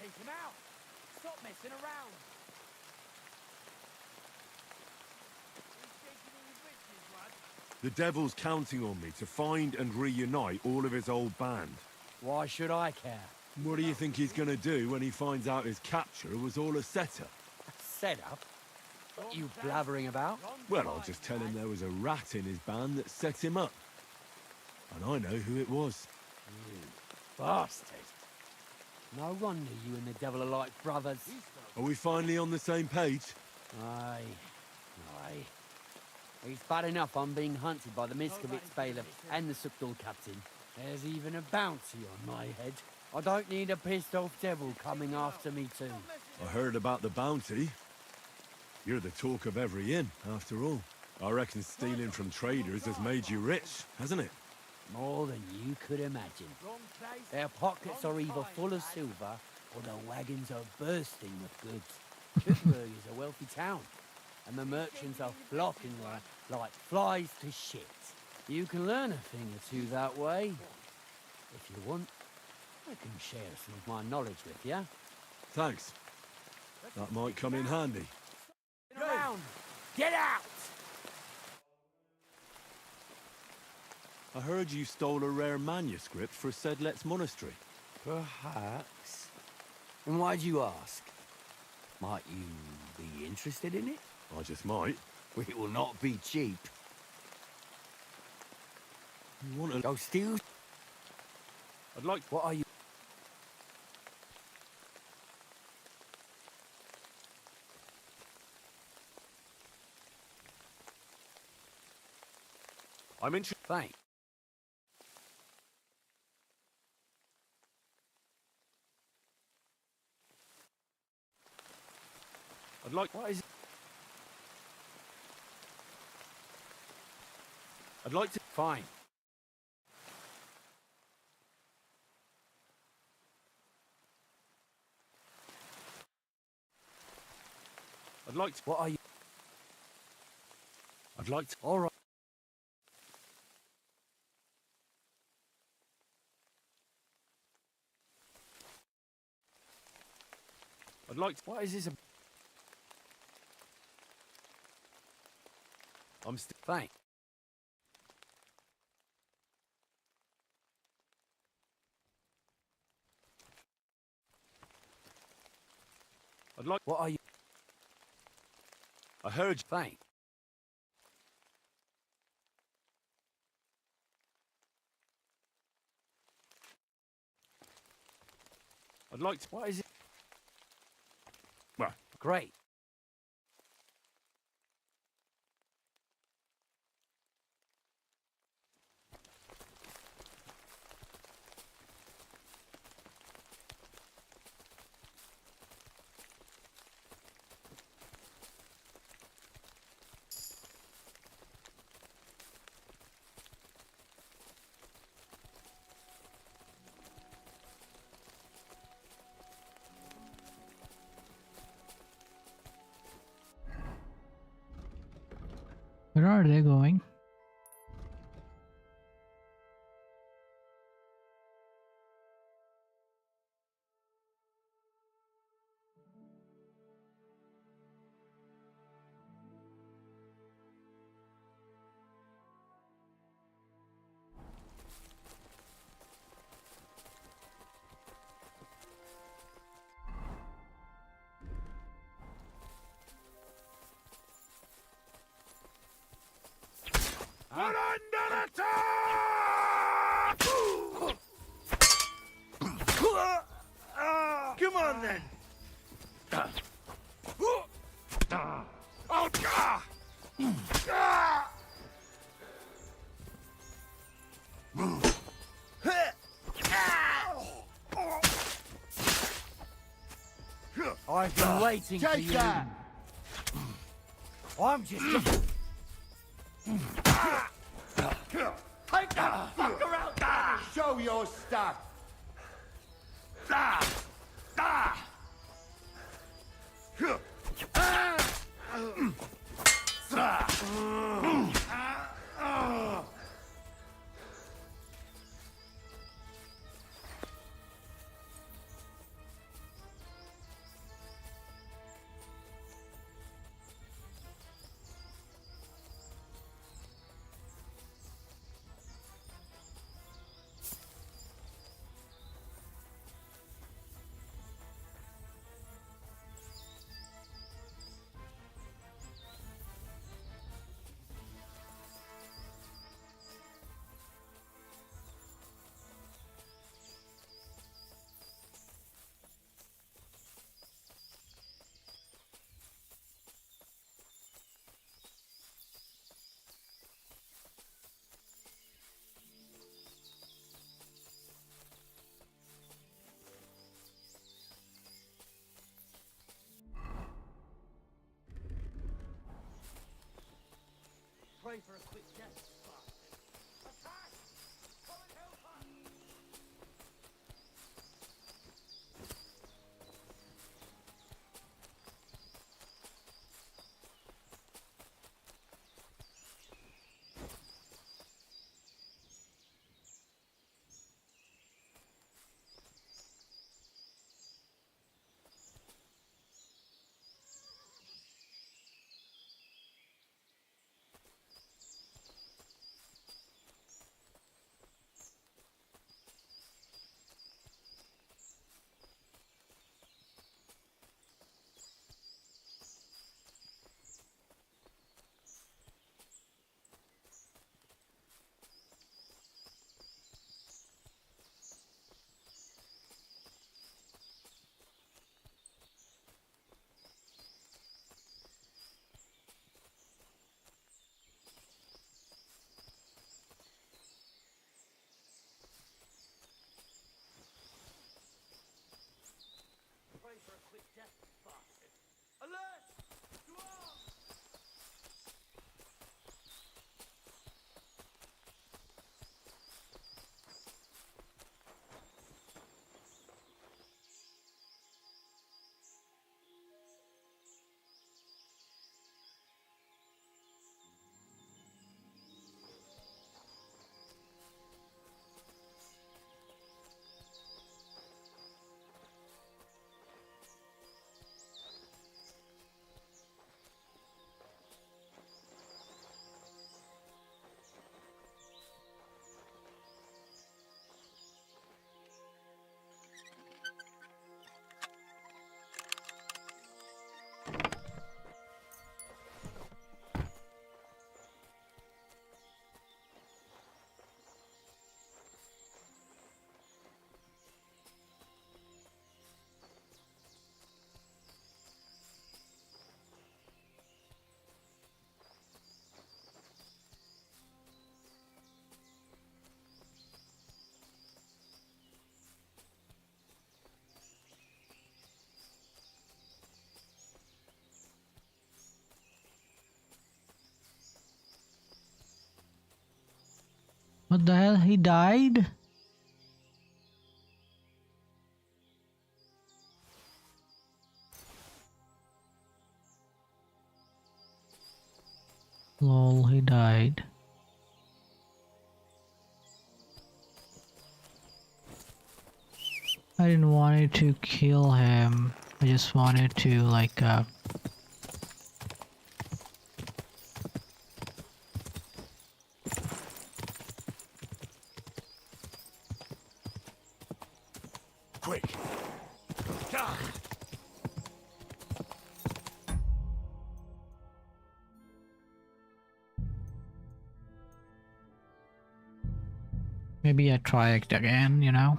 take him out. Stop messing around. The devil's counting on me to find and reunite all of his old band. Why should I care? What do you think he's gonna do when he finds out his capture was all a setup? Setup? What are you blabbering about? Well, I'll just tell him there was a rat in his band that set him up. And I know who it was. You bastard. No wonder you and the devil are like brothers. Are we finally on the same page? Aye. It's bad enough I'm being hunted by the Miskovitz bailiff and the Sukdal captain. There's even a bounty on my head. I don't need a pissed off devil coming after me too. I heard about the bounty. You're the talk of every inn, after all. I reckon stealing from traders has made you rich, hasn't it? More than you could imagine. Their pockets are either full of silver or their wagons are bursting with goods. Pittsburgh is a wealthy town, and the merchants are flocking like flies to shit. You can learn a thing or two that way. If you want, I can share some of my knowledge with you. Thanks. That might come in handy. Around! Get out! I heard you stole a rare manuscript for Sedlet's monastery. Perhaps. And why'd you ask? Might you be interested in it? I just might. It will not be cheap. You want to... Go steal? I'd like... What are you? I'm interested... Thanks. I'd like... What is it? I'd like to... Fine. I'd like to... What are you? I'd like to... All right. I'd like to... What is this? I'm still... Thanks. I'd like... What are you? I heard you... Thanks. I'd like to... What is it? Well... Great. Where are they going? We're under attack! Come on then! Oh, I've been waiting for you. that! I'm just... Take that fucker out there and show your stuff! Pray for a quick death, bastard. Attack! Come and help us! Pray for a quick death, bastard. Alert! To arms! What the hell? He died? Lol, he died. I didn't want it to kill him. I just wanted to like Quick! Gah! maybe I try it again, you know?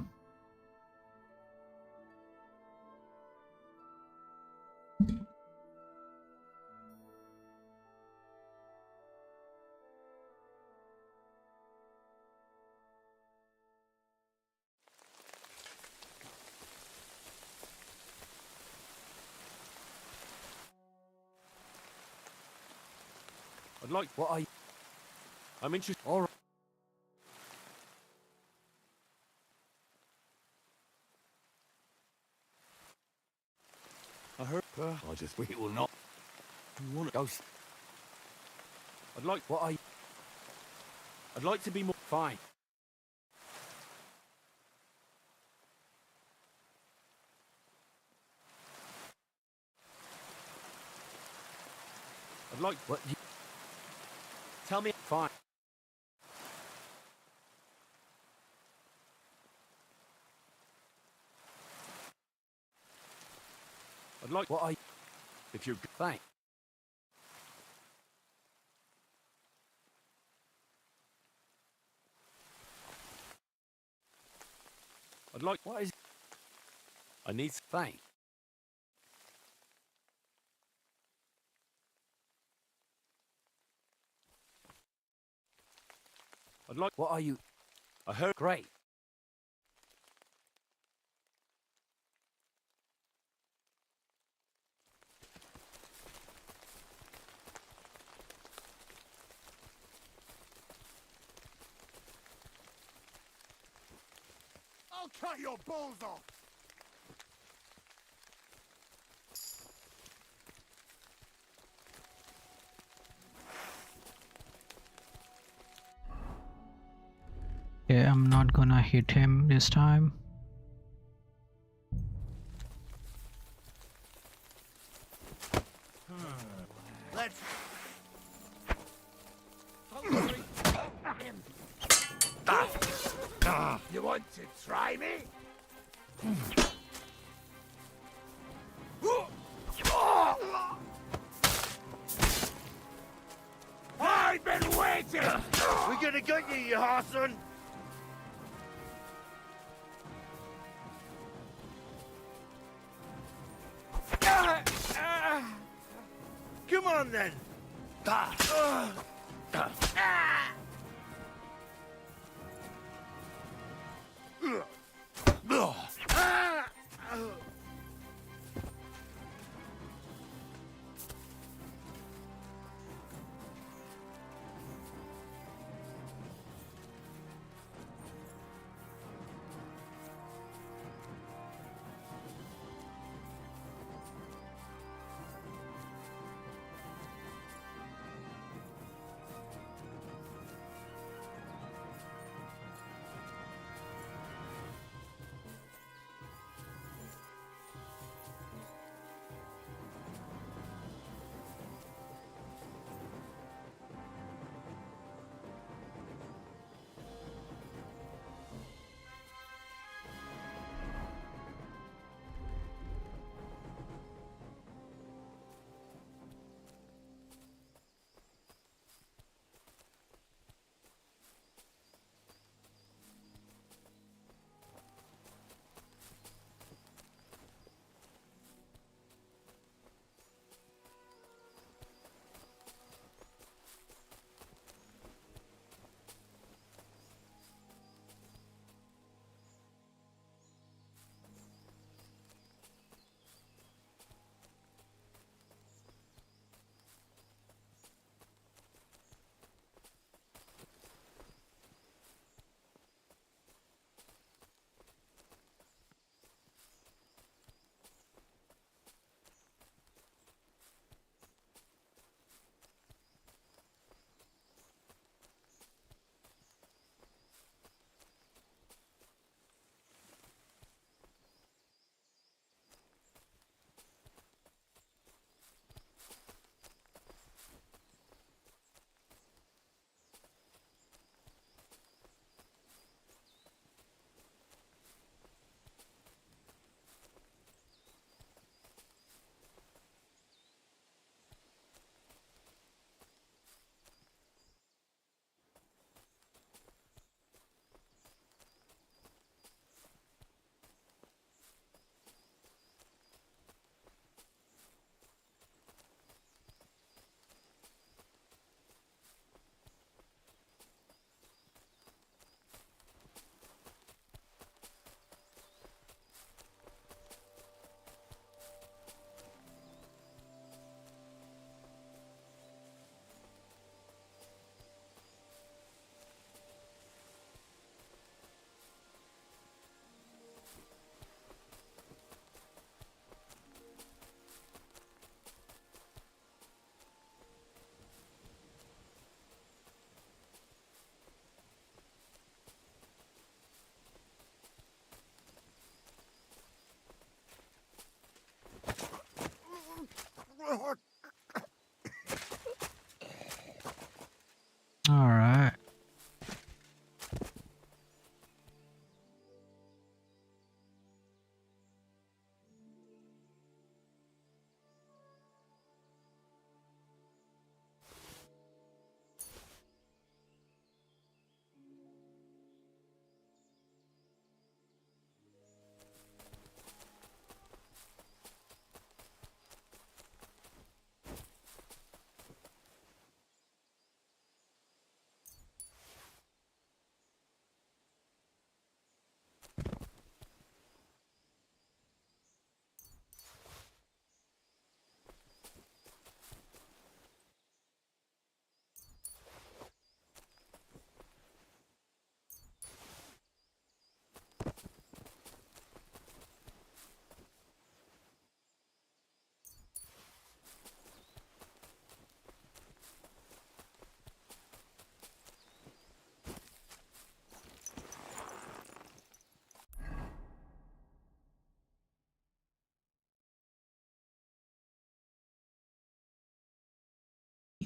I'd like... What are you? I'm interested... All right. I heard... I just... We will not. You want it? Ghost. I'd like... What are you? I'd like to be more... Fine. I'd like... What you? Tell me... Fine. I'd like... What are you? If you're... Thanks. I'd like... What is? I need... Thanks. I'd like... What are you? I heard... Great. I'll cut your balls off! Yeah, I'm not gonna hit him this time. Let's... You want to try me? I've been waiting! We're gonna get you, you arson! Come on then!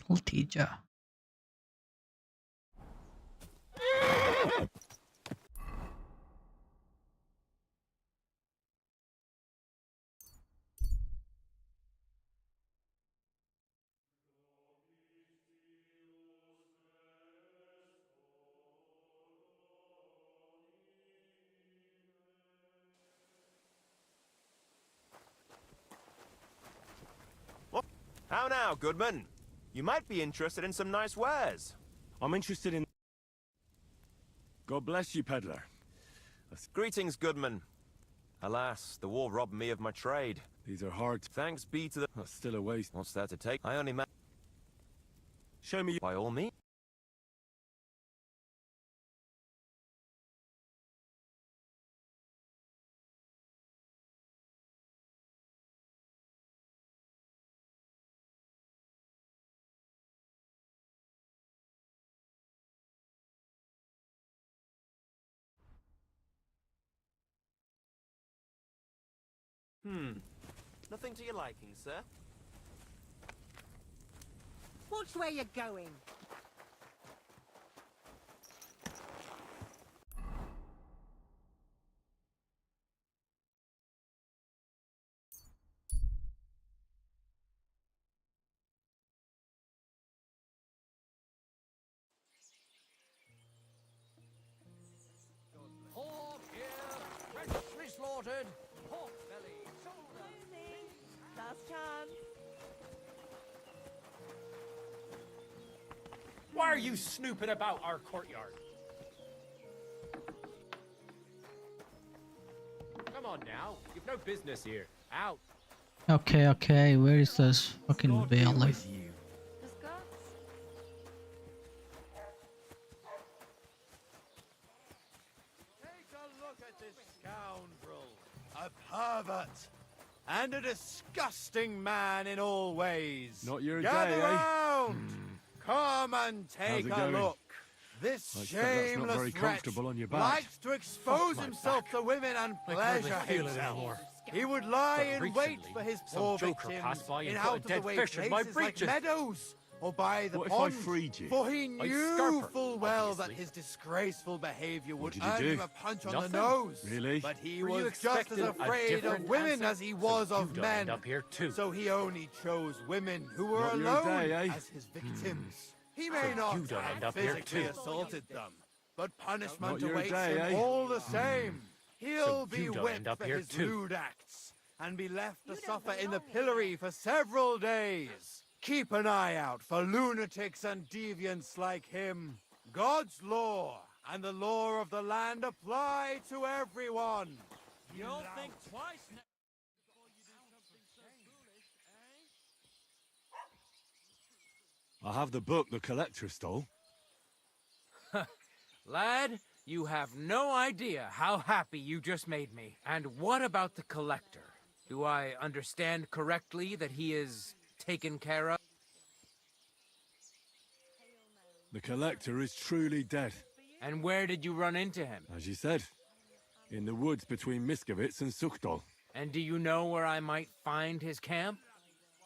Iltija. How now, Goodman? You might be interested in some nice wares. I'm interested in... God bless you, peddler. Greetings, Goodman. Alas, the war robbed me of my trade. These are hard... Thanks be to the... That's still a waste. What's there to take? I only Show me... By all means. Nothing to your liking, sir? Watch where you're going. Pork here, freshly slaughtered. Pork belly, shoulder. Last chance. Why are you snooping about our courtyard? Come on now, you've no business here. Out. Okay, okay, where is this fucking bailiff? Discuss. Take a look at this scoundrel. A pervert. And a disgusting man in all ways. Not your Gather day, eh? round. Come and take it a going? look. This I expect that's not shameless very wretch comfortable on your back. likes to expose my himself back. to women and I can hardly pleasure feel it himself. anymore. He would lie But in wait recently, for his some poor joker victims passed by and in put a dead out-of-the-way fish in my places like breeches. meadows or by the What if I pond. freed you? For he I'd knew scarf her, full well that obviously. his disgraceful behavior would did you earn do? him a punch on Nothing. the nose. Really? But he Were you was just as expecting a afraid of different women answer? as he was So of you don't men. end up here too. So he only chose women who were Not your alone day, eh? as his victims. He may So not you don't have end up here physically too. assaulted them, but punishment Not your awaits day, him eh? all the same. He'll So be you don't whipped end up for here his too. lewd acts and be left to suffer in the pillory for several days. Keep an eye out for lunatics and deviants like him. God's law and the law of the land apply to everyone. You'll think twice. I have the book the collector stole. Lad, you have no idea how happy you just made me. And what about the collector? Do I understand correctly that he is taken care of? The collector is truly dead, And where did you run into him? as you said. In the woods between Miskovitz and Suchdol. And do you know where I might find his camp?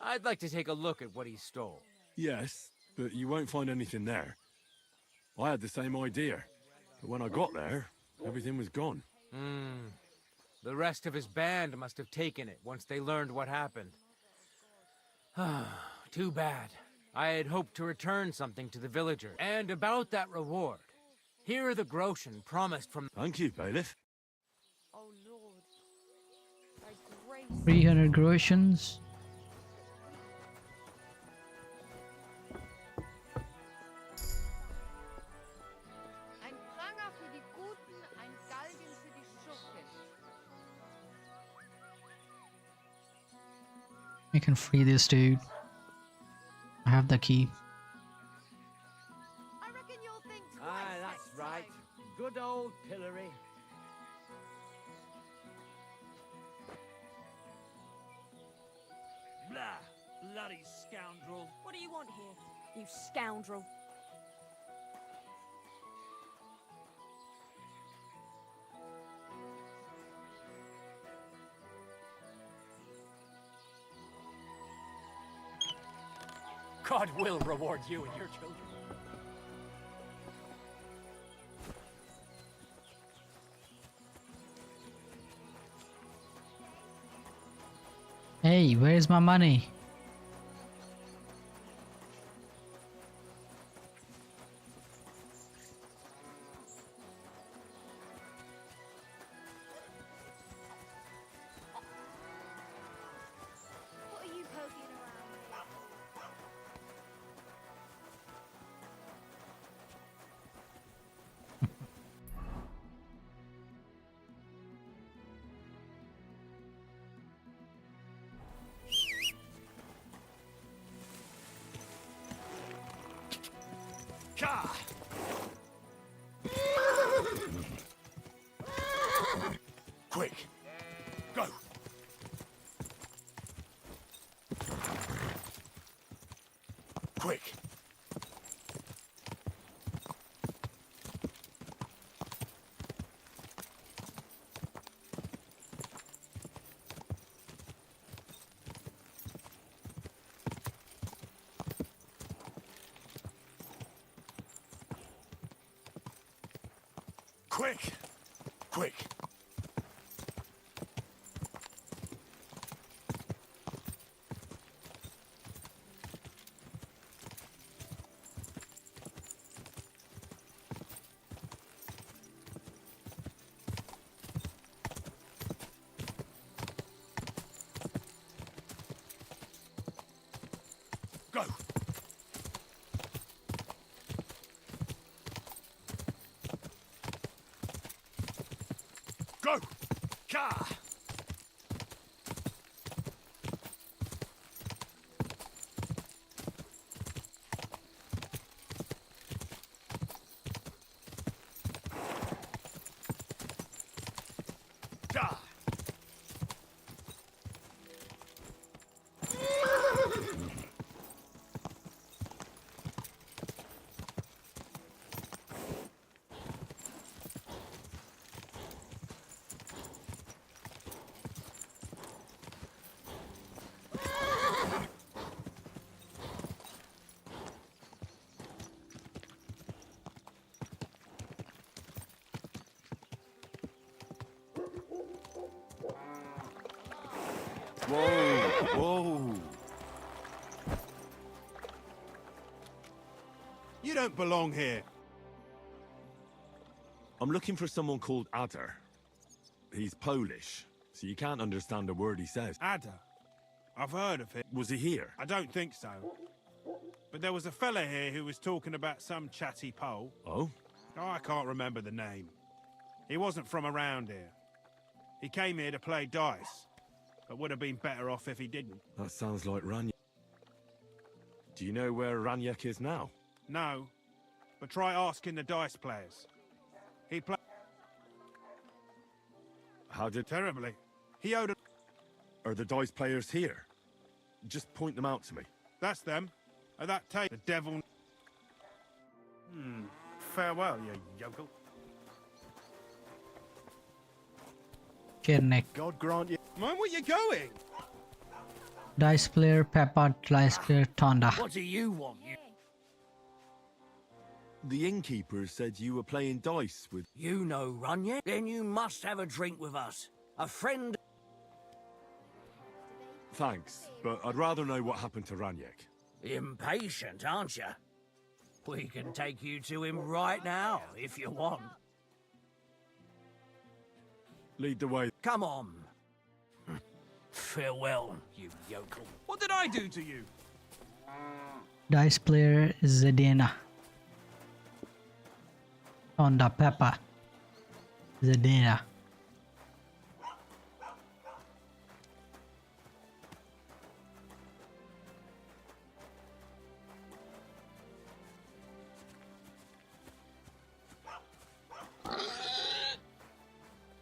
I'd like to take a look at what he stole. Yes, but you won't find anything there. I had the same idea, but when I got there, everything was gone. The rest of his band must have taken it once they learned what happened. Too bad. I had hoped to return something to the villager. And about that reward. Here are the groschen promised from... Thank you, bailiff. Oh Lord. Thy grace. 300 groschens. Ein Pranger für die Guten, ein Galgen für die Schurken. I can free this dude. I have the key. I reckon you'll think twice Aye, that's next right. time. Good old pillory. Blah, bloody scoundrel. What do you want here, you scoundrel? God will reward you and your children. Hey, where's my money? What are you poking around? Ka! Quick! Go! Quick! Quick! Quick! Go! Go! Ka! Ka! Whoa! Whoa! You don't belong here. I'm looking for someone called Adder. He's Polish, so you can't understand a word he says. Ada. I've heard of him. Was he here? I don't think so. But there was a fella here who was talking about some chatty Pole. Oh? Oh, I can't remember the name. He wasn't from around here. He came here to play dice, but would have been better off if he didn't. That sounds like Ranyek. Do you know where Ranyek is now? No, but try asking the dice players. He played How did... terribly. He owed a... Are the dice players here? Just point them out to me. That's them. And that tape, the devil... Farewell, you yokel. Kiernek. God grant you... Mind where you're going? Dice player, Peppa, dice player, Tonda. What do you want? The innkeeper said you were playing dice with... You know Ranyek? Then you must have a drink with us. A friend... Thanks, but I'd rather know what happened to Ranyek. Impatient, aren't you? We can take you to him right now, if you want. Lead the way. Come on. Farewell, you yokel. What did I do to you? Dice player, Zedena. Tonda, Peppa. Zedena.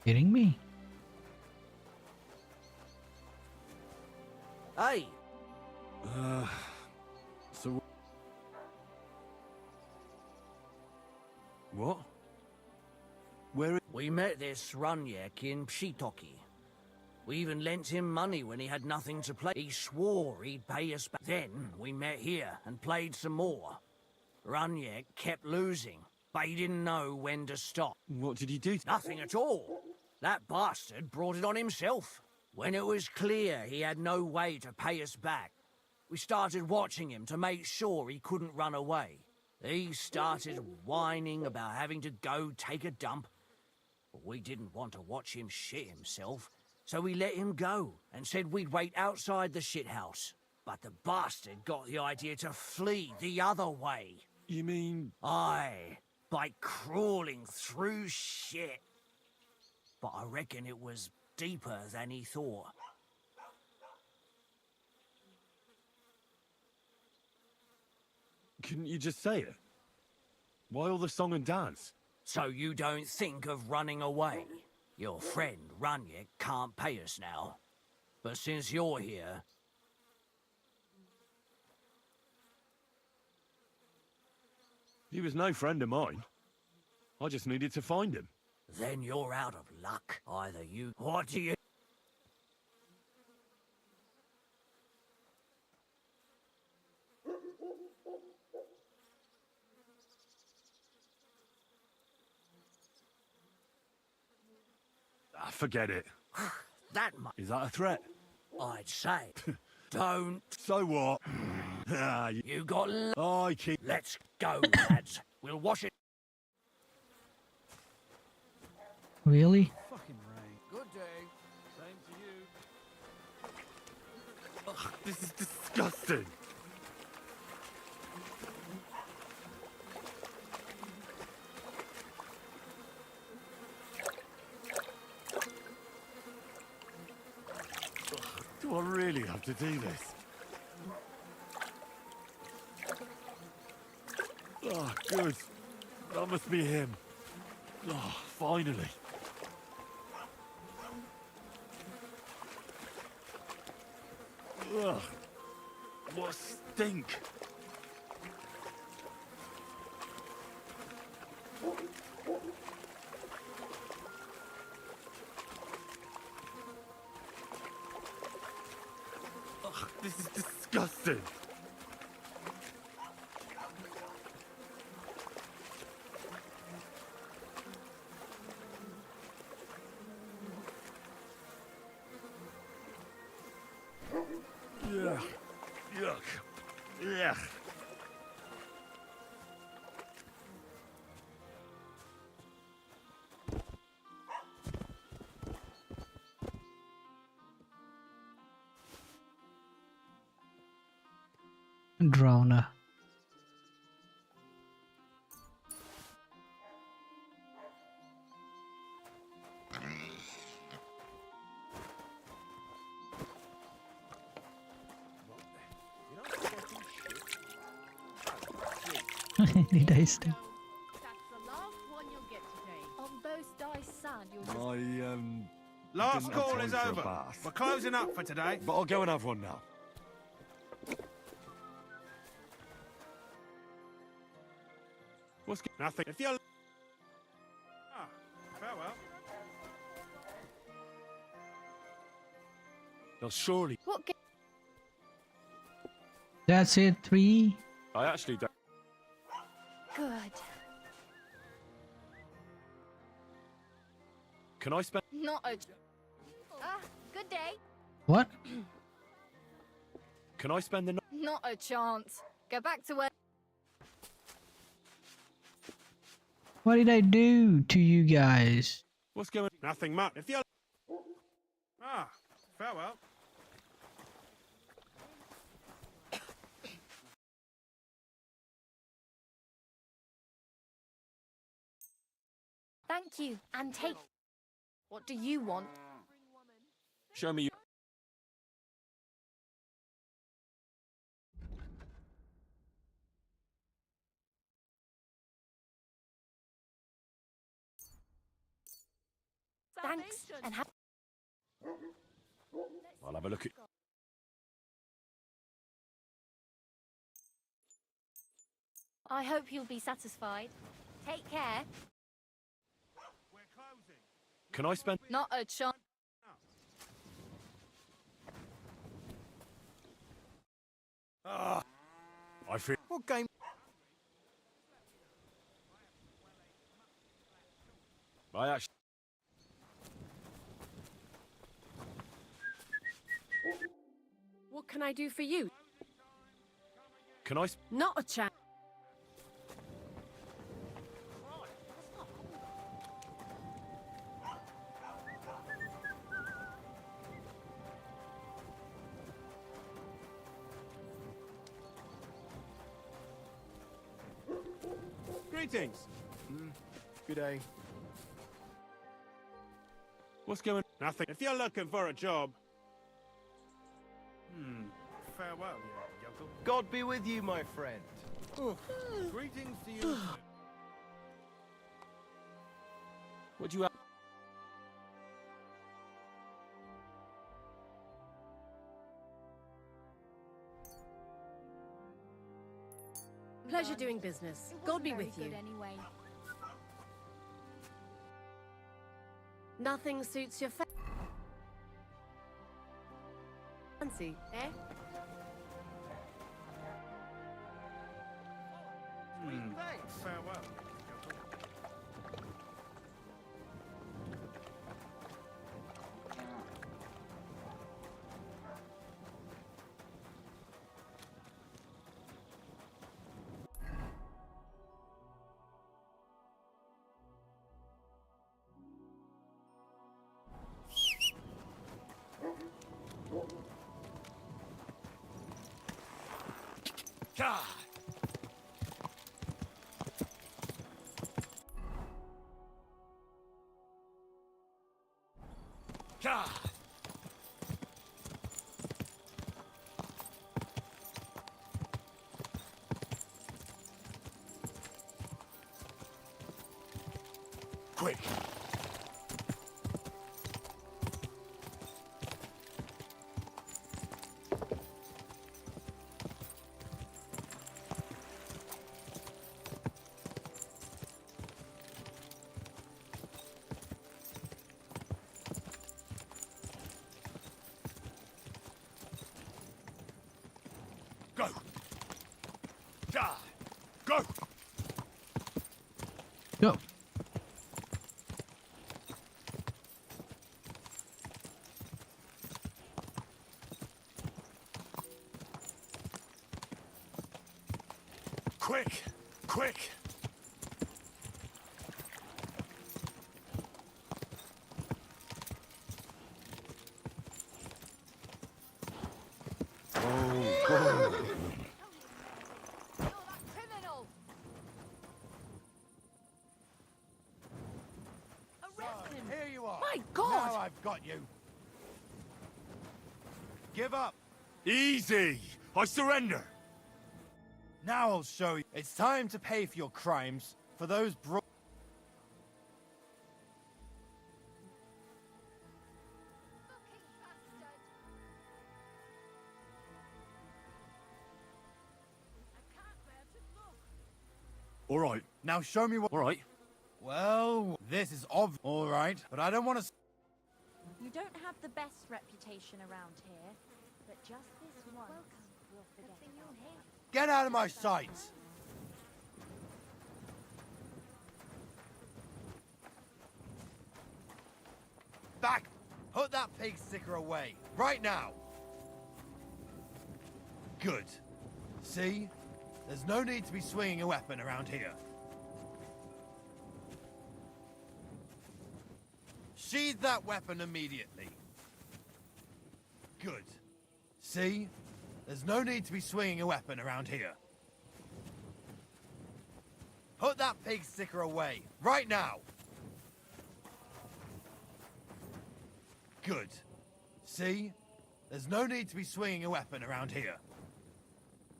Kidding me? Hey, So... What? Where... we met this Ranyek in Pshitoki. We even lent him money when he had nothing to play. He swore he'd pay us back. Then we met here and played some more. Runyek kept losing, but he didn't know when to stop. What did he do? Nothing at all. That bastard brought it on himself. When it was clear he had no way to pay us back, we started watching him to make sure he couldn't run away. He started whining about having to go take a dump. But we didn't want to watch him shit himself, so we let him go and said we'd wait outside the shithouse. But the bastard got the idea to flee the other way. You mean... Aye, by crawling through shit. But I reckon it was deeper than he thought. Couldn't you just say it? Why all the song and dance? So you don't think of running away? Your friend Runyek can't pay us now. But since you're here... He was no friend of mine. I just needed to find him. Then you're out of luck. Either you... What do you... Forget it. That much, Is that a threat? I'd say. Don't... So what? You got... I keep... Let's go, lads. We'll wash it. Really? Fucking rain. Good day. Same to you. Ugh, this is disgusting. Do I really have to do this? Oh, good. That must be him. Oh, finally. Ugh. What a stink. Ugh, this is disgusting. Yuck. Yuck. Yuck. Drona. Did I step? That's the last one you'll get today. On those dice, son, you're just... Last Didn't have call time is for a over. bath. We're closing up for today. But I'll go and have one now. What's Nothing. If you're... Ah, farewell. Now surely What ga- That's it, 3. I actually don't. Good. Can I spend? Not a... Ah, good day. What? Can I spend the night? Not a chance. Go back to work. What did I do to you guys? What's going? Nothing much. If you're... Ah, farewell. Thank you. And take... What do you want? Show me. Thanks. And have... I'll have a look at. I hope you'll be satisfied. Take care. We're closing. Can I spend? Not a chance. I feel... What game? I actually... What can I do for you? Can I... Not a chance. Greetings. Good day. What's going... Nothing. If you're looking for a job... Farewell, yokel. God be with you, my friend. Greetings to you. What do you have? Pleasure doing business. God be with you. Anyway. Nothing suits your fancy, eh? Farewell. God! God! Quick! Go! God! Go! Go. Quick! Quick! Criminal! Arrest him! Here you are. My God! Now I've got you. Give up. Easy! I surrender! Now I'll show you. It's time to pay for your crimes, for those All right. Now show me what... All right. Well, this is all right, but I don't want to... You don't have the best reputation around here, but just this once, we'll forget about it. Get out of my sight! Back! Put that pig sticker away, right now! Good. See? There's no need to be swinging a weapon around here. Sheathe that weapon immediately. Good. See? There's no need to be swinging a weapon around here. Put that pig sticker away, right now! Good. See? There's no need to be swinging a weapon around here.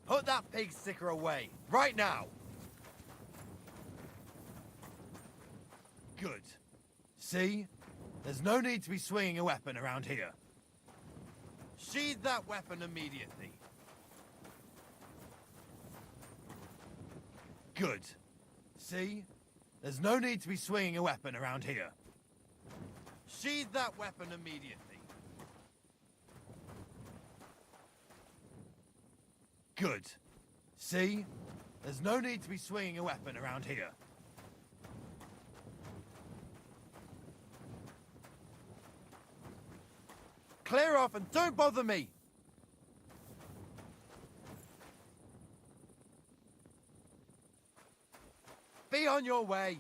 Put that pig sticker away, right now! Good. See? There's no need to be swinging a weapon around here. Sheathe that weapon immediately. Good. See? There's no need to be swinging a weapon around here. Sheathe that weapon immediately. Good. See? There's no need to be swinging a weapon around here. Clear off and don't bother me! Be on your way!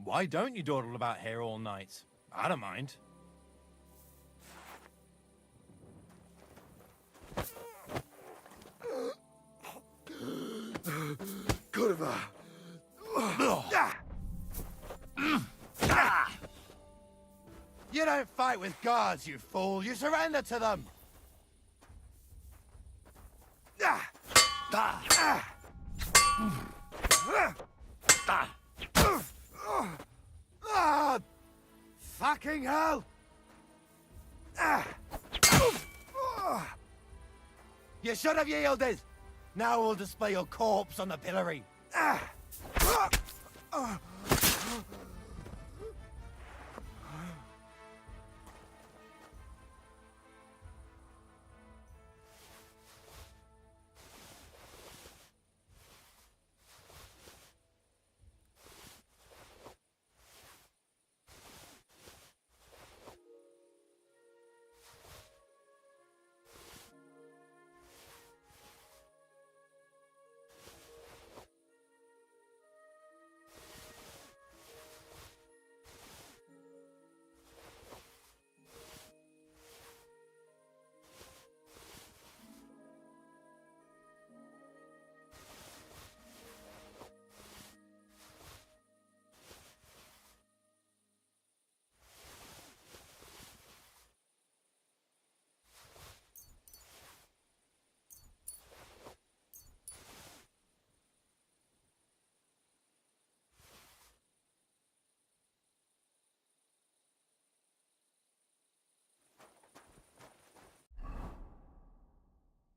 Why don't you dawdle about here all night? I don't mind. You don't fight with guards, you fool. You surrender to them. Fucking hell! You should have yielded! Now we'll display your corpse on the pillory.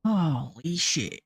Holy shit.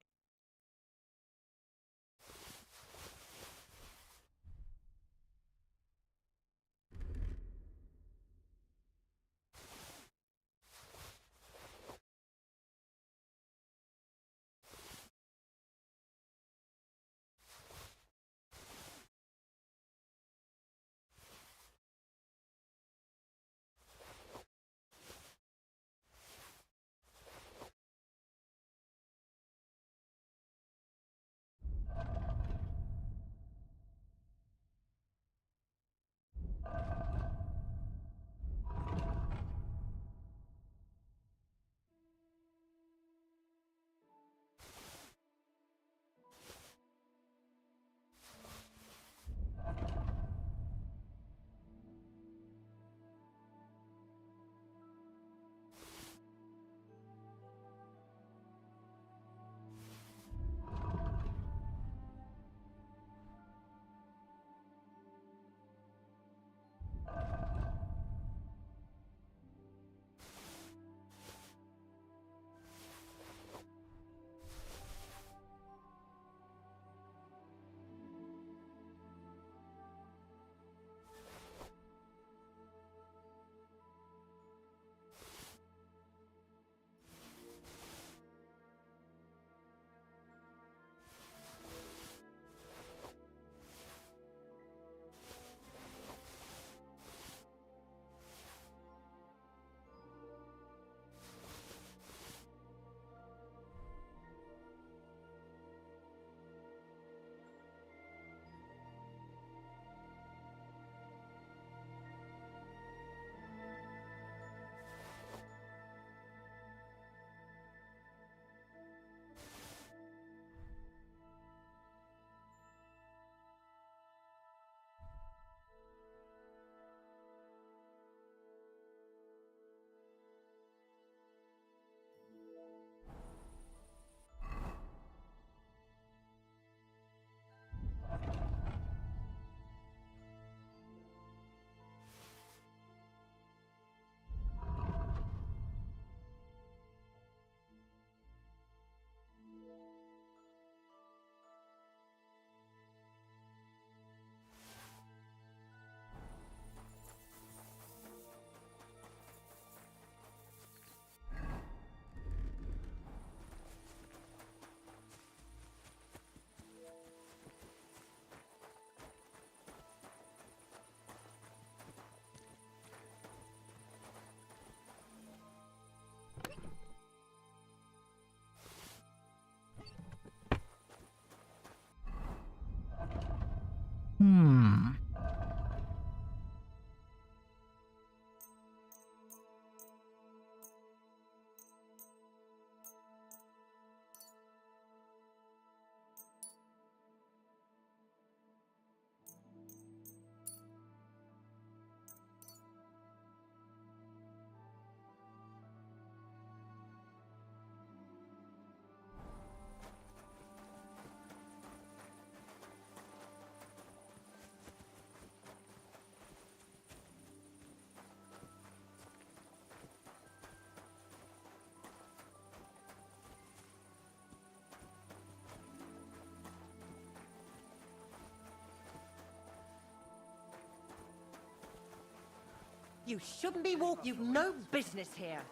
You shouldn't be walking. You've no business here.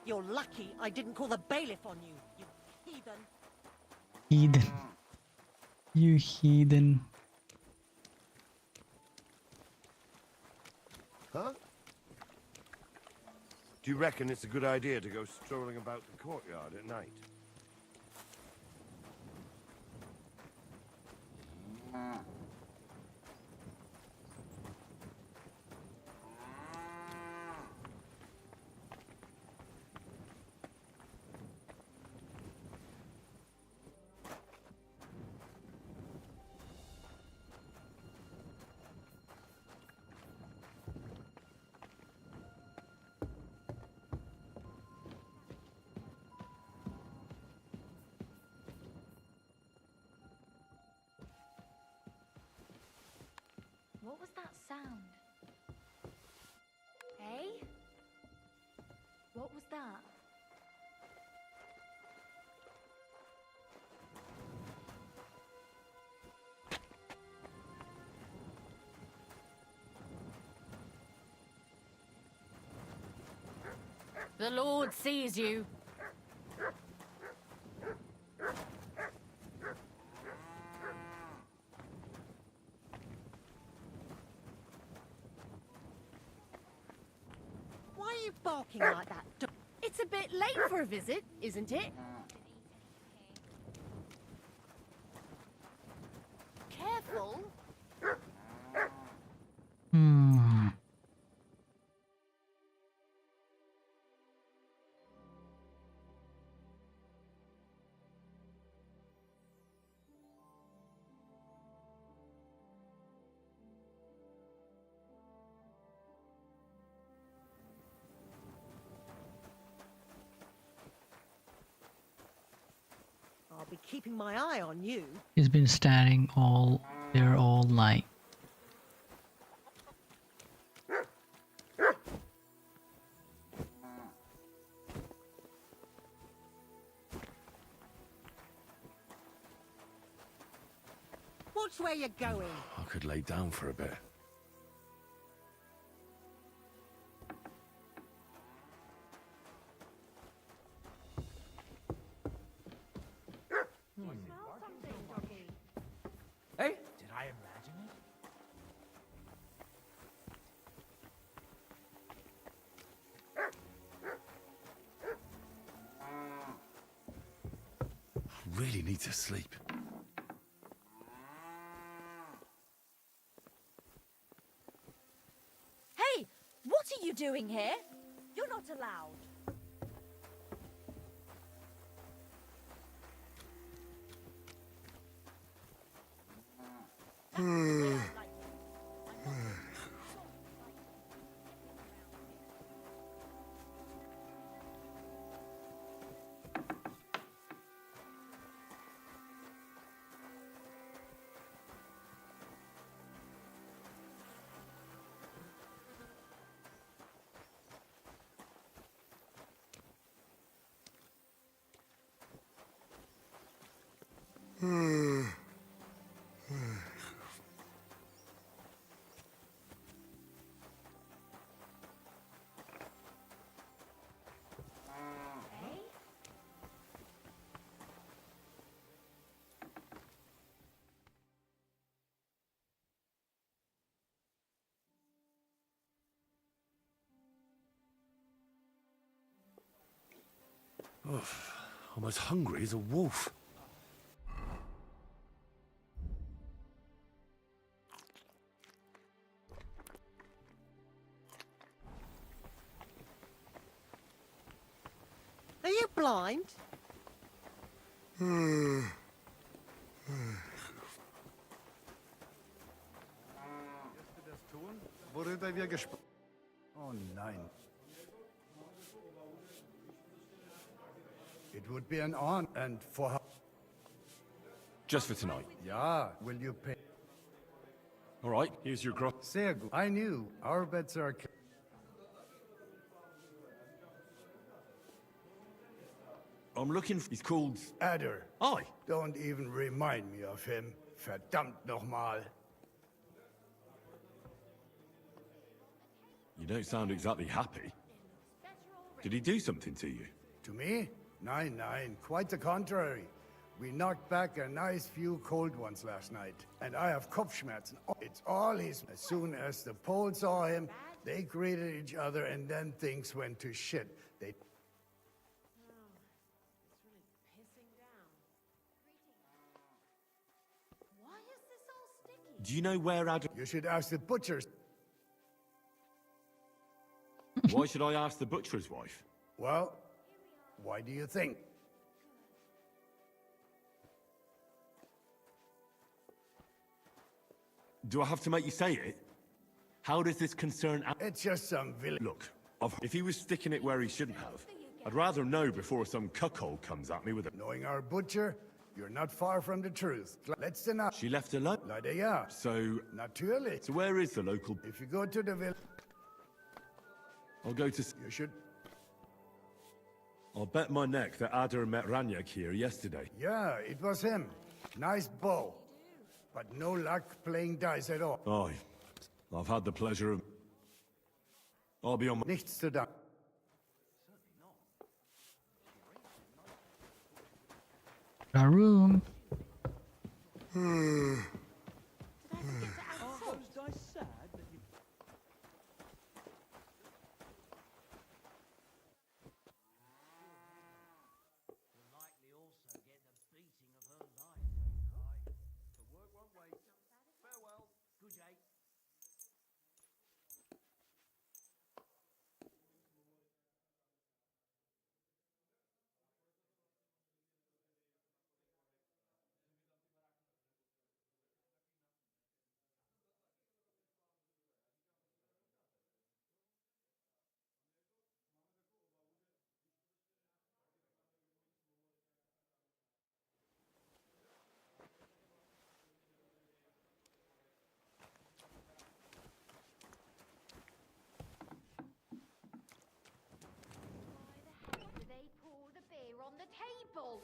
You're lucky I didn't call the bailiff on you, you heathen. Heathen. You heathen. Huh? Do you reckon it's a good idea to go strolling about the courtyard at night? What was that sound? Hey? What was that? The Lord sees you. Why are you barking like that? It's a bit late for a visit, isn't it? Careful. Hmm. I'll be keeping my eye on you. He's been standing there all night. Watch where you're going. I could lay down for a bit. Hey, did I imagine it? I really need to sleep. Hey! What are you doing here? You're not allowed. I'm as hungry as a wolf. Are you blind? Worüber wir gesprochen. Oh nein. It would be an honor and for how. Just for tonight. Yeah, will you pay? All right, here's your grub. Sehr gut. I knew our beds are. I'm looking for... He's called... Adder. Aye. Don't even remind me of him. Verdammt nochmal. You don't sound exactly happy. Did he do something to you? To me? Nine. Quite the contrary. We knocked back a nice few cold ones last night. And I have Kopfschmerzen. It's all his. As soon as the Poles saw him, they greeted each other and then things went to shit. They... Why is this all sticky? Do you know where Adam... You should ask the butchers. Why should I ask the butcher's wife? Well, why do you think? Do I have to make you say it? How does this concern... It's just some village. Look, if he was sticking it where he shouldn't have, I'd rather know before some cuckold comes at me with it. Knowing our butcher, you're not far from the truth. Let's deny. She left alone? Leider ja. So... Natürlich. So where is the local... If you go to the village... I'll go to... You should... I'll bet my neck that Ada met Ranyak here yesterday. Yeah, it was him. Nice bow. But no luck playing dice at all. Oh, I've had the pleasure of... I'll be on my... Nichts zu danken. A room. They pour the beer on the table.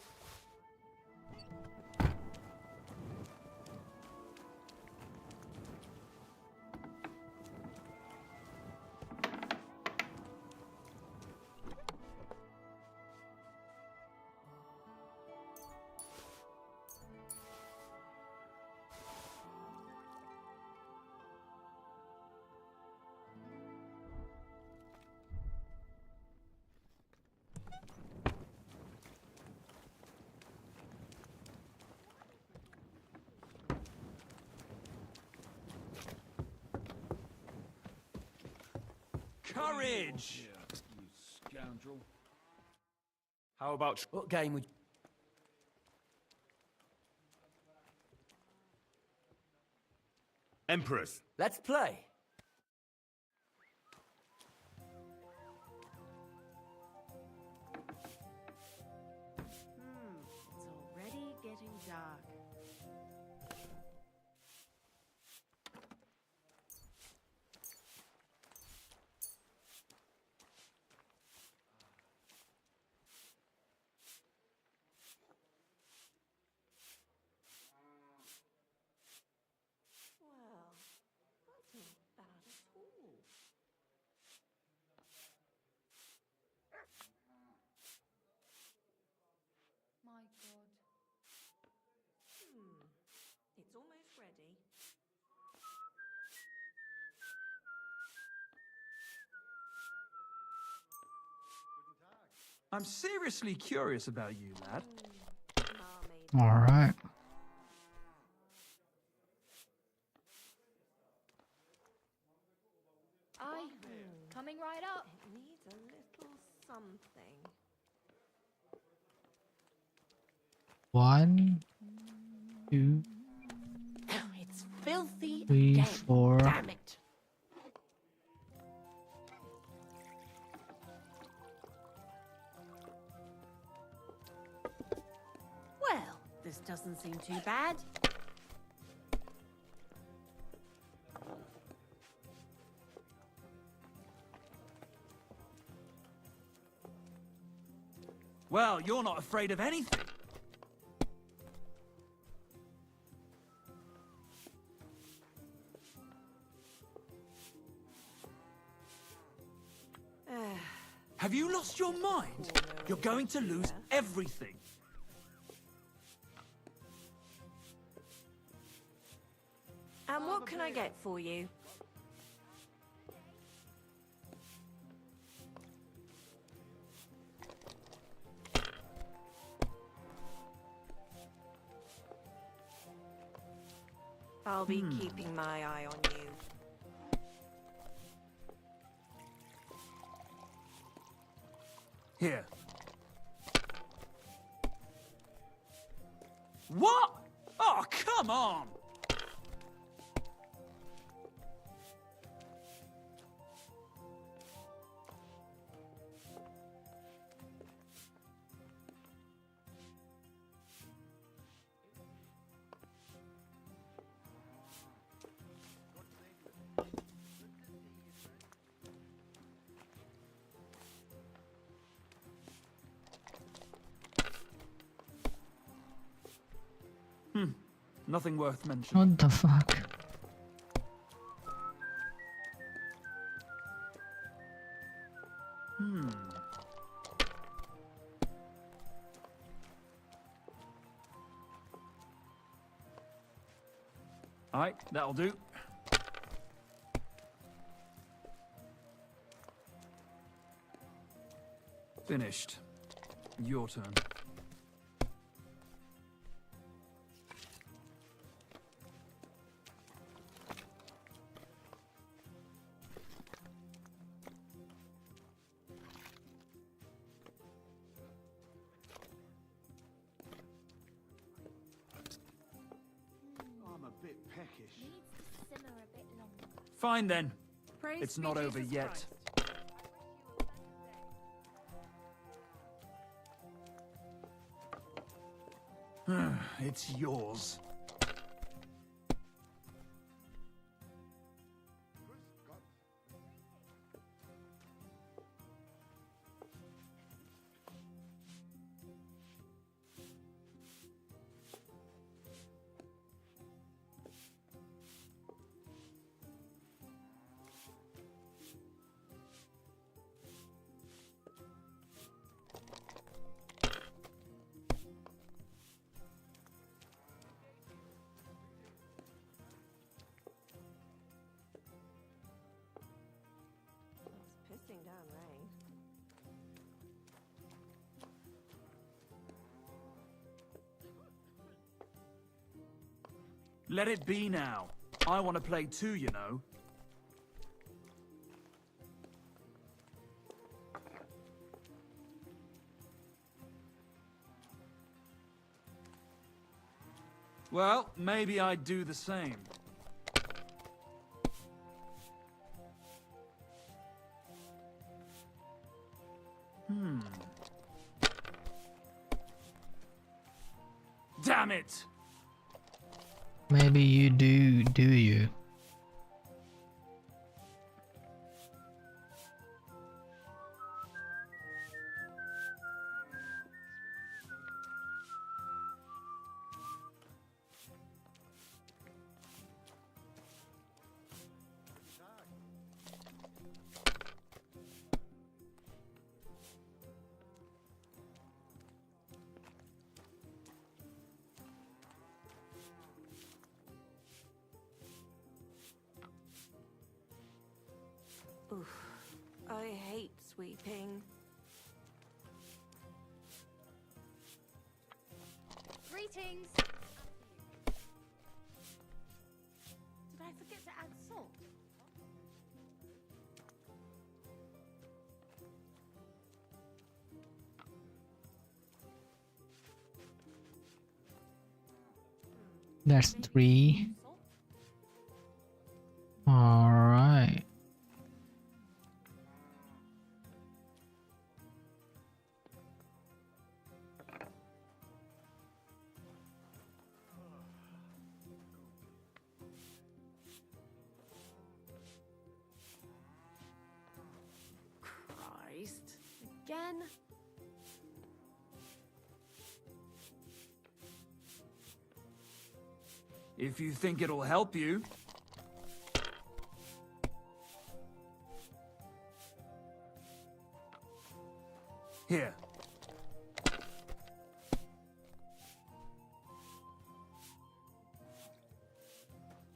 Courage! You scoundrel. How about... What game would... Empress! Let's play. It's already getting dark. Well, that's not bad at all. My God. It's almost ready. I'm seriously curious about you, lad. All right. Aye, coming right up. It needs a little something. 1, 2, It's filthy 3, again. 4. Damn it. Well, this doesn't seem too bad. Well, you're not afraid of anything. Have you lost your mind? You're going to lose everything. And what can I get for you? I'll be keeping my eye on you. Here. What? Oh, come on! Nothing worth mentioning. What the fuck? Alright, that'll do. Finished. Your turn. I'm a bit peckish. Fine then. Praise It's be not over Jesus yet. Christ. It's yours. Pissing down rain. Let it be now. I want to play too, you know. Well, maybe I'd do the same. Damn it! Maybe you do you? Oof. I hate sweeping. Greetings. Did I forget to add salt? That's 3. Alright. Christ. Again? If you think it'll help you. Here.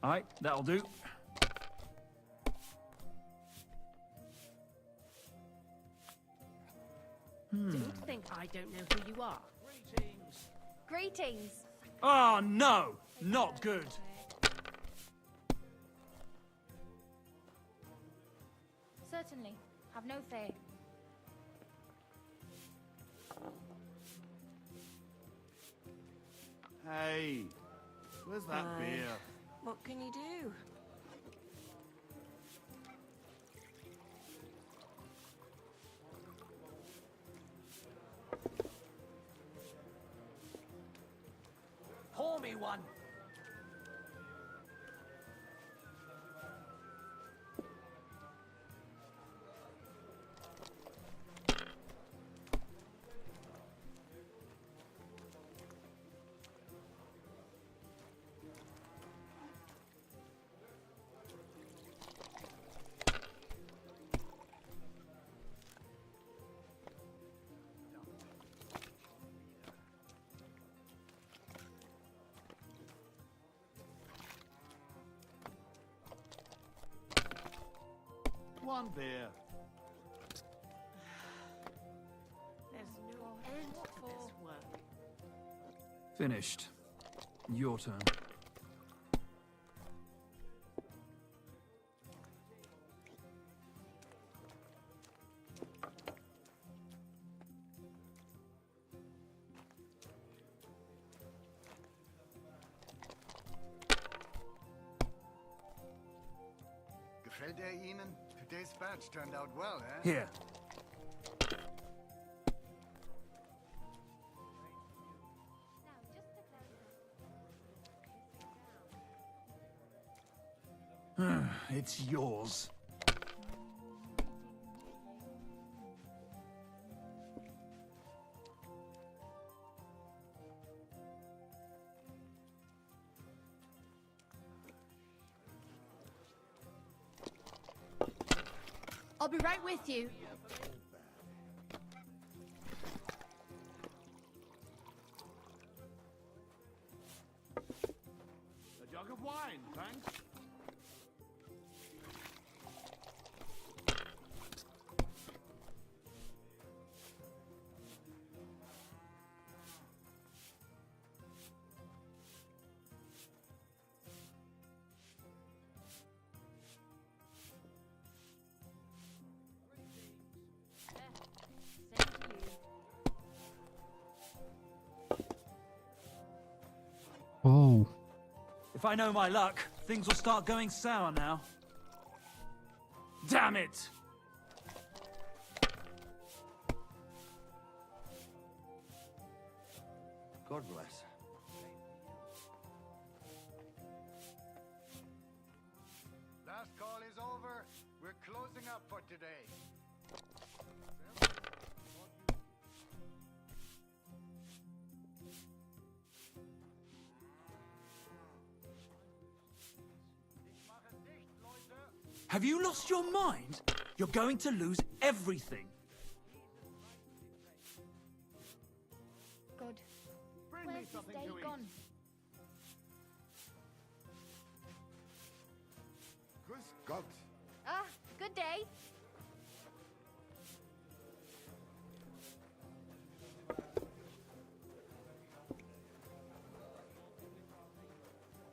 Alright, that'll do. Don't think I don't know who you are. Greetings. Oh, no! Not good. Certainly. Have no fear. Hey, where's that beer? What can you do? Pour me one. One beer. There's no end to this work. Finished. Your turn. Gefällt Ihnen? Today's badge turned out well, eh? Here. It's yours. I'll be right with you. A jug of wine, thanks. Oh. If I know my luck, things will start going sour now. Damn it! God bless. Last call is over. We're closing up for today. Have you lost your mind? You're going to lose everything. God. Bring Where's me this something day to eat. gone? Grüß Gott. Ah, good day.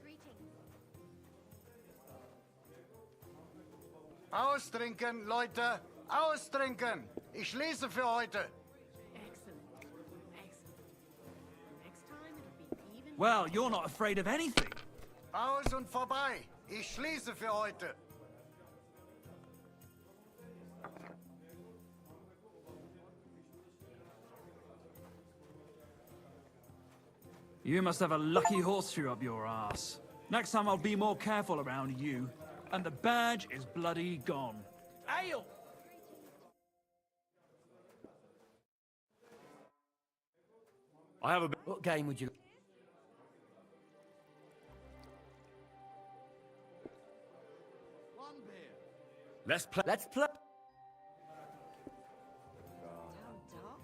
Greetings. Austrinken, Leute! Austrinken! Ich schließe für heute. Excellent. Excellent. Next time it'll be even. Well, you're not afraid of anything. Aus und vorbei. Ich schließe für heute. You must have a lucky horseshoe up your ass. Next time I'll be more careful around you. And the badge is bloody gone. Ale! I have a bit. What game would you... One beer. Let's play. Let's play... How dark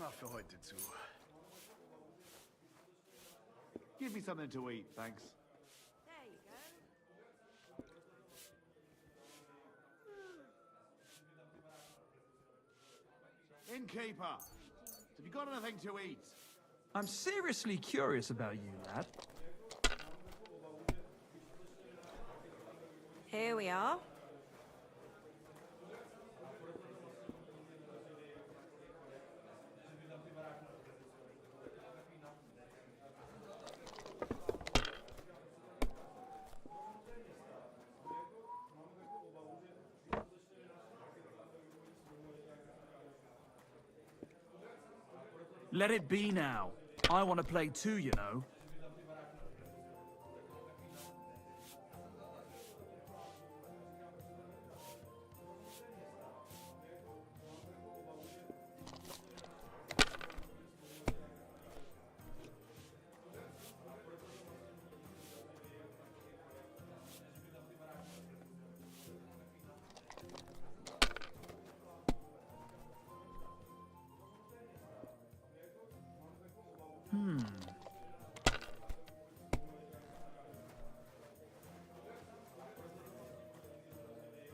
Hunger für heute zu. Give me something to eat, thanks. There you go. Innkeeper, have you got anything to eat? I'm seriously curious about you, lad. Here we are. Let it be now. I want to play too, you know.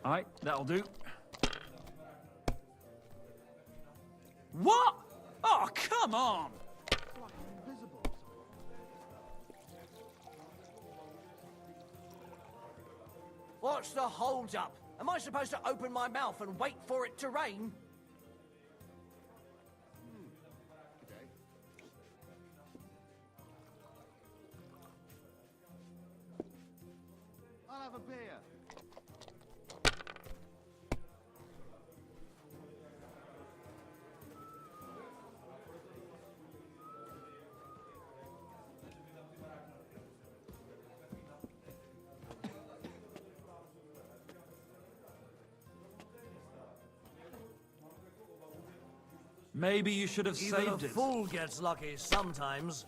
Alright, that'll do. What? Oh, come on! What's the hold up? Am I supposed to open my mouth and wait for it to rain? I'll have a beer. Maybe you should have Even saved a it. fool gets lucky sometimes.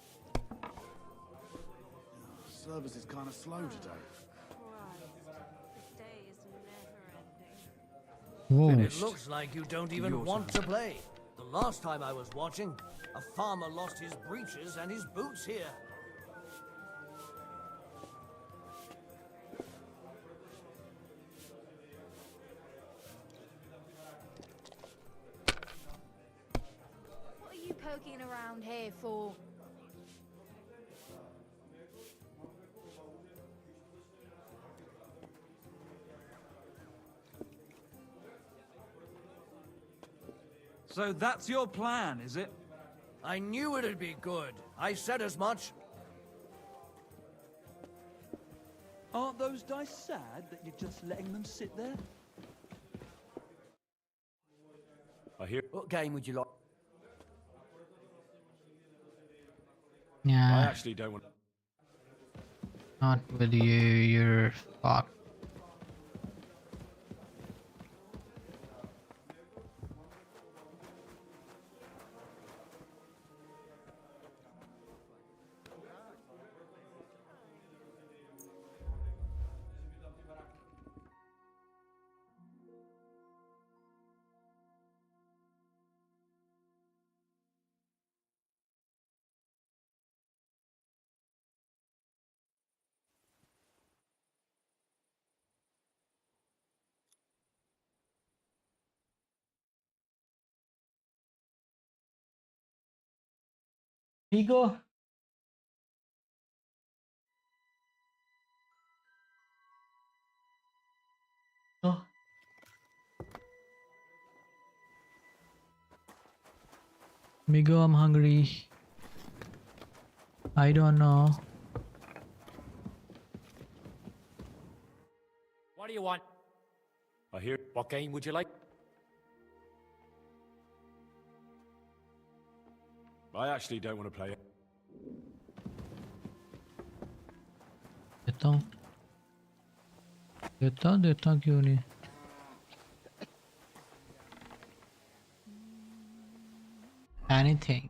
Service is kind of slow today. This day is never ending. Whoa. It looks like you don't even Your want turn. to play. The last time I was watching, a farmer lost his breeches and his boots here. What are you poking around here for? So that's your plan, is it? I knew it'd be good. I said as much. Aren't those dice sad that you're just letting them sit there? I hear. What game would you like? I Yeah, actually don't want. not with you. You're fucked. Ego. Oh. Migo, I'm hungry. I don't know. What do you want? I hear. What game would you like? I actually don't want to play it. देता हूँ देता क्यों नहीं anything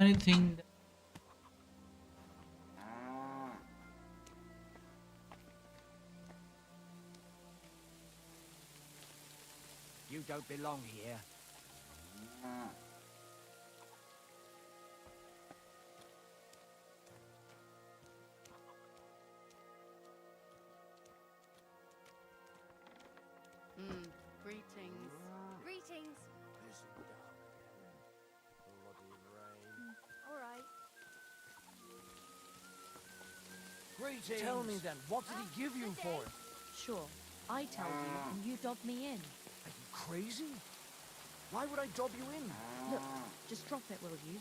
anything don't belong here. Greetings. Greetings. All right. Greetings. Tell me then, what did he give you for it? Sure, I tell you and you dob me in. Are you crazy? Why would I dob you in? Look, just drop it, will you?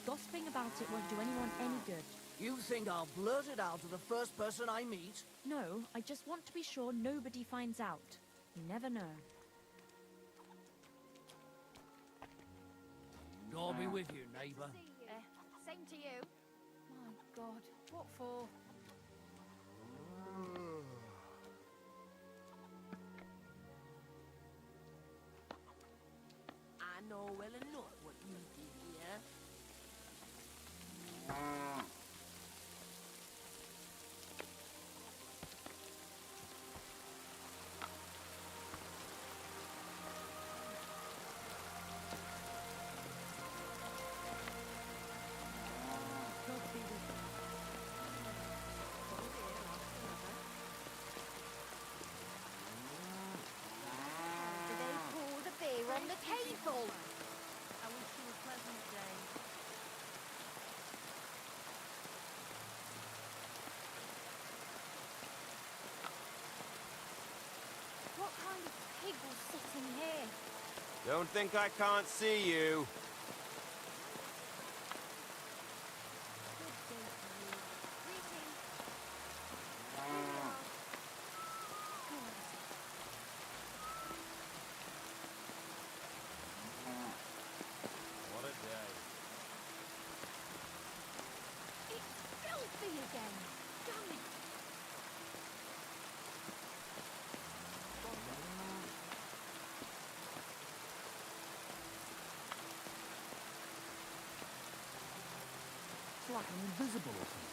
Gossiping about it won't do anyone any good. You think I'll blurt it out to the first person I meet? No, I just want to be sure nobody finds out. You never know. God be with you, neighbor. Same to you. My God, what for? I know well enough what you did here. They poured a beer on the table. I wish you a pleasant day. What kind of pig was sitting here? Don't think I can't see you. Good day to you. Greetings. What a day. It's filthy again. Damn it. It's like I'm invisible or something.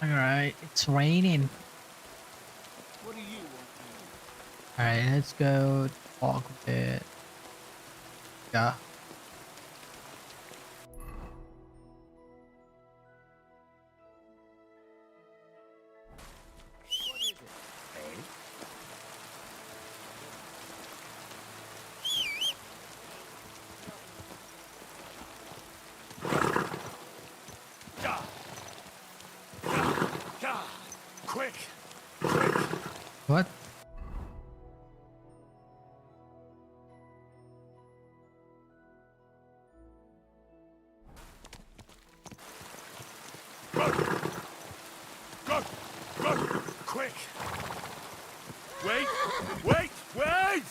Alright, it's raining. What do you want? Alright, let's go walk a bit. Yeah. What is it? Eh? Quick! What? Go! Go! Quick! Wait! Wait! Wait!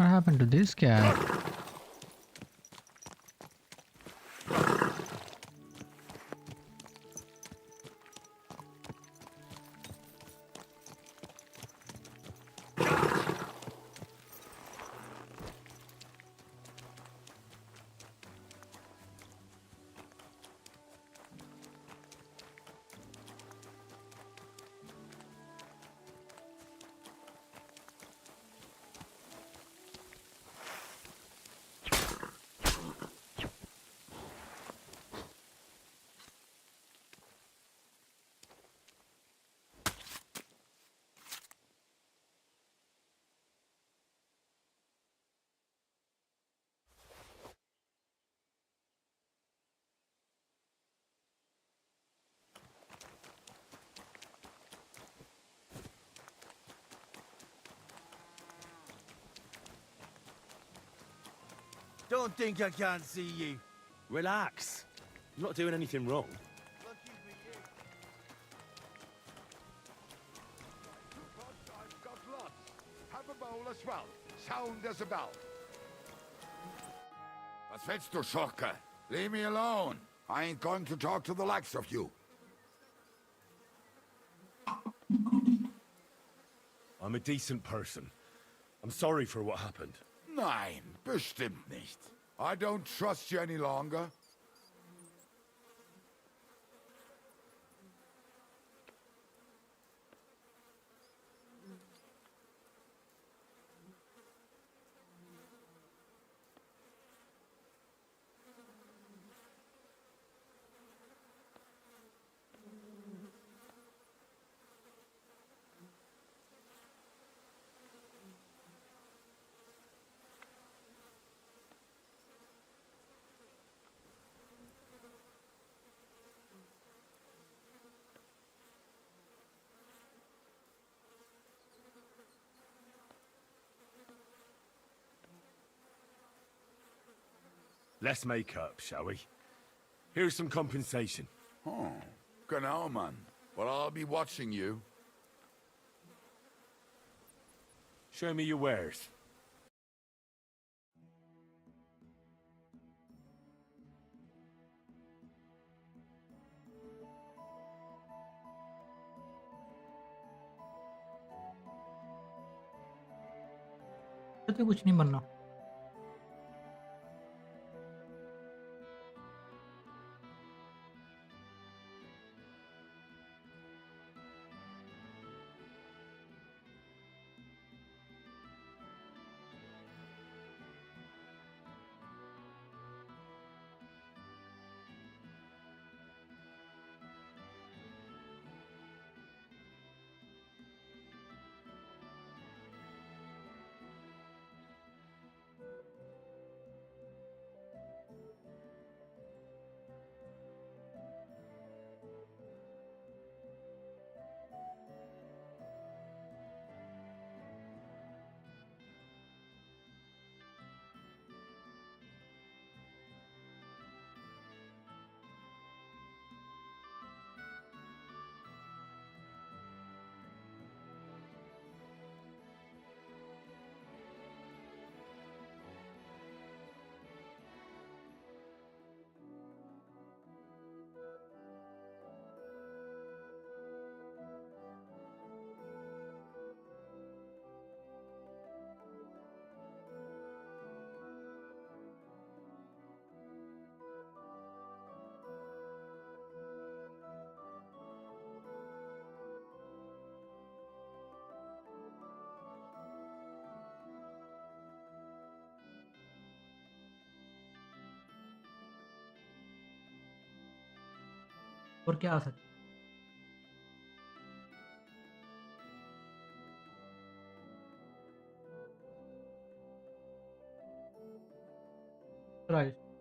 What happened to this guy? Don't think I can't see you. Relax. You're not doing anything wrong. I've got lots. Have a bowl as well. Sound as a bell. Was willst du, Schurke? Leave me alone. I ain't going to talk to the likes of you. I'm a decent person. I'm sorry for what happened. Nein, bestimmt nicht. I don't trust you any longer. Let's make up, shall we? Here's some compensation. Oh, genau, Mann. Well, I'll be watching you. Show me your wares. तो कुछ नहीं बनना. और क्या आ सकता right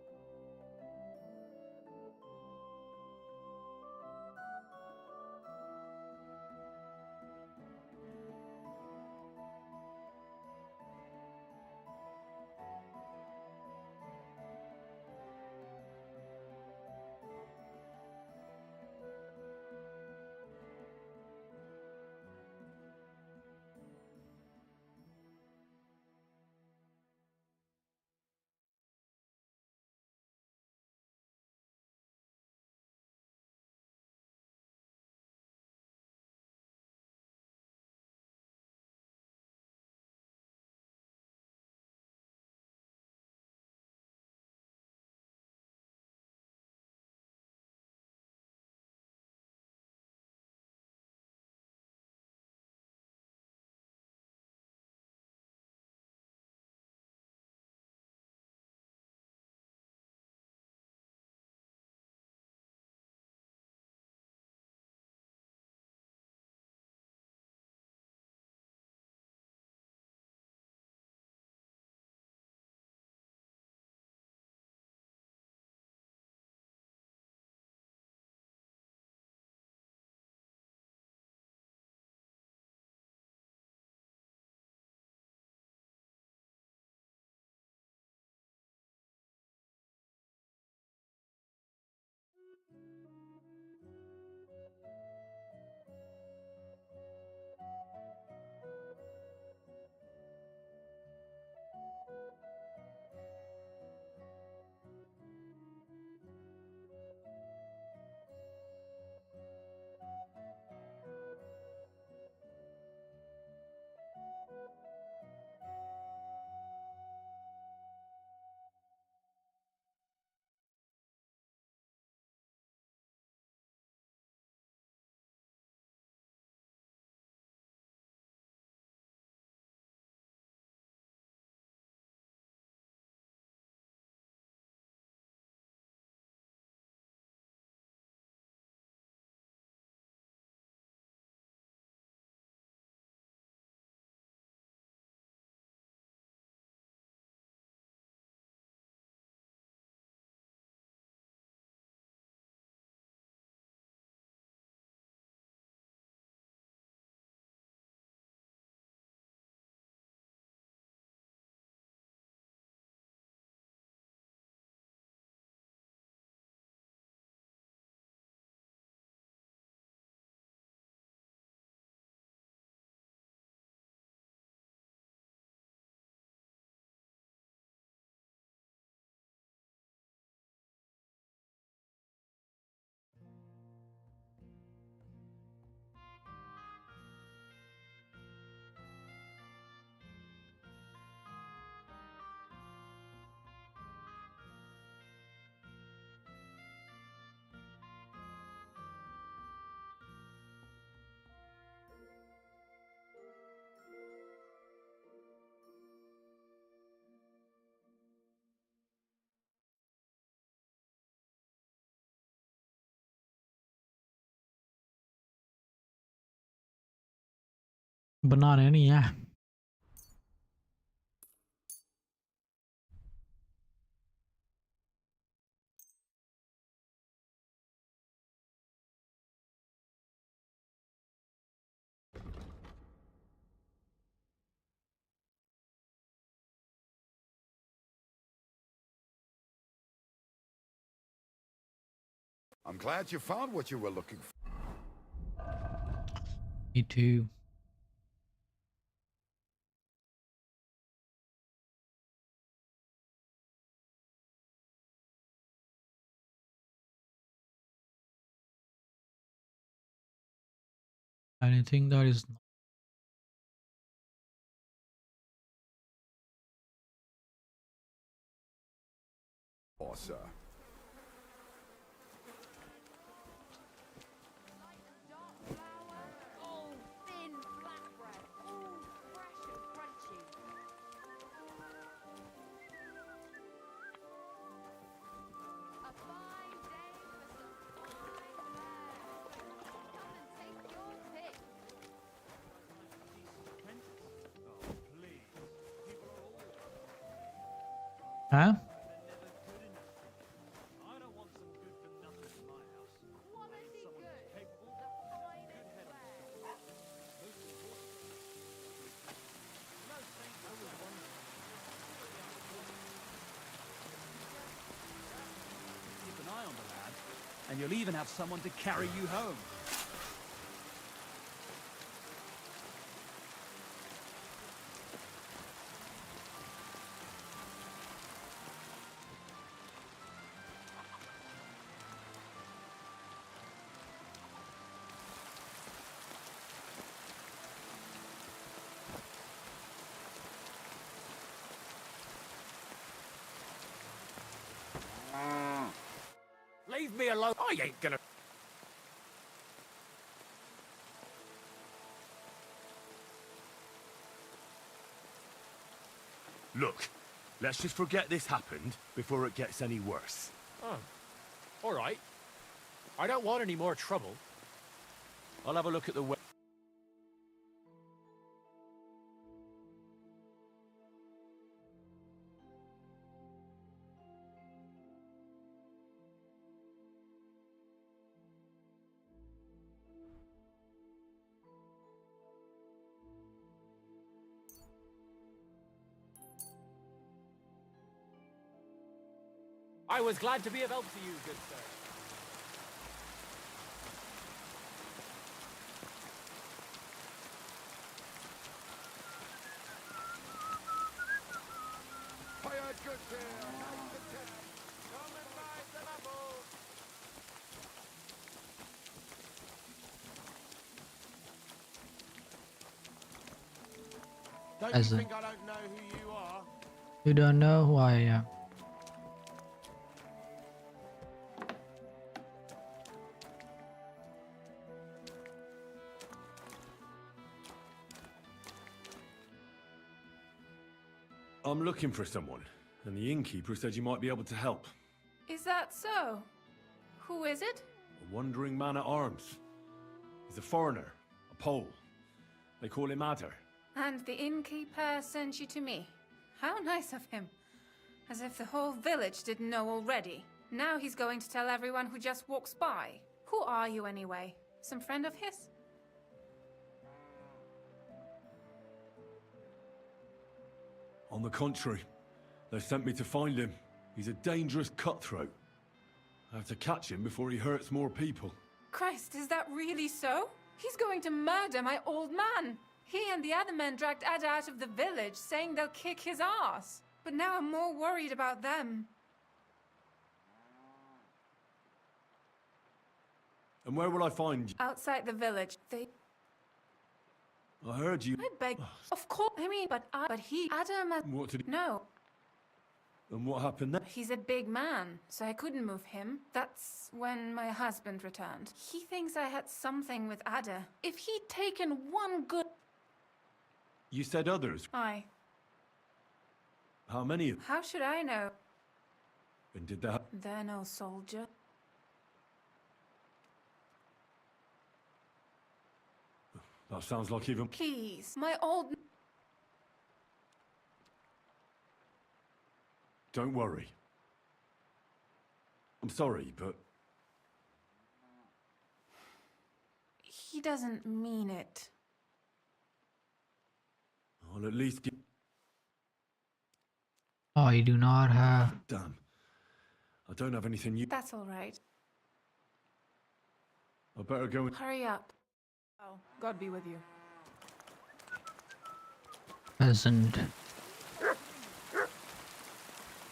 Banana नहीं है. I'm glad you found what you were looking for. Me too. Anything that is CORSAIR. Oh, thin flatbread. Oh, fresh and crunchy. A fine day for some fine fare. Come and take your pick. huh? Quality good. The finest fare. Keep an eye on the lad, and you'll even have someone to carry you home. Leave me alone. I ain't gonna. Look, let's just forget this happened before it gets any worse. Oh, all right. I don't want any more trouble. I'll have a look at the. I was glad to be of help to you, good sir. Don't As you in- think I don't know who you are? You don't know who I am. I'm looking for someone, and the innkeeper said you might be able to help. Is that so? Who is it? A wandering man at arms. He's a foreigner, a Pole. They call him Adder. And the innkeeper sent you to me. How nice of him. As if the whole village didn't know already. Now he's going to tell everyone who just walks by. Who are you anyway? Some friend of his? On the contrary, they sent me to find him. He's a dangerous cutthroat. I have to catch him before he hurts more people. Christ, is that really so? He's going to murder my old man. He and the other men dragged Ada out of the village, saying they'll kick his ass. But now I'm more worried about them. And where will I find you? Outside the village, I heard you. I beg. Of course, I mean, but Adam... What did he... No. And what happened then? He's a big man, so I couldn't move him. That's when my husband returned. He thinks I had something with Ada. If he'd taken one good... You said others. Aye. How many? How should I know? And did that... They're no soldier. That sounds like even... Please, my old... Don't worry. I'm sorry, but... He doesn't mean it. I'll at least get... I do not have... Damn. I don't have anything you... That's all right. I better go and... Hurry up. Oh, God be with you. Peasant.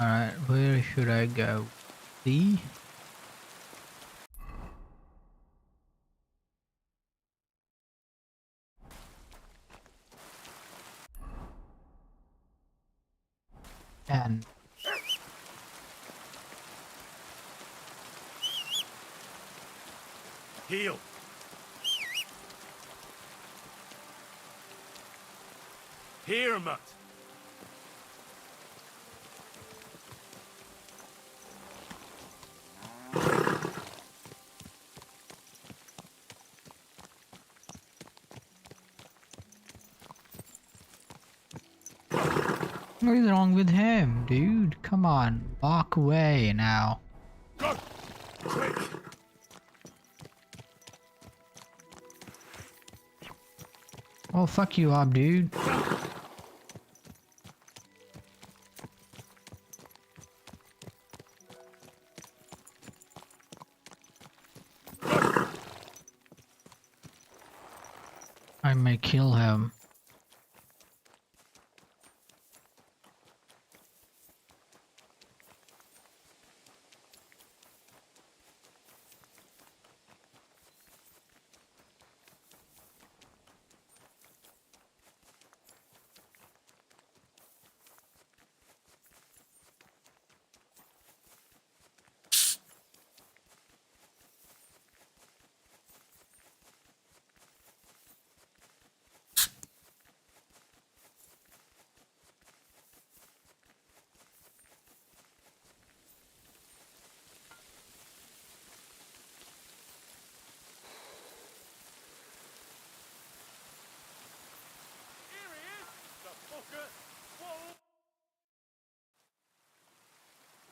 Alright, where should I go? See? And Heal! Here, Mutt! what is wrong with him, dude? Come on, walk away now. Go! Quick! Oh, fuck you up, dude. I may kill him.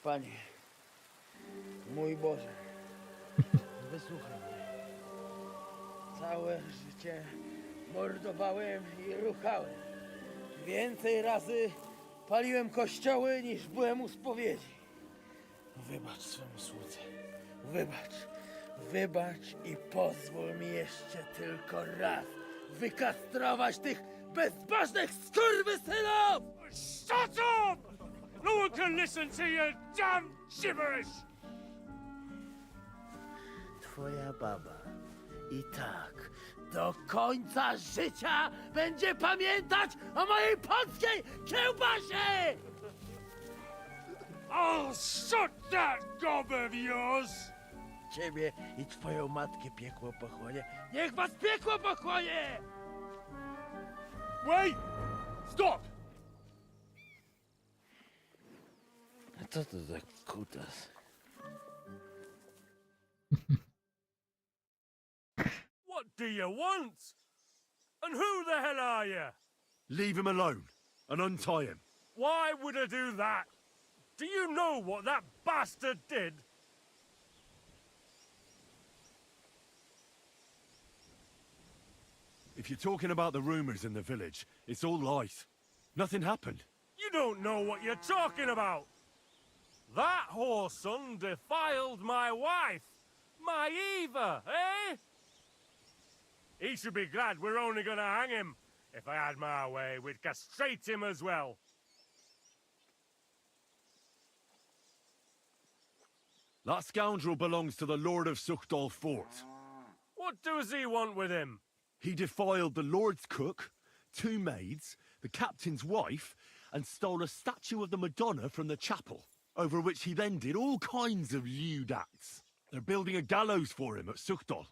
Panie, mój Boże, wysłuchaj mnie. Całe życie mordowałem i ruchałem. Więcej razy paliłem kościoły niż byłem u spowiedzi. Wybacz swemu słudze. Wybacz i pozwól mi jeszcze tylko raz wykastrować tych bezbożnych skurwysynów! Shut up! No one can listen to your damn gibberish! Twoja baba i tak do końca życia będzie pamiętać o mojej polskiej kiełbasie! I'll shut that gob of yours! Ciebie i twoją matkę piekło pochłonie. Niech was piekło pochłonie! Wait! Stop! A co to za kutas? What do you want? And who the hell are you? Leave him alone and untie him. Why would I do that? Do you know what that bastard did? If you're talking about the rumors in the village, it's all lies. Nothing happened. You don't know what you're talking about. That whoreson defiled my wife, my Eva, eh? He should be glad we're only gonna hang him. If I had my way, we'd castrate him as well. That scoundrel belongs to the Lord of Suchdal Fort. What does he want with him? He defiled the Lord's cook, 2 maids, the captain's wife, and stole a statue of the Madonna from the chapel, over which he then did all kinds of lewd acts. They're building a gallows for him at Suchdal.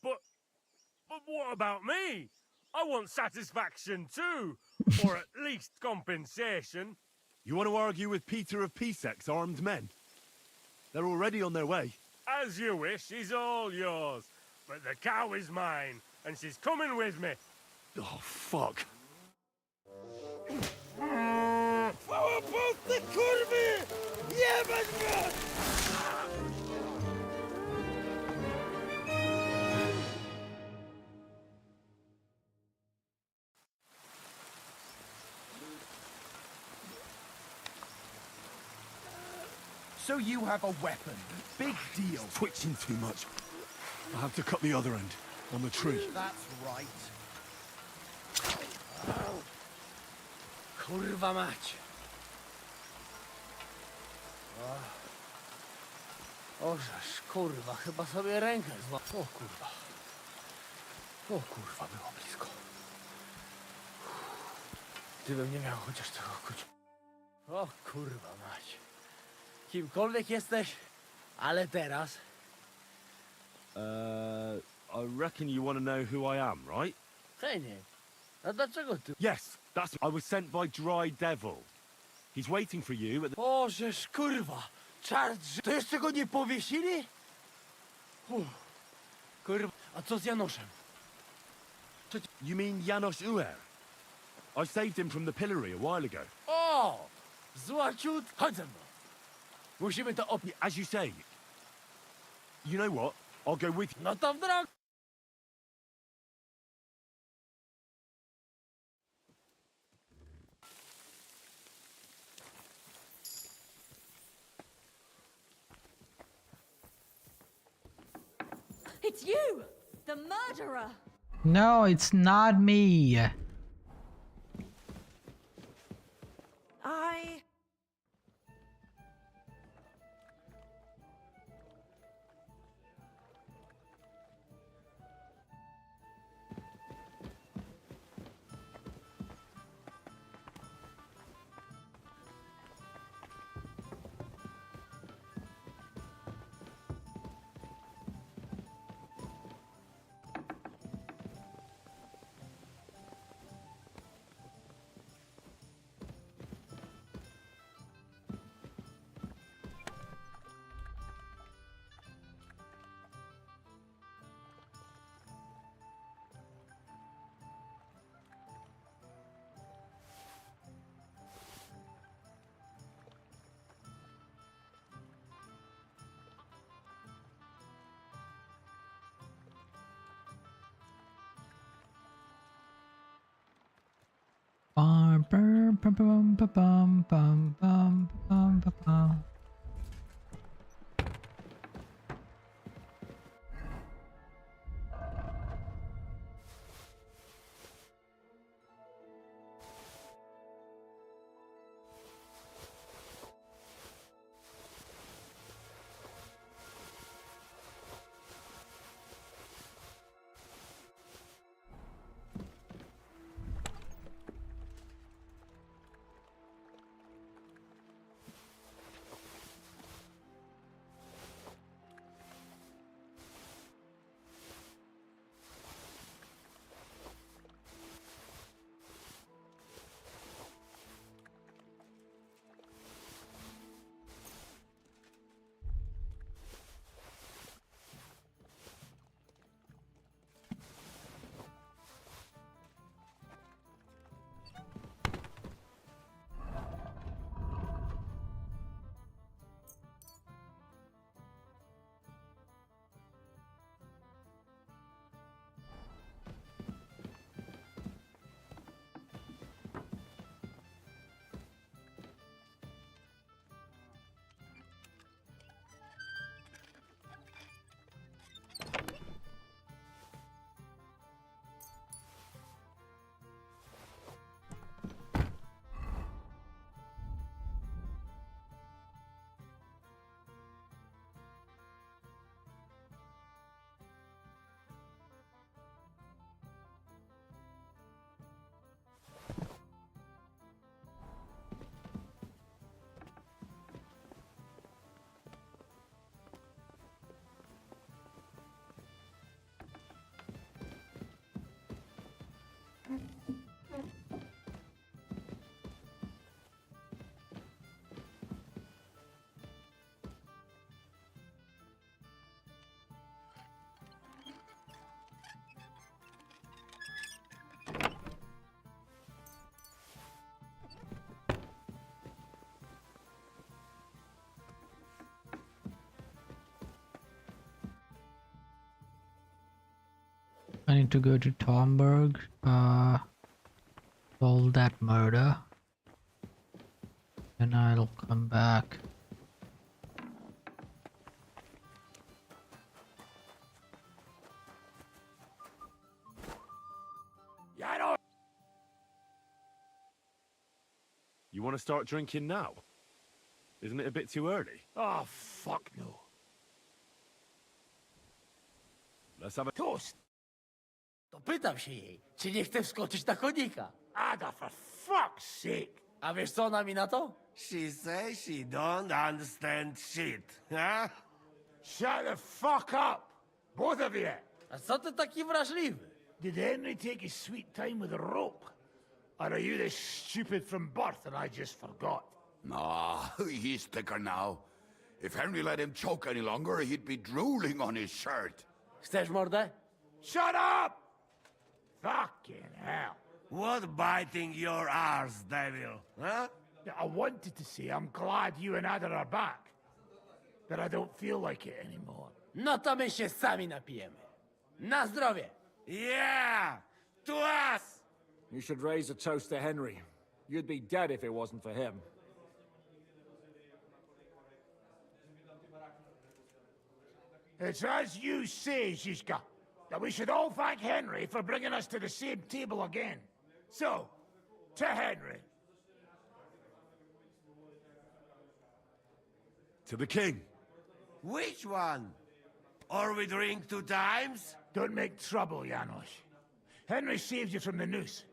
But what about me? I want satisfaction too, or at least compensation. You want to argue with Peter of Pisek's armed men? They're already on their way. As you wish, she's all yours. But the cow is mine, and she's coming with me. Oh, fuck. Połopowne kurwy! Jebać was! So you have a weapon. Big deal. He's twitching too much. I have to cut the other end, on the tree. That's right. Kurwa mać! Ożeż, kurwa, chyba sobie rękę zła... O kurwa. O kurwa, było blisko. Gdybym nie miał chociaż tego kuć. O kurwa mać. Kimkolwiek jesteś, ale teraz... I reckon you want to know who I am, right? Fajnie. A dlaczego ty... Yes, that's... I was sent by Dry Devil. He's waiting for you at the... Ożeż, kurwa! Czart, to jeszcze go nie powiesili? Kurwa, a co z Janoszem? You mean Janos Uer? I saved him from the pillory a while ago. O! Złaciut! Chodź ze mną! Musimy to op... As you say. You know what? I'll go with you. No to w drogę! It's you! The murderer! No, it's not me. I... Bum, bum, bum, bum, bum, bum, bum, bum, bum, bum. need to go to Tomberg, solve that murder, and I'll come back. You want to start drinking now? Isn't it a bit too early? Oh, fuck no. Let's have a toast. To pytam się jej, czy nie chce wskoczyć na konika. Ada, for fuck's sake. A wiesz co ona mi na to? She says she don't understand shit, huh? Shut the fuck up, both of you. A co ty taki wrażliwy? Did Henry take his sweet time with a rope? Or are you this stupid from birth and I just forgot? Nah, he's thicker now. If Henry let him choke any longer, he'd be drooling on his shirt. Chcesz mordę? Shut up! Fucking hell. What biting your arse, devil, huh? I wanted to say I'm glad you and Ada are back. But I don't feel like it anymore. No to my się sami napijemy. Na zdrowie! Yeah! To us! You should raise a toast to Henry. You'd be dead if it wasn't for him. It's as you say, Zizka, that we should all thank Henry for bringing us to the same table again. So, to Henry. To the king. Which one? Or we drink 2 times? Don't make trouble, Janos. Henry saved you from the noose,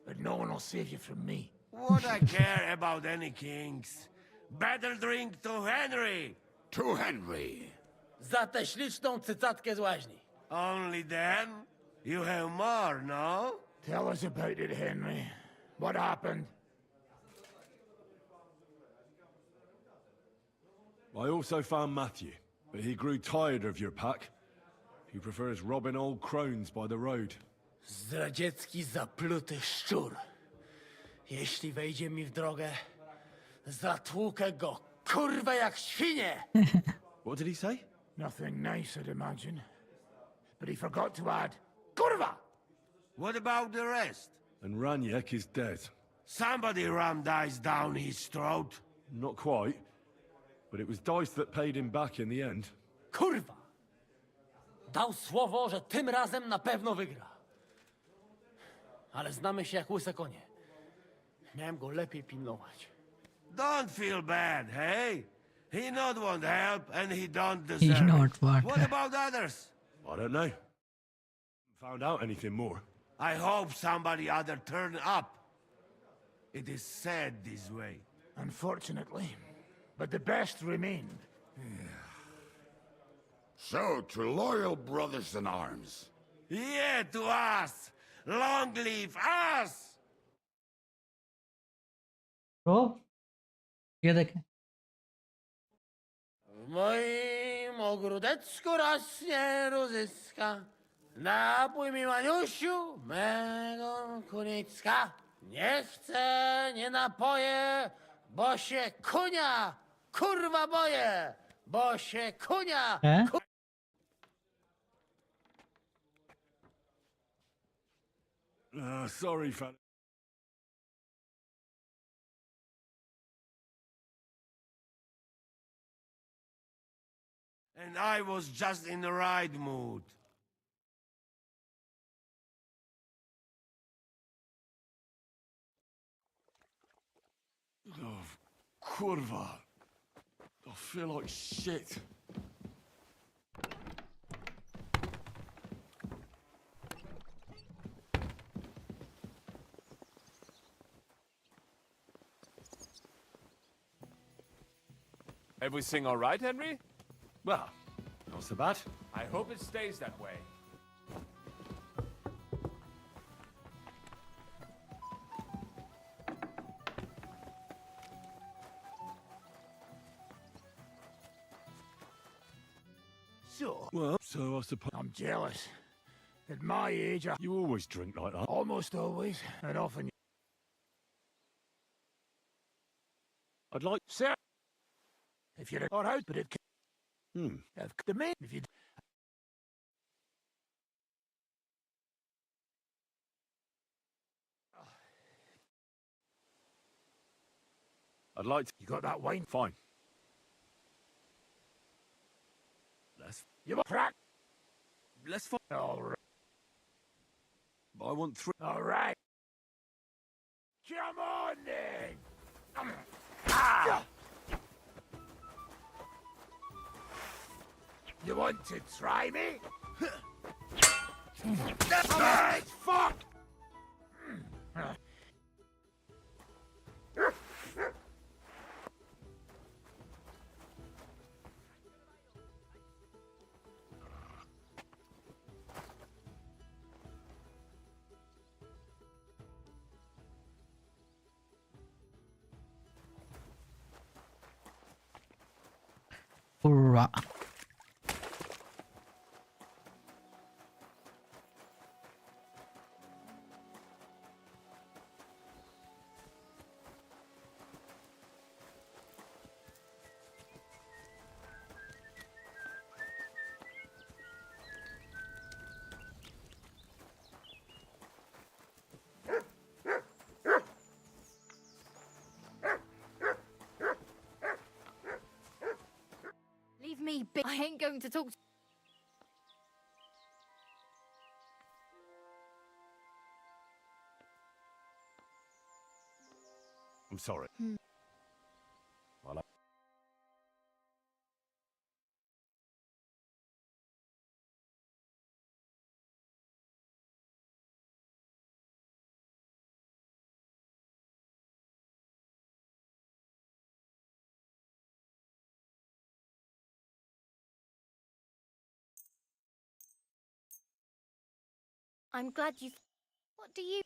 but no one will save you from me. What I care about any kings? Better drink to Henry! To Henry! Za tę śliczną cycatkę z łaźni. Only then? You have more, no? Tell us about it, Henry. What happened? I also found Matthew, but he grew tired of your pack. He prefers robbing old crones by the road. Zdradziecki, zapluty szczur. Jeśli wejdzie mi w drogę, zatłukę go, kurwa, jak świnie! What did he say? Nothing nice, I'd imagine. But he forgot to add, Kurva! What about the rest? And Raniek is dead. Somebody rammed dice down his throat. Not quite. But it was dice that paid him back in the end. Kurwa! Dał słowo, że tym razem na pewno wygra. Ale znamy się jak łyse konie. Miałem go lepiej pilnować. Don't feel bad, hey? He not want help and he don't He deserve not it. want What help. about others? I don't know. Found out anything more. I hope somebody other turn up. It is said this way. Unfortunately. But the best remained. So, to loyal brothers in arms. Yeah, to us! Long live us! Bro? ये देखें. W moim ogródeczku rośnie różyska. Napój mi, Maniusiu, mego kunicka. Nie chcę, nie napoję, bo się kunia, kurwa boję, bo się kunia. Sorry, fella. And I was just in the right mood. Oh, kurva. I feel like shit. Everything all right, Henry? Well, not so bad. I hope it stays that way. So, Well, so I suppose... I'm jealous. At my age, You always drink like that. almost always, and often. I'd like... Sir, if you're or out, but it can. The main, if you I'd like to... You got that wine? Fine. You want crack? Let's find... All right. I want 3... All right. Come on, then. Ah! You want to try me? That's fuck! Alright. Leave me be. I ain't going to talk to... I'm sorry. Well, I'm glad you... What do you...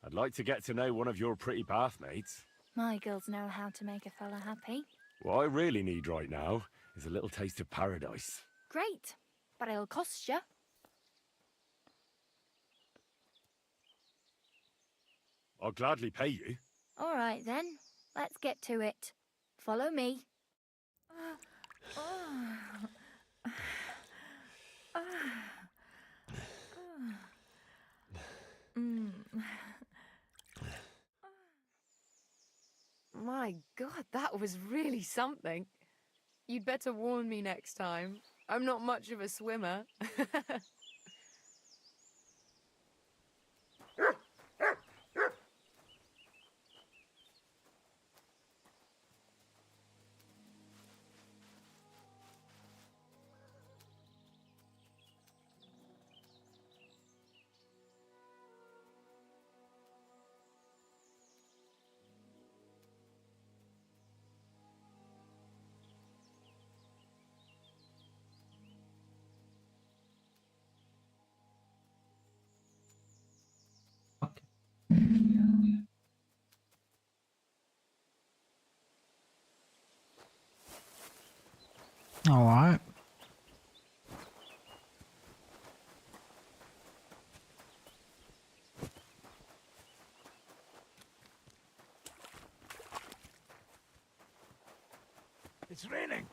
I'd like to get to know one of your pretty bathmates. My girls know how to make a fella happy. What I really need right now is a little taste of paradise. Great, but it'll cost you. I'll gladly pay you. All right then, let's get to it. Follow me. My God, that was really something. You'd better warn me next time. I'm not much of a swimmer. Alright. It's raining.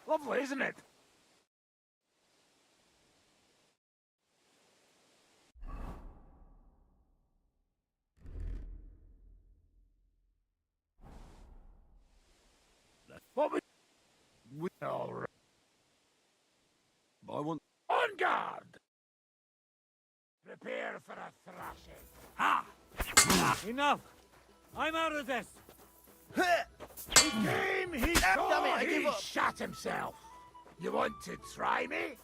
Lovely, isn't it? What we all right. I want... On guard! Prepare for a thrashing. Ha! Enough! I'm out of this! He came, he saw, damn it, I give he up. shot himself. You want to try me?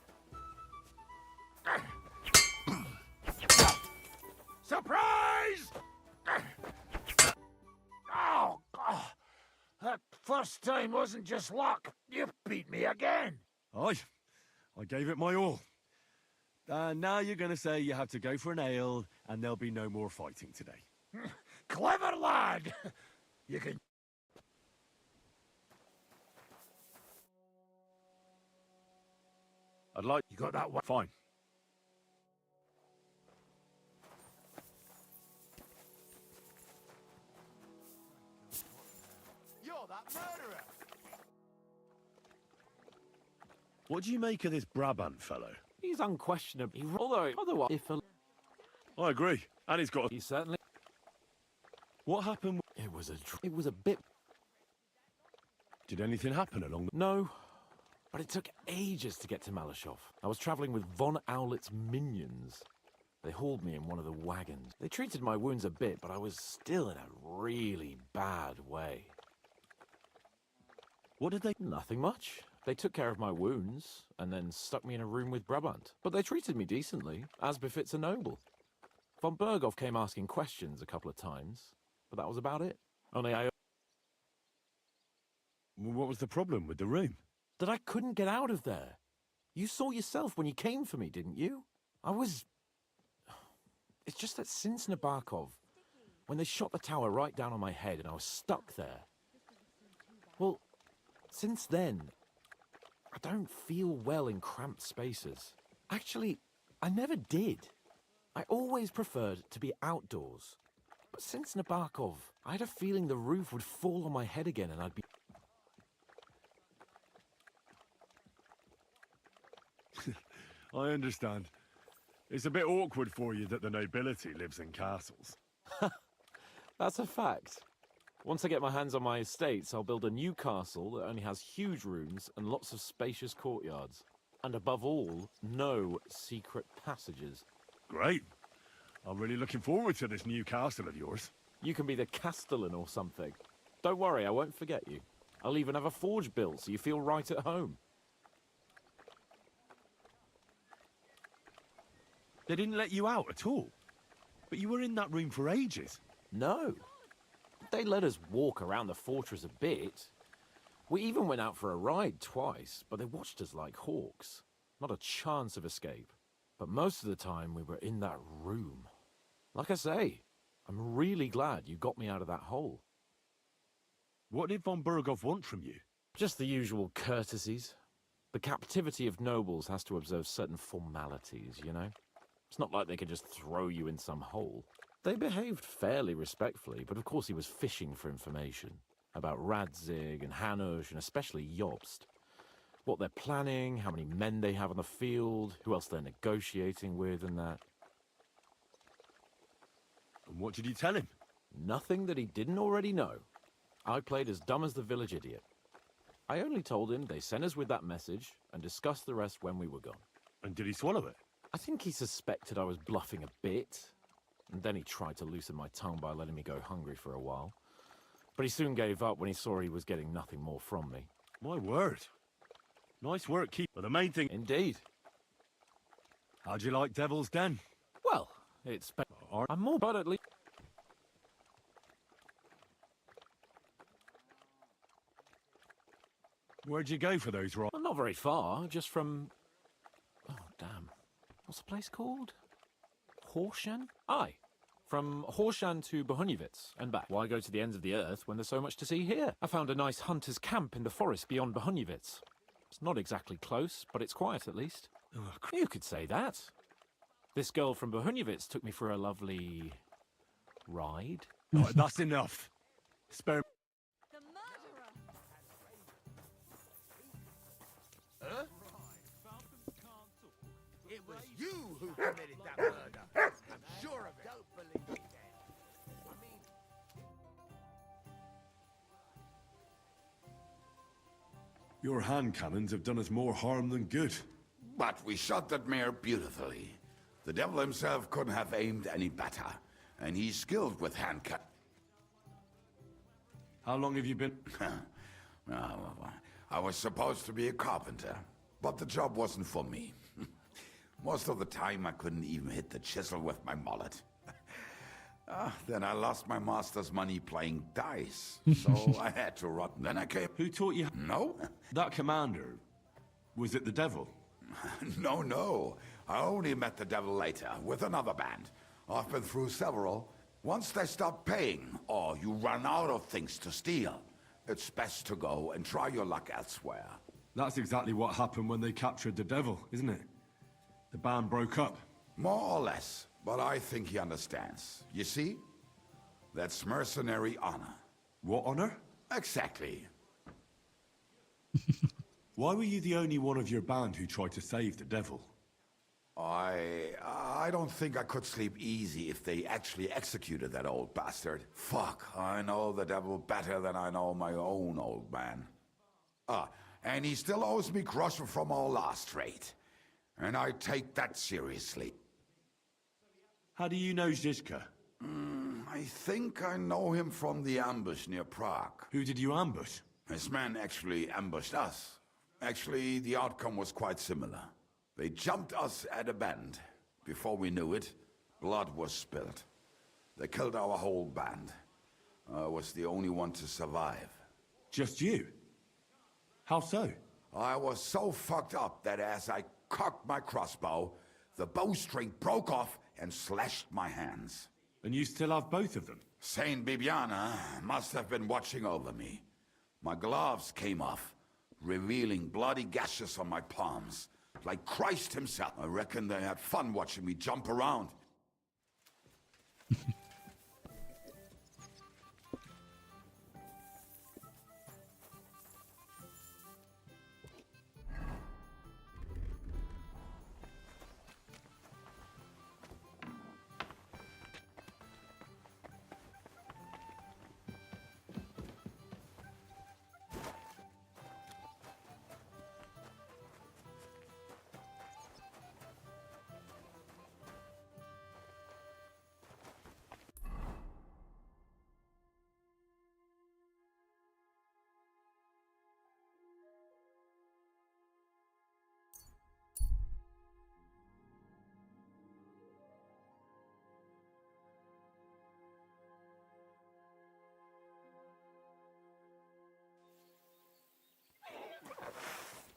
Surprise! Oh, God. That first time wasn't just luck. You beat me again. I gave it my all. And now you're going to say you have to go for an ale and there'll be no more fighting today. Clever lad. You can... I'd like... You got that one? Fine. You're that murderer. What do you make of this Brabant fellow? He's unquestionably, although otherwise, if I agree. And he's got... he certainly... What happened? It was a bit... Did anything happen along the... No, but it took ages to get to Malashov. I was traveling with Von Owlet's minions. They hauled me in one of the wagons. They treated my wounds a bit, but I was still in a really bad way. What did they... Nothing much. They took care of my wounds, and then stuck me in a room with Brabant. But they treated me decently, as befits a noble. Von Berghoff came asking questions a couple of times, but that was about it. Only What was the problem with the room? That I couldn't get out of there. You saw yourself when you came for me, didn't you? It's just that since Nabokov, when they shot the tower right down on my head and I was stuck there. Well, since then, I don't feel well in cramped spaces. Actually, I never did. I always preferred to be outdoors. But since Nabokov, I had a feeling the roof would fall on my head again and I'd be... I understand. It's a bit awkward for you that the nobility lives in castles. That's a fact. Once I get my hands on my estates, I'll build a new castle that only has huge rooms and lots of spacious courtyards. And above all, no secret passages. Great. I'm really looking forward to this new castle of yours. You can be the castellan or something. Don't worry, I won't forget you. I'll even have a forge built so you feel right at home. They didn't let you out at all? But you were in that room for ages. No. They let us walk around the fortress a bit. We even went out for a ride twice, but they watched us like hawks. Not a chance of escape. But most of the time we were in that room. Like I say, I'm really glad you got me out of that hole. What did von Berghoff want from you? Just the usual courtesies. The captivity of nobles has to observe certain formalities, you know? It's not like they could just throw you in some hole. They behaved fairly respectfully, but of course he was fishing for information. About Radzig and Hanush, and especially Jobst. What they're planning, how many men they have on the field, who else they're negotiating with and that. And what did you tell him? Nothing that he didn't already know. I played as dumb as the village idiot. I only told him they sent us with that message and discussed the rest when we were gone. And did he swallow it? I think he suspected I was bluffing a bit, and then he tried to loosen my tongue by letting me go hungry for a while. But he soon gave up when he saw he was getting nothing more from me. My word. Nice work, keep. But the main thing... Indeed. How'd you like Devil's Den? Well, it's... I'm more but at least... Where'd you go for those rides? Well, not very far, just from... Oh, damn. What's the place called? Horshan? Aye. From Horshan to Bohunyevitz and back. Why go to the ends of the earth when there's so much to see here? I found a nice hunter's camp in the forest beyond Bohunyevitz. It's not exactly close, but it's quiet at least. You could say that. This girl from Bohunyevitz took me for a lovely... ride. Right, that's enough. Spare... The murderer! Huh? It was you who committed that murder. I'm sure of it. Don't believe me then. I mean... Your hand cannons have done us more harm than good. But we shot that mare beautifully. The devil himself couldn't have aimed any better. And he's skilled with hand cut. How long have you been... I was supposed to be a carpenter, but the job wasn't for me. Most of the time I couldn't even hit the chisel with my mallet. Then I lost my master's money playing dice, so I had to rot. Then I came... Who taught you... No? That commander, was it the devil? No. I only met the devil later, with another band. I've been through several. Once they stop paying, or you run out of things to steal, it's best to go and try your luck elsewhere. That's exactly what happened when they captured the devil, isn't it? The band broke up. More or less, but I think he understands. You see? That's mercenary honor. What honor? Exactly. Why were you the only one of your band who tried to save the devil? I don't think I could sleep easy if they actually executed that old bastard. Fuck, I know the devil better than I know my own old man. And he still owes me groschen from our last trade. And I take that seriously. How do you know Zizka? I think I know him from the ambush near Prague. Who did you ambush? His men actually ambushed us. Actually, the outcome was quite similar. They jumped us at a bend. Before we knew it, blood was spilled. They killed our whole band. I was the only one to survive. Just you? How so? I was so fucked up that as I cocked my crossbow, the bowstring broke off and slashed my hands. And you still have both of them? Saint Bibiana must have been watching over me. My gloves came off, revealing bloody gashes on my palms. Like Christ himself. I reckon they had fun watching me jump around.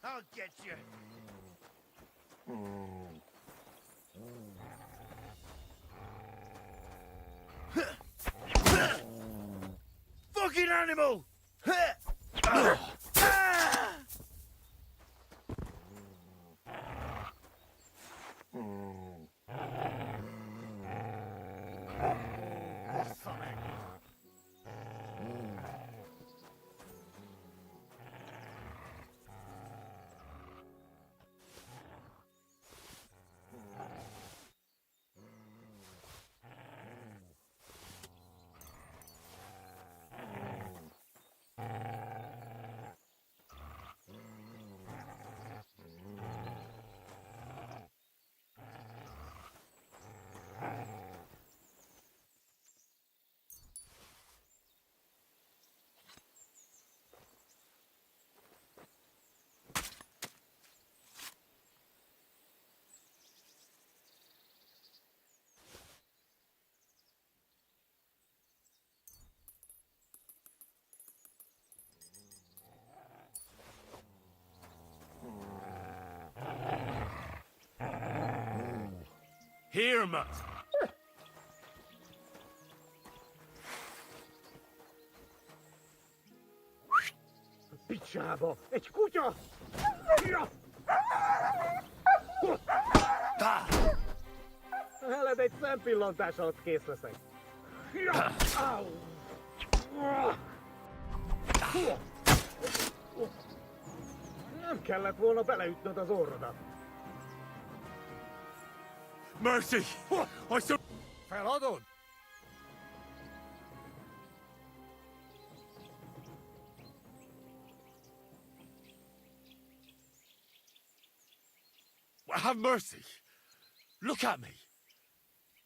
I'll get you. Fucking animal! Here, Matt. Picsába! Egy kutya! Eled egy szempillantás alatt kész leszek. Nem kellett volna beleütnöd az orrodat. Mercy! I saw... Feladod? Have mercy! Look at me!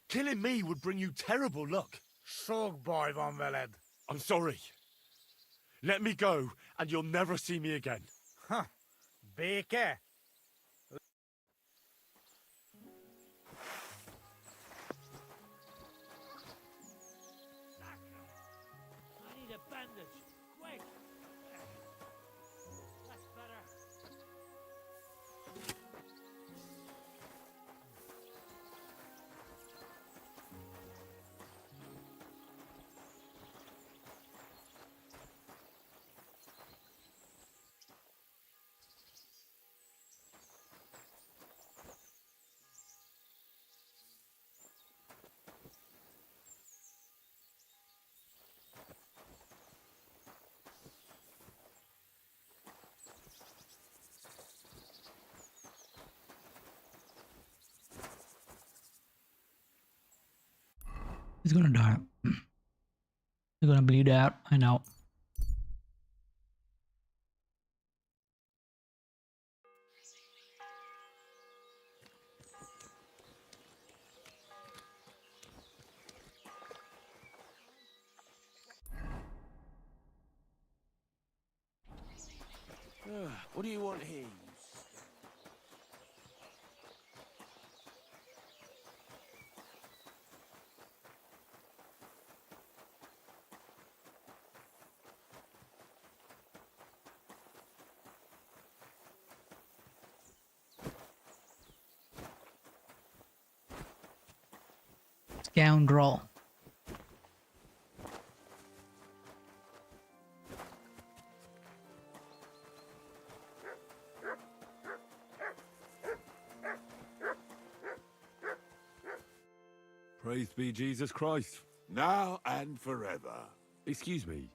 Killing me would bring you terrible luck. Sok baj van veled. I'm sorry. Let me go, and you'll never see me again. Ha! Béke? I need a bandage. Quick! That's better. He's gonna die. He's gonna bleed out. I know. What do you want here, you Scoundrel. Praise be Jesus Christ. Now and forever. Excuse me,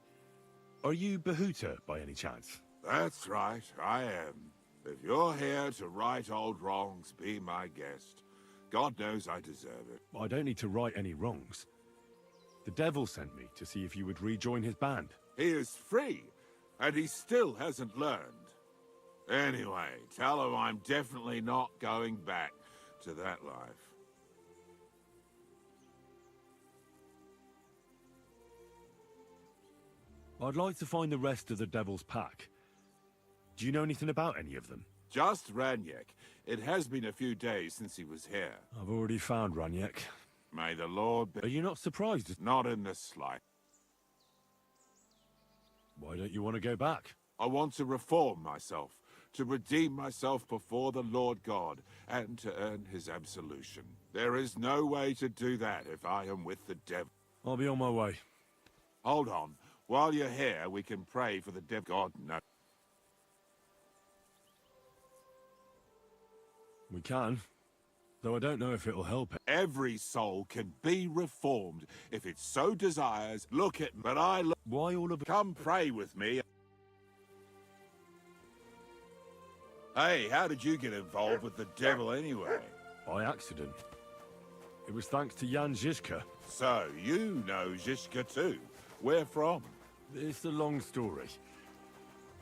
are you Bahuta by any chance? That's right, I am. If you're here to right old wrongs, be my guest. God knows I deserve it. I don't need to right any wrongs. The devil sent me to see if you would rejoin his band. He is free, and he still hasn't learned. Anyway, tell him I'm definitely not going back to that life. I'd like to find the rest of the devil's pack. Do you know anything about any of them? Just Ranyek. It has been a few days since he was here. I've already found Ranyek. May the Lord be... Are you not surprised? Not in the slightest. Why don't you want to go back? I want to reform myself, to redeem myself before the Lord God, and to earn his absolution. There is no way to do that if I am with the devil. I'll be on my way. Hold on. While you're here, we can pray for the devil. God, no. We can, though I don't know if it'll help. Every soul can be reformed if it so desires. Look at, but I look. Why all of it? Come pray with me. Hey, how did you get involved with the devil anyway? By accident. It was thanks to Jan Žižka. So, you know Žižka too. Where from? It's a long story.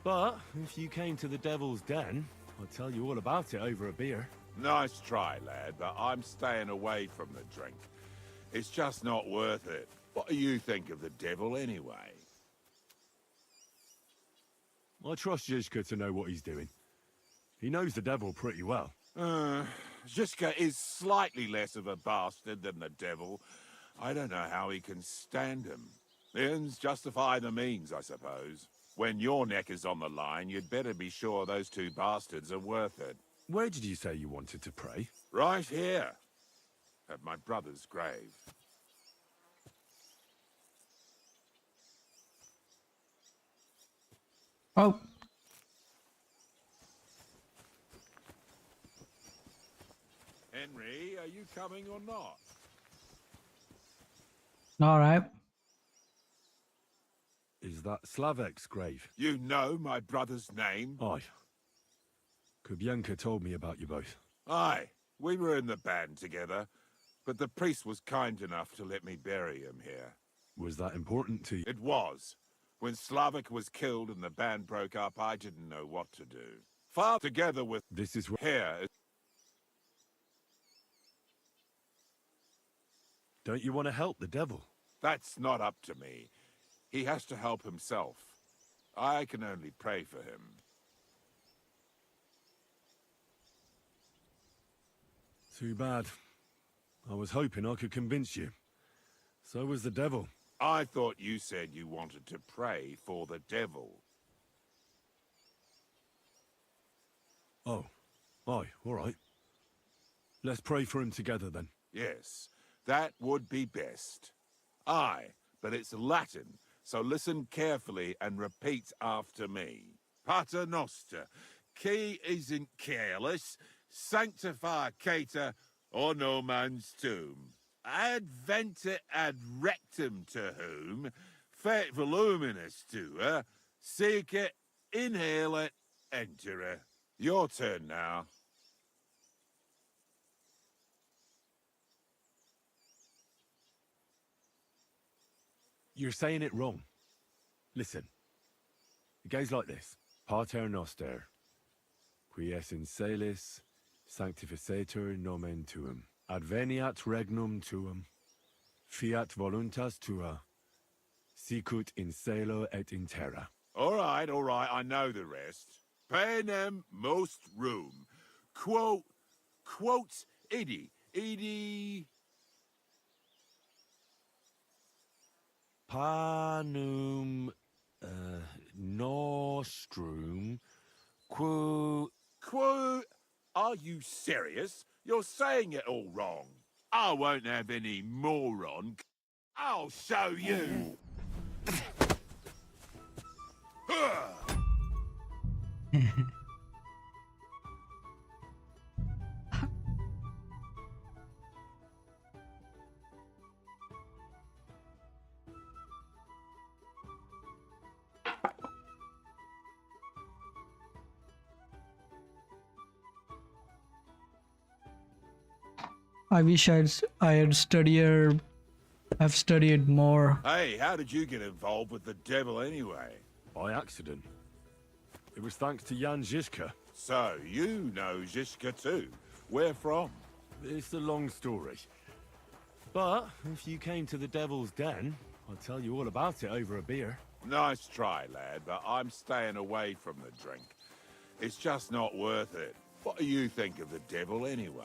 But if you came to the Devil's Den, I'll tell you all about it over a beer. Nice try, lad, but I'm staying away from the drink. It's just not worth it. What do you think of the devil anyway? I trust Žižka to know what he's doing. He knows the devil pretty well. Žižka is slightly less of a bastard than the devil. I don't know how he can stand him. The ends justify the means, I suppose. When your neck is on the line, you'd better be sure those two bastards are worth it. Where did you say you wanted to pray? Right here, at my brother's grave. Oh. Henry, are you coming or not? All right. Is that Slavek's grave? You know my brother's name? Aye. Kubienka told me about you both. Aye, we were in the band together, but the priest was kind enough to let me bury him here. Was that important to you? It was. When Slavek was killed and the band broke up, I didn't know what to do. Far together with... This is... Here... Don't you want to help the devil? That's not up to me. He has to help himself. I can only pray for him. Too bad. I was hoping I could convince you. So was the devil. I thought you said you wanted to pray for the devil. Oh. Aye, all right. Let's pray for him together then. Yes, that would be best. Aye, but it's Latin, so listen carefully and repeat after me. Pater noster, qui is in careless, sanctificata or no man's tomb. Adventure ad rectum to whom, fet voluminous to her, seek it, inhale it, enter her. Your turn now. You're saying it wrong. Listen. It goes like this. Pater noster, qui es in celis, sanctificetur nomen tuum. Adveniat regnum tuum, fiat voluntas tua, sicut in cielo et in terra. All right, I know the rest. Panem most room. Quote, idi. Panum nostrum quo. Are you serious? You're saying it all wrong. I won't have any moron. I'll show you. I wish I had I've studied more. Hey, how did you get involved with the devil anyway? By accident. It was thanks to Jan Žižka. So, you know Žižka too. Where from? It's a long story. But, if you came to the Devil's Den, I'll tell you all about it over a beer. Nice try, lad, but I'm staying away from the drink. It's just not worth it. What do you think of the devil anyway?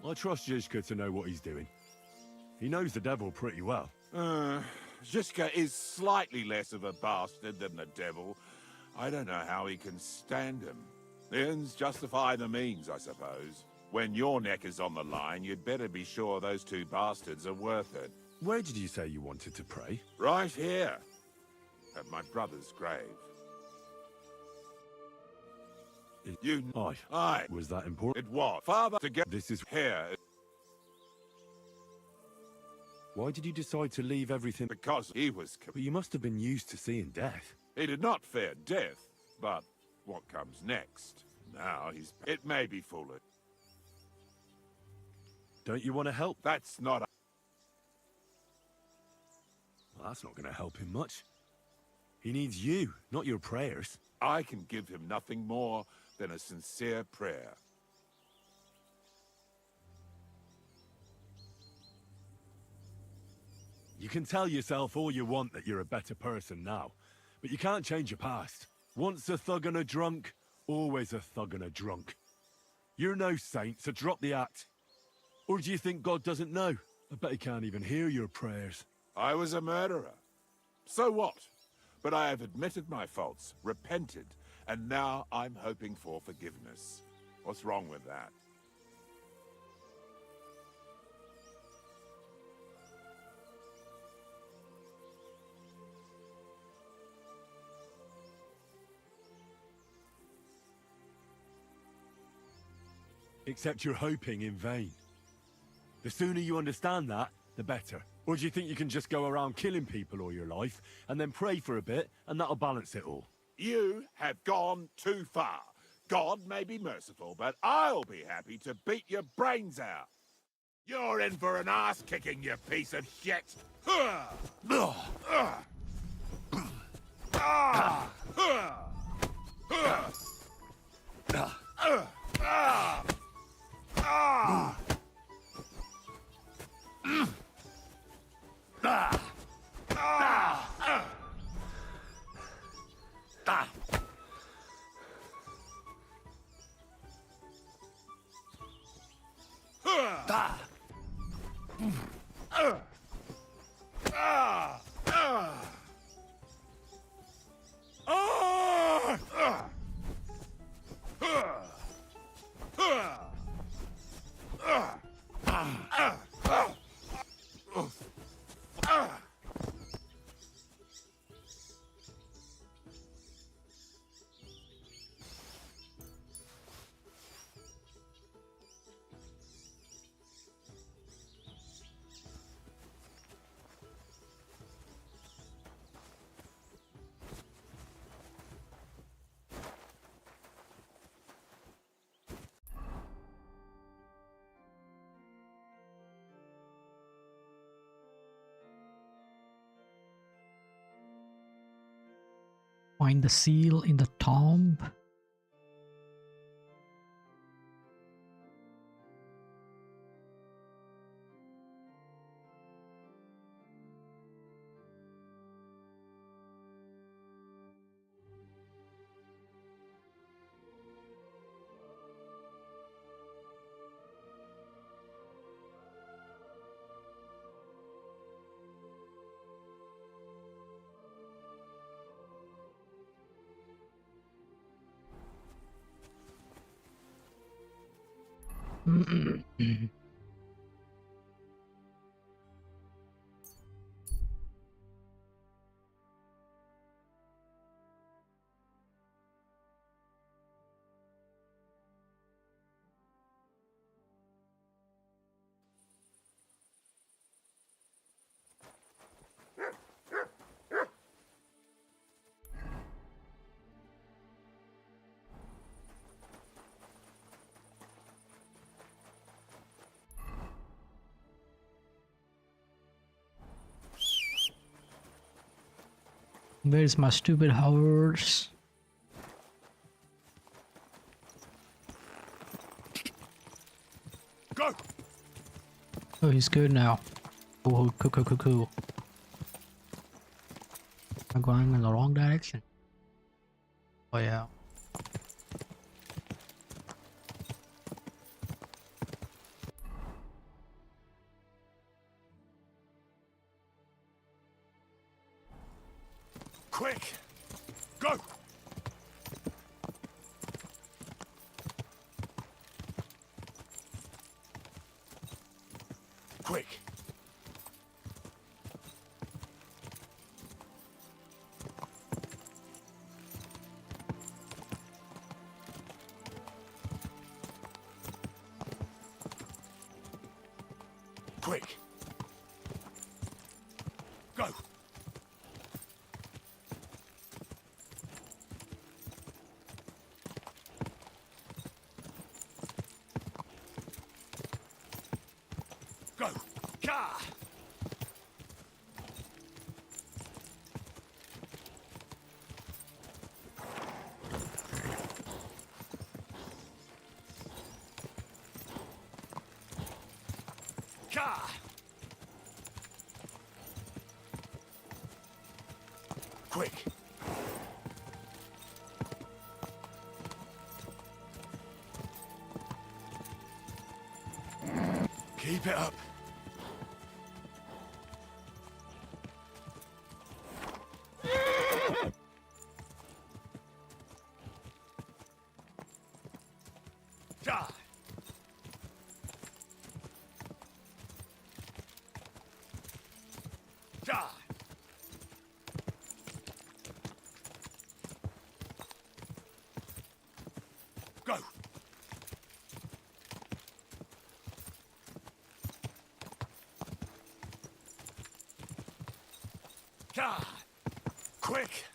I trust Žižka to know what he's doing. He knows the devil pretty well. Žižka is slightly less of a bastard than the devil. I don't know how he can stand him. The ends justify the means, I suppose. When your neck is on the line, you'd better be sure those two bastards are worth it. Where did you say you wanted to pray? Right here. At my brother's grave. Aye. Was that important? It was. Father, to get this is here. Why did you decide to leave everything? Because he was... But you must have been used to seeing death. He did not fear death, but what comes next? Now he's... It may be foolish. Don't you want to help? That's not... Well, that's not going to help him much. He needs you, not your prayers. I can give him nothing more than a sincere prayer. You can tell yourself all you want that you're a better person now, but you can't change your past. Once a thug and a drunk, always a thug and a drunk. You're no saint, so drop the act. Or do you think God doesn't know? I bet he can't even hear your prayers. I was a murderer. So what? But I have admitted my faults, repented, and now I'm hoping for forgiveness. What's wrong with that? Except you're hoping in vain. The sooner you understand that, the better. Or do you think you can just go around killing people all your life, and then pray for a bit, and that'll balance it all? You have gone too far. God may be merciful, but I'll be happy to beat your brains out. You're in for an ass-kicking, you piece of shit! Find the seal in the tomb. Where's my stupid horse? Go! Oh, he's good now. Oh, cool. I'm going in the wrong direction. Oh yeah. Quick! Go! Quick! Quick! Go! Go! Ka! Ka! Quick! Keep it up. Ja. Ja. Go. Ja. Quick.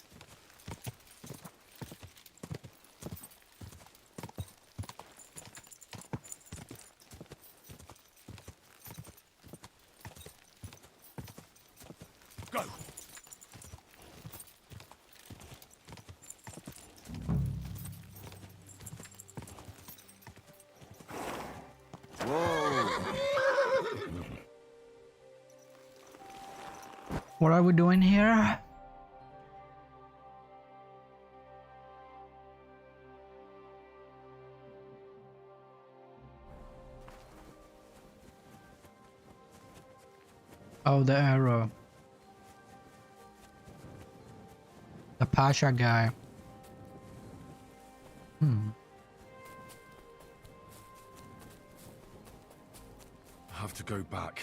Go. What are we doing here? Oh, the arrow. The Pasha guy. I have to go back.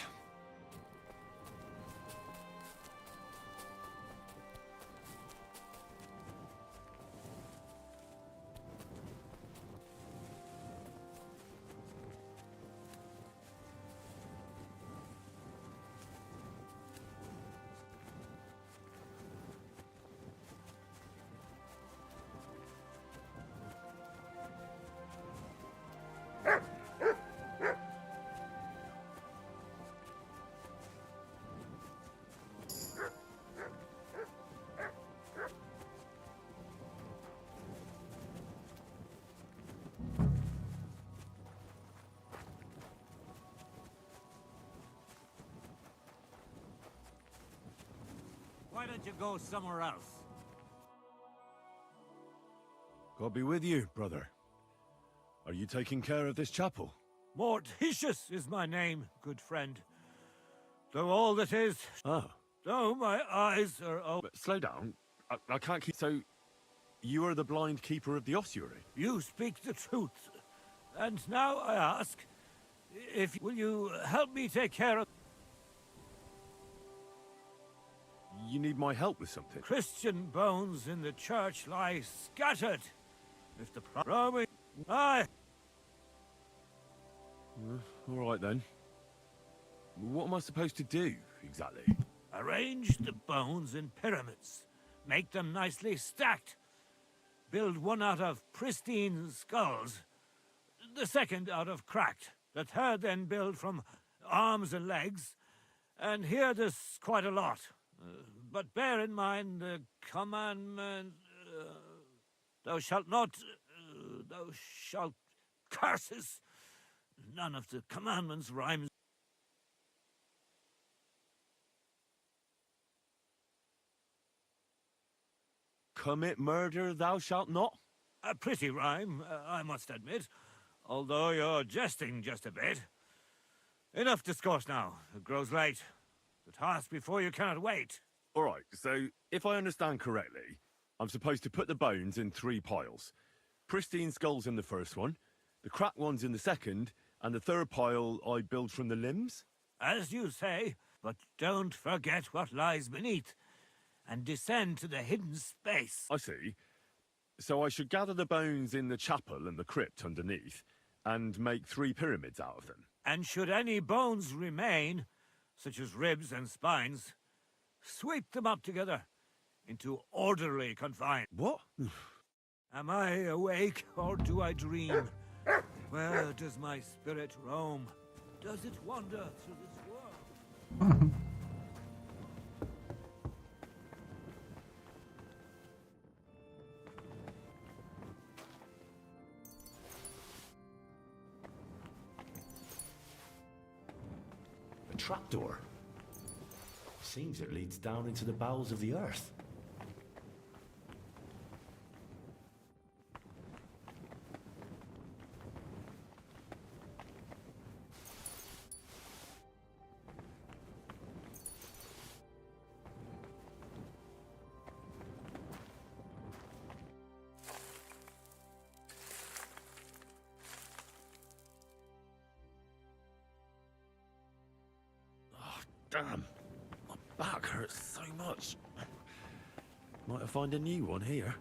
don't you go somewhere else? God be with you, brother. Are you taking care of this chapel? Mortitius is my name, good friend. Though all that is... Oh. Though my eyes are open... Slow down. I can't keep... So, you are the blind keeper of the ossuary? You speak the truth. And now I ask, if... Will you help me take care of... You need my help with something? Christian bones in the church lie scattered. If the Roman... Aye. All right, then. What am I supposed to do, exactly? Arrange the bones in pyramids. Make them nicely stacked. Build one out of pristine skulls. The second out of cracked. The third then build from arms and legs. And here there's quite a lot. But bear in mind the commandment... thou shalt not... thou shalt... Curses! None of the commandments rhymes. Commit murder, thou shalt not? A pretty rhyme, I must admit. Although you're jesting just a bit. Enough discourse now. It grows late. The task before you cannot wait. All right, so if I understand correctly, I'm supposed to put the bones in 3 piles. Pristine skulls in the first one, the cracked ones in the second, and the third pile I build from the limbs? As you say, but don't forget what lies beneath, and descend to the hidden space. I see. So I should gather the bones in the chapel and the crypt underneath, and make 3 pyramids out of them. And should any bones remain, such as ribs and spines, sweep them up together into orderly confines. What? Am I awake, or do I dream? Where does my spirit roam? Does it wander through this world? A trapdoor. Seems it leads down into the bowels of the earth. Damn, my back hurts so much. Might have found a new one here.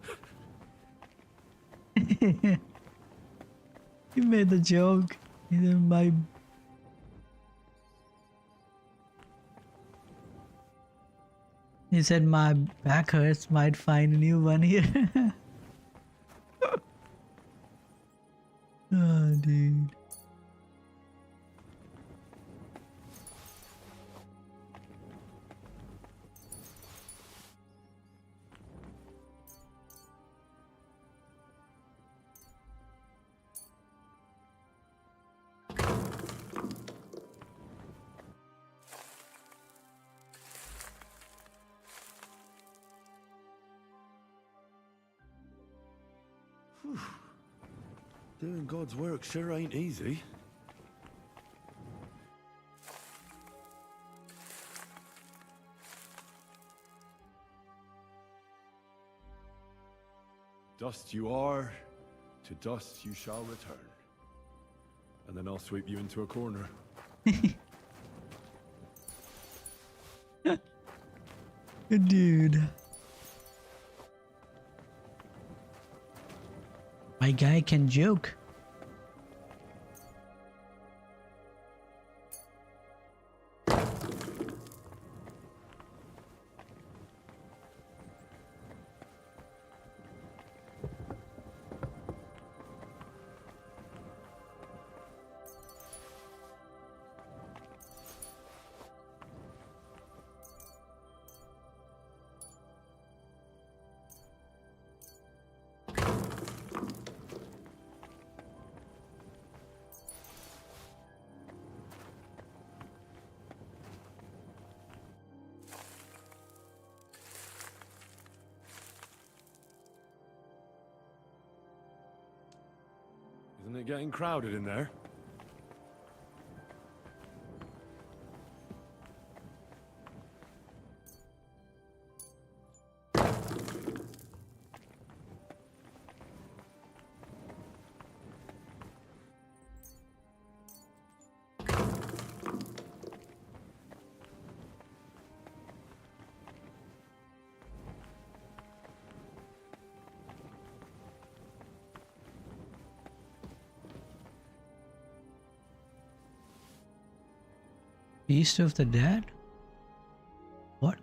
You made the joke. My You said my back hurts, might find a new one here. Oh, dude. Doing God's work sure ain't easy. Dust you are, to dust you shall return. And then I'll sweep you into a corner. Good dude. My guy can joke. Isn't it getting crowded in there? Feast of the Dead? What?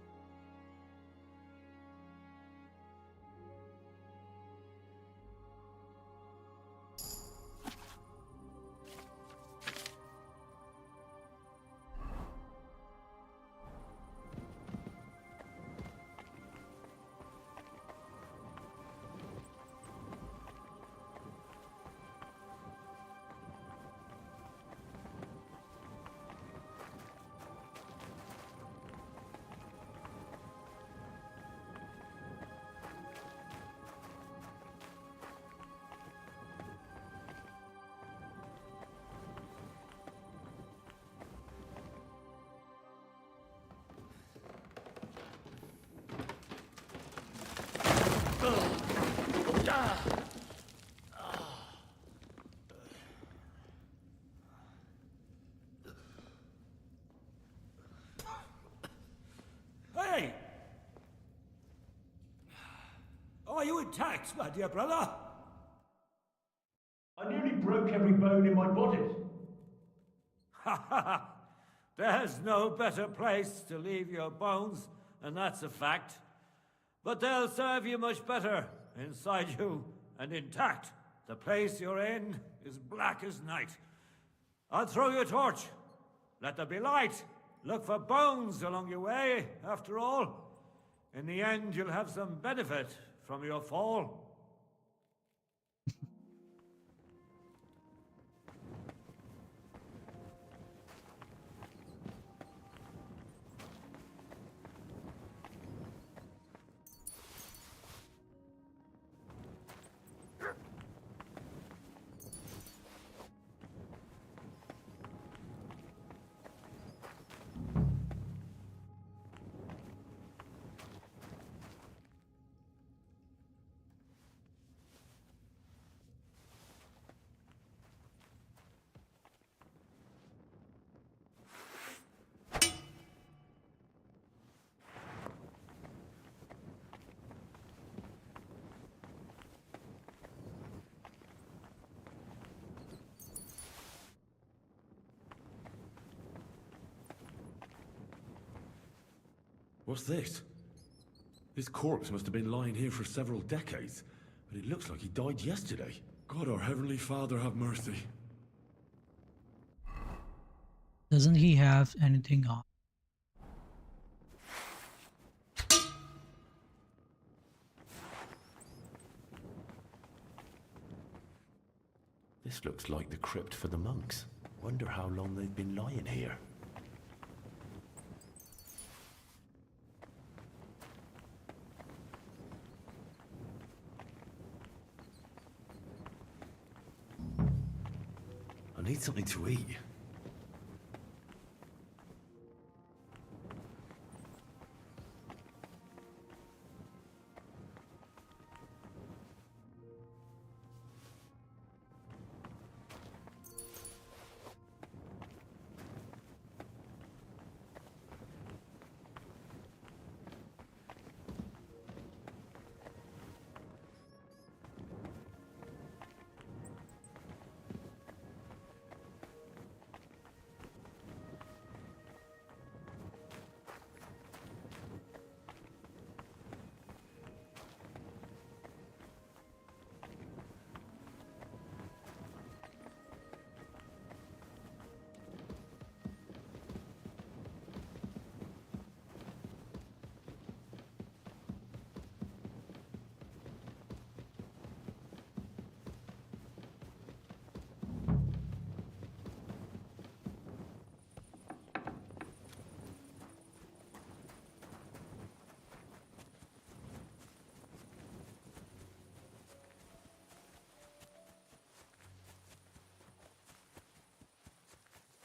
Hey! Are you intact, my dear brother? I nearly broke every bone in my body. Ha ha ha! There's no better place to leave your bones, and that's a fact. But they'll serve you much better inside you and intact. The place you're in is black as night. I'll throw you a torch. Let there be light. Look for bones along your way, after all. In the end, you'll have some benefit from your fall. What's this? This corpse must have been lying here for several decades, but it looks like he died yesterday. God, our Heavenly Father, have mercy. Doesn't he have anything on? This looks like the crypt for the monks. Wonder how long they've been lying here. I need something to eat.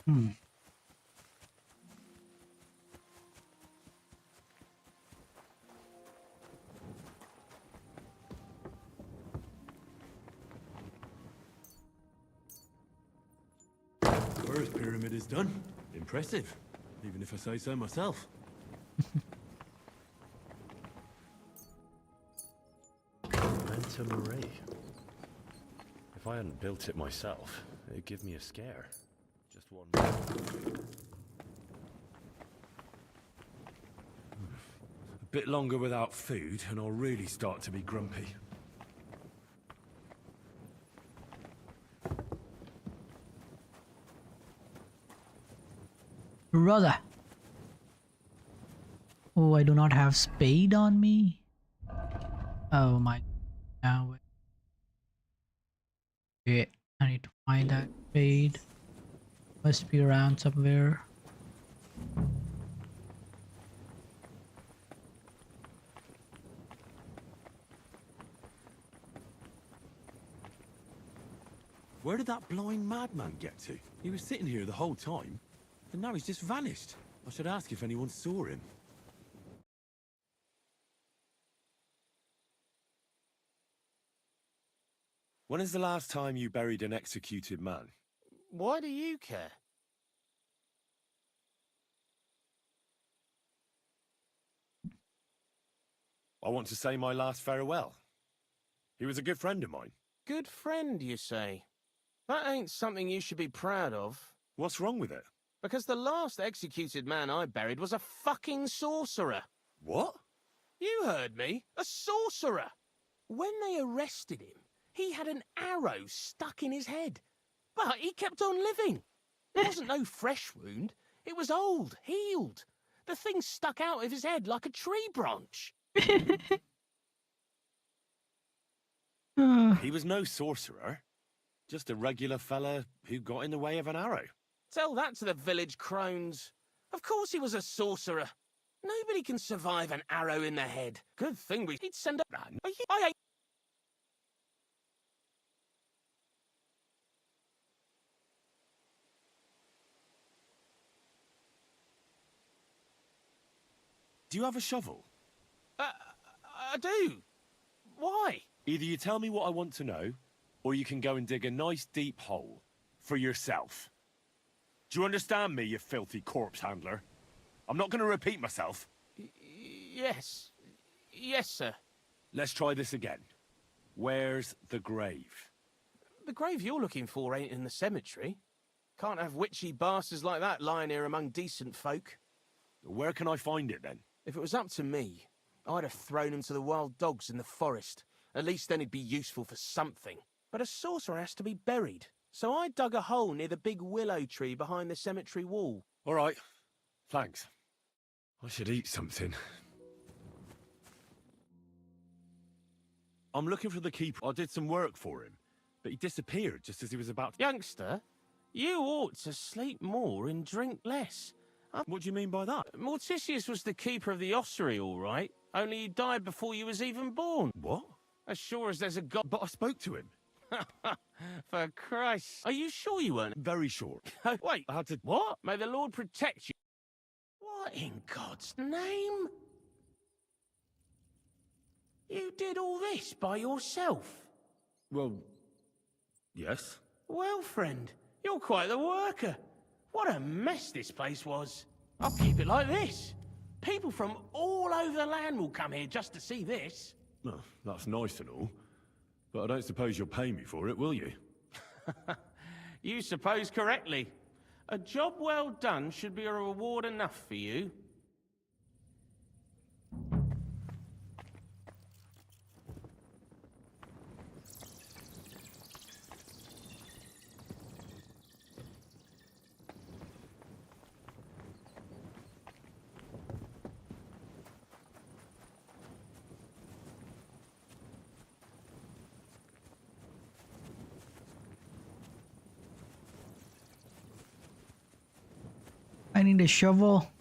First pyramid is done. Impressive, even if I say so myself. Manta Marie. If I hadn't built it myself, it'd give me a scare. Just one. A bit longer without food, and I'll really start to be grumpy. Brother. Oh, I do not have spade on me. Oh my. Now wait. I need to find that spade. Must be around somewhere. Where did that blind madman get to? He was sitting here the whole time, and now he's just vanished. I should ask if anyone saw him. When is the last time you buried an executed man? Why do you care? I want to say my last farewell. He was a good friend of mine. Good friend, you say? That ain't something you should be proud of. What's wrong with it? Because the last executed man I buried was a fucking sorcerer. What? You heard me. A sorcerer. When they arrested him, he had an arrow stuck in his head. But he kept on living. It wasn't no fresh wound. It was old, healed. The thing stuck out of his head like a tree branch. He was no sorcerer. Just a regular fella who got in the way of an arrow. Tell that to the village crones. Of course he was a sorcerer. Nobody can survive an arrow in the head. Good thing he'd send a... I ain't... Do you have a shovel? I do. Why? Either you tell me what I want to know, or you can go and dig a nice deep hole for yourself. Do you understand me, you filthy corpse handler? I'm not going to repeat myself. Yes. Yes, sir. Let's try this again. Where's the grave? The grave you're looking for ain't in the cemetery. Can't have witchy bastards like that lying here among decent folk. Where can I find it, then? If it was up to me, I'd have thrown him to the wild dogs in the forest. At least then he'd be useful for something. But a sorcerer has to be buried. So I dug a hole near the big willow tree behind the cemetery wall. All right. Thanks. I should eat something. I'm looking for the keeper. I did some work for him, but he disappeared just as he was about to... Youngster, you ought to sleep more and drink less. What do you mean by that? Morticius was the keeper of the ossuary, all right. Only he died before you was even born. What? As sure as there's a god... But I spoke to him. For Christ. Are you sure you weren't? Very sure. Wait. I had to... What? May the Lord protect you. What in God's name? You did all this by yourself? Well, yes. Well, friend, you're quite the worker. What a mess this place was. I'll keep it like this. People from all over the land will come here just to see this. Well, that's nice and all. But I don't suppose you'll pay me for it, will you? You suppose correctly. A job well done should be a reward enough for you. I need a shovel.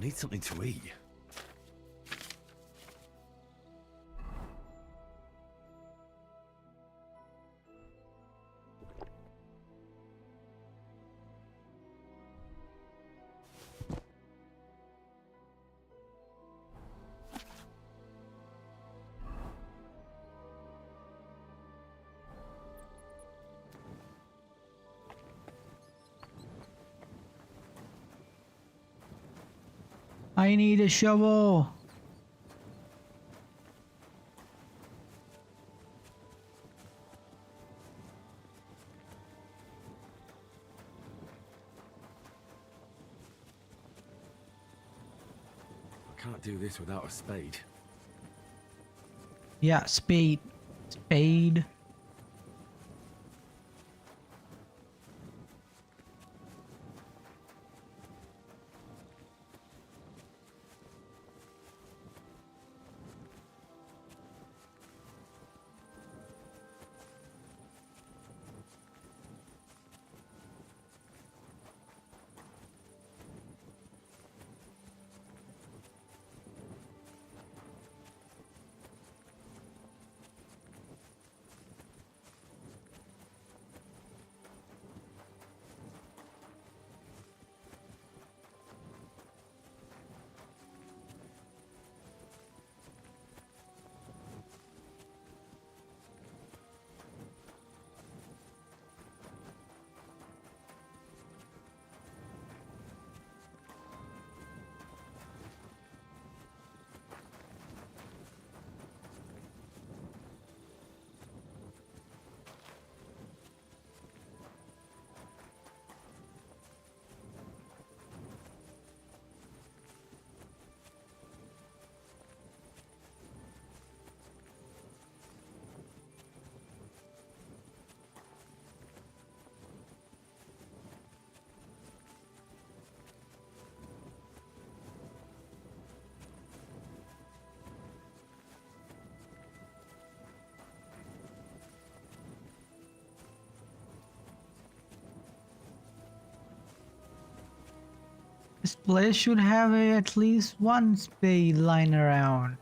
need something to eat. I need a shovel. I can't do this without a spade. Yeah, spade. Spade. This place should have at least one spade lying around.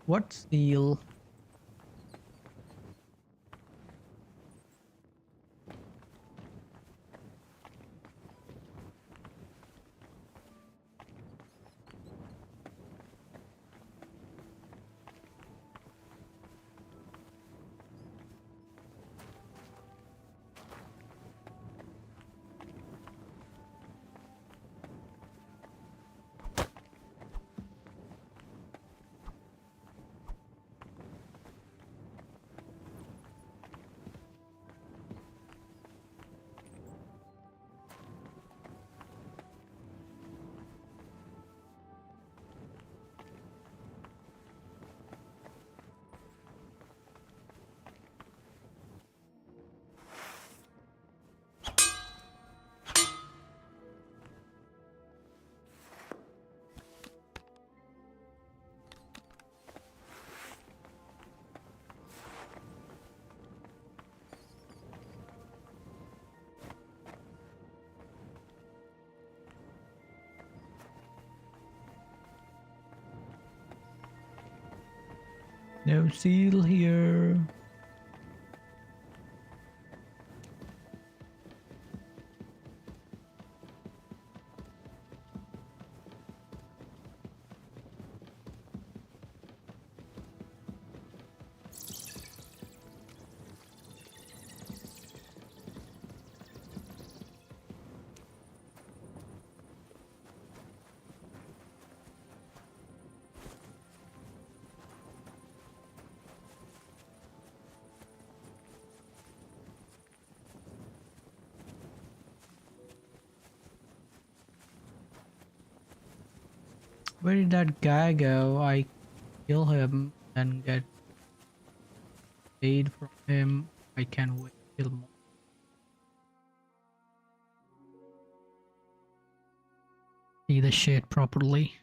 What steel? No seal here. Where did that guy go? I kill him and get paid from him. I can't wait till more. See the shit properly.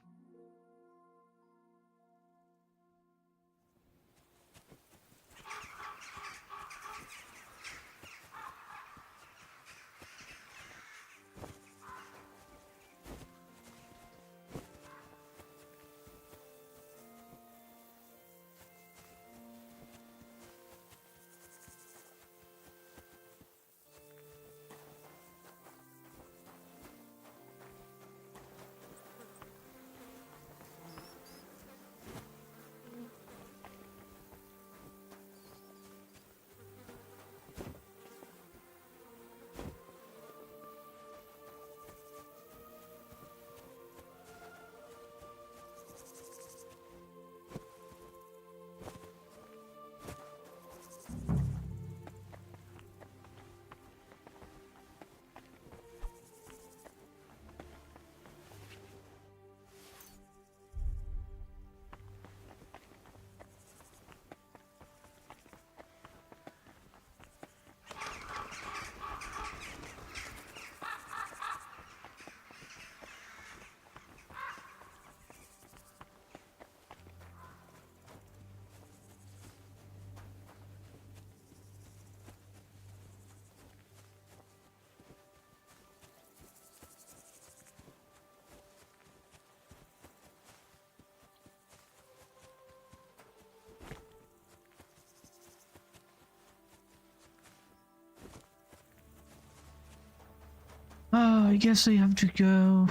Oh, I guess I have to go.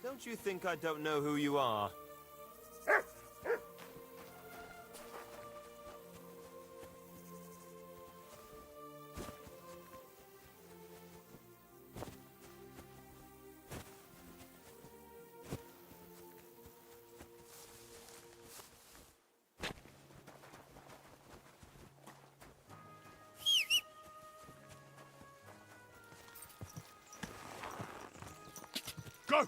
Don't you think I don't know who you are? Go!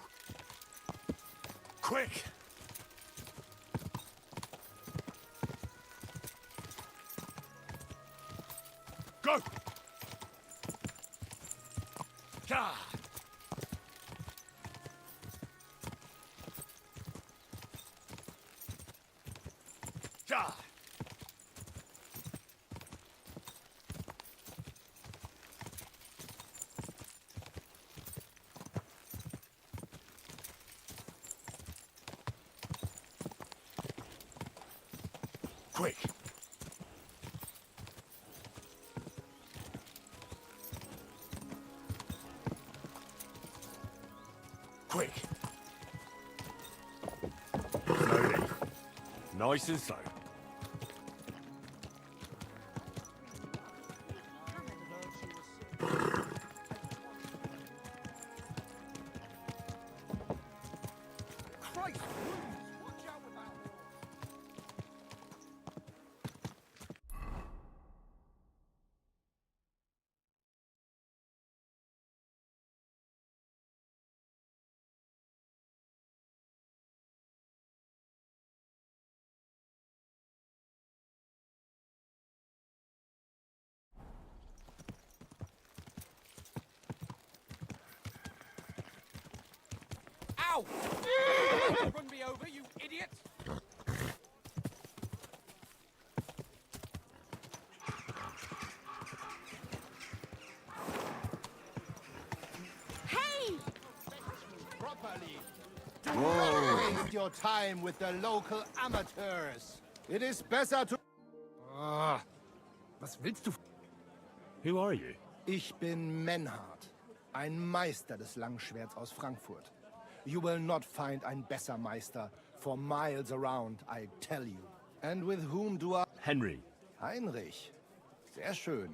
Quick! Go! God! God! Quick! Quick! Slowly. Nice and slow. Ow! Run me over, you idiot! Hey! Properly. Whoa! spend your time with the local amateurs. It is better to... Was willst du? Who are you? Ich bin Menhard, ein Meister des Langschwerts aus Frankfurt. You will not find ein besser Meister for miles around, I tell you. And with whom do I... Henry. Heinrich. Sehr schön.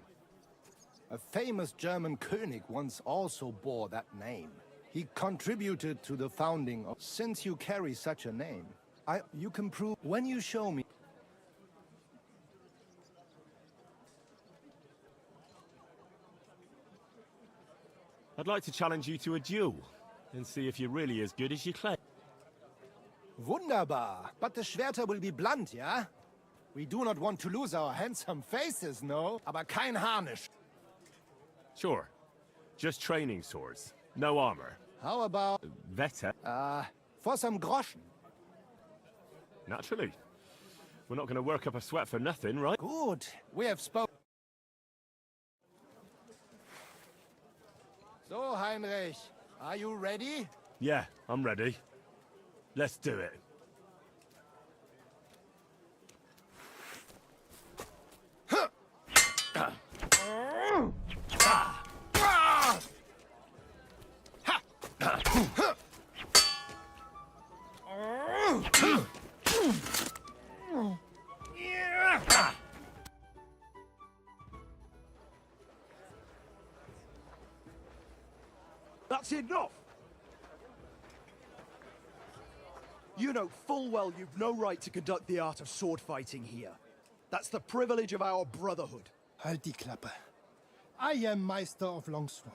A famous German König once also bore that name. He contributed to the founding of... Since you carry such a name, you can prove when you show me... I'd like to challenge you to a duel and see if you're really as good as you claim. Wunderbar. But the Schwerter will be blunt, yeah? We do not want to lose our handsome faces, no? Aber kein Harnisch. Sure. Just training swords. No armor. How about... Vetter? For some groschen. Naturally. We're not going to work up a sweat for nothing, right? Good. We have spoken. So, Heinrich, are you ready? Yeah, I'm ready. Let's do it. That's enough! You know full well you've no right to conduct the art of sword fighting here. That's the privilege of our brotherhood. Halt die Klappe. I am Meister of Longsword.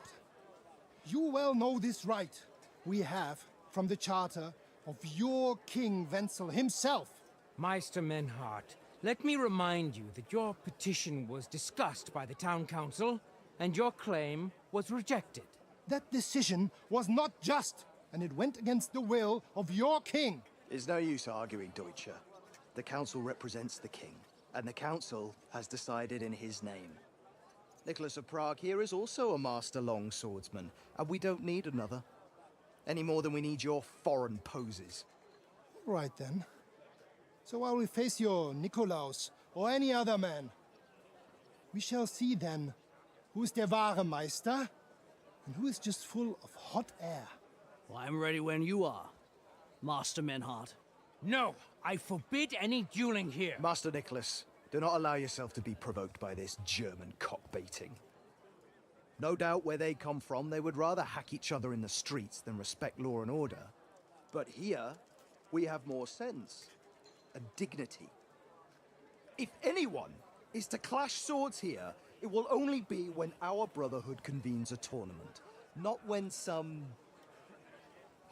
You well know this right we have from the charter of your King Wenzel himself. Meister Menhart, let me remind you that your petition was discussed by the town council, and your claim was rejected. That decision was not just, and it went against the will of your king. There's no use arguing, Deutscher. The council represents the king, and the council has decided in his name. Nicholas of Prague here is also a master longswordsman, and we don't need another. Any more than we need your foreign poses. All right then. So while we face your Nikolaus or any other man, we shall see then who is der wahre Meister and who is just full of hot air. Well, I'm ready when you are, Master Menhart. No, I forbid any dueling here. Master Nicholas, do not allow yourself to be provoked by this German cock-baiting. No doubt where they come from, they would rather hack each other in the streets than respect law and order. But here, we have more sense and dignity. If anyone is to clash swords here, it will only be when our brotherhood convenes a tournament, not when some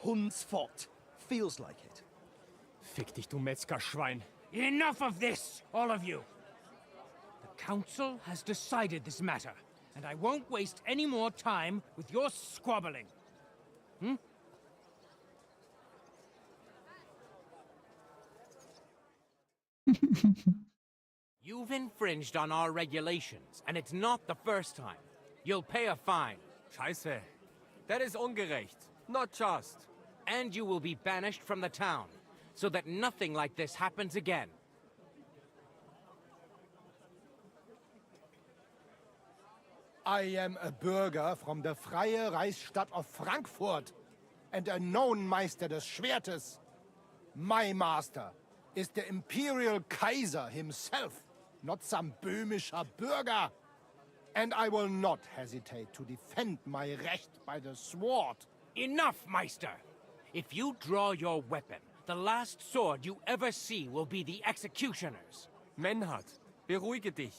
Hundsfott feels like it. Fick dich, du Metzgerschwein. Enough of this, all of you! The council has decided this matter, and I won't waste any more time with your squabbling. Hmm? You've infringed on our regulations, and it's not the first time. You'll pay a fine. Scheiße. That is ungerecht. Not just. And you will be banished from the town, so that nothing like this happens again. I am a Bürger from the Freie Reichsstadt of Frankfurt and a known Meister des Schwertes. My master is the Imperial Kaiser himself, not some böhmischer Bürger. And I will not hesitate to defend my Recht by the sword. Enough, Meister! If you draw your weapon, the last sword you ever see will be the executioner's. Menhart, beruhige dich.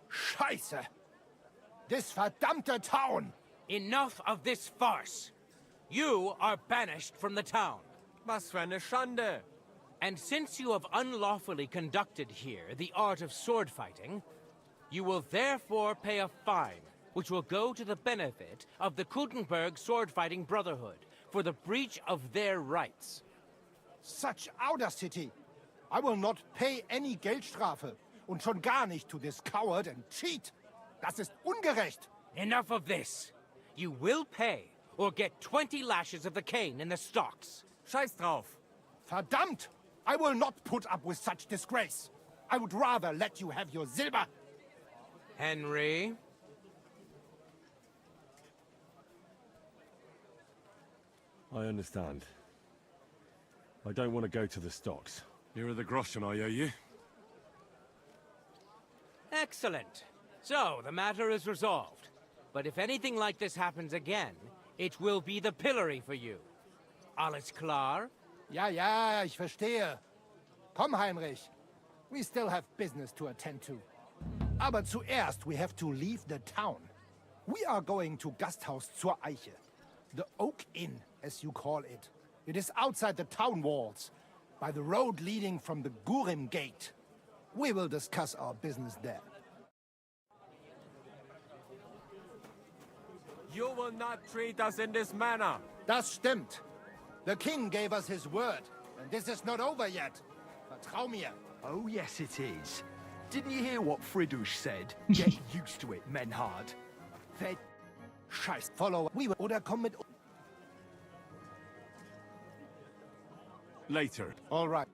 Scheiße! This verdammte town! Enough of this farce! You are banished from the town. Was für eine Schande! And since you have unlawfully conducted here the art of sword fighting, you will therefore pay a fine, which will go to the benefit of the Kuttenberg Sword-Fighting Brotherhood for the breach of their rights. Such audacity! I will not pay any Geldstrafe, und schon gar nicht to this coward and cheat. Das ist ungerecht! Enough of this! You will pay, or get 20 lashes of the cane in the stocks. Scheiß drauf! Verdammt! I will not put up with such disgrace. I would rather let you have your silver. Henry? I understand. I don't want to go to the stocks. Here are the groschen I owe you. Excellent. So, the matter is resolved. But if anything like this happens again, it will be the pillory for you. Alles klar? Ja, ja, ich verstehe. Komm, Heinrich. We still have business to attend to. Aber zuerst we have to leave the town. We are going to Gasthaus zur Eiche. The Oak Inn, as you call it. It is outside the town walls, by the road leading from the Gurim Gate. We will discuss our business there. You will not treat us in this manner. Das stimmt. The king gave us his word, and this is not over yet. Vertrau mir. Oh, yes, it is. Didn't you hear what Friedrich said? Get used to it, Menhard. Fed. Scheiß, follow. We will oder komm mit. Later. All right.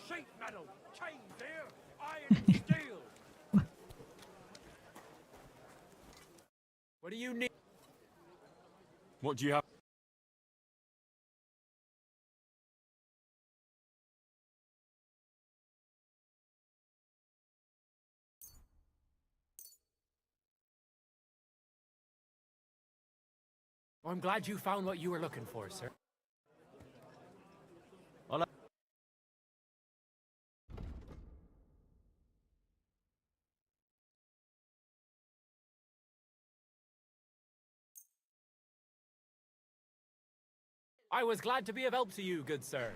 Sheet metal, chains here, iron and steel. What do you need? What do you have? I'm glad you found what you were looking for, sir. Hola. I was glad to be of help to you, good sir.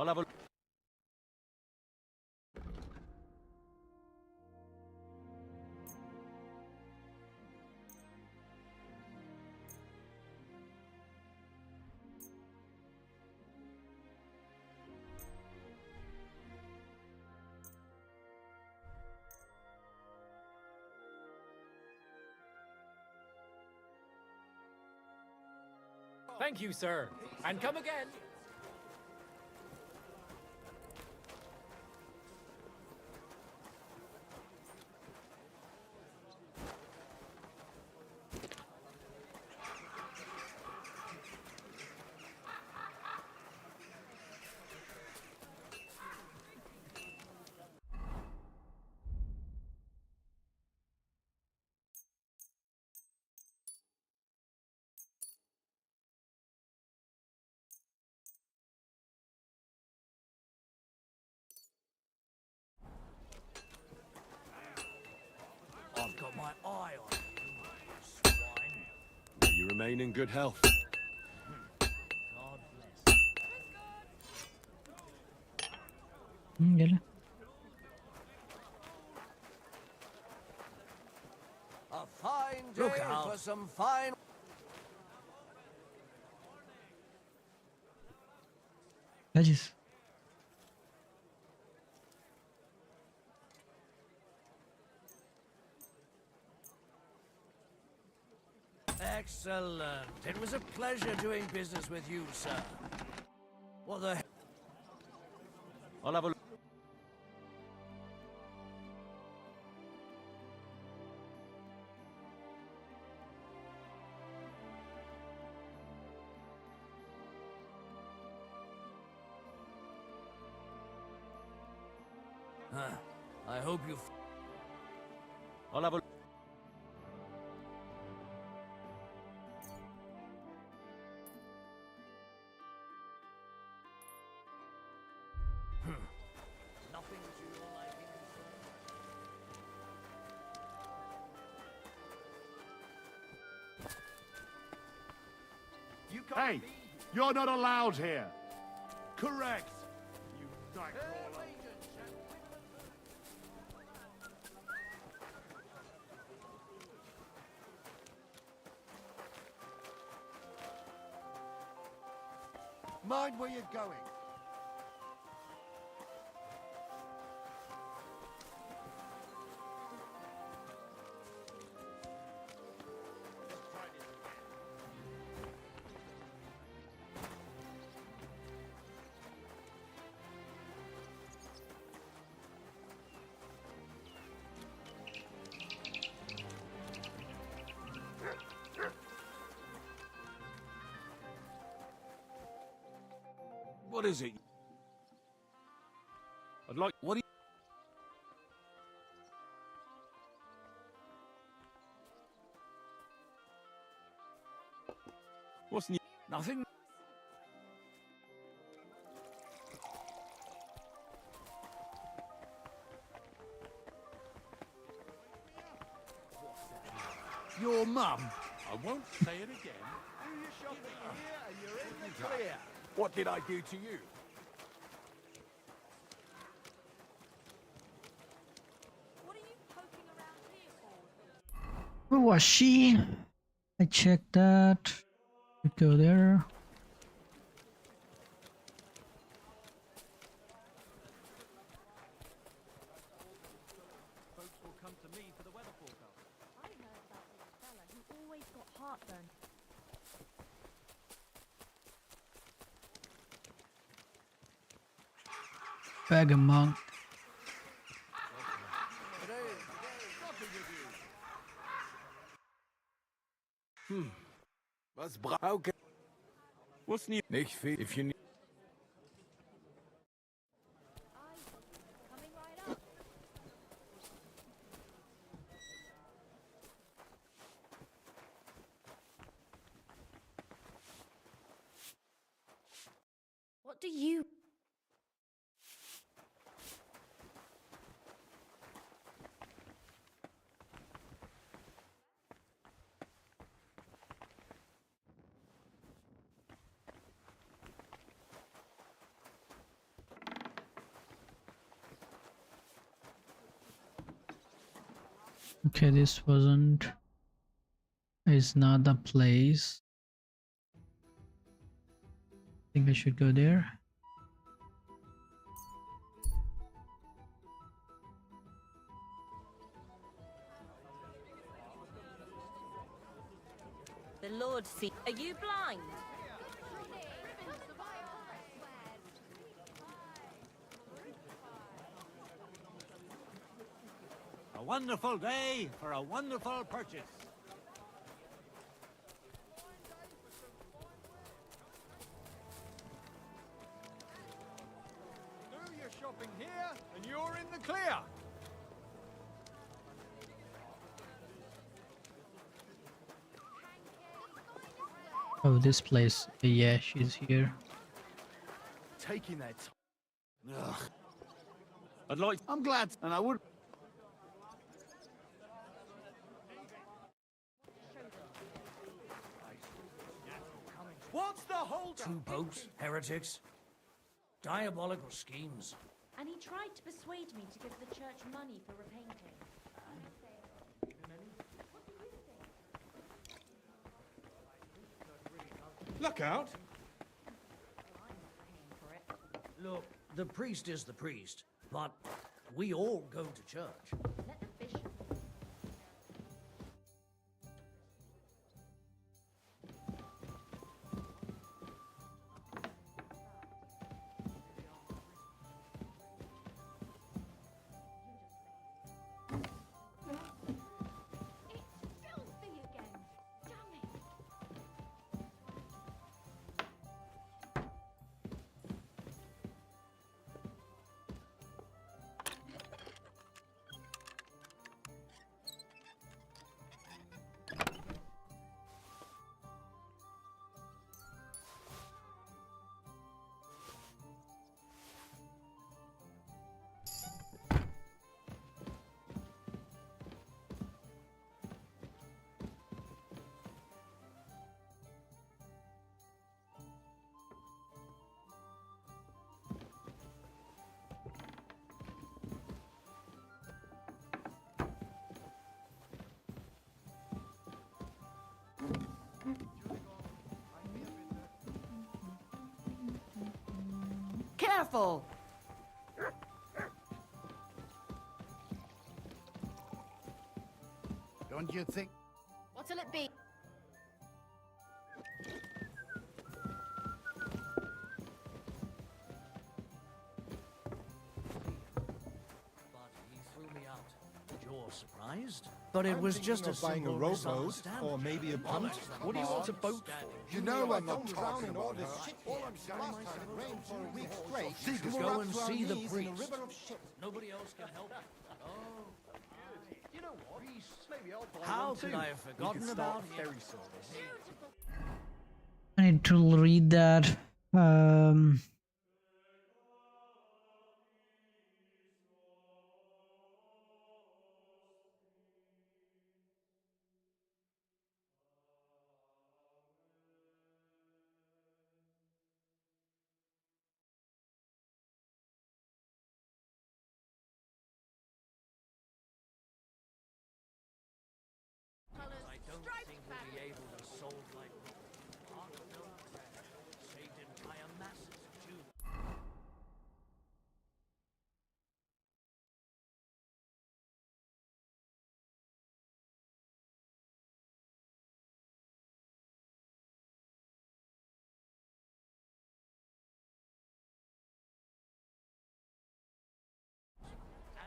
Hola, Thank you, sir. And come again. I've got my eye on you, swine. May you remain in good health. God bless. Gel. A fine day Look out. for some fine... Gadgets. Excellent. It was a pleasure doing business with you, sir. What the... Hola, I hope you... Hola, Nothing to your liking, You hey, you're not allowed here. Correct. You nightcrawler. Mind where you're going. What is it? I'd like... What do you... What's new? Nothing? Your mum? I won't say it again. Do your shopping here and you're in the clear. What did I do to you? What are you poking around here for? Where was she? I checked that. We go there. Folks will come to me for the weather forecast. I heard about this fella who always got heartburn. Vagabond. Okay. What's new? Nicht viel. If you need... Coming right up. What do you... Okay, this wasn't... It's not the place. I think I should go there. The Lord see... Are you blind? A wonderful day for a wonderful purchase. Do your shopping here and you're in the clear. Oh, this place. Yeah, she's here. Taking that time. Ugh. I'd like... I'm glad, and I would... What's the hold? Two popes, heretics, diabolical schemes. And he tried to persuade me to give the church money for repainting. Look out! Look, the priest is the priest, but we all go to church. Let the bishop... careful! Don't you think? What'll it be? But he threw me out. You're surprised? But it was just a buying a simple rowboat misunderstanding. or maybe a punt. What do you want a boat for? You know I'm not talking about this shit. All I'm saying last time it rained for a week straight. Just We're go up and to our see the knees in a priest. river of shit. Nobody else can help you. Oh, You know what? Maybe I'll buy how one could too. I have forgotten about him? ferry service. I need to read that. I don't think we'll be able to solve like Ark of no prayer, saved entire masses too.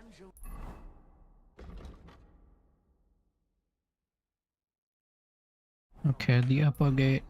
Angel. Okay, the upper gate.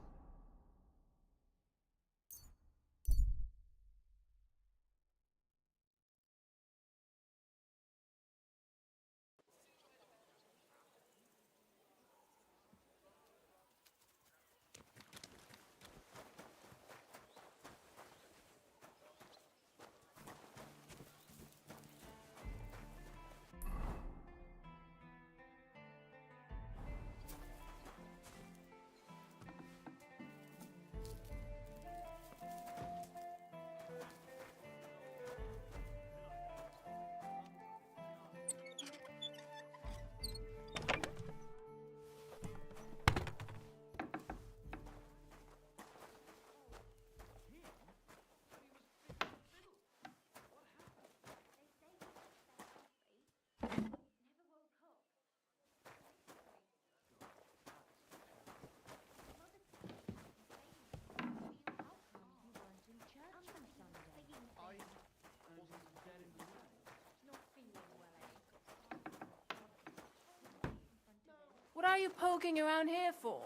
What are you poking around here for?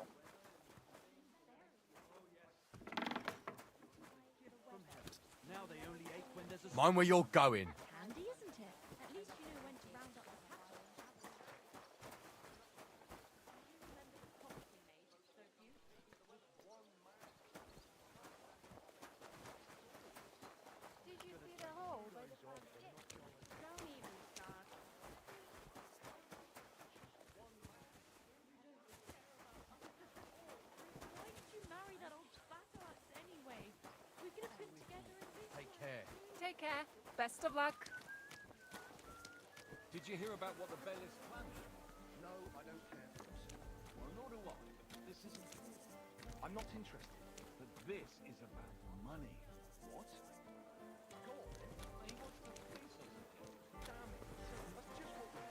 Mind where you're going. Handy, isn't it? At least you know when to round up the cattle. Did you see the hole by the front gate? Don't even start. Why did you marry that old bastard anyway? We could have been together in this. Take care. Take care. Best of luck. Did you hear about what the bailiff's planning? No, I don't care for this. Well, nor do I. This isn't... I'm not interested. But this is about money. What? Go on, then. He wants to fleece us. Damn it. That's just what we...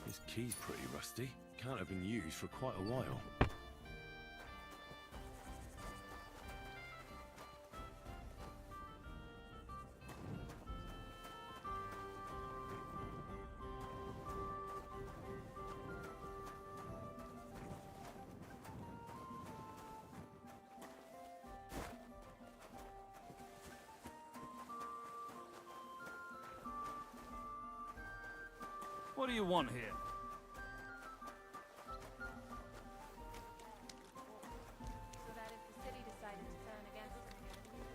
This key's pretty rusty. Can't have been used for quite a while. What do you want here? So that if the city decided to turn against us again.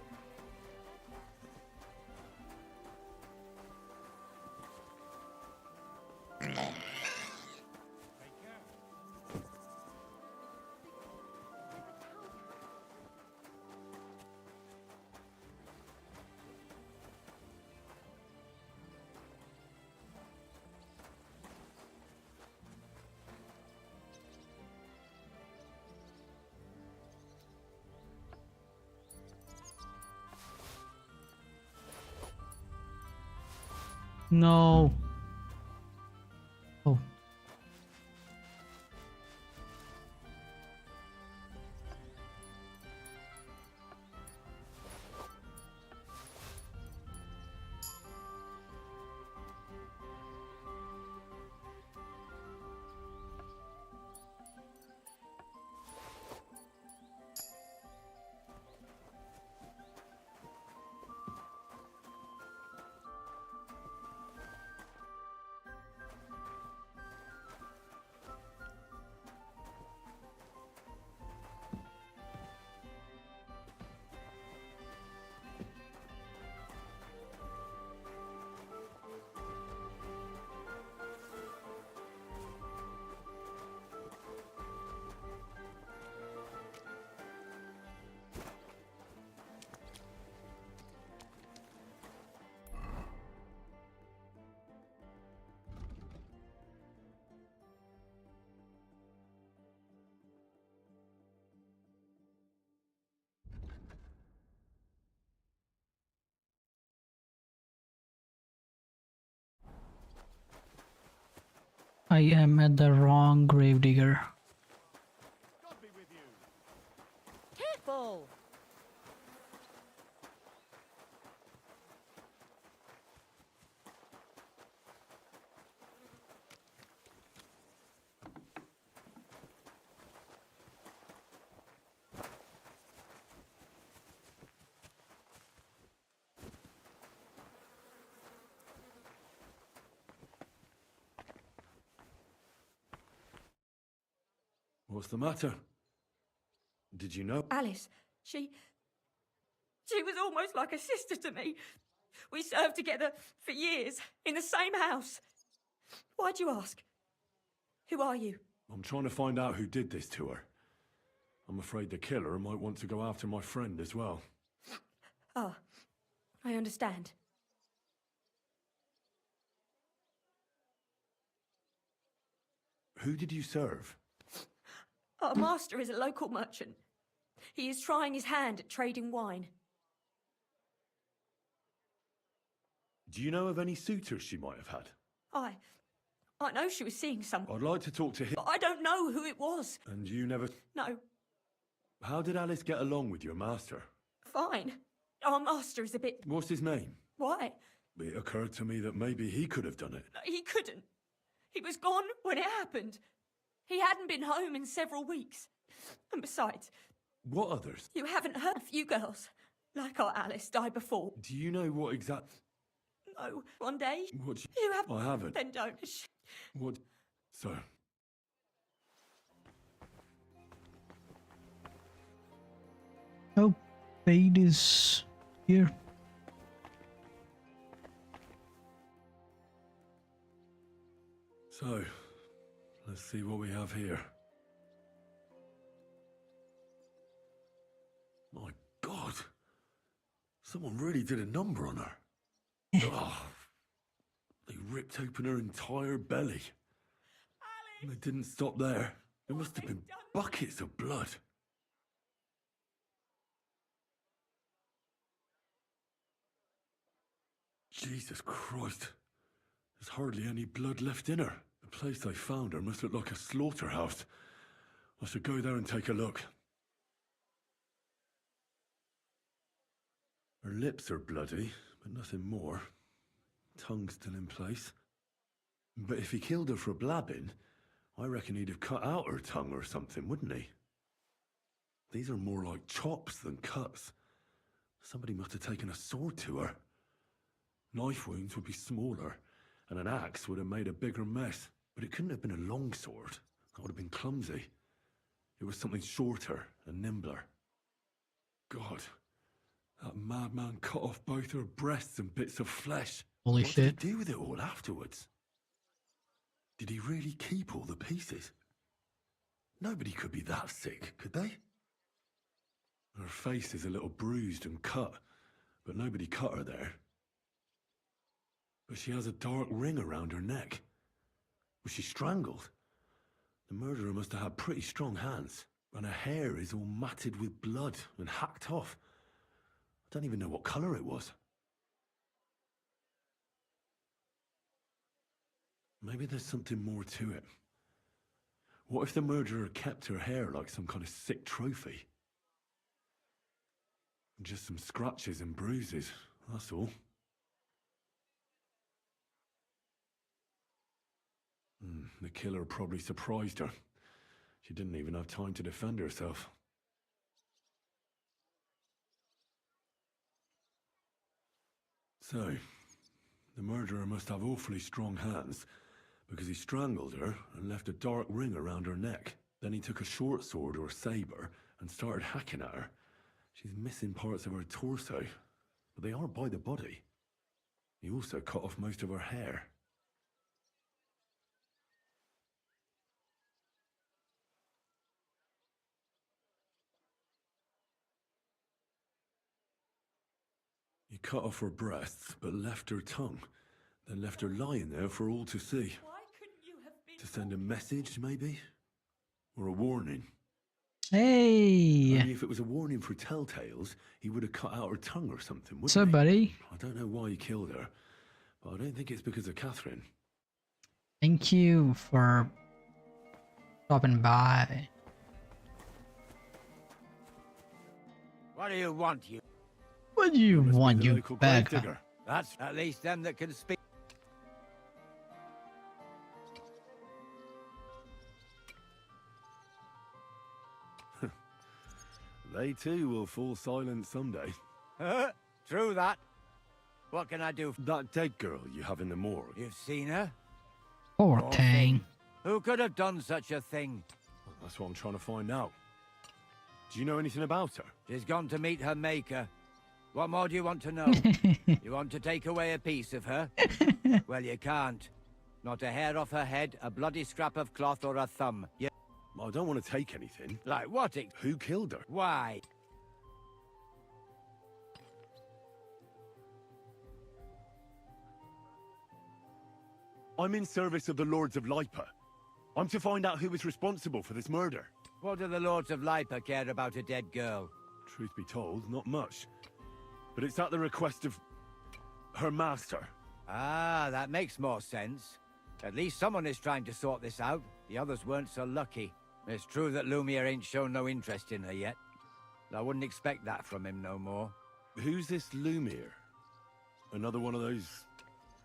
No. Oh. I am at the wrong gravedigger. Careful! What's the matter? Did you know? Alice, she was almost like a sister to me. We served together for years in the same house. Why'd you ask? Who are you? I'm trying to find out who did this to her. I'm afraid the killer might want to go after my friend as well. Ah, I understand. Who did you serve? Our master is a local merchant. He is trying his hand at trading wine. Do you know of any suitors she might have had? I know she was seeing someone. I'd like to talk to him. But I don't know who it was. And you never... No, How did Alice get along with your master? fine. Our master is a bit... What's his name? Why? It occurred to me that maybe he could have done it. He couldn't. He was gone when it happened. He hadn't been home in several weeks. And besides... What others? You haven't heard a few girls, like our Alice, died before. Do you know what exact... No, one day... What You have... I haven't. Then don't. What... So... Oh, Fade is here. So... Let's see what we have here. My God. Someone really did a number on her. Oh, they ripped open her entire belly. And they didn't stop there. There must have been buckets of blood. Jesus Christ. There's hardly any blood left in her. The place they found her must look like a slaughterhouse. I should go there and take a look. Her lips are bloody, but nothing more. Tongue still in place. But if he killed her for blabbing, I reckon he'd have cut out her tongue or something, wouldn't he? These are more like chops than cuts. Somebody must have taken a sword to her. Knife wounds would be smaller, and an axe would have made a bigger mess. But it couldn't have been a long sword. That would have been clumsy. It was something shorter and nimbler. God. That madman cut off both her breasts and bits of flesh. Holy What shit. did he do with it all afterwards? Did he really keep all the pieces? Nobody could be that sick, could they? Her face is a little bruised and cut, but nobody cut her there. But she has a dark ring around her neck. Was she strangled? The murderer must have had pretty strong hands, and her hair is all matted with blood and hacked off. I don't even know what colour it was. Maybe there's something more to it. What if the murderer kept her hair like some kind of sick trophy? Just some scratches and bruises, that's all. The killer probably surprised her. She didn't even have time to defend herself. So, the murderer must have awfully strong hands, because he strangled her and left a dark ring around her neck. Then he took a short sword or saber and started hacking at her. She's missing parts of her torso, but they are by the body. He also cut off most of her hair. He cut off her breasts, but left her tongue, then left her lying there for all to see. To send a message, maybe? Or a warning? Hey! Only if it was a warning for telltales, he would have cut out her tongue or something, wouldn't What's up, he? buddy? I don't know why he killed her, but I don't think it's because of Catherine. Thank you for stopping by. What do you want, you? What do you want, you beggar? That's at least them that can speak. They too will fall silent someday. True that. What can I do? That dead girl you have in the morgue. You've seen her? Poor thing. Who could have done such a thing? That's what I'm trying to find out. Do you know anything about her? She's gone to meet her maker. What more do you want to know? You want to take away a piece of her? Well, you can't. Not a hair off her head, a bloody scrap of cloth, or a thumb. Yeah. I don't want to take anything. Like what? Who killed her? Why? I'm in service of the Lords of Lipa. I'm to find out who was responsible for this murder. What do the Lords of Lipa care about a dead girl? Truth be told, not much. But it's at the request of her master. Ah, that makes more sense. At least someone is trying to sort this out. The others weren't so lucky. It's true that Lumiere ain't shown no interest in her yet. I wouldn't expect that from him no more. Who's this Lumiere? Another one of those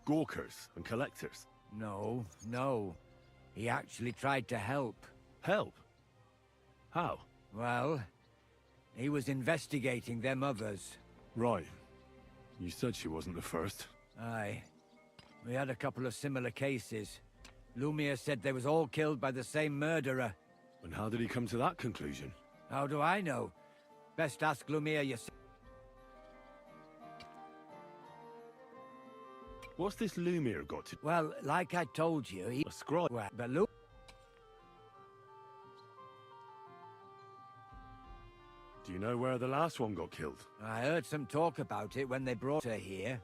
gawkers and collectors? No, no. He actually tried to help. Help? How? Well, he was investigating them others. Right. You said she wasn't the first. Aye. We had a couple of similar cases. Lumiere said they was all killed by the same murderer. And how did he come to that conclusion? How do I know? Best ask Lumiere yourself. What's this Lumiere got to... Well, like I told you, he... A scribe? Well, but look... Do you know where the last one got killed? I heard some talk about it when they brought her here.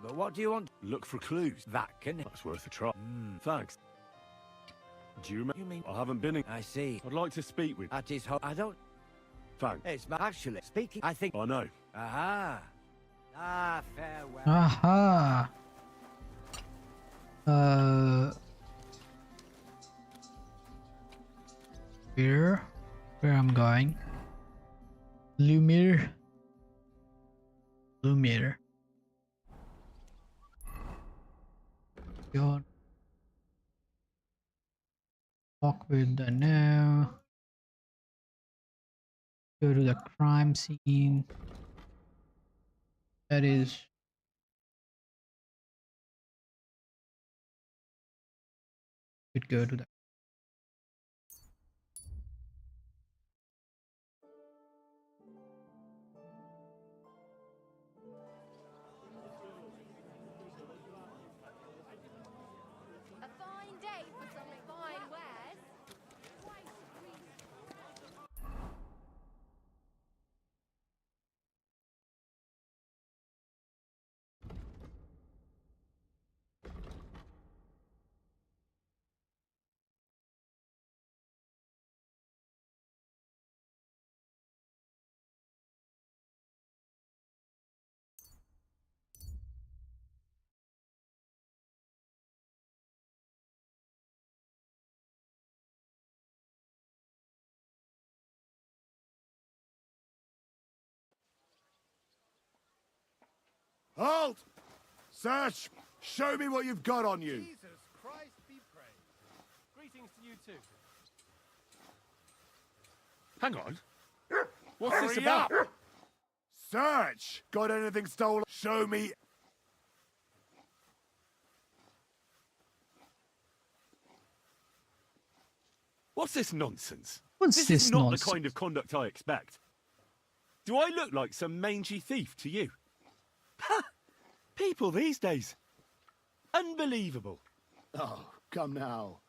But what do you want? Look for clues. That can... That's worth a try. Thanks. Do you remember? You mean... I haven't been in... I see. I'd like to speak with... At his home... I don't... Thanks. It's actually... Speaking... I think... I know. Aha. Ah, farewell. Aha. Where I'm going? Lumiere. Go walk with the now. Go to the crime scene. That is could go to the Halt! Search! Show me what you've got on you! Jesus Christ be praised. Greetings to you too. Hang on. What's Hurry this about? up! Search! Got anything stolen? Show me. What's this nonsense? What's this this is not nonsense? the kind of conduct I expect. Do I look like some mangy thief to you? Ha! People these days. Unbelievable. Oh, come now.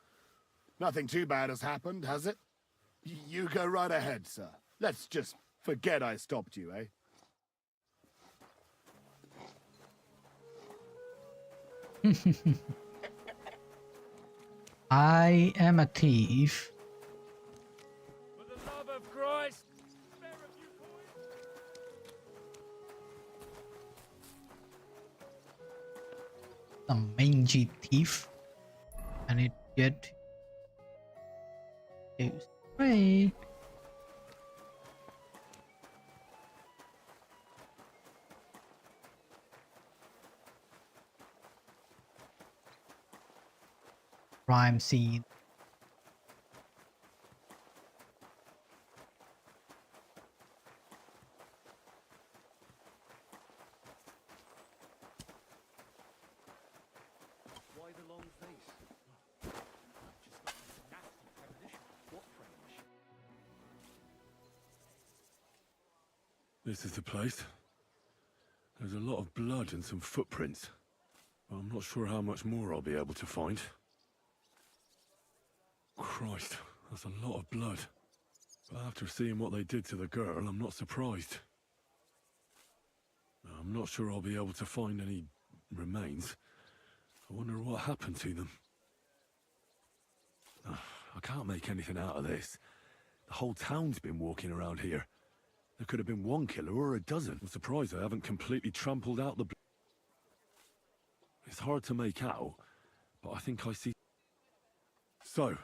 Nothing too bad has happened, has it? You go right ahead, sir. Let's just forget I stopped you, eh? I am a thief. For the love of Christ! A mangy thief. And it get to spray. Crime scene. Why the long face? Just got this nasty premonition. What premonition? This is the place. There's a lot of blood and some footprints. But I'm not sure how much more I'll be able to find. Christ, that's a lot of blood. But after seeing what they did to the girl, I'm not surprised. I'm not sure I'll be able to find any remains. I wonder what happened to them. I can't make anything out of this. The whole town's been walking around here. There could have been one killer or a dozen. I'm surprised I haven't completely trampled out the blood. It's hard to make out, but I think I see... So,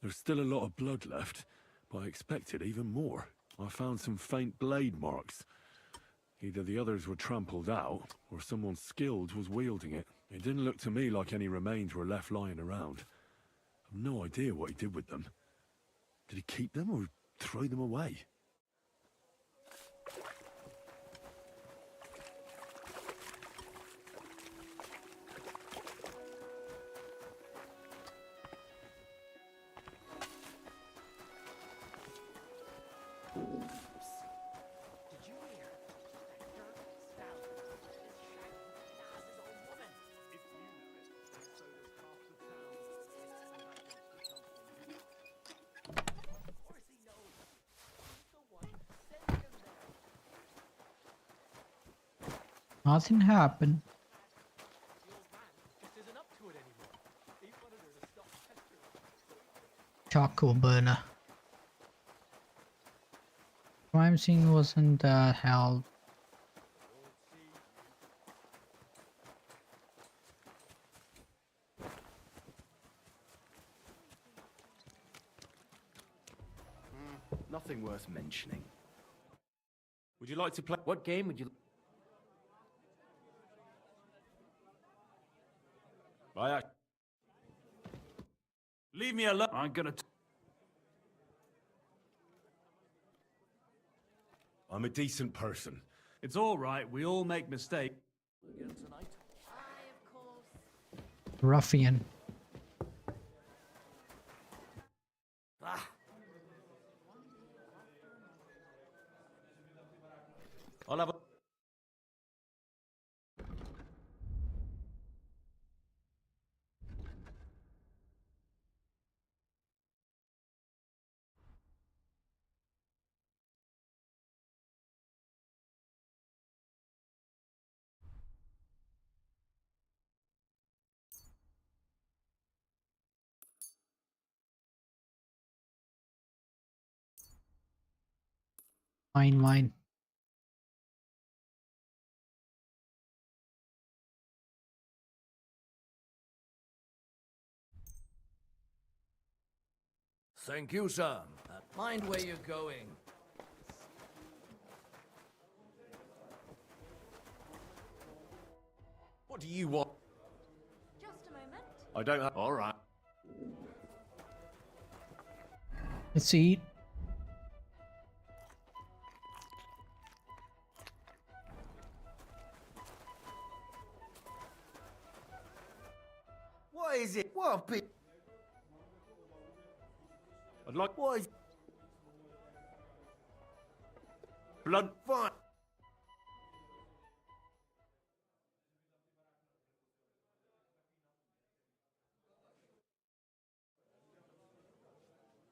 there's still a lot of blood left, but I expected even more. I found some faint blade marks. Either the others were trampled out, or someone skilled was wielding it. It didn't look to me like any remains were left lying around. I've no idea what he did with them. Did he keep them or throw them away? Nothing happened. Charcoal burner. Crime scene wasn't that held. Nothing worth mentioning. Would you like to play? What game would you? Leave me alone. I'm gonna. I'm a decent person. It's all right. We all make mistakes. Again tonight? Ruffian. I'll have a... Mine. Thank you, sir. Mind where you're going. What do you want? Just a moment. I don't have... All right. Let's eat. What is it? What a bit... I'd like... What is... Blood fight.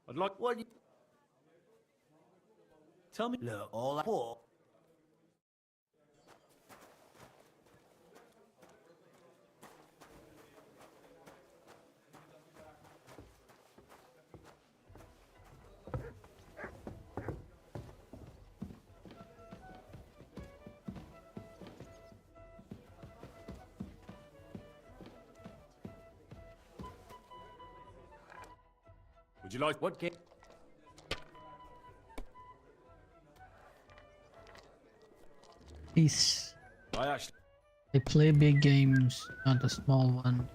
I'd like... What... Tell me... Look, all I... What? Would you like what game? Peace. I play big games, not the small one.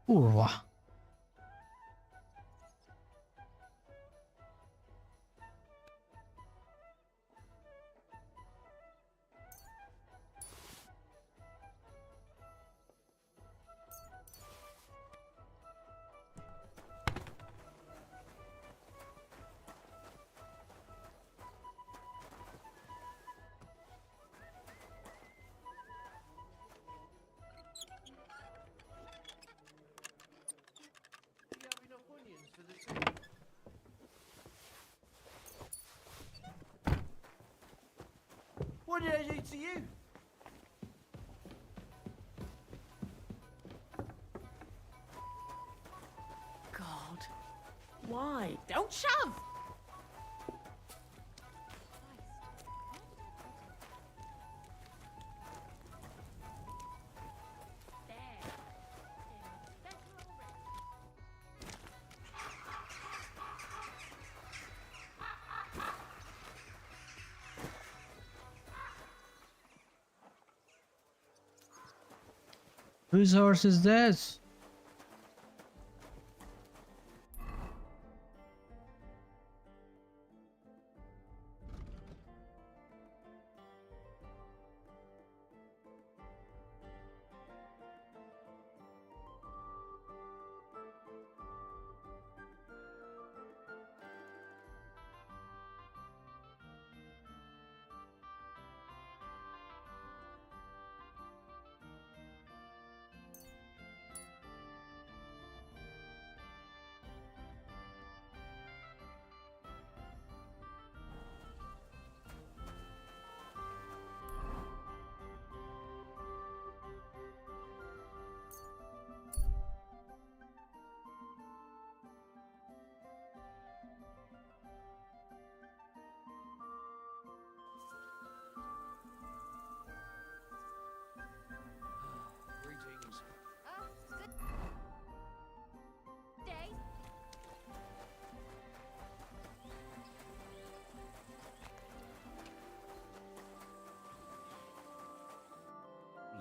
Kurwa. What did I do to you? God. Why? Don't shove! Whose horse is this?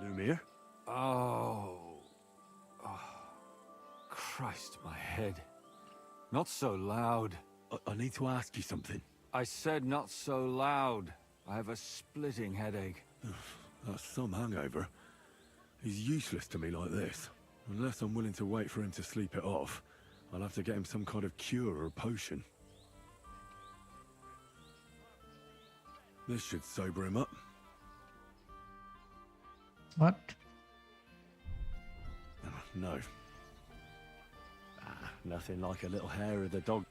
Lumiere? Oh. Christ, my head. Not so loud. I need to ask you something. I said not so loud. I have a splitting headache. That's some hangover. He's useless to me like this. Unless I'm willing to wait for him to sleep it off, I'll have to get him some kind of cure or potion. This should sober him up. What? No. Nothing like a little hair of the dog.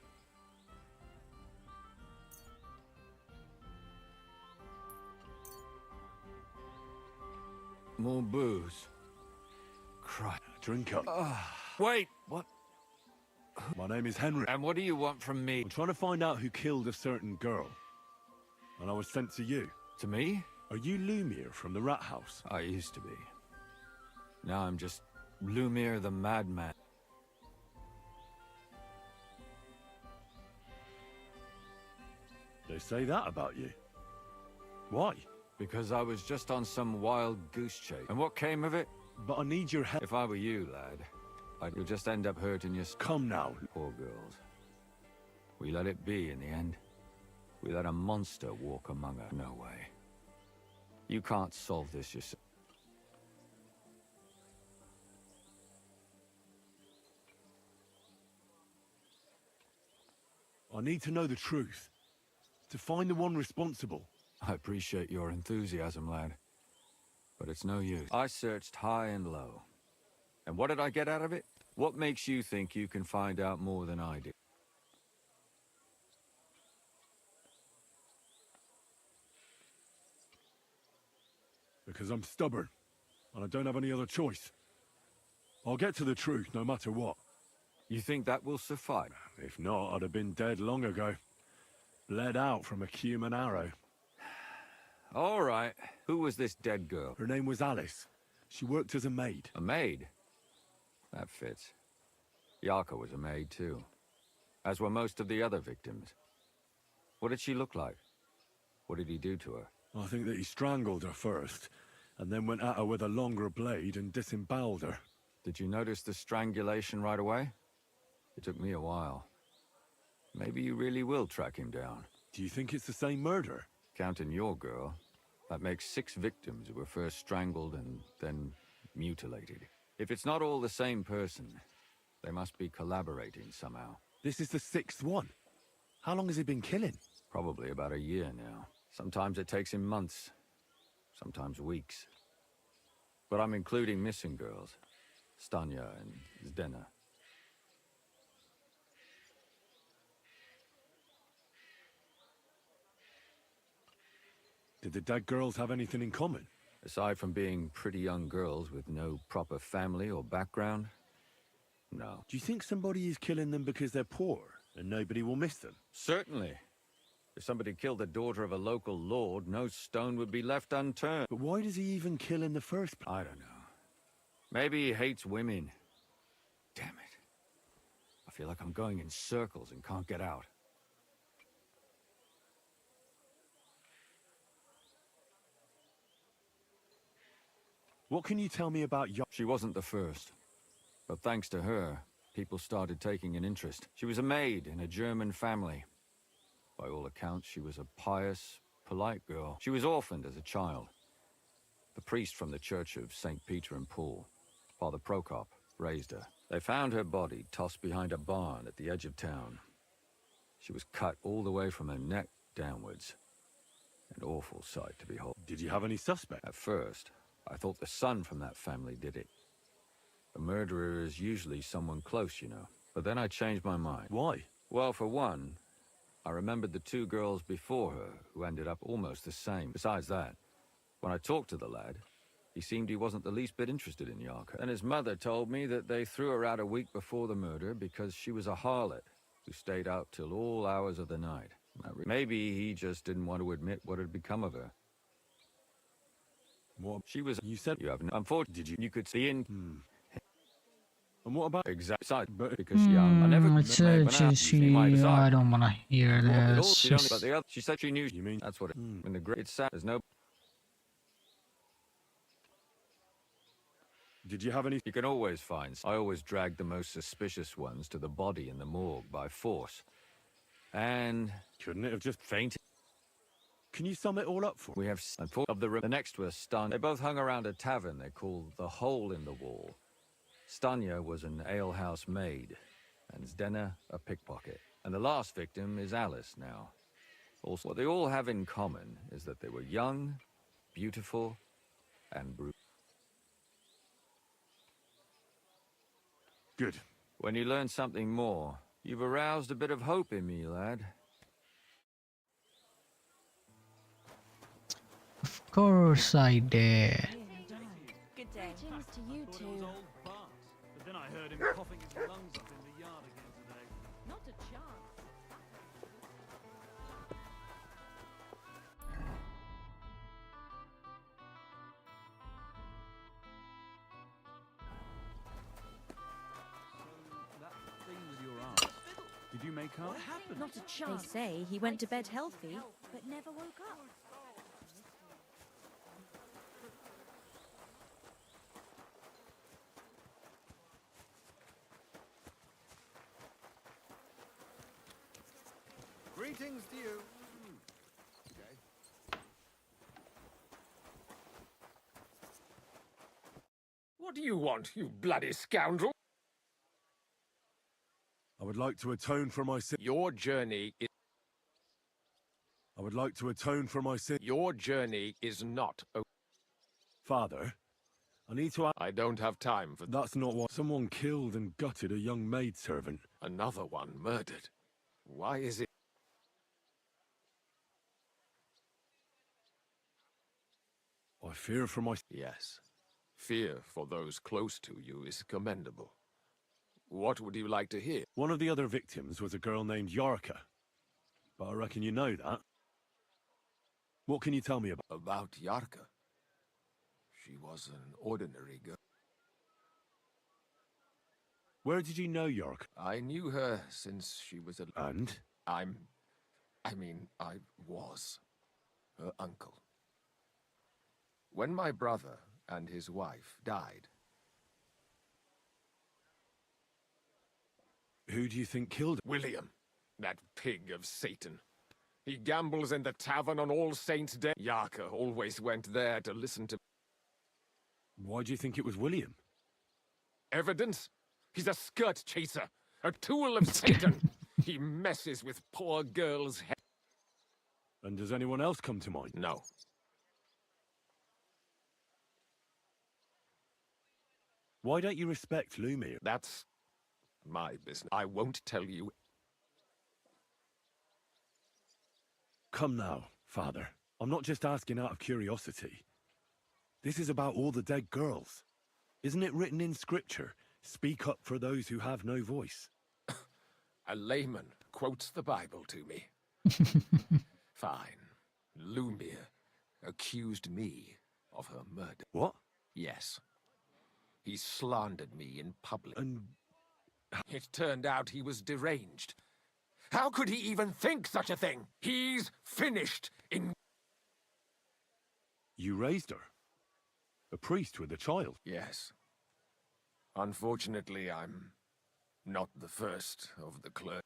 More booze. Christ. Drink up. Wait, what? My name is Henry. And what do you want from me? I'm trying to find out who killed a certain girl. And I was sent to you. To me? Are you Lumiere from the Rat House? I used to be. Now I'm just Lumiere the Madman. They say that about you. Why? Because I was just on some wild goose chase. And what came of it? But I need your help. If I were you, lad, you'll just end up hurting your... Come now. Poor girls. We let it be in the end. We let a monster walk among us. No way. You can't solve this yourself. I need to know the truth. To find the one responsible. I appreciate your enthusiasm, lad. But it's no use. I searched high and low. And what did I get out of it? What makes you think you can find out more than I did? Because I'm stubborn. And I don't have any other choice. I'll get to the truth no matter what. You think that will suffice? If not, I'd have been dead long ago. Bled out from a human arrow. All right. Who was this dead girl? Her name was Alice. She worked as a maid. A maid? That fits. Yarka was a maid too. As were most of the other victims. What did she look like? What did he do to her? I think that he strangled her first, and then went at her with a longer blade and disemboweled her. Did you notice the strangulation right away? It took me a while. Maybe you really will track him down. Do you think it's the same murder? Counting your girl, that makes 6 victims who were first strangled and then mutilated. If it's not all the same person, they must be collaborating somehow. This is the 6th one. How long has he been killing? Probably about a year now. Sometimes it takes him months, sometimes weeks. But I'm including missing girls, Stanya and Zdena. Did the dead girls have anything in common? Aside from being pretty young girls with no proper family or background, no. Do you think somebody is killing them because they're poor and nobody will miss them? Certainly. If somebody killed the daughter of a local lord, no stone would be left unturned. But why does he even kill in the first place? I don't know. Maybe he hates women. Damn it. I feel like I'm going in circles and can't get out. What can you tell me about She wasn't the first. But thanks to her, people started taking an interest. She was a maid in a German family. By all accounts, she was a pious, polite girl. She was orphaned as a child. The priest from the Church of St. Peter and Paul, Father Prokop, raised her. They found her body tossed behind a barn at the edge of town. She was cut all the way from her neck downwards. An awful sight to behold. Did you have any suspect? At first, I thought the son from that family did it. A murderer is usually someone close, you know. But then I changed my mind. Why? Well, for one, I remembered the 2 girls before her who ended up almost the same. Besides that, when I talked to the lad, he seemed he wasn't the least bit interested in Yarka. And his mother told me that they threw her out a week before the murder because she was a harlot who stayed out till all hours of the night. Maybe he just didn't want to admit what had become of her. What? She was... You said... You have no... Unfortunately, Did you... You could see in... And what about... Exactly. Because young. I never... I don't want to hear this. But the other... She said she knew... You mean... That's what it... In the great... It's sad. There's no... Did you have any... You can always find... I always drag the most suspicious ones to the body in the morgue by force. And... Couldn't it have just... Fainted? Can you sum it all up for me? We have... Of the next was Stanya. They both hung around a tavern they called the Hole in the Wall. Stanya was an alehouse maid, and Zdena a pickpocket. And the last victim is Alice now. Also, what they all have in common is that they were young, beautiful, and brutal. Good. When you learn something more, you've aroused a bit of hope in me, lad. Of course I did. Good day. Greetings to you two. But then I heard him coughing his lungs up in the yard again today. Not a chance. That thing with your arm. Did you make up? What happened? Not a chance. They say he went to bed healthy, but never woke up. Greetings to you. What do you want, you bloody scoundrel? I would like to atone for my sin. Your journey is... I would like to atone for my sin. Your journey is not... Father, I need to... I don't have time for... That's not what... Someone killed and gutted a young maidservant. Another one murdered. Why is it... I fear for my... Yes. Fear for those close to you is commendable. What would you like to hear? One of the other victims was a girl named Yarka. But I reckon you know that. What can you tell me about... About Yarka? She was an ordinary girl. Where did you know Yarka? I knew her since she was a... And? I was her uncle. When my brother and his wife died... Who do you think killed her? William, that pig of Satan. He gambles in the tavern on All Saints' Day. Yarka always went there to listen to... Why do you think it was William? Evidence? He's a skirt chaser, a tool of Satan. He messes with poor girls' heads. And does anyone else come to mind? No. Why don't you respect Lumir? That's my business. I won't tell you. Come now, Father. I'm not just asking out of curiosity. This is about all the dead girls. Isn't it written in scripture? Speak up for those who have no voice. A layman quotes the Bible to me. Fine. Lumir accused me of her murder. What? Yes. He slandered me in public. And... It turned out he was deranged. How could he even think such a thing? He's finished in... You raised her? A priest with a child? Yes. Unfortunately, I'm not the first of the clergy.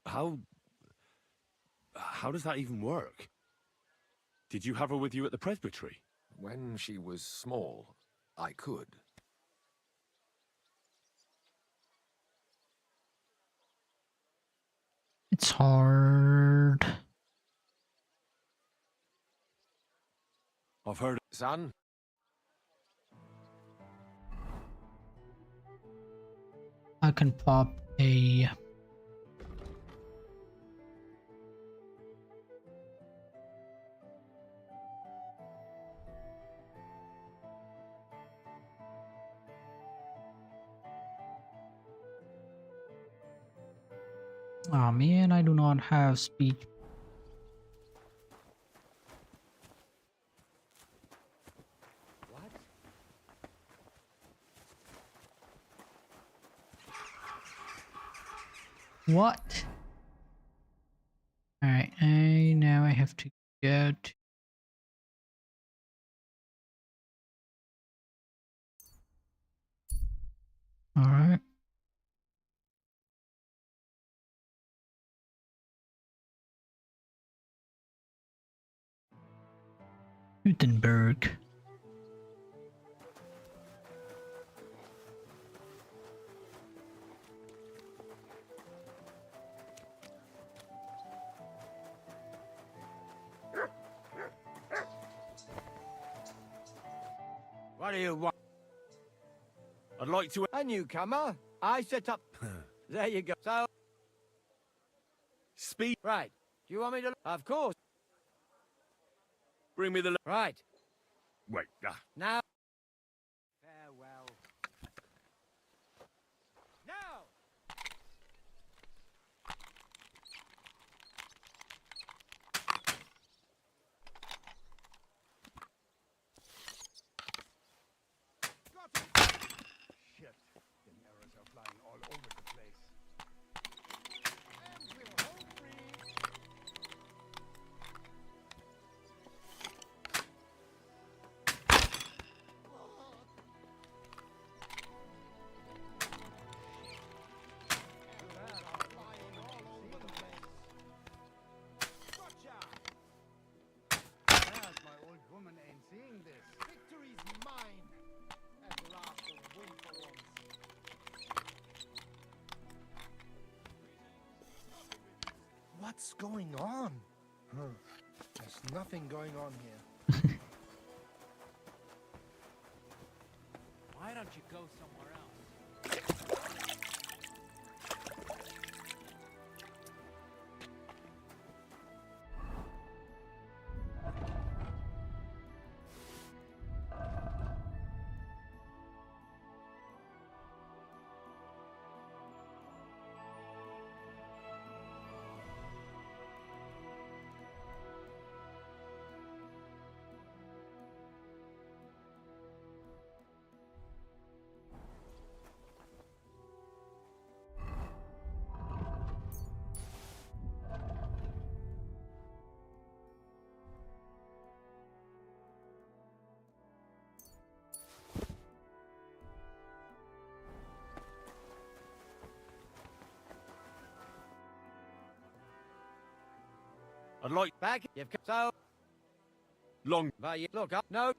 How does that even work? Did you have her with you at the presbytery? When she was small, I could. It's hard. I've heard... Son? I can pop a... Oh man, I do not have speech. What? Alright, now I have to go to... Alright. Gutenberg. What do you want? I'd like to... A newcomer? I set up... There you go. So... Speed... Right. Do you want me to... Of course. Bring me the... Right. Wait, Now... Farewell. Now! Shit. The arrows are flying all over the place. And we're home free. My old woman ain't seeing this. Victory's mine. At last, a win for once. What's going on? There's nothing going on here. Why don't you go somewhere else? I'd like... Back. You've come... So... Long... But you... Look up. No.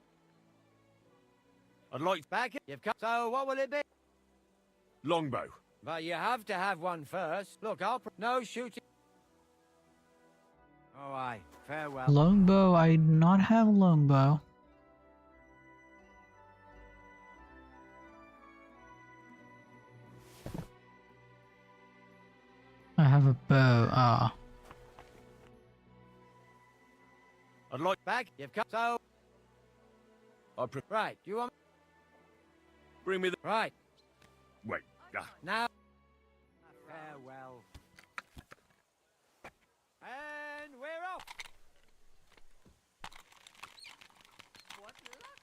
I'd like... Back. You've come... So what will it be? Longbow. But you have to have one first. Look, I'll... No shooting. Oh, aye. Farewell. Longbow, I do not have a longbow. I have a bow. Ah. I'd like... Back. You've come... So... Right. Do you want... Bring me the... Right. Wait, Now... Farewell. And we're off! What luck!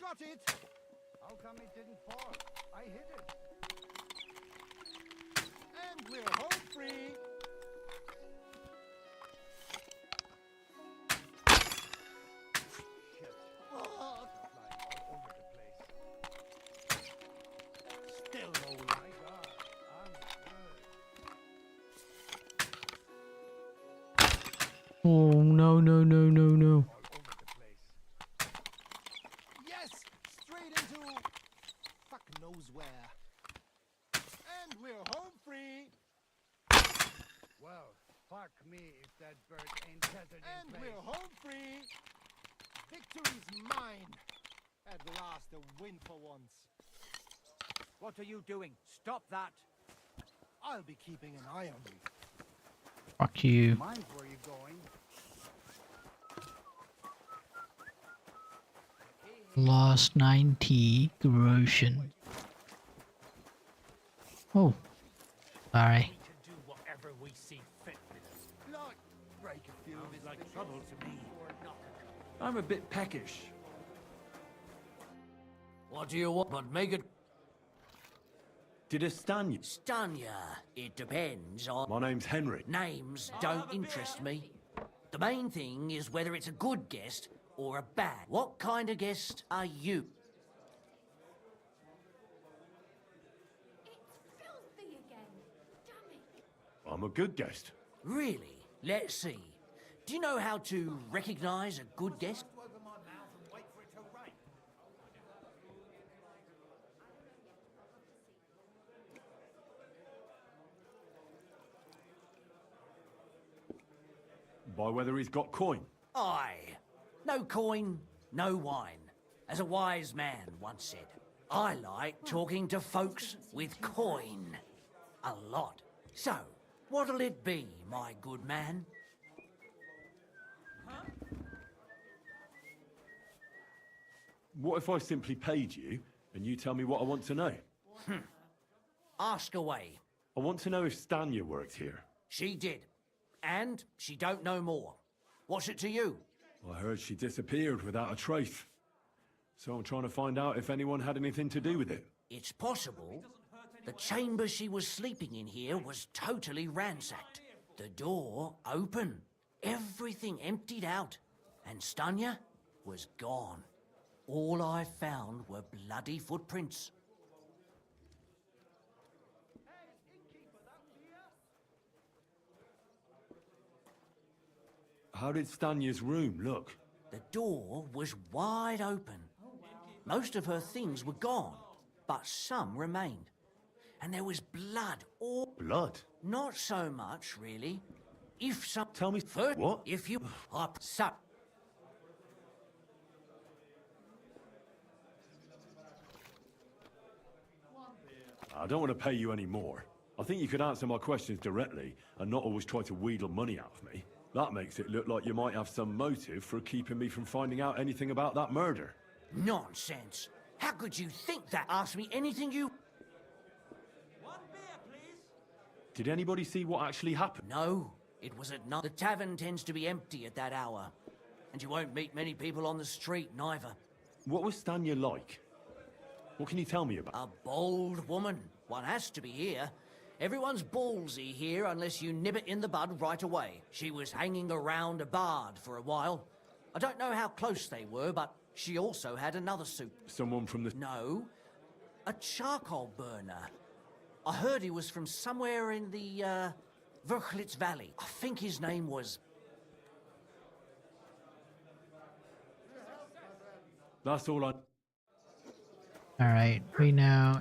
Got it! How come it didn't fall? I hit it. And we're home free! Shit. Oh, flying all over the place. Still no light. Oh no no no no no. Yes! Straight into... fuck knows where. And we're home free! Well, fuck me if that bird ain't tethered in place. And we're home free! Victory's mine! At last, a win for once. What are you doing? Stop that! I'll be keeping an eye on you. Fuck you. Mind where you're going? Lost 90 corrosion. Oh. Sorry. Do whatever we see fit with it. Look, break a few of his like trouble to me. I'm a bit peckish. What do you want? But make it... Did it stun you? Stun ya? It depends on... My name's Henry. Names don't interest me. The main thing is whether it's a good guest or a bad. What kind of guest are you? I'm a good guest. Really? Let's see. Do you know how to recognize a good guest? by whether he's got coin. Aye. No coin, no wine. As a wise man once said, I like talking to folks with coin. A lot. So, what'll it be, my good man? What if I simply paid you, and you tell me what I want to know? Ask away. I want to know if Stanya worked here. She did. And she don't know more. What's it to you? I heard she disappeared without a trace. So I'm trying to find out if anyone had anything to do with it. It's possible. The chamber she was sleeping in here was totally ransacked. The door open. Everything emptied out. And Stanya was gone. All I found were bloody footprints. How did Stanya's room look? The door was wide open. Most of her things were gone, but some remained. And there was blood all... Blood? Not so much, really. If some... Tell me... First, what? If you... So... I don't want to pay you any more. I think you could answer my questions directly and not always try to wheedle money out of me. That makes it look like you might have some motive for keeping me from finding out anything about that murder. Nonsense. How could you think that? Ask me anything you... Did anybody see what actually happened? No, it was at night. The tavern tends to be empty at that hour. And you won't meet many people on the street, neither. What was Stanya like? What can you tell me about? A bold woman. One has to be here. Everyone's ballsy here unless you nib it in the bud right away. She was hanging around a bard for a while. I don't know how close they were, but she also had another suit. Someone from the... No, a charcoal burner. I heard he was from somewhere in the, Verchlitz Valley. I think his name was... That's all I... Alright, we now...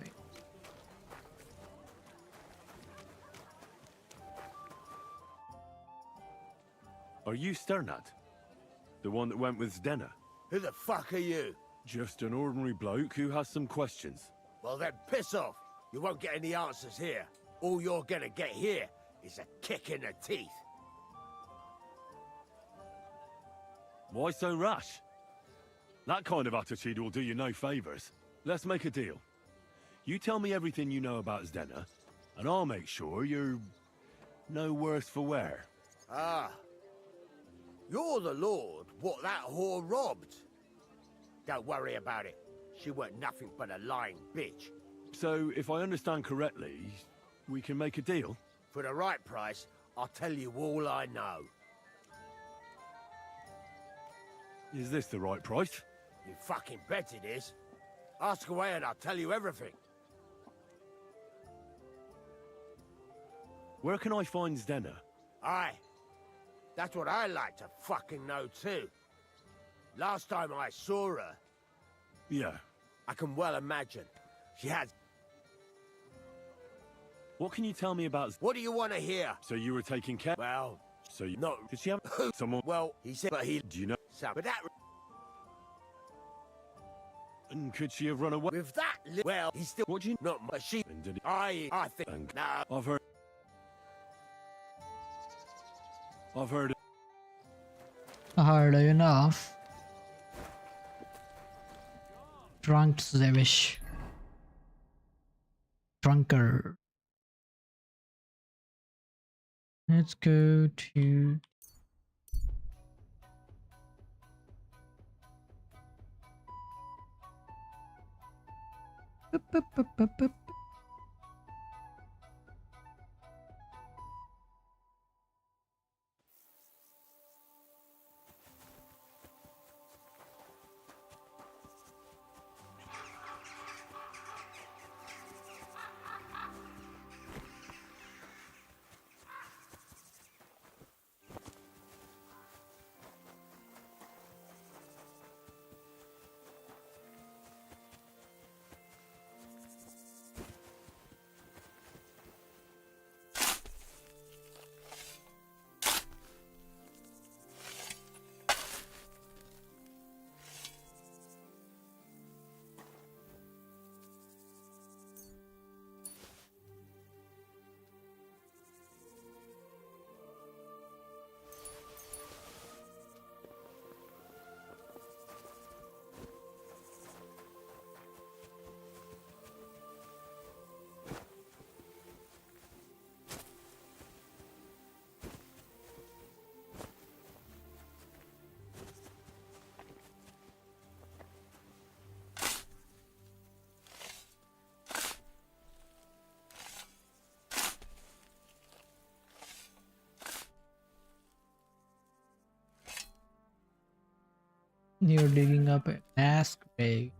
Are you Sternat? The one that went with Zdena? Who the fuck are you? Just an ordinary bloke who has some questions. Well then, piss off. You won't get any answers here. All you're gonna get here is a kick in the teeth. Why so rash? That kind of attitude will do you no favors. Let's make a deal. You tell me everything you know about Zdena, and I'll make sure you're no worse for wear. Ah. You're the lord what that whore robbed. Don't worry about it. She weren't nothing but a lying bitch. So, if I understand correctly, we can make a deal? For the right price, I'll tell you all I know. Is this the right price? You fucking bet it is. Ask away and I'll tell you everything. Where can I find Zdena? Aye. That's what I like to fucking know too. Last time I saw her... Yeah. I can well imagine. She has... What can you tell me about... What do you want to hear? So you were taking care... Well... So you... No. Did she have... someone... Well, he said... But he... Do you know... But that... And could she have run away? With that... Well, he's still... What do you... Not much. She... And did he... I think... No. I've heard... Hard enough. Drunk Zevish. Drunker. Let's go to... Boop. You're digging up a mass grave.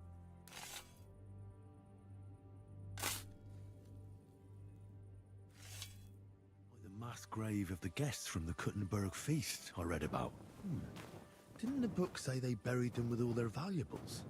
The mass grave of the guests from the Kuttenberg feast I read about. Didn't the book say they buried them with all their valuables?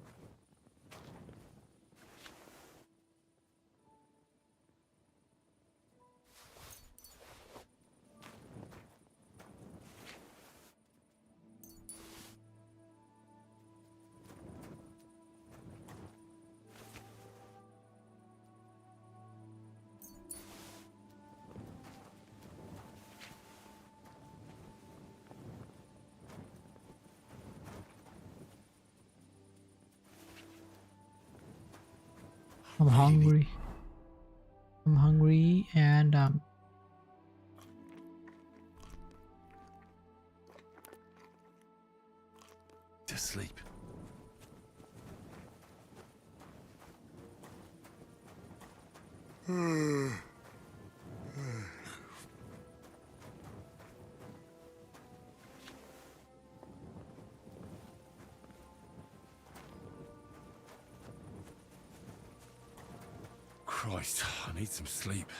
I'm hungry. I'm hungry and to sleep. Christ, I need some sleep.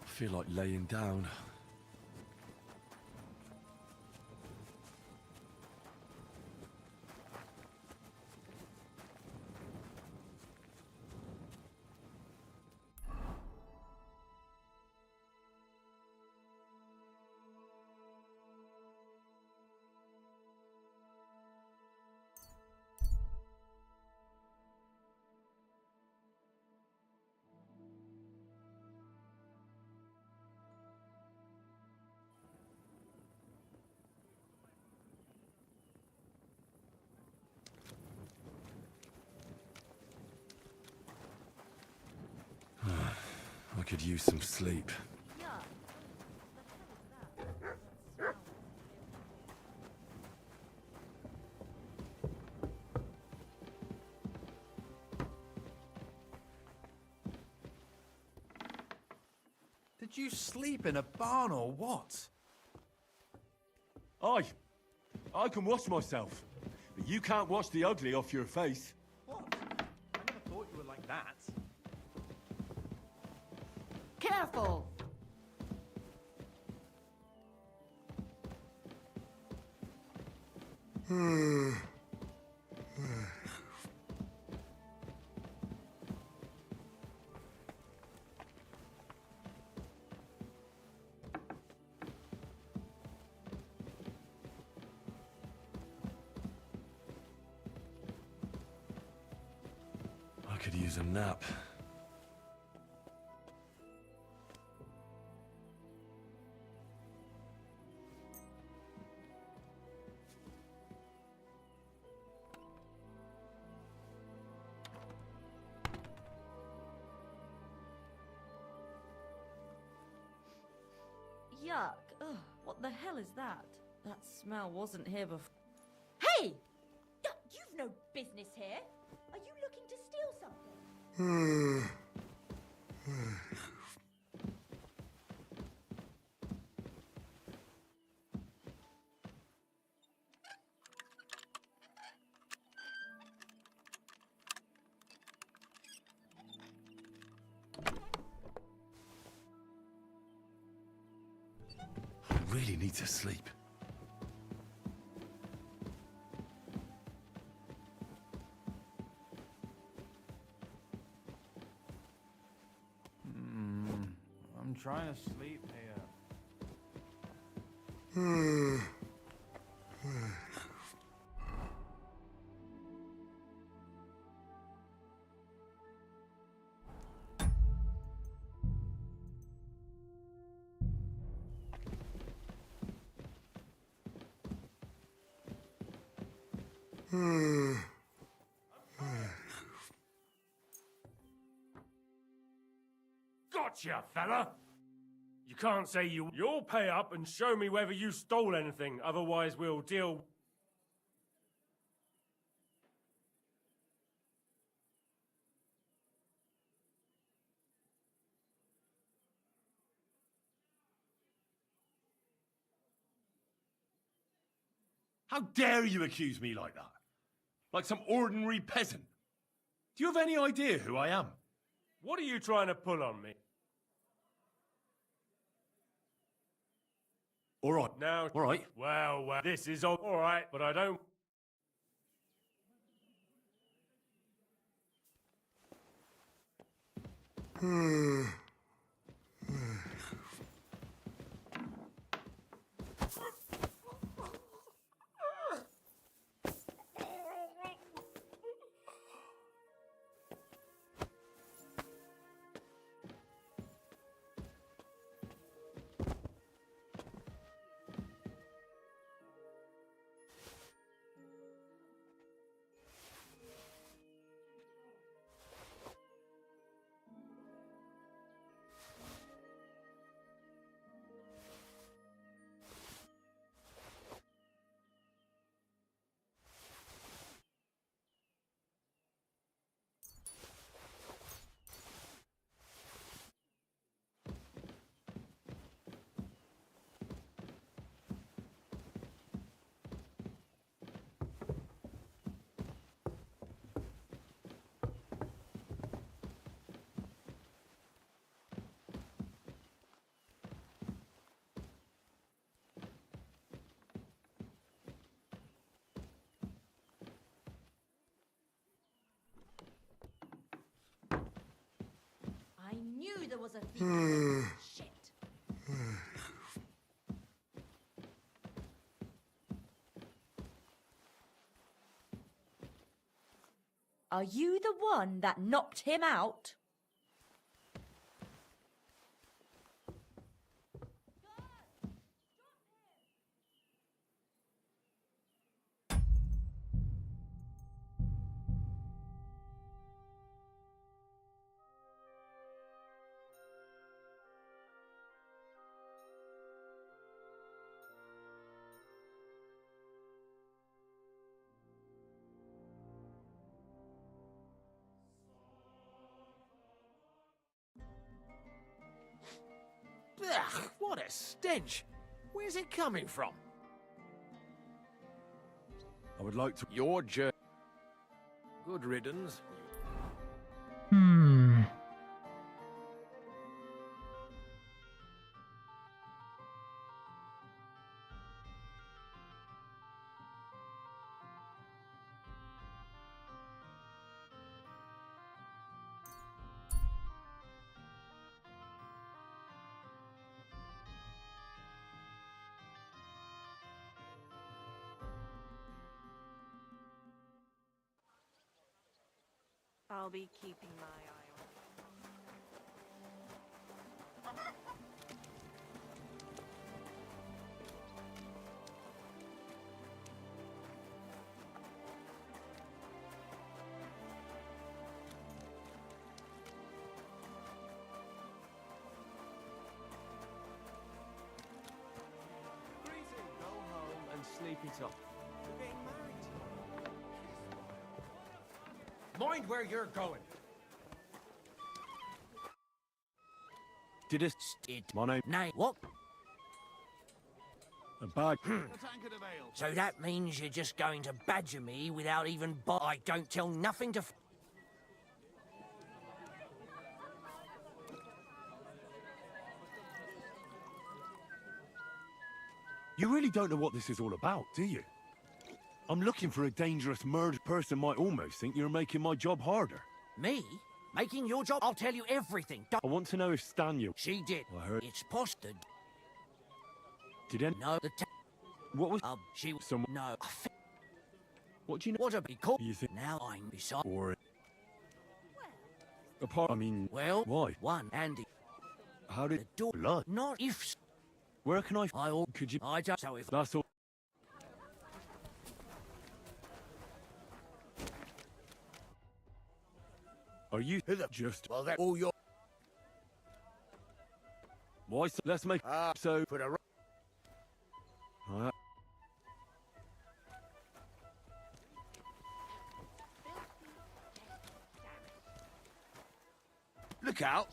I feel like laying down. I could use some sleep. Did you sleep in a barn or what? I can wash myself, but you can't wash the ugly off your face. What? I never thought you were like that. Careful! I could use a nap. Yuck. Ugh, what the hell is that? That smell wasn't here before. Hey! You've no business here. Are you looking to steal something? really need to sleep. I'm trying to sleep here. Gotcha, fella! You can't say you'll pay up and show me whether you stole anything, otherwise we'll deal... How dare you accuse me like that? Like some ordinary peasant? Do you have any idea who I am? What are you trying to pull on me? All right. Now... All right. Well, this is all right, but I don't... I knew there was a thief. Shit. Are you the one that knocked him out? Ugh, what a stench! Where's it coming from? I would like to... Your journey. Good riddance. I'll be keeping my eye on Go home and sleep it off. We're getting married tomorrow. Mind where you're going. Did it... My name... Nay, what? A bag... So that means you're just going to badger me without even I don't tell nothing to... You really don't know what this is all about, do you? I'm looking for a dangerous murdered person might almost think you're making my job harder. Me? Making your job? I'll tell you everything. I want to know if Stanya... She did. I heard... It's posted. Did any... No, the... What was... she... Someone... No. What do you know? What a be called? You think... Now I'm beside... Or... Apart... I mean... Well... Why? One, Andy. How did... The door... Blood? Not if... Where can I... Could you... I don't... So if... That's all... Are you... Just... Well, that's all your... Why... Let's make... so... For the... Look out!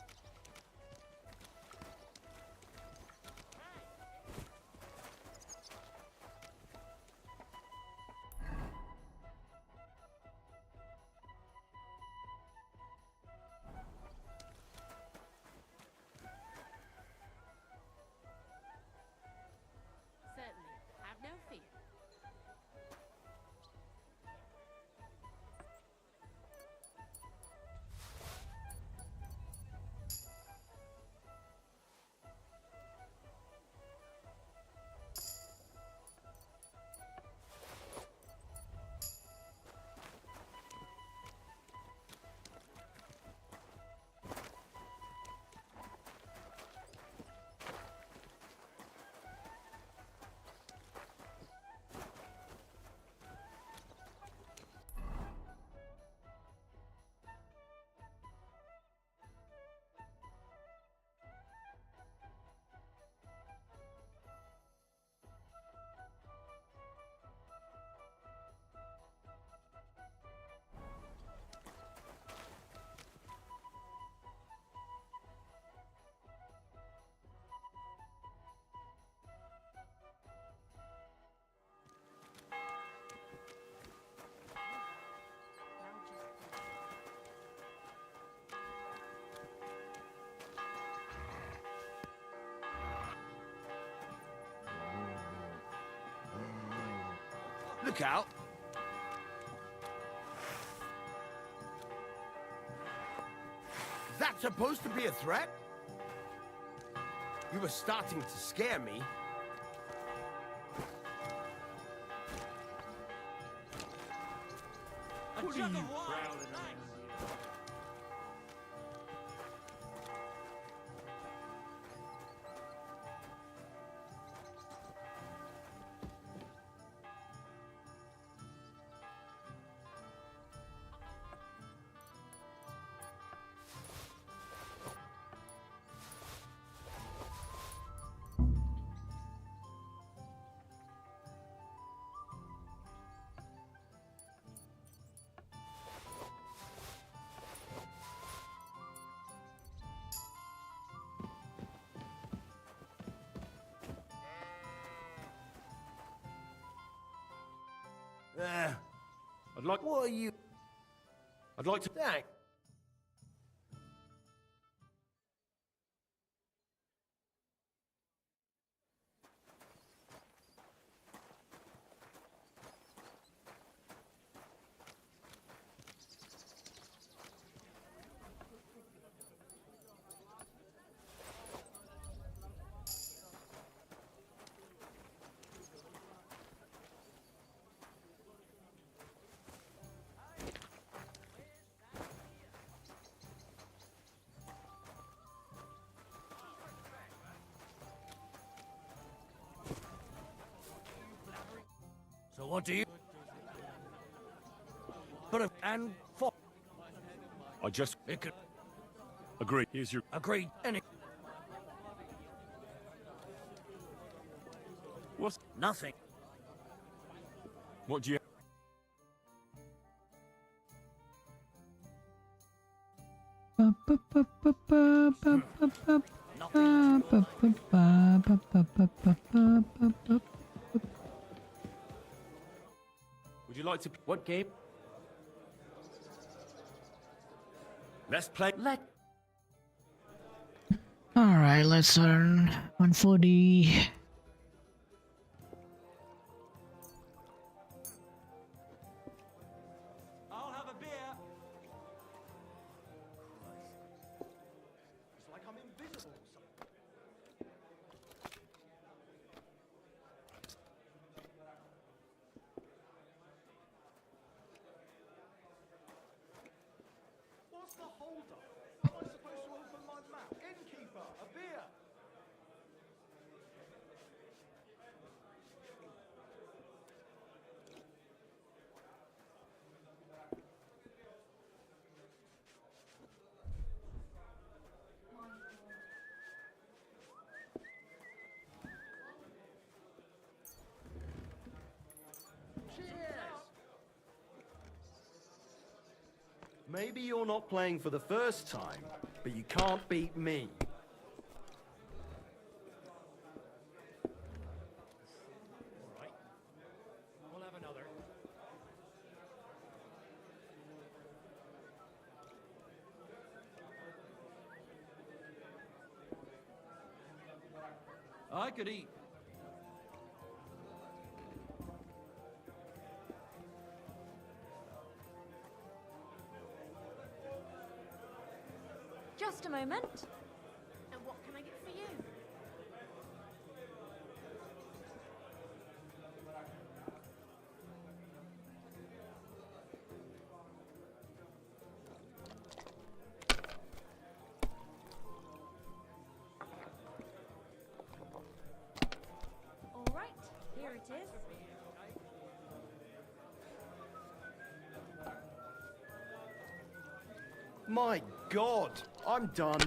Certainly. Have no fear. Look out! Is that supposed to be a threat? You were starting to scare me. What are you growling at? I'd like... What are you... I'd like to... Thank. So what do you... But and for... I just... It could... Agree. Here's your... Agreed. Any... What's... Nothing. What do you... Would you like to... What game? Let's play... Alright, let's learn 140. Maybe you're not playing for the first time, but you can't beat me. We'll have another. I could eat. Just a moment. And what can I get for you? All right, here it is. My God, I'm done.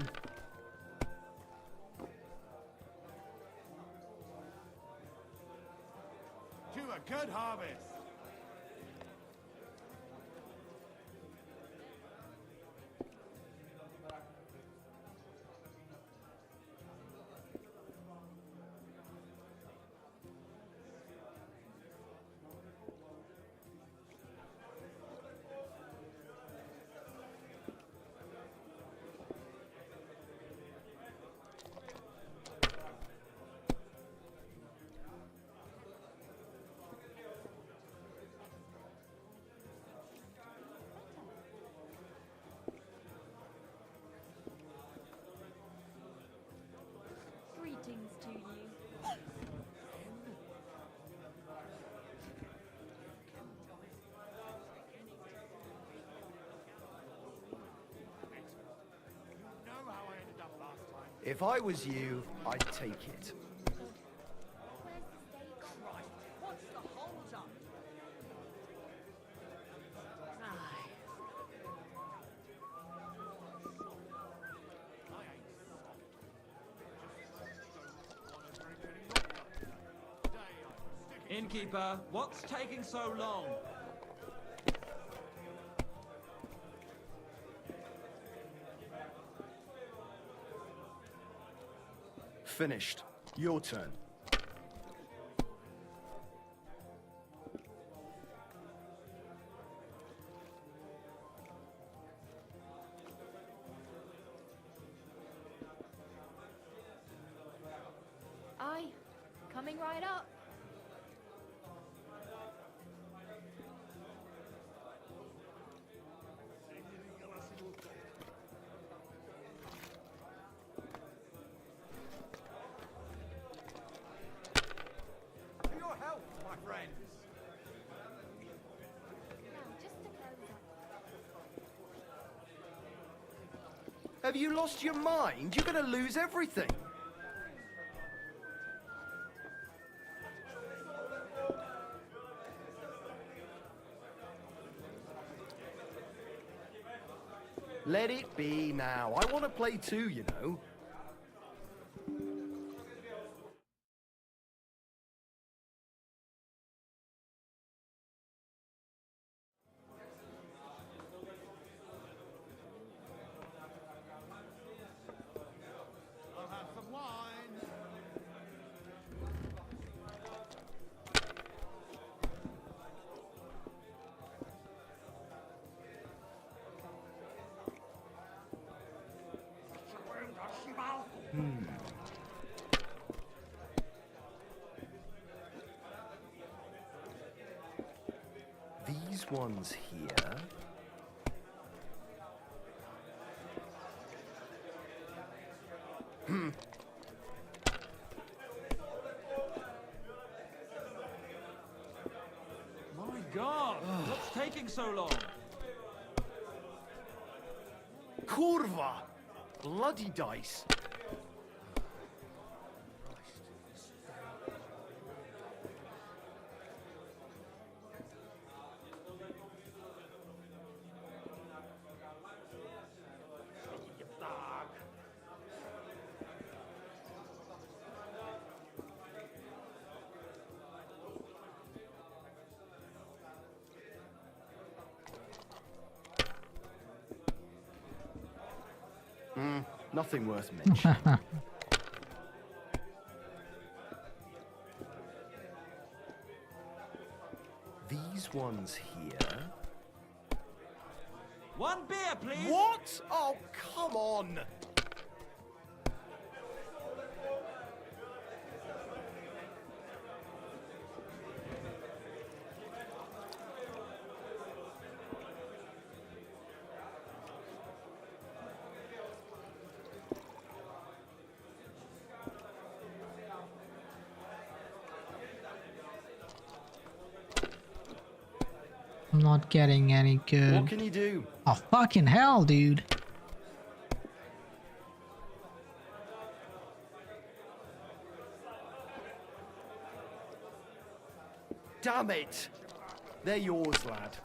To a good harvest. Greetings to you. You know how I ended up last time. If I was you, I'd take it. What's the hold up? Innkeeper, what's taking so long? Finished. Your turn. Aye, coming right up. For your health, my friends. Now, just to close up. Have you lost your mind? You're gonna lose everything. Let it be now. I want to play too, you know. I'll have some wine. These ones here. My God, what's taking so long? Kurva! Bloody dice. Nothing worth mentioning. These ones here. One beer, please. What? Oh, come on. I'm not getting any good. What can you do? Oh, fucking hell, dude. Damn it! They're yours, lad.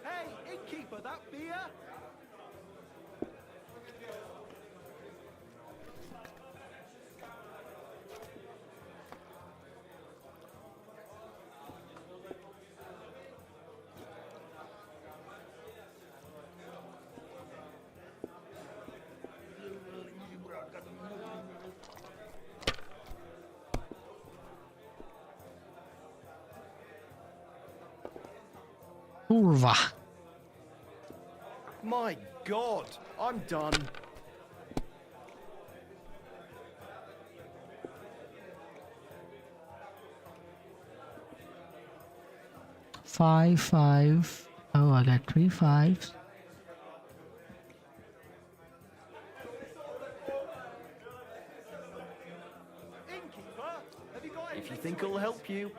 Hey, innkeeper, that beer? Kurva. My God, I'm done. Five. Oh, I got 3 5s. Innkeeper, have you got anything? If you think it'll help you.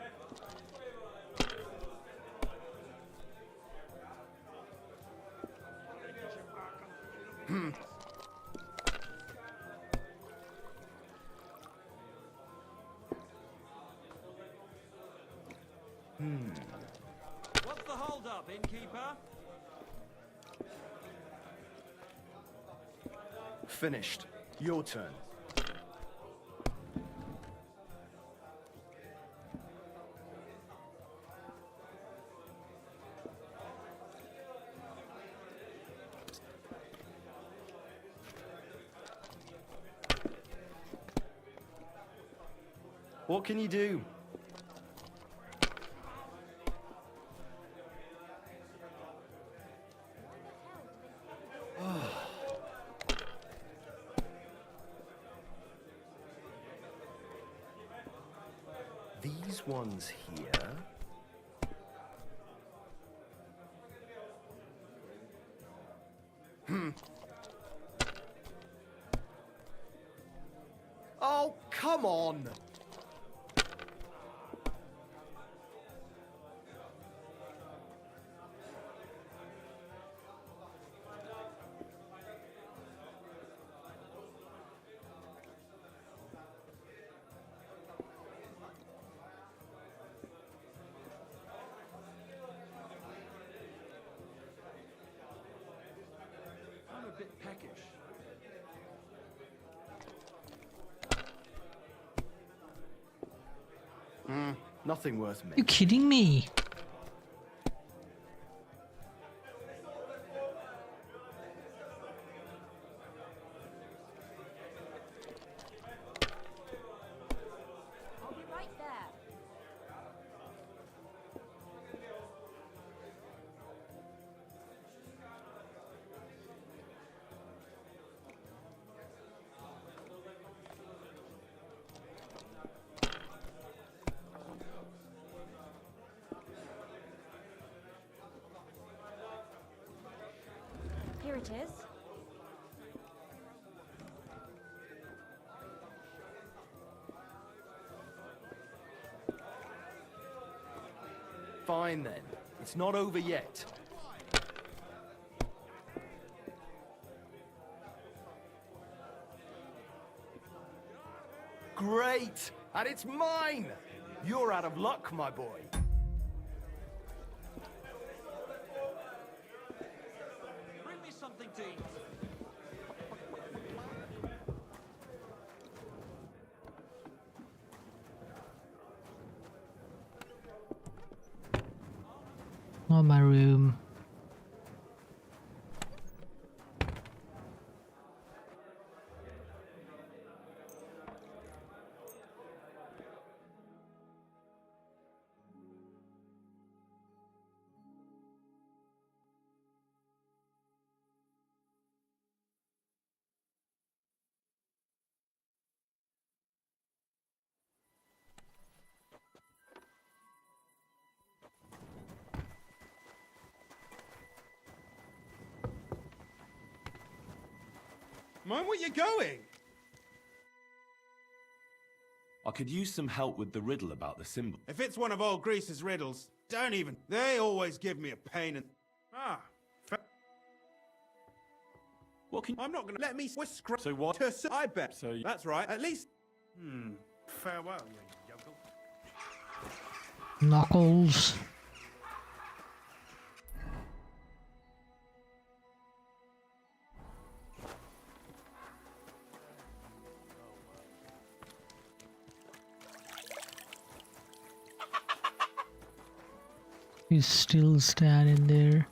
What's the hold up, innkeeper? Finished. Your turn. What can you do? These ones here. Oh, come on! I'm a bit peckish. Nothing worth You kidding me? I'll be right there. Here it is. Fine then. It's not over yet. Great! And it's mine! You're out of luck, my boy. Bring me something to eat. Oh, my room. Mind where you're going? I could use some help with the riddle about the symbol. If it's one of old Grease's riddles, don't even. They always give me a pain in... What can... I'm not gonna let me whisper... So what? I bet. So... That's right. At least... Farewell, you yokel. Knuckles. He's still standing there.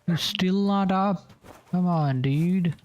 You're still not up. Come on, dude.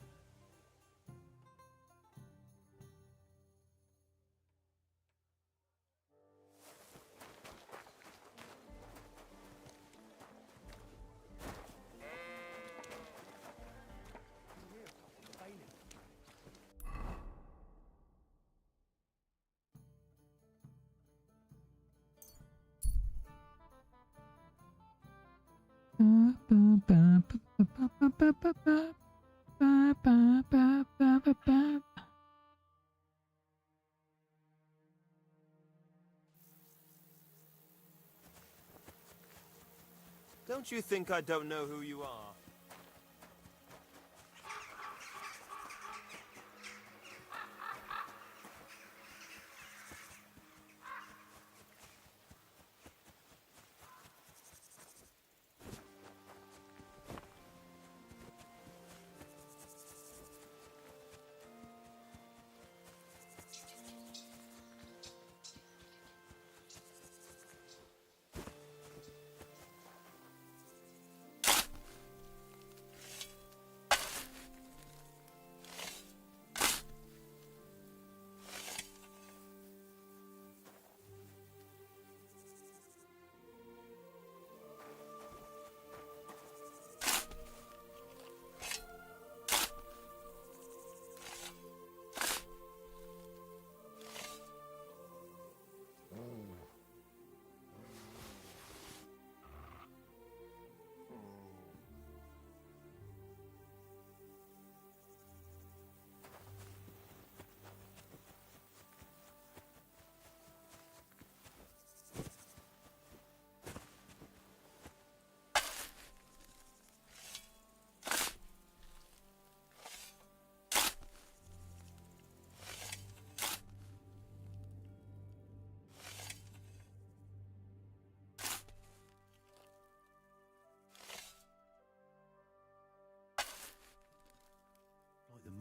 Don't you think I don't know who you are?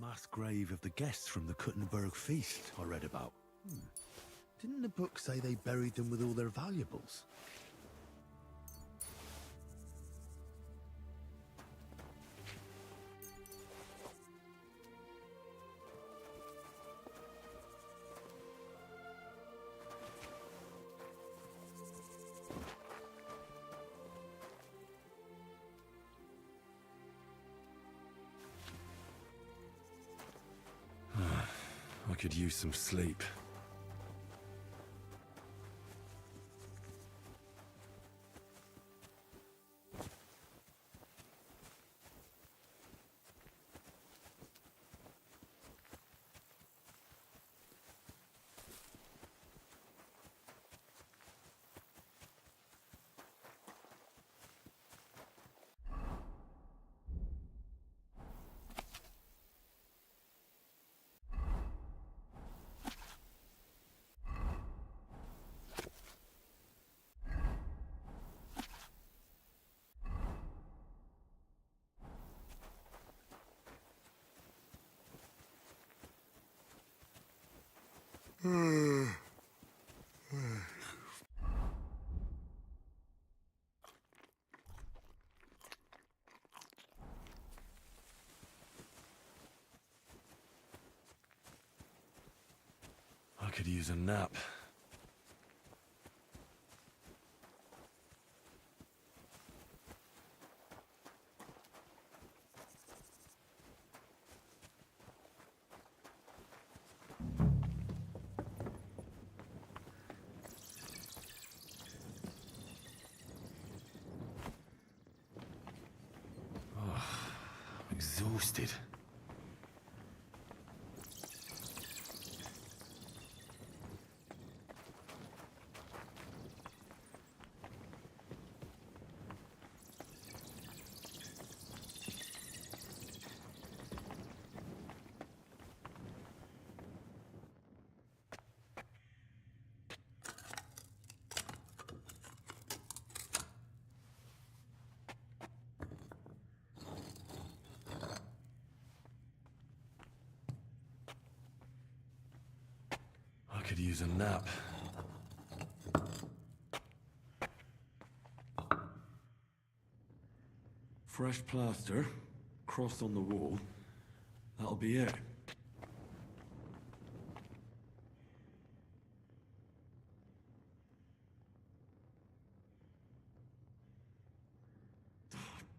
mass grave of the guests from the Kuttenberg feast I read about. Didn't the book say they buried them with all their valuables? I could use some sleep. I could use a nap. I'm exhausted. I could use a nap. Fresh plaster, cross on the wall. That'll be it.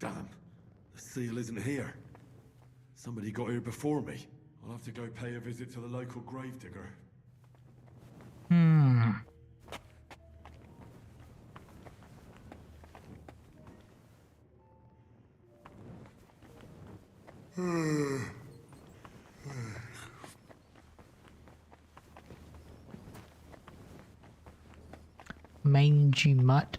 Damn, the seal isn't here. Somebody got here before me. I'll have to go pay a visit to the local gravedigger. Mangy mutt.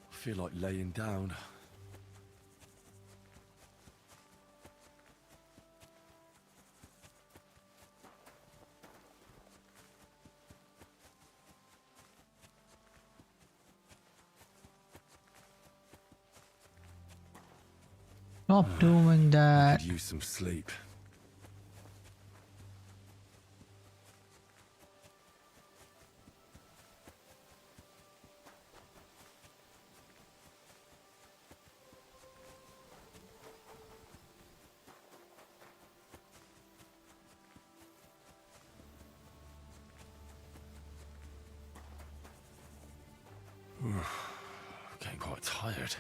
I feel like laying down. Stop doing that. I could use some sleep. tired.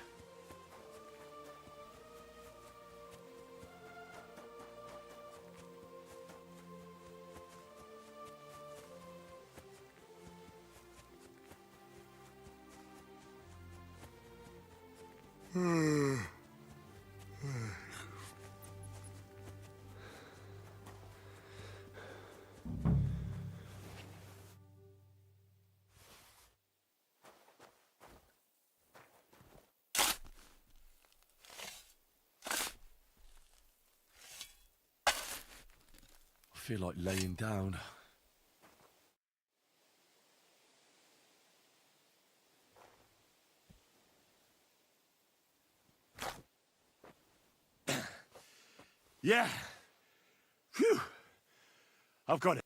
I feel like laying down. Yeah. Phew. I've got it.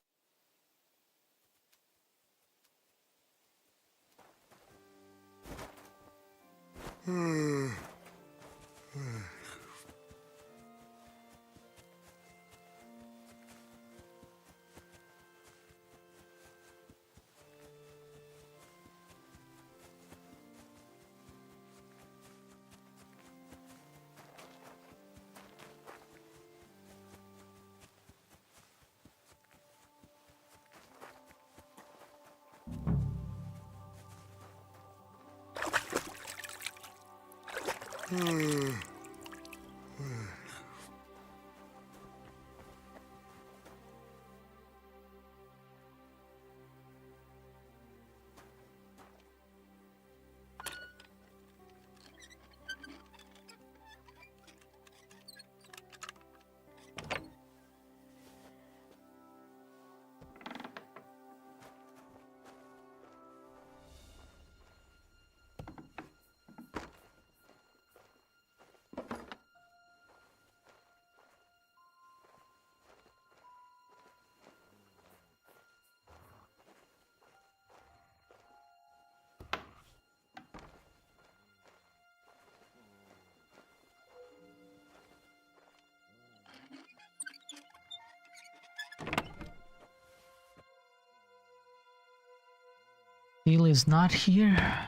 Steel is not here.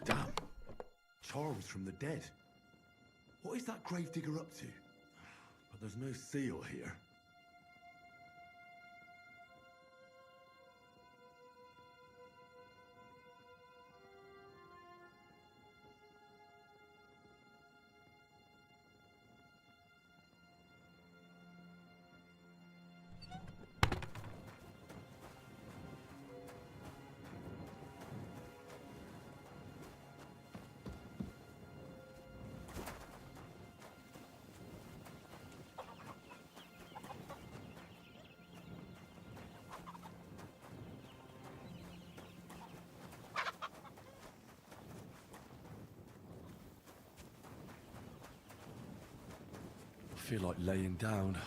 Damn. Charles from the dead. What is that gravedigger up to? But there's no seal here. I feel like laying down.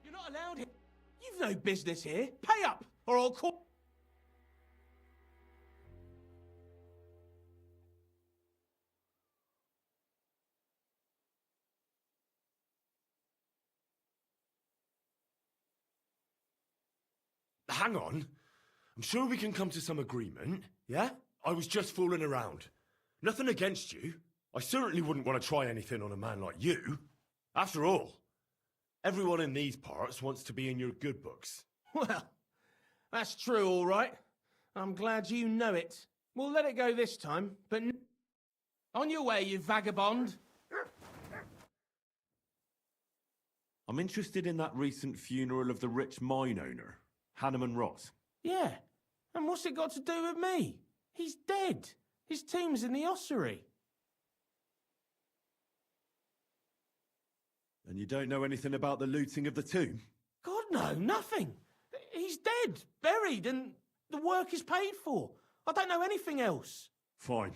You're not allowed here. You've no business here. Pay up, or I'll call... Hang on. I'm sure we can come to some agreement, yeah? I was just fooling around. Nothing against you. I certainly wouldn't want to try anything on a man like you. After all, everyone in these parts wants to be in your good books. Well, that's true, all right. I'm glad you know it. We'll let it go this time, but... On your way, you vagabond. I'm interested in that recent funeral of the rich mine owner. Hanneman Ross. Yeah. And what's it got to do with me? He's dead. His team's in the ossuary. And you don't know anything about the looting of the tomb? God, no, nothing. He's dead, buried, and the work is paid for. I don't know anything else. Fine.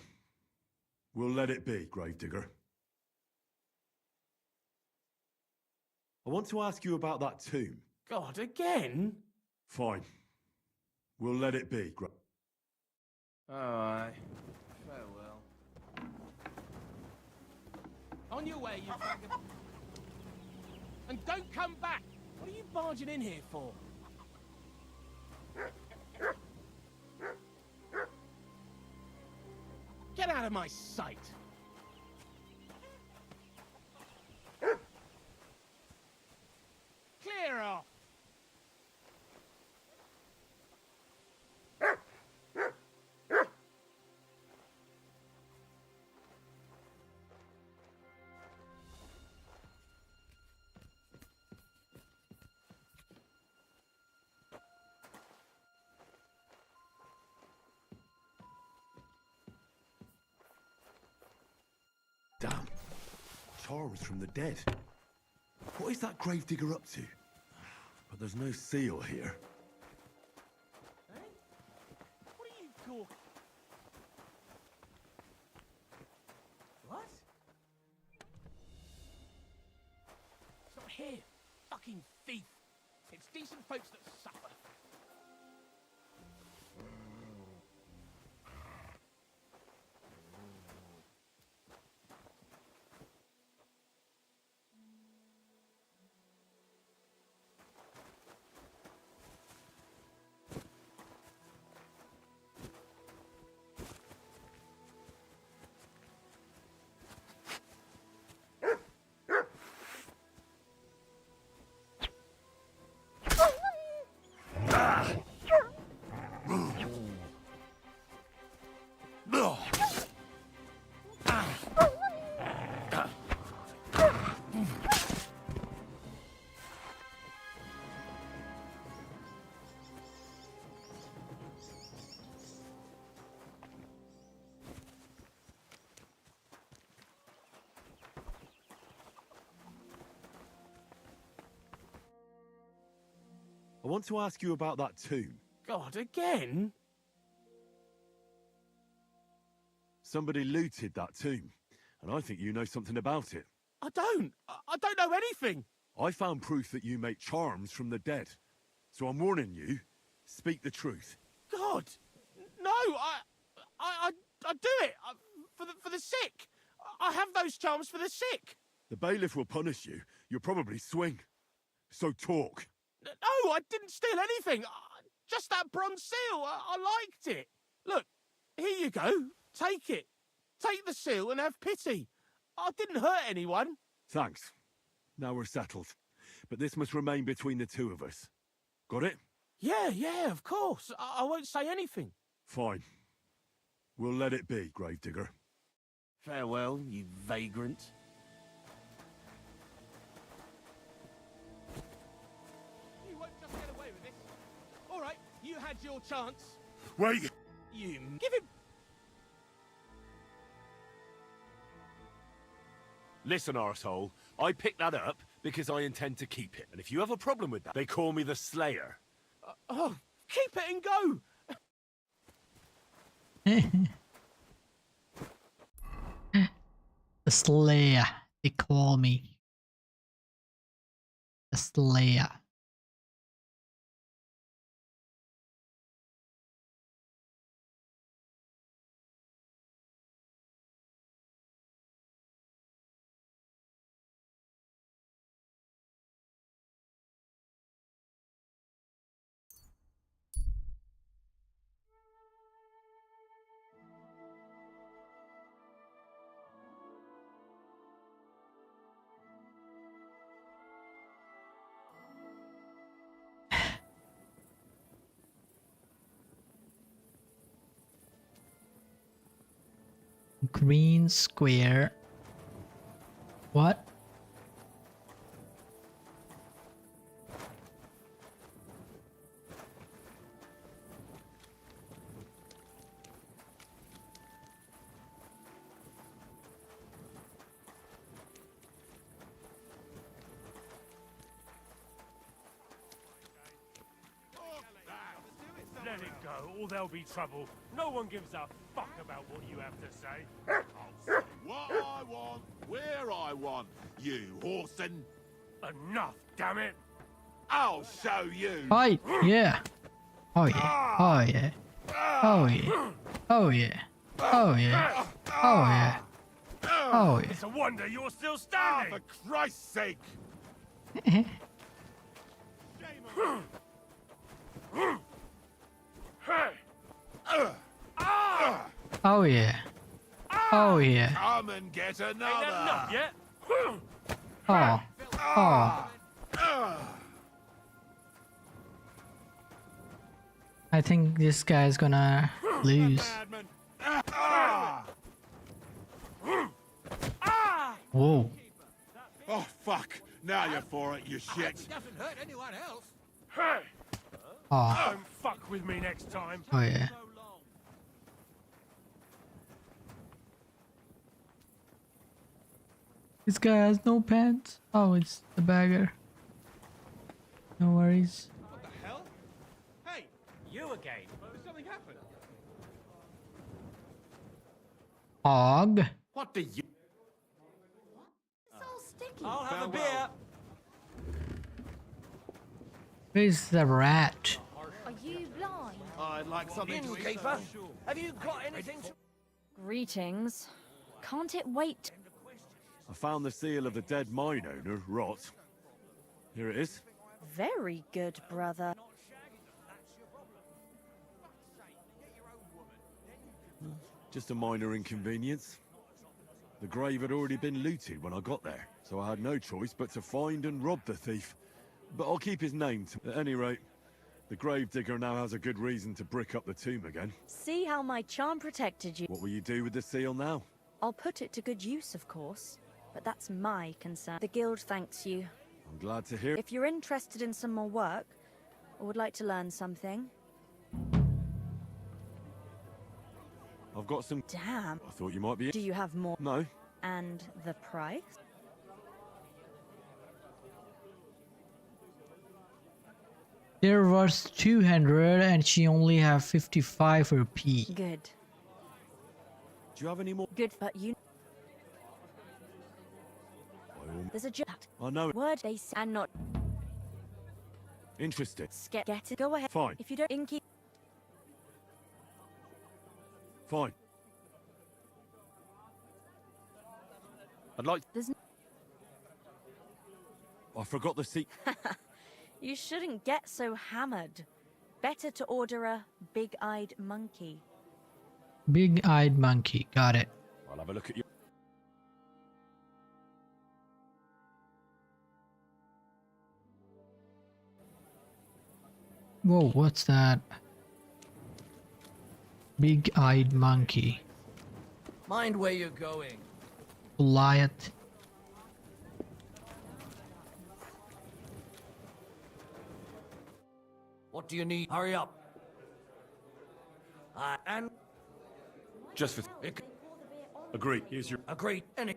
We'll let it be, Gravedigger. I want to ask you about that tomb. God, again? Fine. We'll let it be, Aye. Farewell. On your way, you vagabond. And don't come back! What are you barging in here for? Get out of my sight! Clear off! Damn. Char was from the dead. What is that Gravedigger up to? But there's no seal here. Eh? What are you talking? What? It's not here. Fucking thief. It's decent folks that suffer. I want to ask you about that tomb. God, again? Somebody looted that tomb, and I think you know something about it. I don't know anything. I found proof that you make charms from the dead. So I'm warning you, speak the truth. God, no, I do it for the sick. I have those charms for the sick. The bailiff will punish you. You'll probably swing. So talk. No, I didn't steal anything. Just that bronze seal. I liked it. Look, here you go. Take it. Take the seal and have pity. I didn't hurt anyone. Thanks. Now we're settled. But this must remain between the two of us. Got it? Yeah, of course. I won't say anything. Fine. We'll let it be, Gravedigger. Farewell, you vagrant. You won't just get away with this. All right, you had your chance. Wait! You give him... Listen, arsehole. I picked that up because I intend to keep it. And if you have a problem with that, they call me the Slayer. Oh, keep it and go! The Slayer, they call me. The Slayer. Green square. What? it go, or there'll be trouble. No one gives a fuck about what you have to say. What I want, where I want, you whoreson. Enough, damn it! I'll show you. Fight! Yeah. Oh yeah. Oh yeah. Oh yeah. Oh yeah. Oh yeah. Oh yeah. Oh yeah. It's a wonder you're still standing! For Christ's sake! Oh yeah. Oh yeah. Come and get another. Enough yet? Oh. Oh. I think this guy's gonna lose. Whoa. Oh fuck! Now you're for it, you shit. Doesn't hurt anyone else. Hey! Oh. Don't fuck with me next time. Oh yeah. This guy has no pants. Oh, it's the bagger. No worries. What the hell? Hey, You again. did something happen? Hog. What do you? It's all sticky. I'll have a beer. Where's the rat? Are you blind? I'd like something to eat. Innkeeper, have you got anything to... Greetings. Can't it wait? I found the seal of the dead mine owner, Rot. Here it is. Very good, brother. Just a minor inconvenience. The grave had already been looted when I got there, so I had no choice but to find and rob the thief. But I'll keep his name. At any rate, the gravedigger now has a good reason to brick up the tomb again. See how my charm protected you. What will you do with the seal now? I'll put it to good use, of course. But that's my concern. The guild thanks you. I'm glad to hear. If you're interested in some more work, or would like to learn something... I've got some... Damn. I thought you might be... Do you have more? No. And the price? There was 200 and she only have 55 rupee. Good. Do you have any more? Good, but you... There's a joke. I know it. Word base and not... Interested. Get it. Go ahead. Fine. If you don't... Inky... Fine. I'd like... There's... I forgot the seat. You shouldn't get so hammered. Better to order a big-eyed monkey. Big-eyed monkey. Got it. I'll have a look at you. Whoa, what's that? Big-eyed monkey. Mind where you're going. Goliath. What do you need? Hurry up. And... Just for... Agreed. Here's your... Agreed. Any...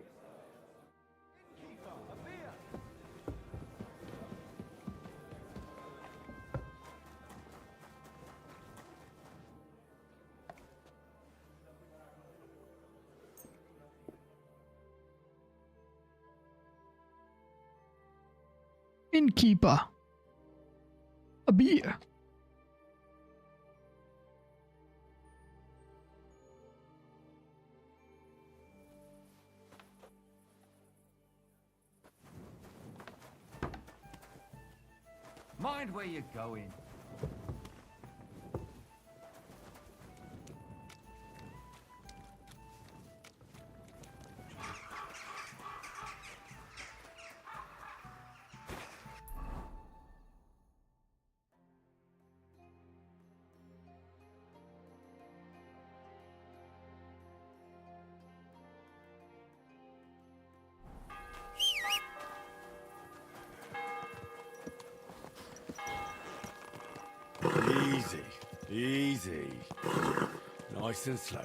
Innkeeper. A beer. Mind where you're going. Easy. Easy. Nice and slow.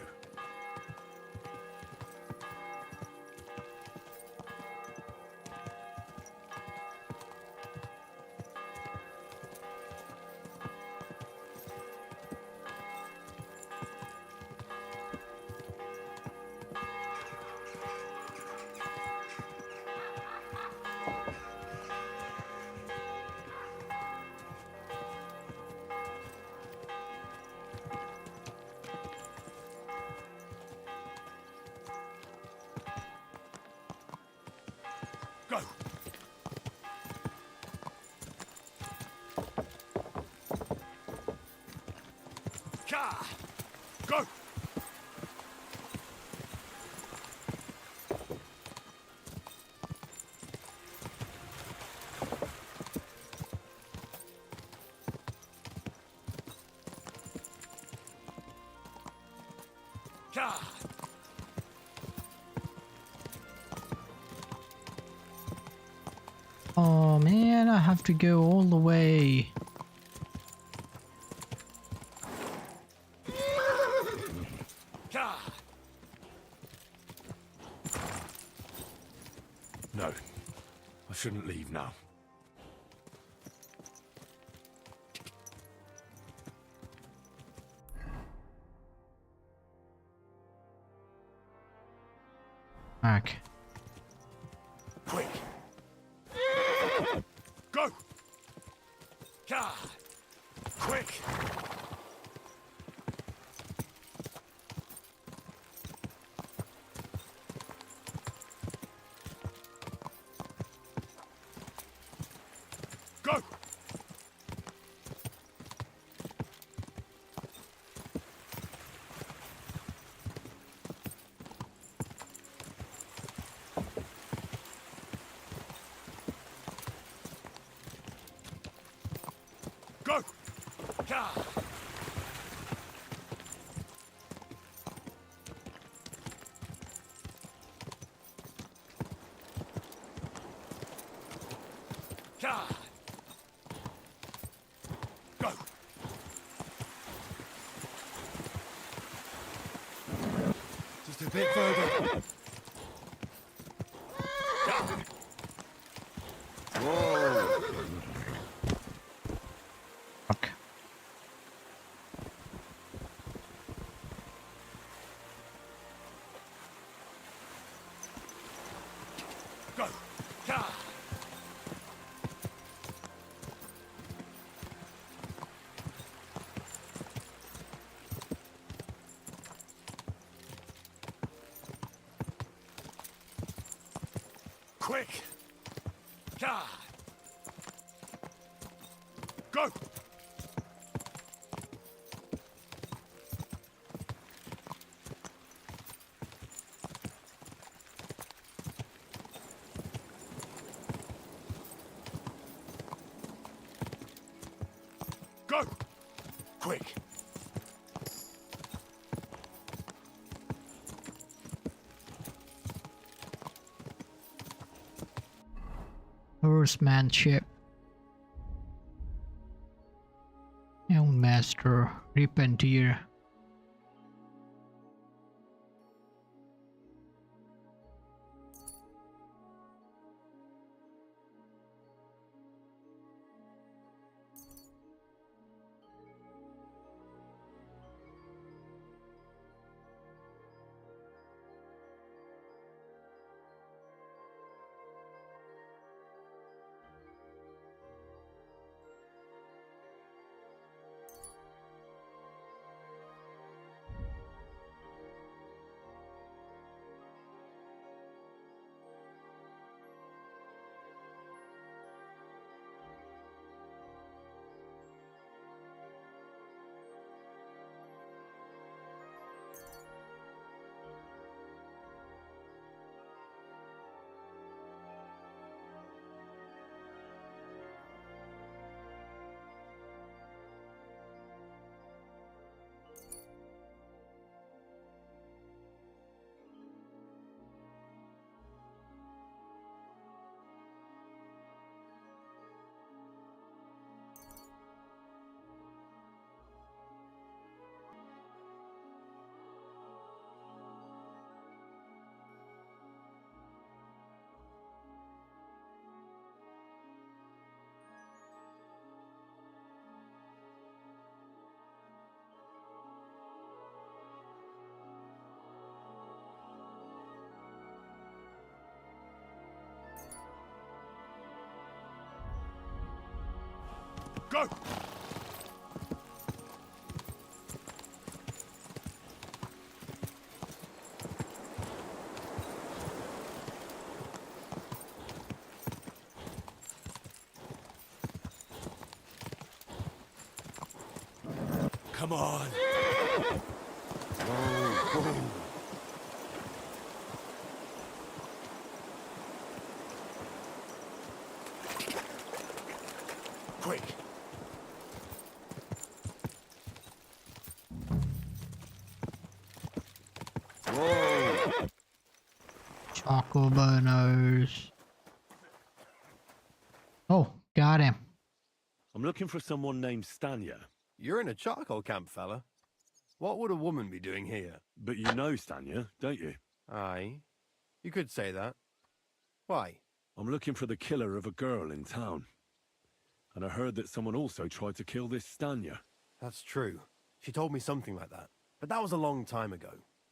Go! Oh man, I have to go all the way. No, I shouldn't leave now. Back. Quick! Go! Quick! Go! Go! Go! Just a bit further. Whoa! Fuck. Go! Quick! Go! Go! Quick! Horsemanship. Young master, repentier. Go! Come on. Quick. Choco burners. Oh, got him. I'm looking for someone named Stanya. You're in a charcoal camp, fella. What would a woman be doing here? But you know Stanya, don't you? Aye. You could say that. Why? I'm looking for the killer of a girl in town. And I heard that someone also tried to kill this Stanya. That's true. She told me something like that. But that was a long time ago.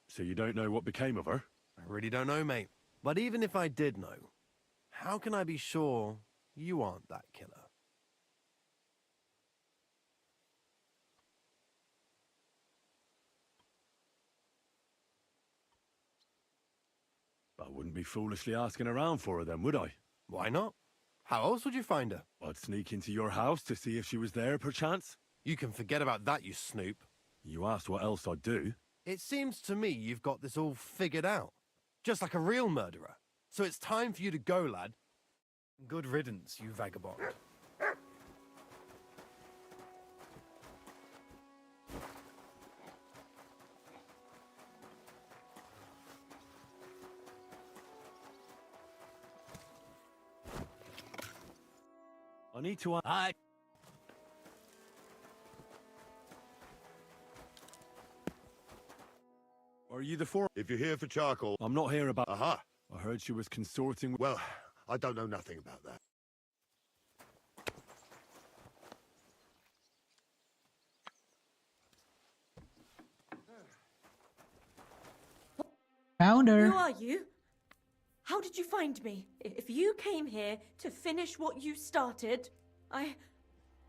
So you don't know what became of her? I really don't know, mate. But even if I did know, how can I be sure you aren't that killer? I wouldn't be foolishly asking around for her then, would I? Why not? How else would you find her? I'd sneak into your house to see if she was there, perchance. You can forget about that, you snoop. You asked what else I'd do. It seems to me you've got this all figured out. Just like a real murderer. So it's time for you to go, lad. Good riddance, you vagabond. I need to... Hi. Are you the four? If you're here for charcoal... I'm not here about... Aha! I heard she was consorting with... Well, I don't know nothing about that. Found her. Who are you? How did you find me? If you came here to finish what you started, I'm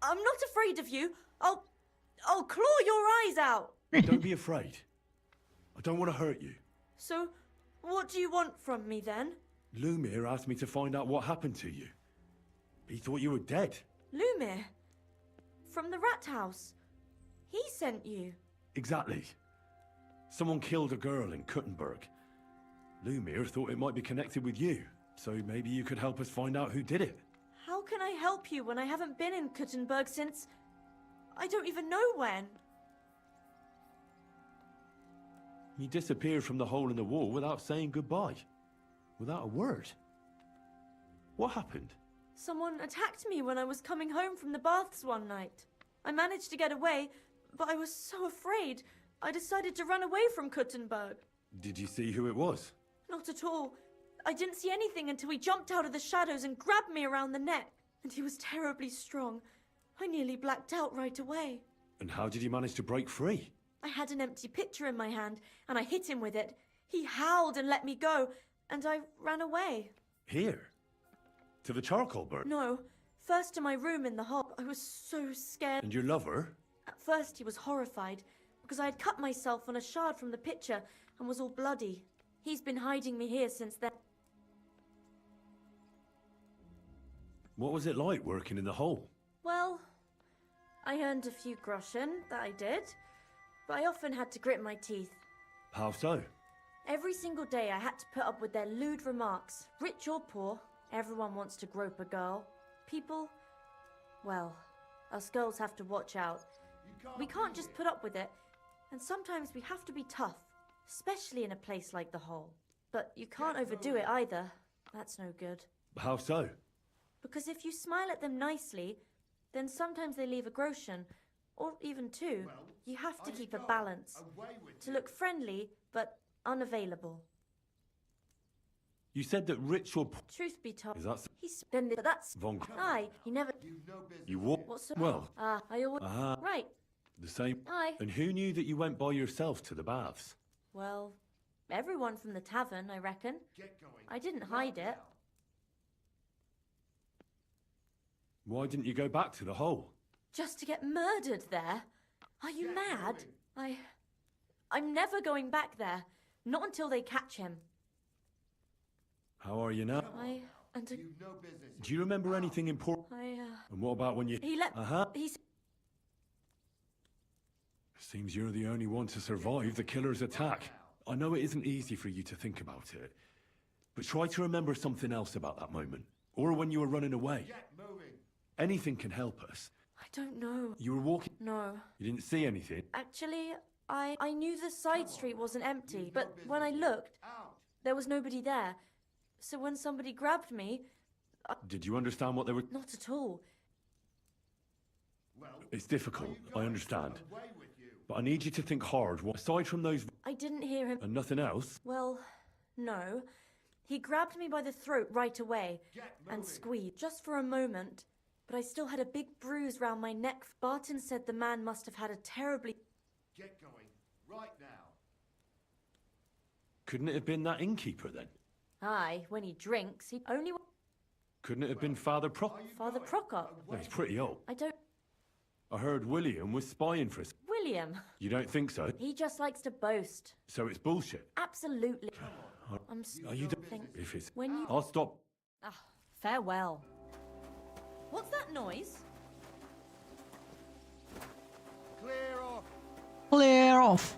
not afraid of you. I'll claw your eyes out. Don't be afraid. I don't want to hurt you. So, what do you want from me then? Lumir asked me to find out what happened to you. He thought you were dead. Lumir? From the rat house? He sent you? Exactly. Someone killed a girl in Kuttenberg. Lumir thought it might be connected with you, so maybe you could help us find out who did it. How can I help you when I haven't been in Kuttenberg since... I don't even know when. You disappeared from the hole in the wall without saying goodbye. Without a word. What happened? Someone attacked me when I was coming home from the baths one night. I managed to get away, but I was so afraid, I decided to run away from Kuttenberg. Did you see who it was? Not at all. I didn't see anything until he jumped out of the shadows and grabbed me around the neck. And he was terribly strong. I nearly blacked out right away. And how did you manage to break free? I had an empty pitcher in my hand, and I hit him with it. He howled and let me go, and I ran away. Here? To the charcoal burn? No, first to my room in the hall. I was so scared. And your lover? At first he was horrified, because I had cut myself on a shard from the pitcher and was all bloody. He's been hiding me here since then. What was it like working in the hole? Well, I earned a few groschen, that I did. But I often had to grit my teeth. How so? Every single day I had to put up with their lewd remarks. Rich or poor, everyone wants to grope a girl. People, well, us girls have to watch out. We can't just put up with it. And sometimes we have to be tough. Especially in a place like the hole. But you can't overdo it either. That's no good. How so? Because if you smile at them nicely, then sometimes they leave a groschen, or even two. You have to keep a balance. To look friendly, but unavailable. You said that rich or poor... Truth be told, Is that... but that's... Von... Aye, he never... You walk... What's so... Well... I always... Right. The same... Aye. And who knew that you went by yourself to the baths? Well, everyone from the tavern, I reckon. I didn't hide it. Why didn't you go back to the hole? Just to get murdered there? Are you mad? I'm never going back there. Not until they catch him. How are you now? Do you remember anything important? And what about when you... He let... Uh-huh. He's... Seems you're the only one to survive the killer's attack. I know it isn't easy for you to think about it, but try to remember something else about that moment, or when you were running away. Anything can help us. I don't know. You were walking... No. You didn't see anything? Actually, I knew the side street wasn't empty, but when I looked, there was nobody there. So when somebody grabbed me... Did you understand what they were... Not at all. It's difficult, I understand. But I need you to think hard. Aside from those... I didn't hear him... And nothing else? Well, no. He grabbed me by the throat right away and squeezed, just for a moment. But I still had a big bruise round my neck. Barton said the man must have had a terribly... Get going, right now. Couldn't it have been that innkeeper then? Aye, when he drinks, he only... Couldn't it have been Father Father Prokop? No, he's pretty old. I don't... I heard William was spying for us. William? You don't think so? He just likes to boast. So it's bullshit? Absolutely. I'm Are you think If it's... when you... I'll stop. Ah, farewell. What's that noise? Clear off. Clear off.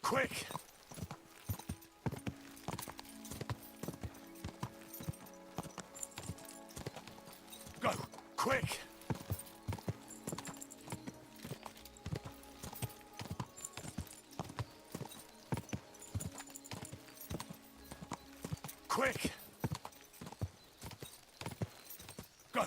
Quick! Go! Quick! Quick! Go!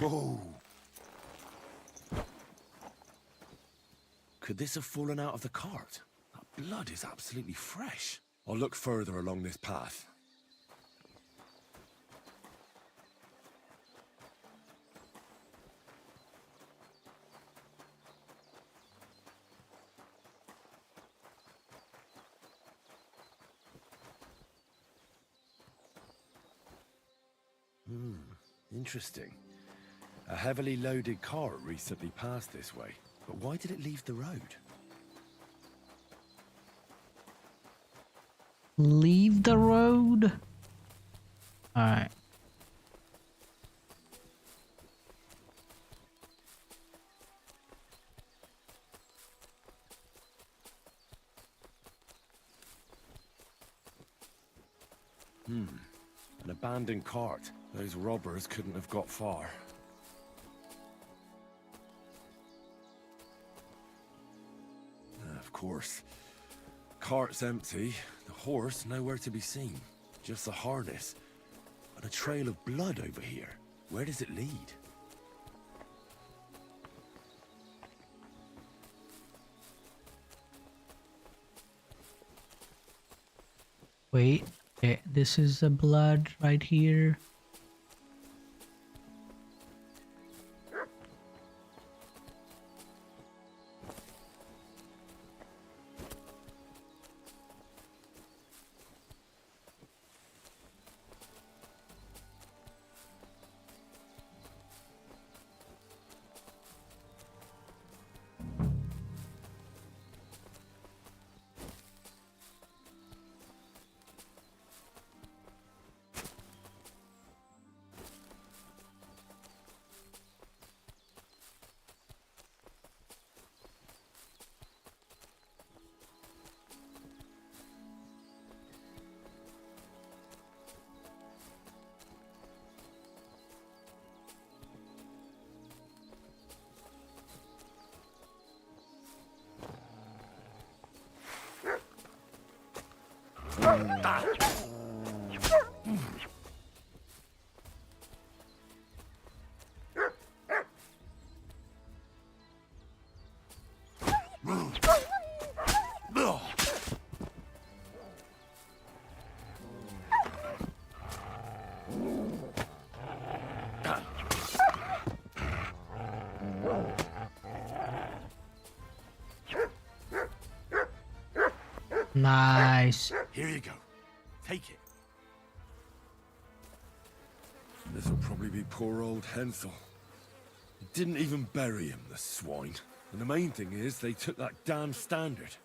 Whoa! Could this have fallen out of the cart? That blood is absolutely fresh. I'll look further along this path. Interesting. A heavily loaded car recently passed this way, but why did it leave the road? Leave the road? Alright. An abandoned cart. Those robbers couldn't have got far. Of course. Cart's empty, the horse nowhere to be seen. Just the harness. And a trail of blood over here. Where does it lead? Wait, okay, this is the blood right here. Nice. Here you go. Take it. This'll probably be poor old Hensel. Didn't even bury him, the swine. And the main thing is, they took that damn standard.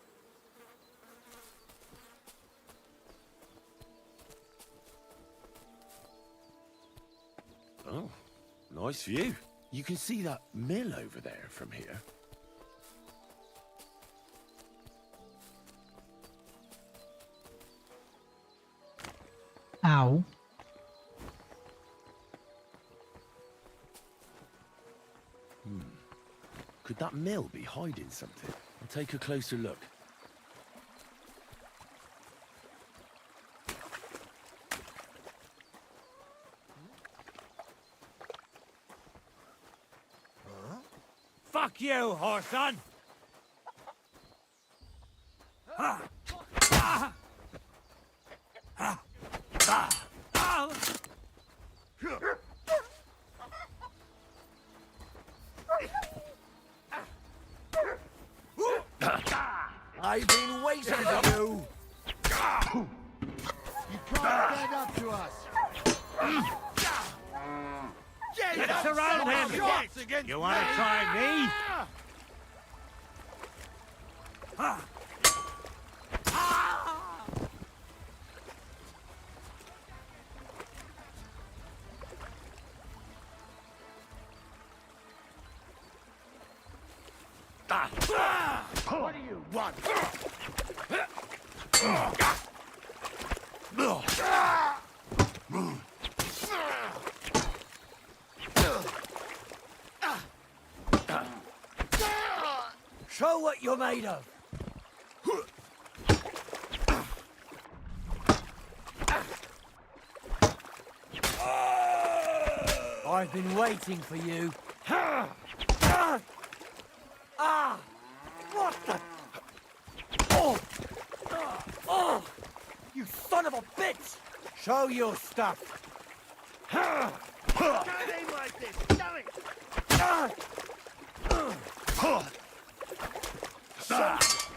Oh, nice view. You can see that mill over there from here. Ow. Could that mill be hiding something? I'll take a closer look. Fuck you, Horson! I've been waiting for you. You can't stand up to us. Get around him! You want to try me? What do you want? Show what you're made of. I've been waiting for you. What the? You son of a bitch! Show your stuff. Don't aim like this. Damn it!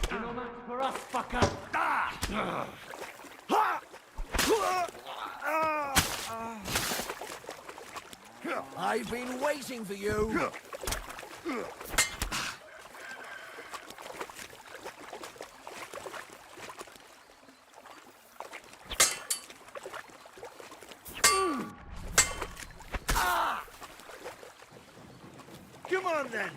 You're no match for us, fucker. I've been waiting for you. Come on then.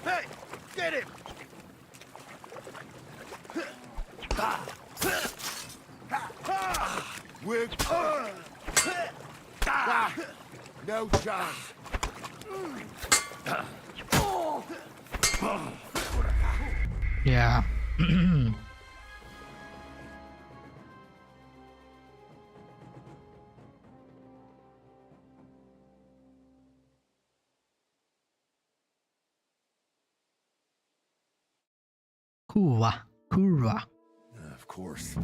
Hey, get him! We're no chance. Yeah. Kurwa. Of course.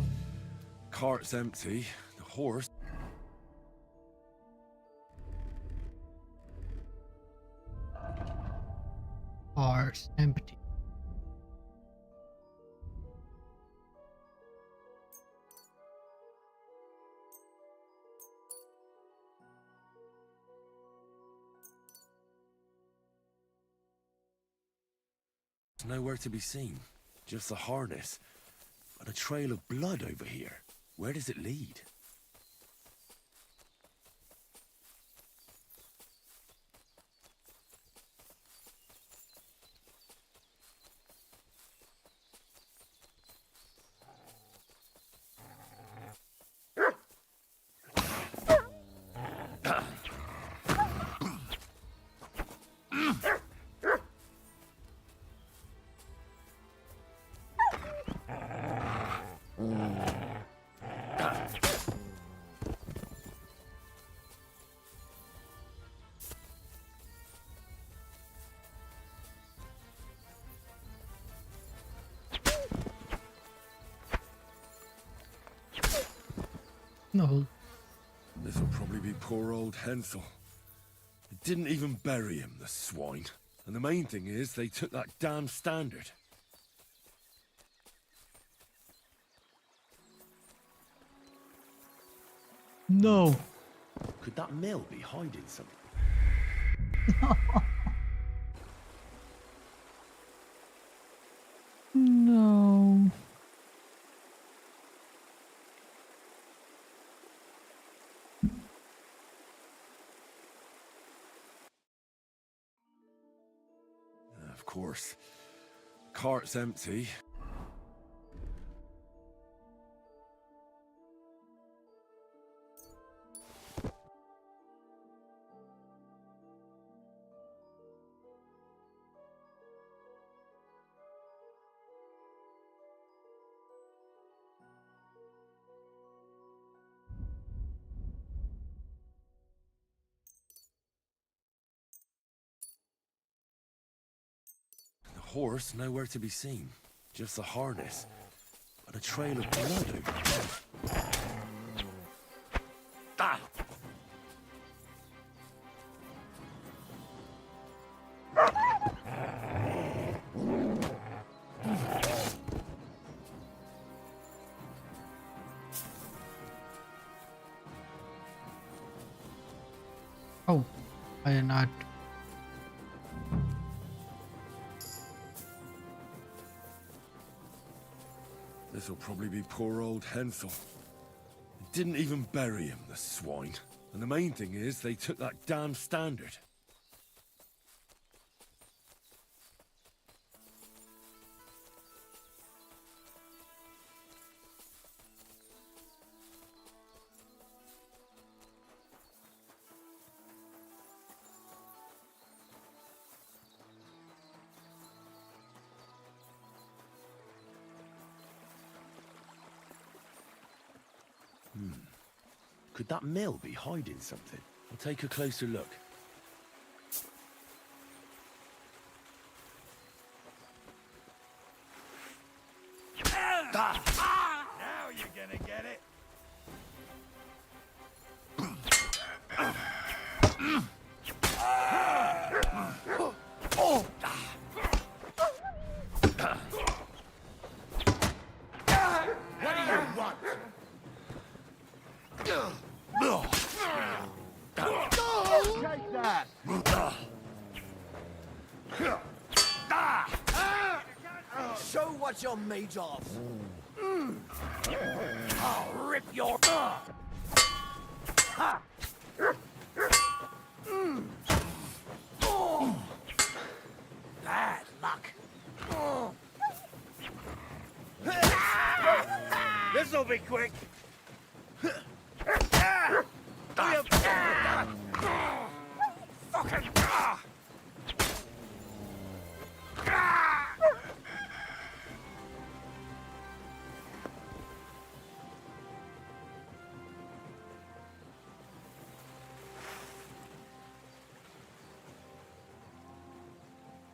Cart's empty. The horse... Car's empty. Nowhere to be seen. Just a harness. And a trail of blood over here. Where does it lead? No. This'll probably be poor old Hensel. They didn't even bury him, the swine. And the main thing is, they took that damn standard. No. Could that mill be hiding something? No. Of course. Cart's empty. The horse nowhere to be seen. Just the harness. And a trail of blood over it. Ah! Oh, I did not. This'll probably be poor old Hensel. They didn't even bury him, the swine. And the main thing is, they took that damn standard. Could that mill be hiding something? I'll take a closer look. Now you're gonna get it. What do you want? Take that. Show what you're made of. I'll rip your. Bad luck. This'll be quick. Fucking.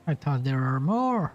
I thought there are more.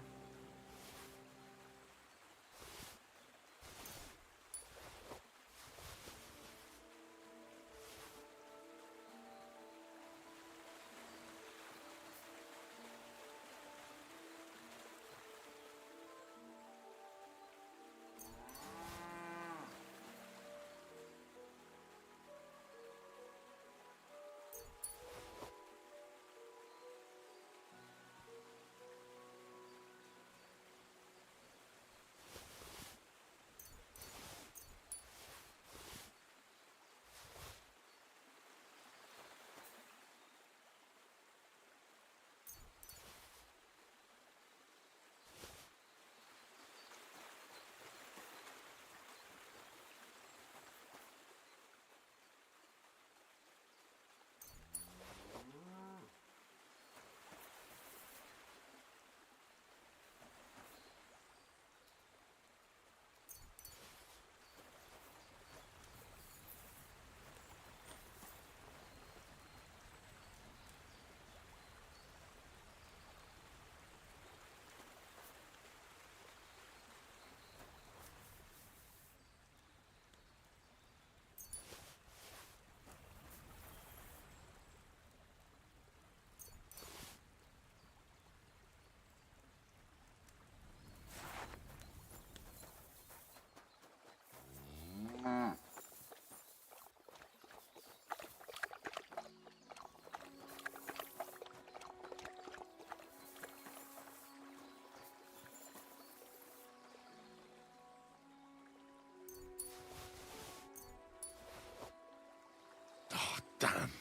Damn.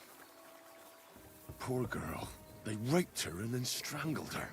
Poor girl. They raped her and then strangled her.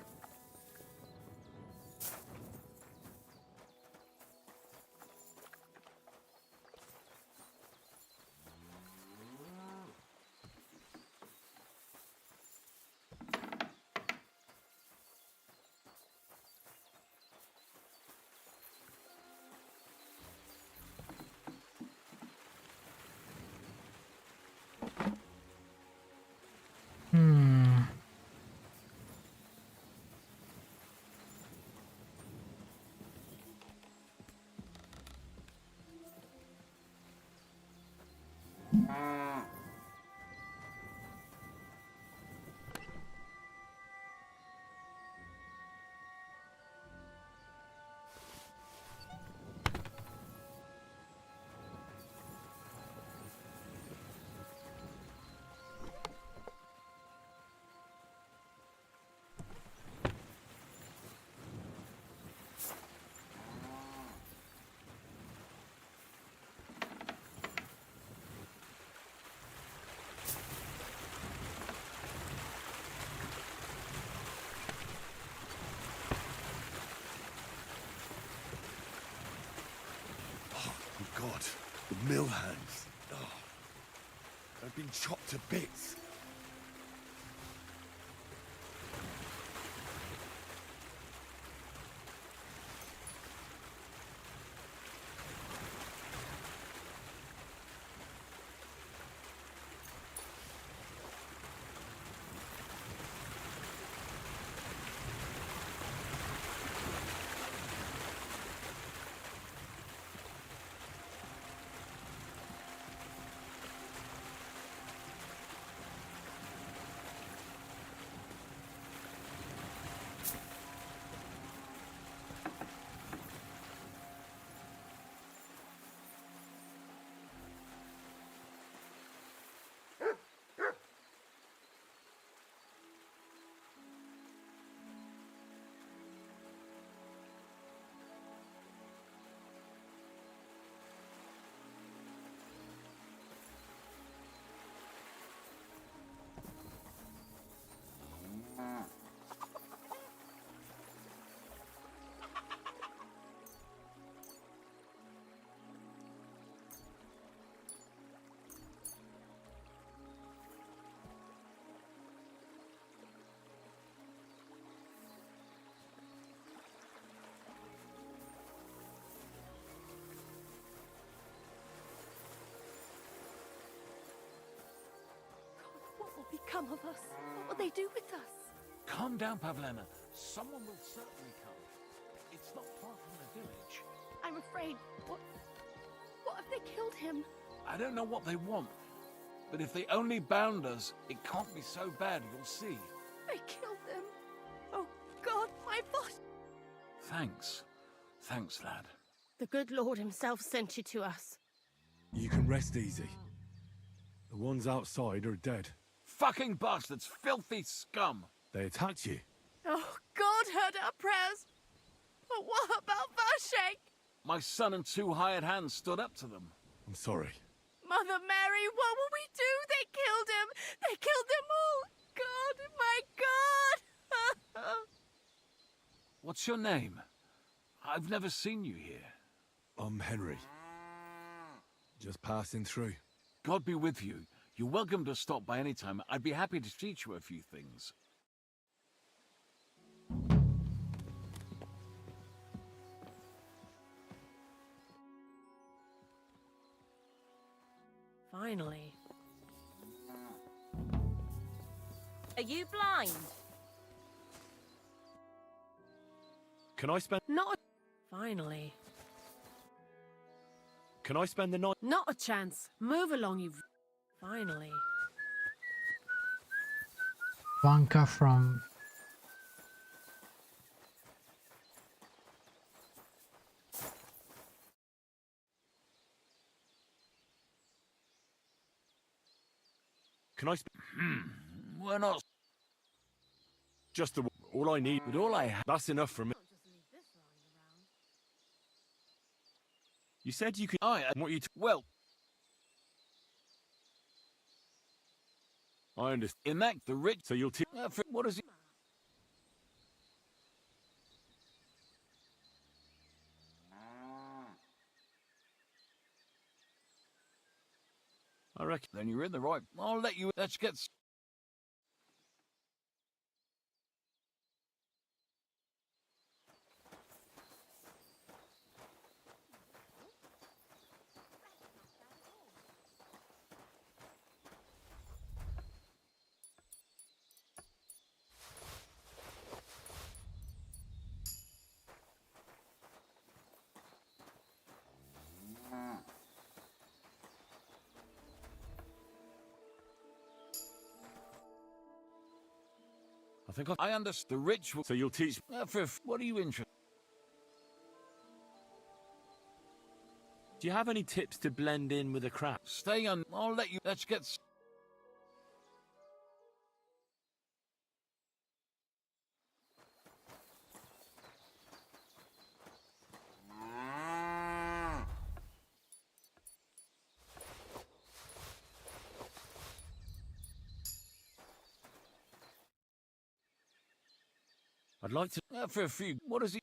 God, the mill hands. Oh, they've been chopped to bits. What will become of us? What will they do with us? Calm down, Pavlena. Someone will certainly come. It's not far from the village. I'm afraid. What if they killed him? I don't know what they want, but if they only bound us, it can't be so bad, you'll see. They killed them. Oh, God, my boss. Thanks. Thanks, lad. The good Lord himself sent you to us. You can rest easy. The ones outside are dead. Fucking bastards! Filthy scum! They attacked you. Oh, God heard our prayers. But what about Vashek? My son and 2 hired hands stood up to them. I'm sorry. Mother Mary, what will we do? They killed him. They killed them all. God, my God. What's your name? I've never seen you here. I'm Henry. Just passing through. God be with you. You're welcome to stop by any time. I'd be happy to teach you a few things. Finally. Are you blind? Can I spend... Not finally. Can I spend the night... Not a chance. Move along, you... Finally. Vanka from... Can I We're not... Just the... All I need... But all I have... That's enough for me. You said you could... I... What you... Well... I understand. In that, the rich. So you'll teach. What is it? I reckon. Then you're in the right. I'll let you. Let's get. I think I understand. The rich. So you'll teach. What are you interested? Do you have any tips to blend in with the crowd? Stay on. I'll let you. Let's get. I'd like to. For a few. What is he?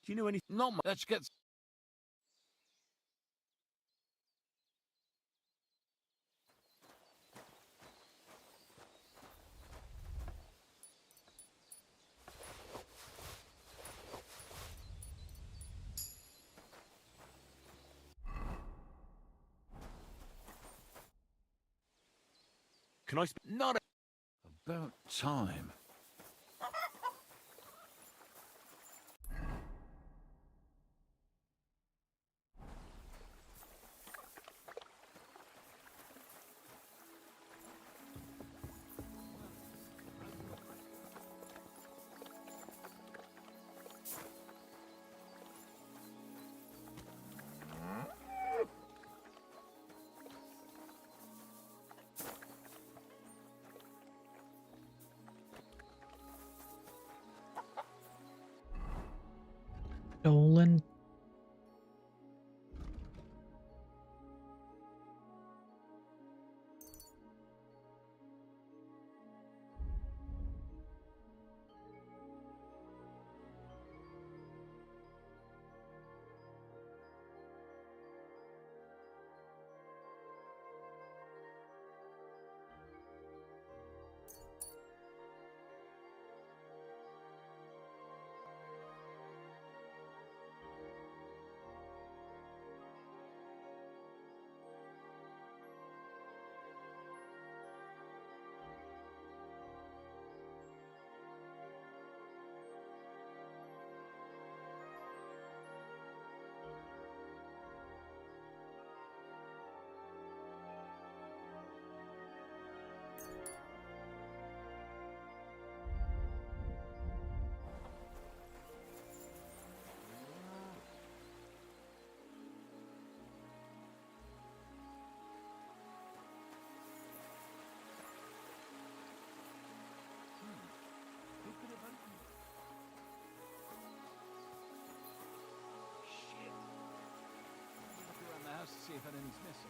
Do you know any? Not much. Let's get. Can I? Not about time. Stolen. See if anything's missing.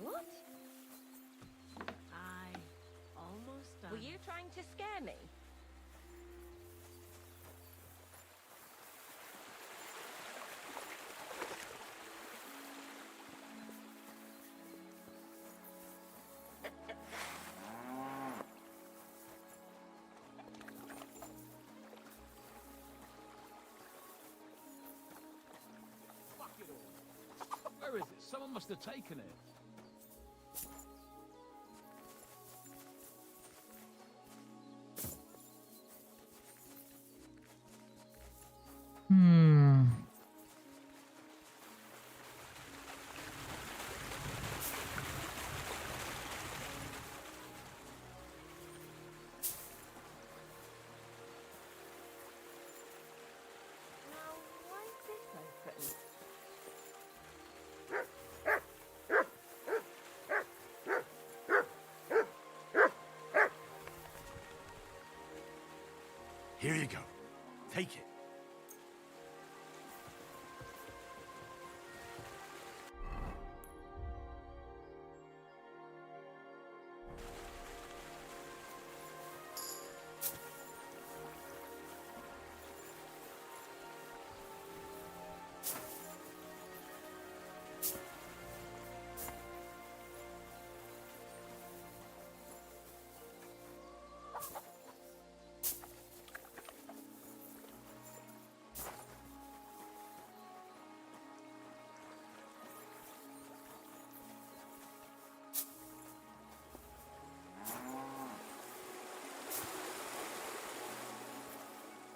What? Almost done. Were you trying to scare me? Where is it? Someone must have taken it. Here you go. Take it.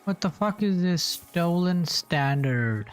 What the fuck is this stolen standard?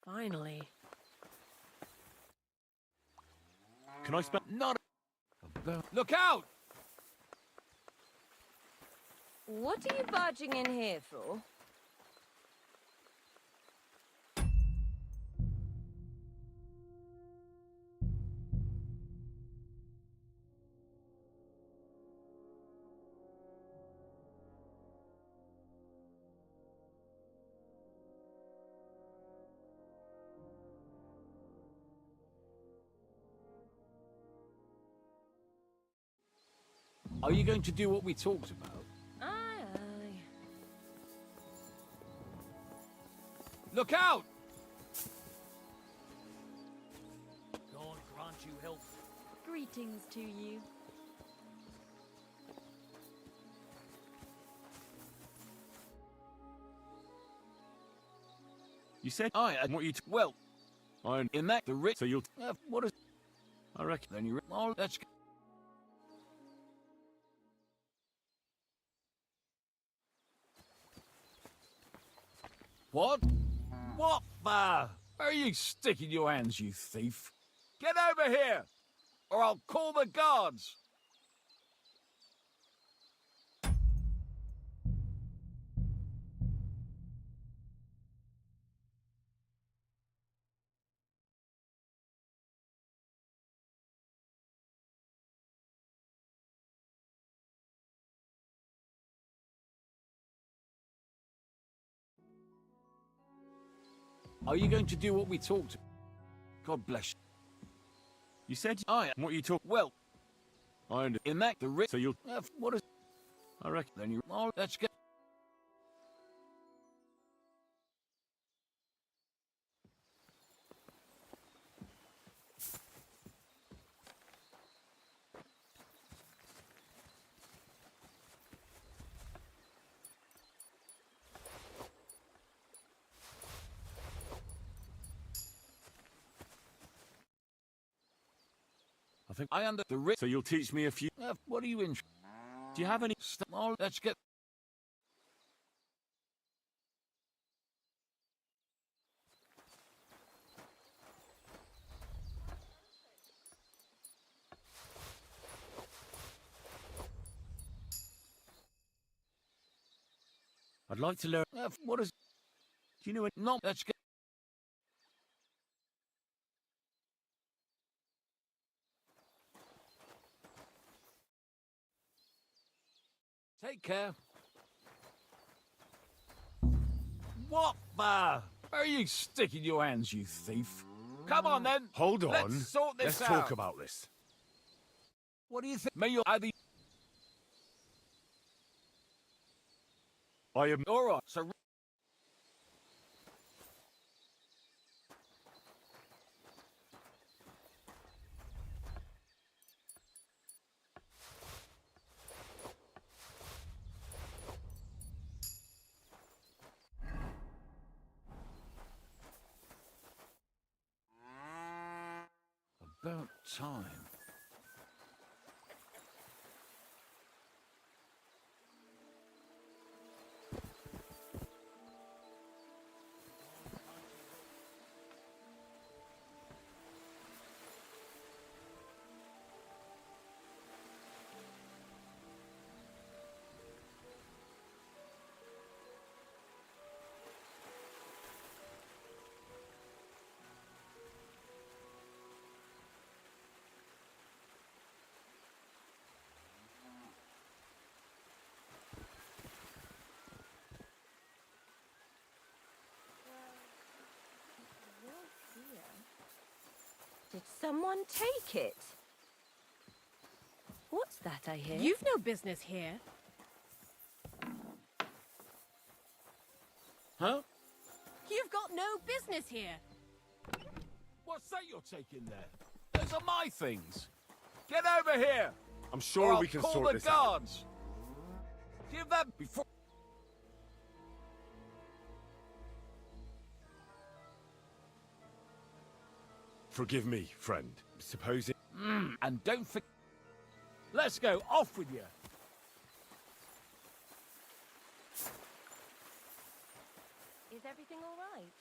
Finally. Can I spend? Not. Look out! What are you barging in here for? Are you going to do what we talked about? Aye, aye. Look out! God grant you health. Greetings to you. You said I want you to. Well, I'm in that the rich. so you'll. What is? I reckon. Then you. Oh, let's. What? What the? Where are you sticking your hands, you thief? Get over here, or I'll call the guards. Are you going to do what we talked about? God bless you. You said I what you talk. Well, I in that the rich. so you'll. What is? I reckon. Then you. Oh, let's get. I think I under the rich. so. You'll teach me a few. What are you in? Do you have any? Oh, let's get. I'd like to learn. What is? Do you know it? No, let's get. Take care. What the? Where are you sticking your hands, you thief? Come on then. Hold on. Let's sort this Let's out. talk about this. What do you think? May you either. I am. All right. So. time. Did someone take it? What's that I hear? You've no business here. Huh? You've got no business here. What's that you're taking there? Those are my things. Get over here. I'm sure or we can I'll call sort the this out. guards. Give that before. Forgive me, friend. Supposing... And don't forget. Let's go. Off with you. Is everything all right?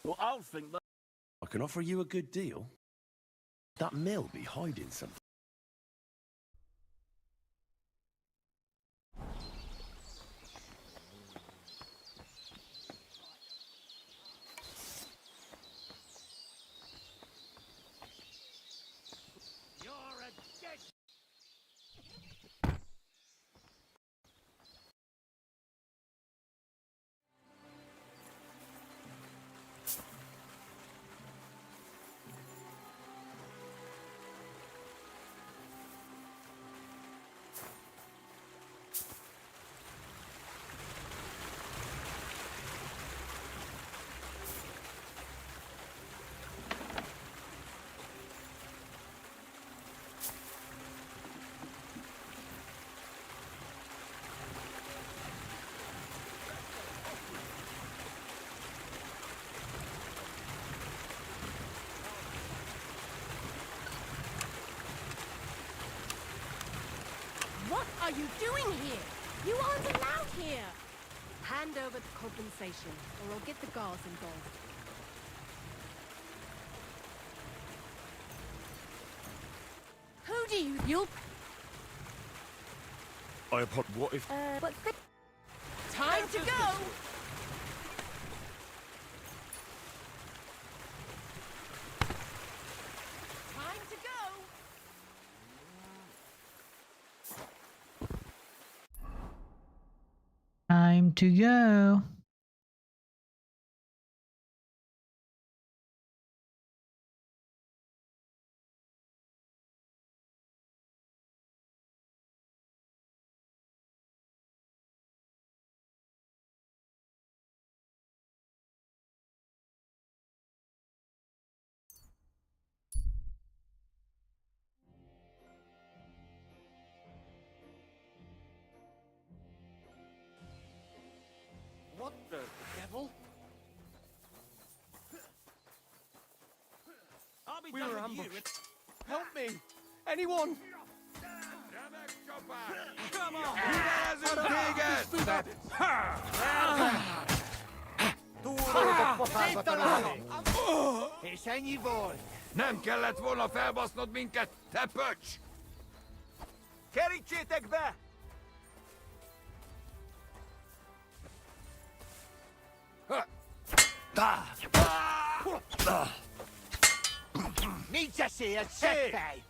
Well, I'll think that. I can offer you a good deal. That mill be hiding something. What are you doing here? You aren't allowed here. Hand over the compensation, or I'll get the guards involved. Who do you... You'll... What if... What's the... Time to go! Time to go! Time to go. What the devil? I'll be We done were with ambushed. you. Help me! Anyone! Come on! És ennyi volt! Nem kellett volna felbasznod minket, te pöcs! Kerítsétek be! Nincs esélyed, seggfej!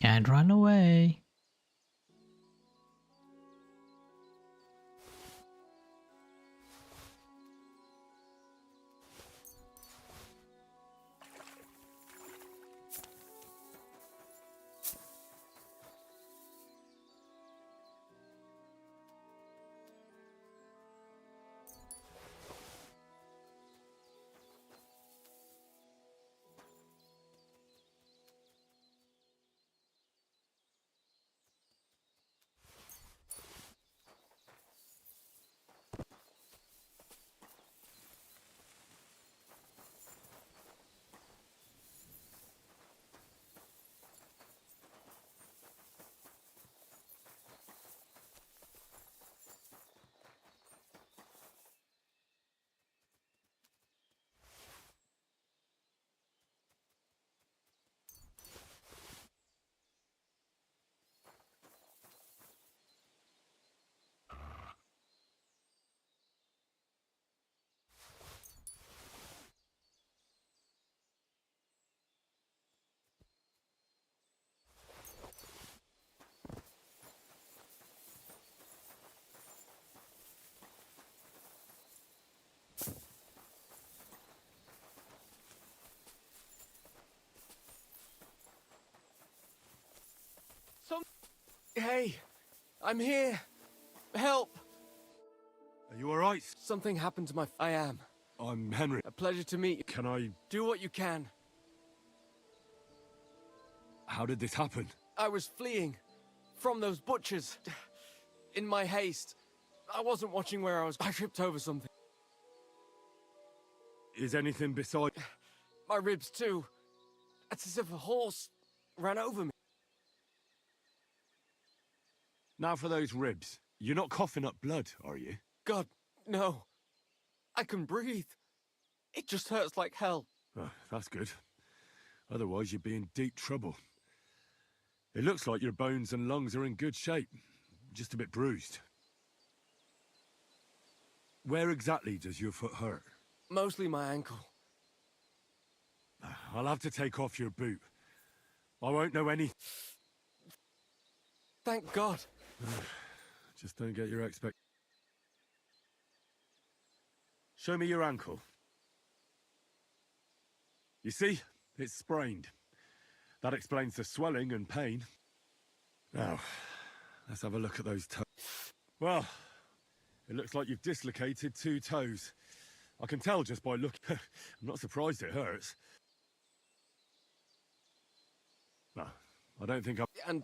Can't run away. Hey, I'm here. Help! Are you alright? Something happened to my... I am. I'm Henry. A pleasure to meet you. Can I... Do what you can. How did this happen? I was fleeing from those butchers. In my haste, I wasn't watching where I was. I tripped over something. Is anything beside... My ribs too. It's as if a horse ran over me. Now for those ribs. You're not coughing up blood, are you? God, no. I can breathe. It just hurts like hell. Oh, that's good. Otherwise you'd be in deep trouble. It looks like your bones and lungs are in good shape. Just a bit bruised. Where exactly does your foot hurt? Mostly my ankle. I'll have to take off your boot. I won't know any... Thank God. Just don't get your expect... Show me your ankle. You see? It's sprained. That explains the swelling and pain. Now, let's have a look at those toes. Well, it looks like you've dislocated 2 toes. I can tell just by looking. I'm not surprised it hurts. No, I don't think And...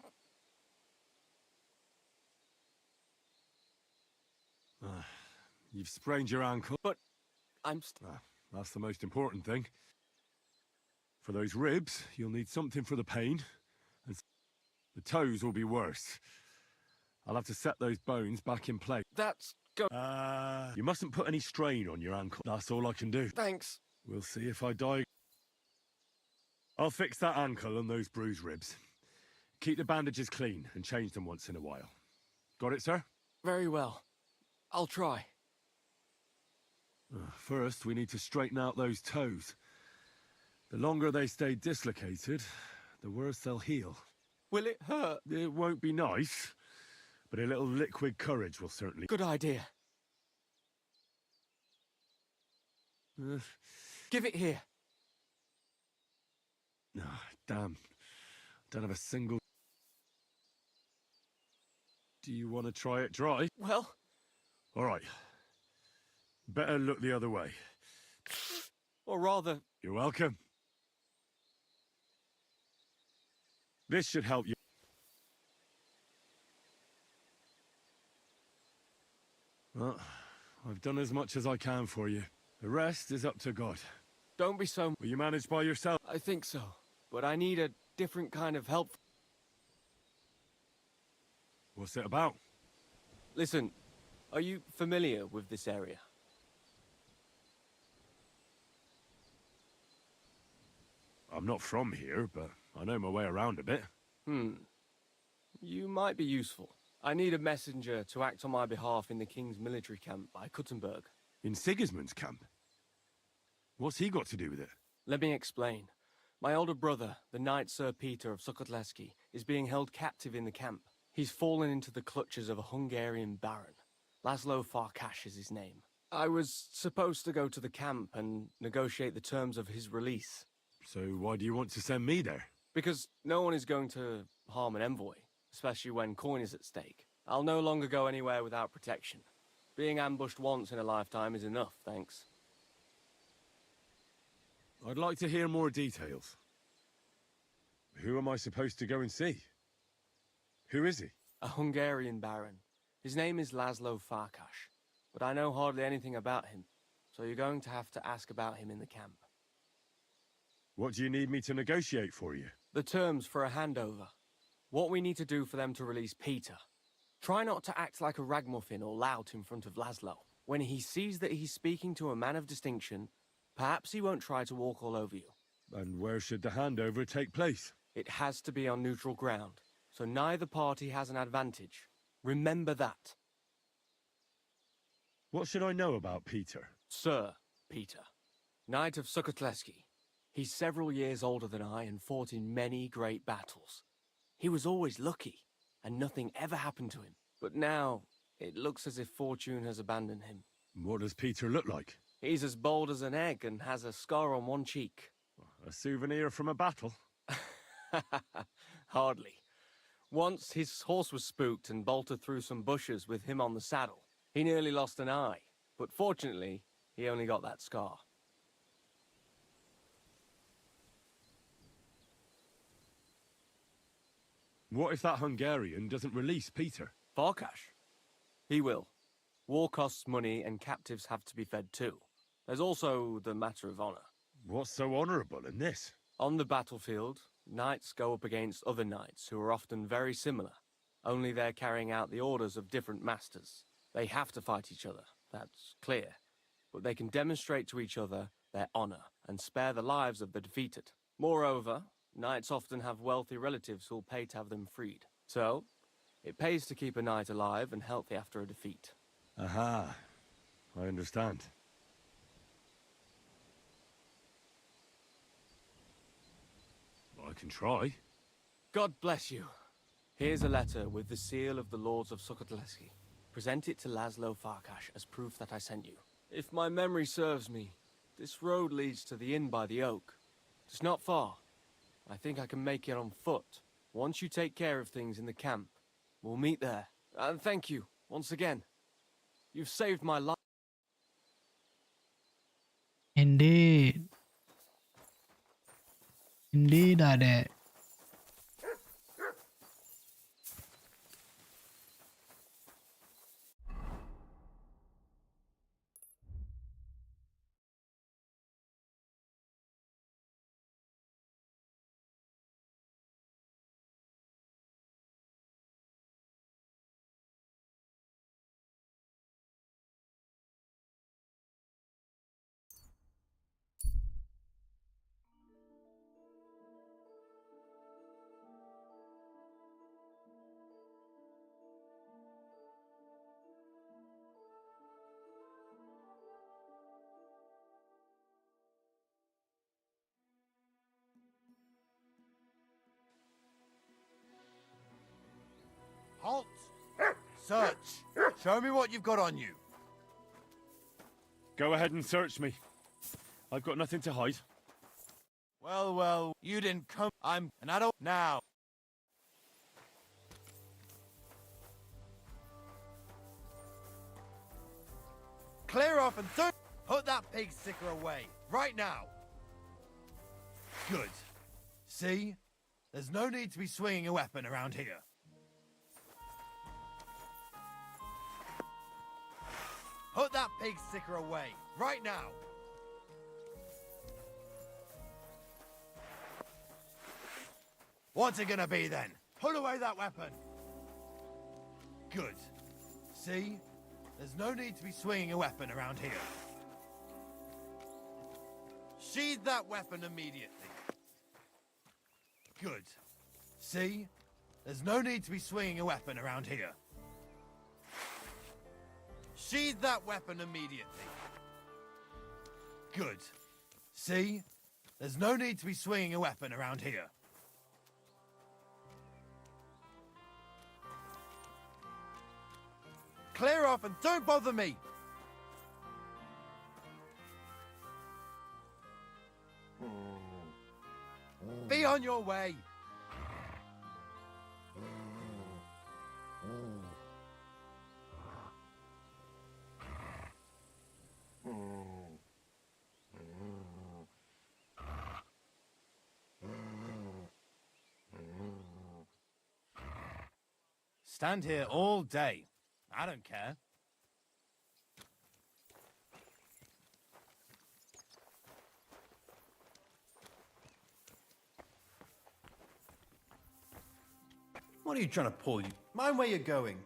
You've sprained your ankle. But I'm... That's the most important thing. For those ribs, you'll need something for the pain. And the toes will be worse. I'll have to set those bones back in place. That's... You mustn't put any strain on your ankle. That's all I can do. Thanks. We'll see if I die. I'll fix that ankle and those bruised ribs. Keep the bandages clean and change them once in a while. Got it, sir? Very well. I'll try. First, we need to straighten out those toes. The longer they stay dislocated, the worse they'll heal. Will it hurt? It won't be nice, but a little liquid courage will certainly... Good idea. Give it here. No, damn. Don't have a single... Do you want to try it dry? Well... All right. Better look the other way. Or rather... You're welcome. This should help you. Well, I've done as much as I can for you. The rest is up to God. Don't be so... Will you manage by yourself? I think so. But I need a different kind of help. What's it about? Listen, are you familiar with this area? I'm not from here, but I know my way around a bit. You might be useful. I need a messenger to act on my behalf in the King's military camp by Kuttenberg. In Sigismund's camp? What's he got to do with it? Let me explain. My older brother, the Knight Sir Peter of Sukotleski, is being held captive in the camp. He's fallen into the clutches of a Hungarian baron. Laszlo Farkas is his name. I was supposed to go to the camp and negotiate the terms of his release. So why do you want to send me there? Because no one is going to harm an envoy, especially when coin is at stake. I'll no longer go anywhere without protection. Being ambushed once in a lifetime is enough, thanks. I'd like to hear more details. Who am I supposed to go and see? Who is he? A Hungarian baron. His name is Laszlo Farkas, but I know hardly anything about him, so you're going to have to ask about him in the camp. What do you need me to negotiate for you? The terms for a handover. What we need to do for them to release Peter. Try not to act like a ragamuffin or lout in front of Laszlo. When he sees that he's speaking to a man of distinction, perhaps he won't try to walk all over you. And where should the handover take place? It has to be on neutral ground, so neither party has an advantage. Remember that. What should I know about Peter? Sir Peter, Knight of Sukotleski. He's several years older than I and fought in many great battles. He was always lucky, and nothing ever happened to him. But now, it looks as if fortune has abandoned him. What does Peter look like? He's as bold as an egg and has a scar on one cheek. A souvenir from a battle? Hardly. Once his horse was spooked and bolted through some bushes with him on the saddle. He nearly lost an eye, but fortunately, he only got that scar. What if that Hungarian doesn't release Peter? Farkas? He will. War costs money and captives have to be fed too. There's also the matter of honor. What's so honorable in this? On the battlefield, knights go up against other knights who are often very similar, only they're carrying out the orders of different masters. They have to fight each other, that's clear, but they can demonstrate to each other their honor and spare the lives of the defeated. Moreover, knights often have wealthy relatives who'll pay to have them freed. So, it pays to keep a knight alive and healthy after a defeat. Aha, I understand. I can try. God bless you. Here's a letter with the seal of the Lords of Sukotleski. Present it to Laszlo Farkas as proof that I sent you. If my memory serves me, this road leads to the inn by the oak. It's not far. I think I can make it on foot. Once you take care of things in the camp, we'll meet there. And thank you, once again. You've saved my life. Indeed. Indeed I did. Halt! Search! Show me what you've got on you. Go ahead and search me. I've got nothing to hide. Well, well, you didn't come. I'm an adult now. Clear off and put that pig sticker away, right now. Good. See? There's no need to be swinging a weapon around here. Put that pig sticker away, right now. What's it gonna be then? Put away that weapon. Good. See? There's no need to be swinging a weapon around here. Sheathe that weapon immediately. Good. See? There's no need to be swinging a weapon around here. Sheathe that weapon immediately. Good. See? There's no need to be swinging a weapon around here. Clear off and don't bother me! Be on your way! Stand here all day. I don't care. What are you trying to pull? You mind where you're going?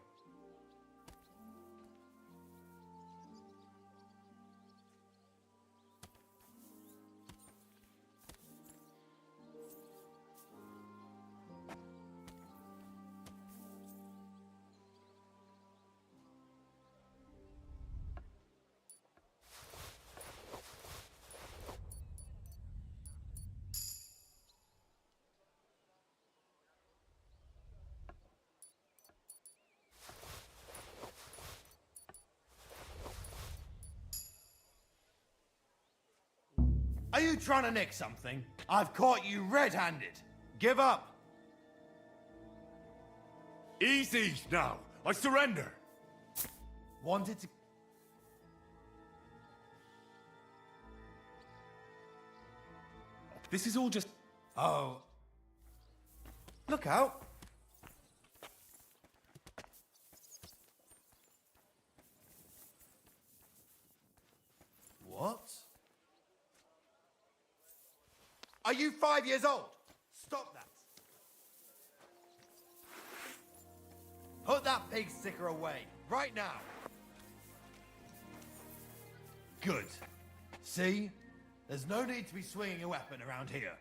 Are you trying to nick something? I've caught you red-handed. Give up. Easy now. I surrender. Wanted to... This is all just... Oh. Look out. What? Are you 5 years old? Stop that. Put that pig sticker away, right now. Good. See? There's no need to be swinging a weapon around here.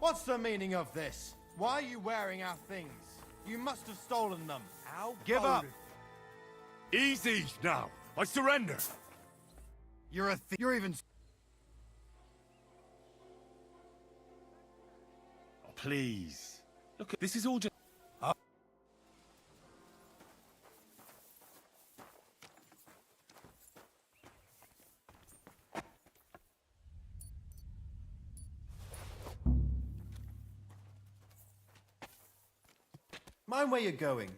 What's the meaning of this? Why are you wearing our things? You must have stolen them. Ow, give up. Easy now. I surrender. You're a thief. You're even... Oh, please. Look, this is all just... Mind where you're going.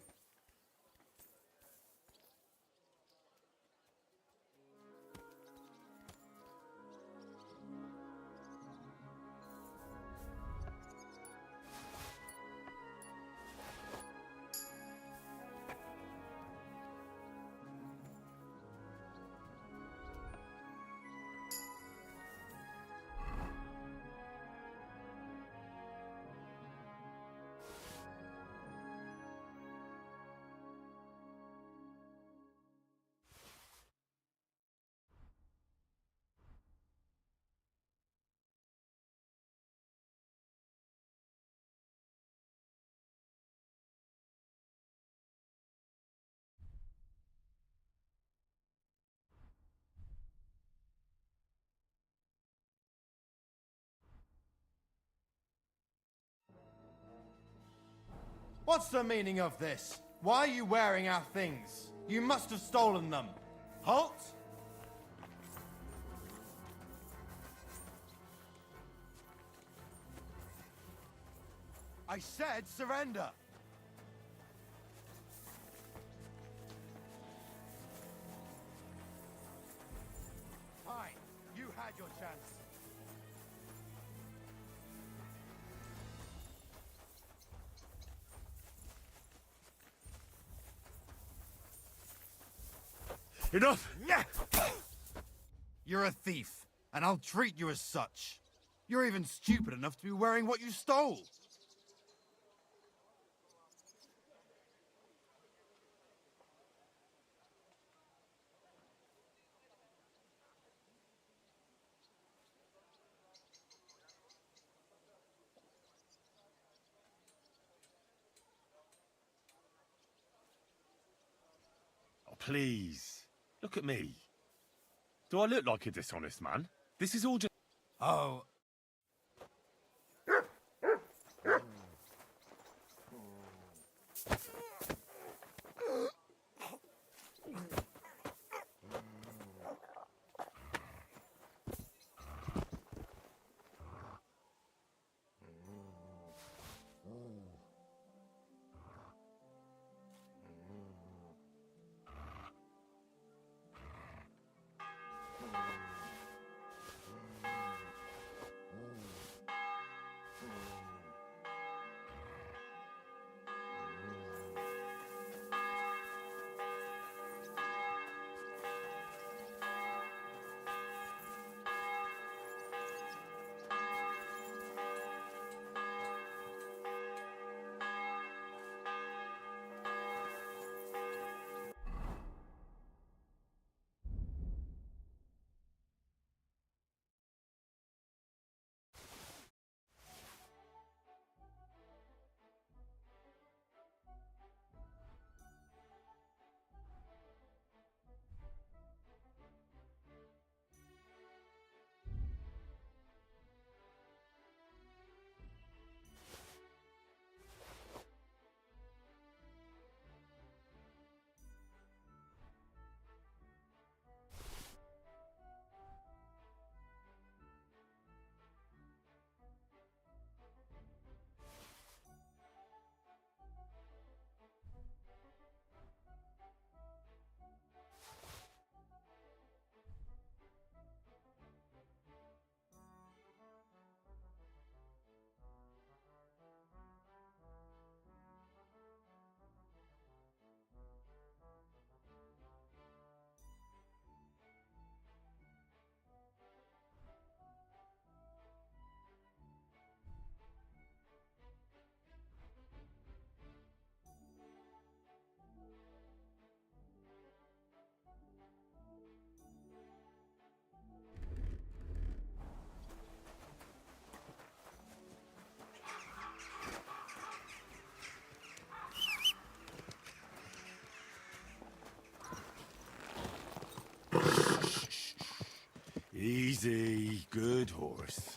What's the meaning of this? Why are you wearing our things? You must have stolen them. Halt! I said surrender! Fine, you had your chance. Enough! You're a thief, and I'll treat you as such. You're even stupid enough to be wearing what you stole. Oh, please. Look at me. Do I look like a dishonest man? This is all just... Oh. Easy, good horse.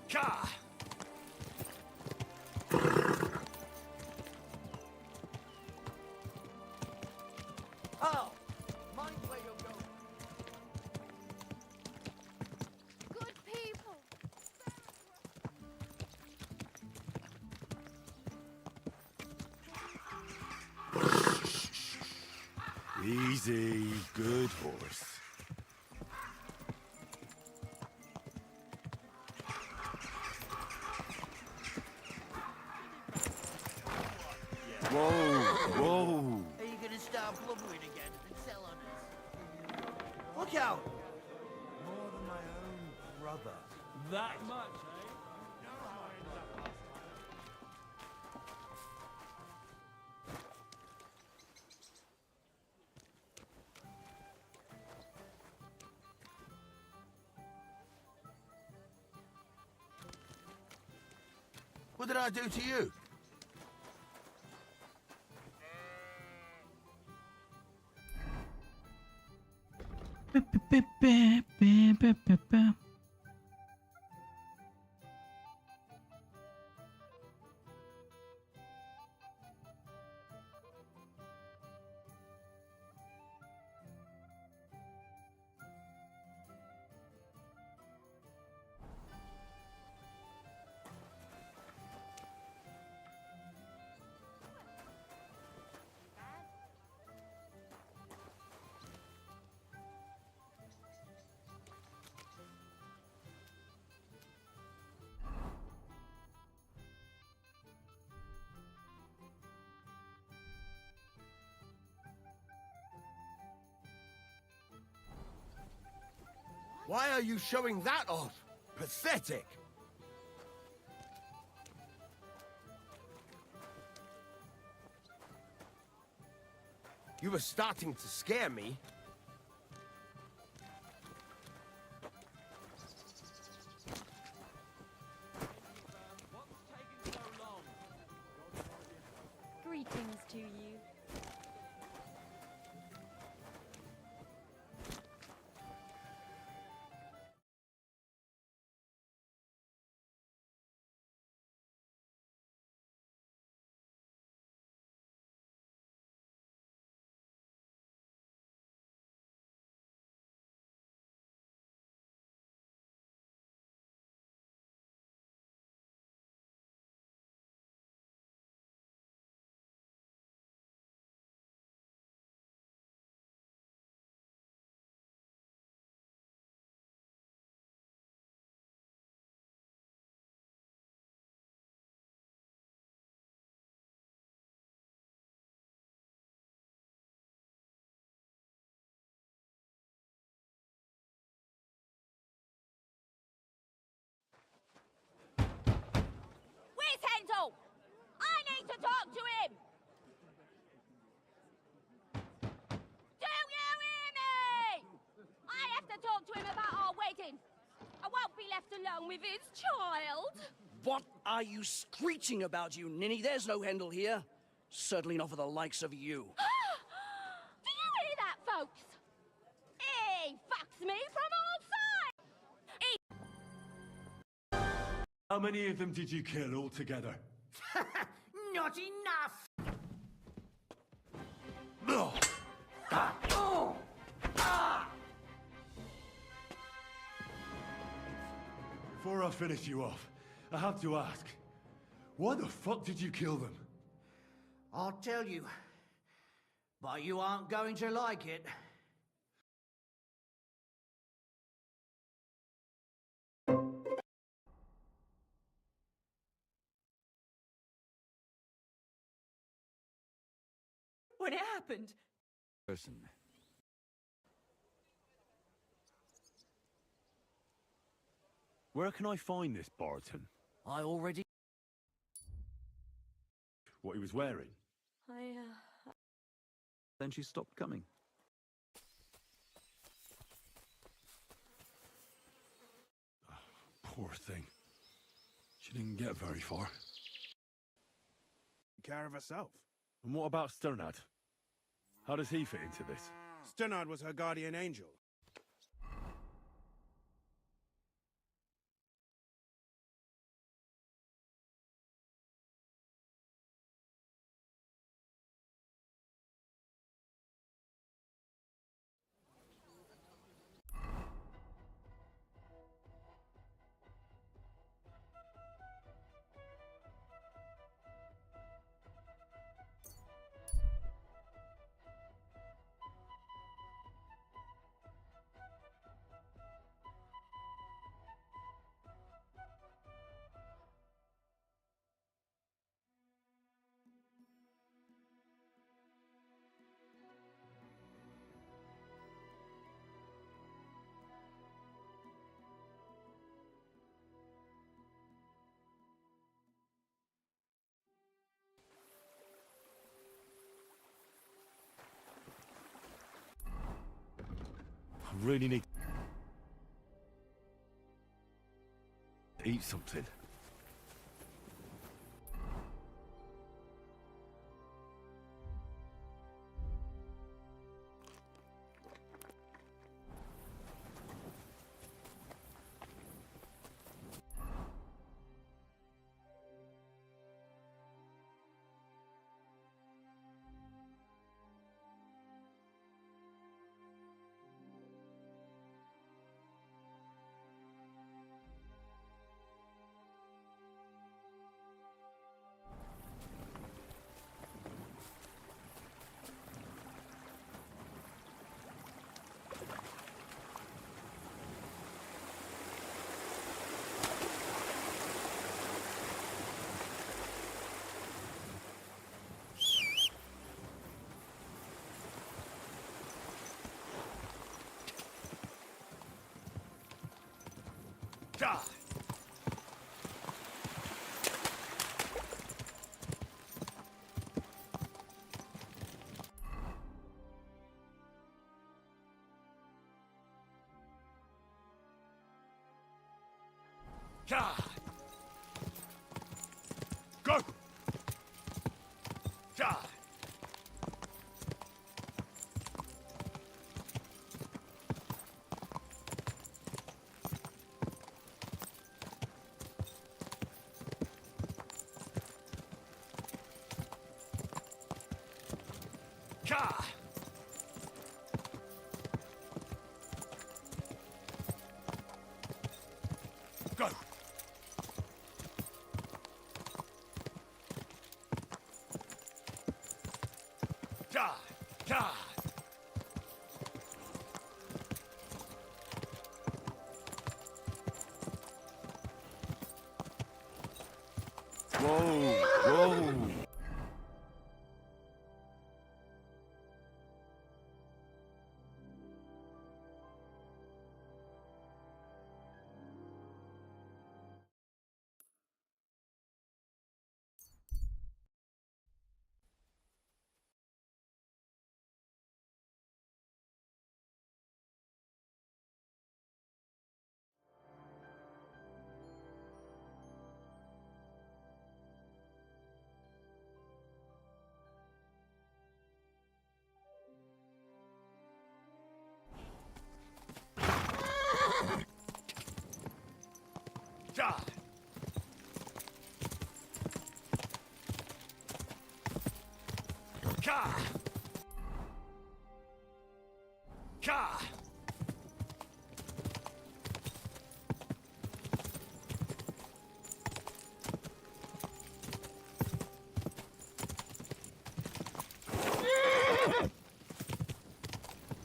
Ka! Oh! Mind where you're going. Good people. Easy, good horse. Whoa, whoa. Are you gonna start blubbering again and sell on us? Look out! More than my own brother. That much, eh? What did I do to you? Why are you showing that off? Pathetic! You were starting to scare me. Greetings to you. Where's Handel? I need to talk to him! Do you hear me? I have to talk to him about our wedding. I won't be left alone with his child. What are you screeching about, you ninny? There's no Handel here. Certainly not for the likes of you. Do you hear that, folks? He fucks me from all sides! How many of them did you kill altogether? Not enough! Before I finish you off, I have to ask, why the fuck did you kill them? I'll tell you, but you aren't going to like it. When it happened, Person. Where can I find this Barton? I already... What he was wearing? Then she stopped coming. Poor thing. She didn't get very far. Care of herself. And what about Sternad? How does he fit into this? Sternad was her guardian angel. I really need to eat something. Die! Go! Die! Go! Die! Whoa, whoa. Die! Ka! Ka!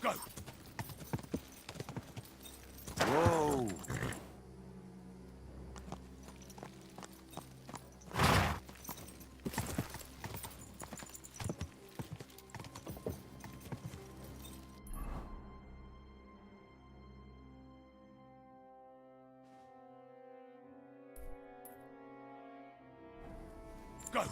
Go! Whoa. Go!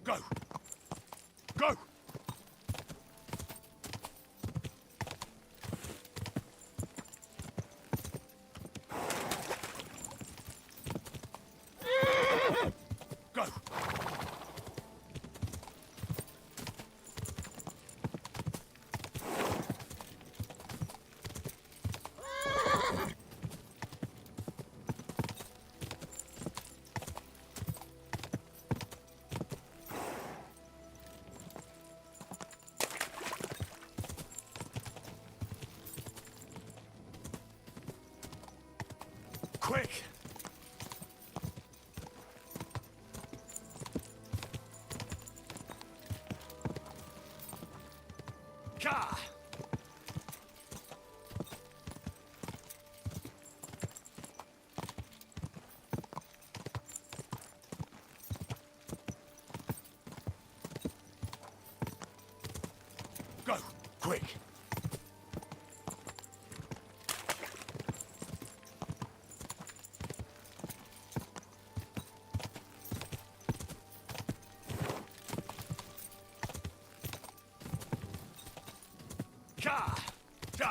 Go! Go! Go! Quick! Ka! Go! Quick! Ka! Die!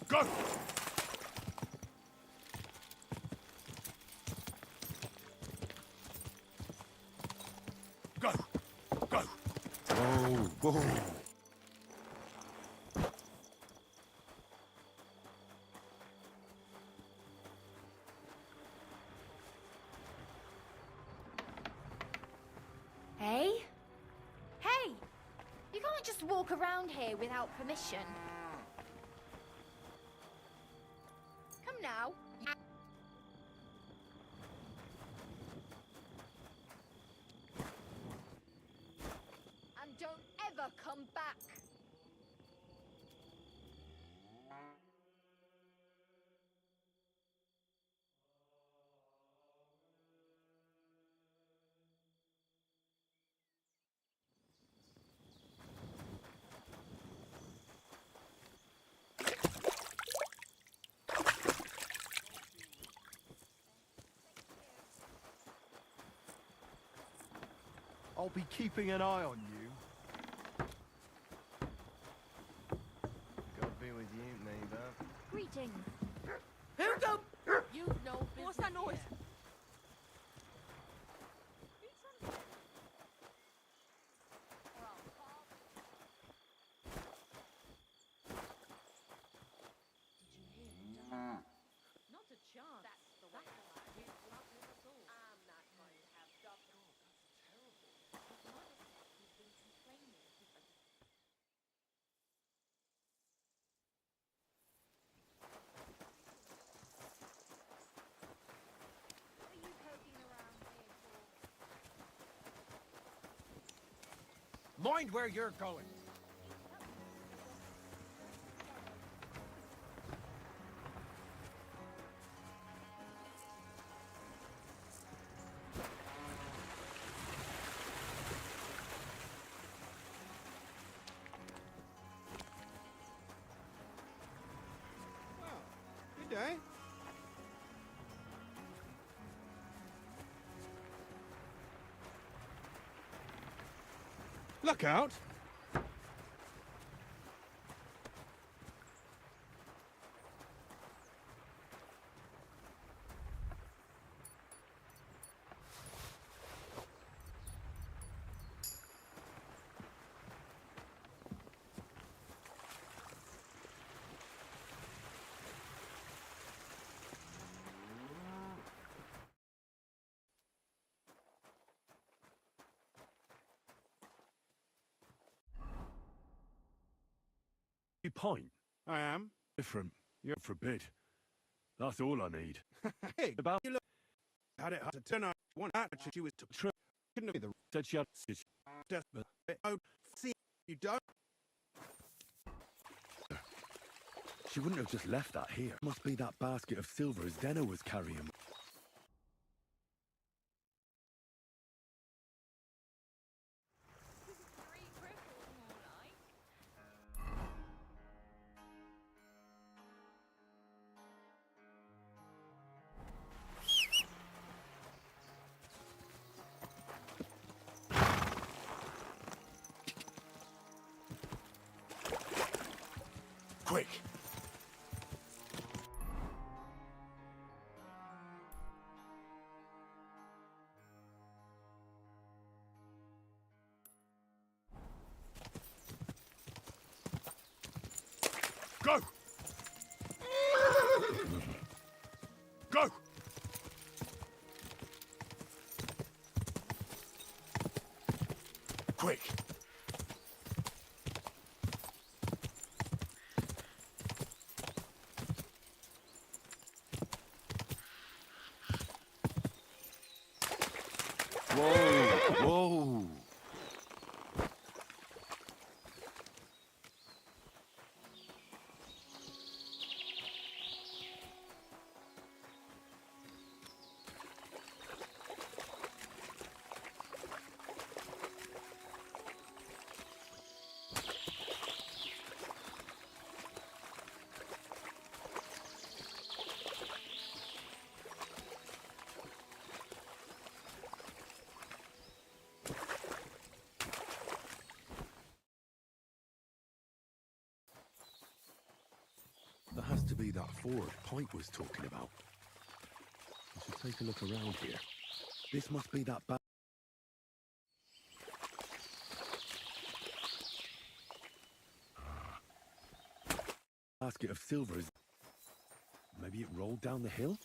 Go! Go! Go! Whoa, whoa. Hey? Hey! You can't just walk around here without permission. Come now. I'll be keeping an eye on you. God be with you, neighbor. Greetings. Who go? You know business. What's that noise? here. Not a chance. That's the way. We've loved him at all. I'm not going to have Dr. His Majesty's been complaining. What are you poking around here for? Mind where you're going. Good day. Look out! You pint? I am. Different. You're forbid. That's all I need. Hey, About you look. Had it hard to turn out one attitude she was to trip. Couldn't be the said she had desperate. Oh, see, you don't. She wouldn't have just left that here. Must be that basket of silver as Denner was carrying. Quick! Go! Go! Quick! Whoa! Whoa! That has to be that fort Pint was talking about. I should take a look around here. This must be that basket of silver. Maybe it rolled down the hill?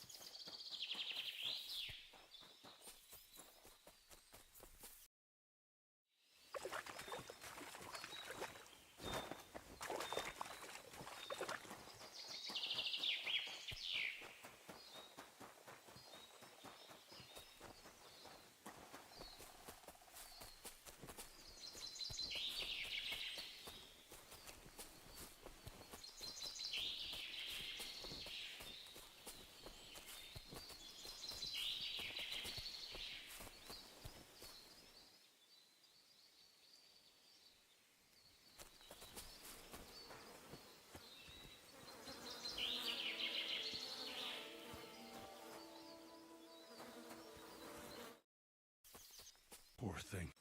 Poor thing.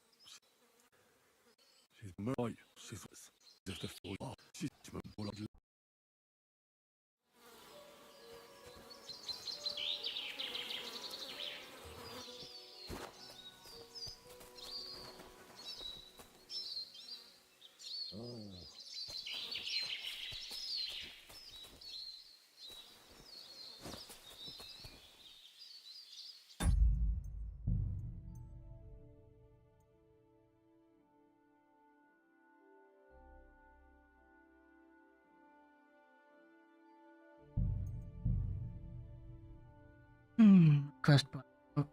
Right, she's just a fool. She's Quest button. Oh.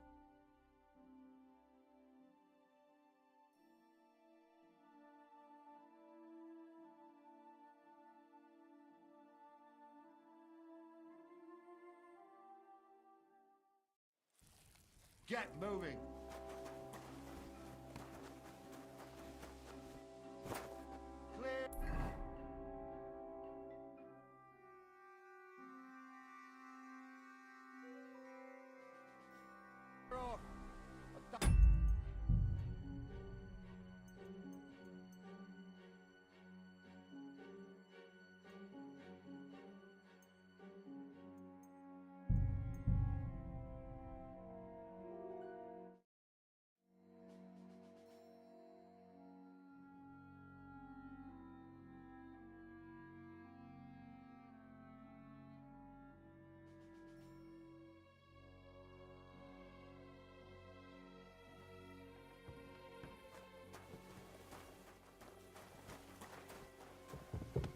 Get moving. Clear. Off.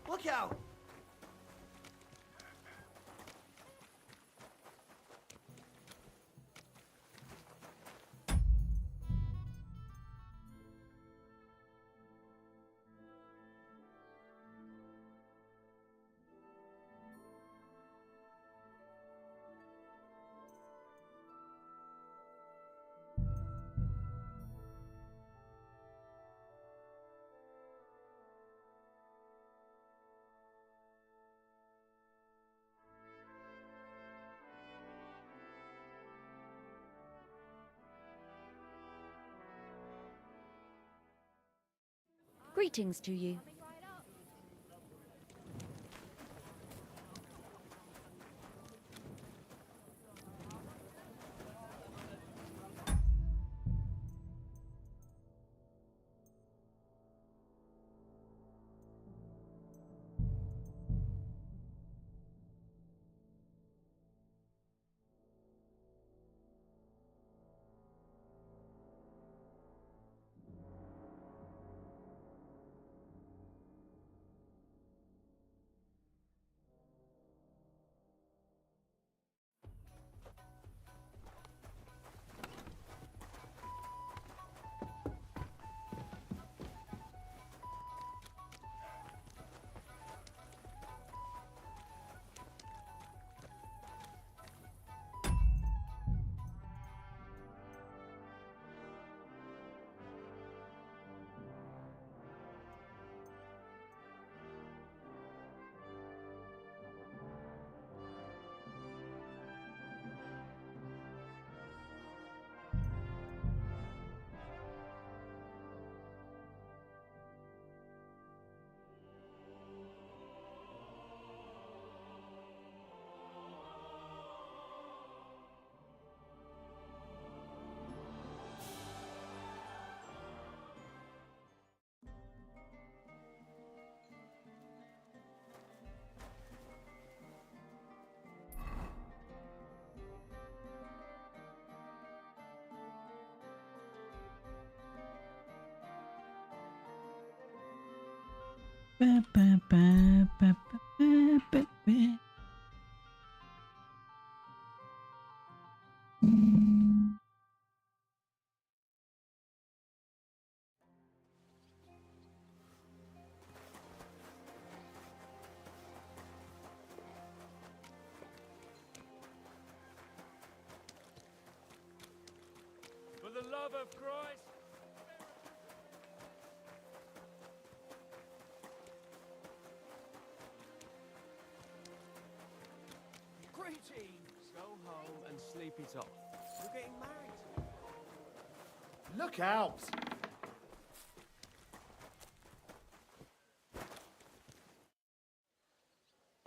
Look out! Greetings to you. Ba, ba, ba, ba, ba, ba, ba. For the love of Christ! Greetings! Go home and sleep it off. You're getting married. Look out!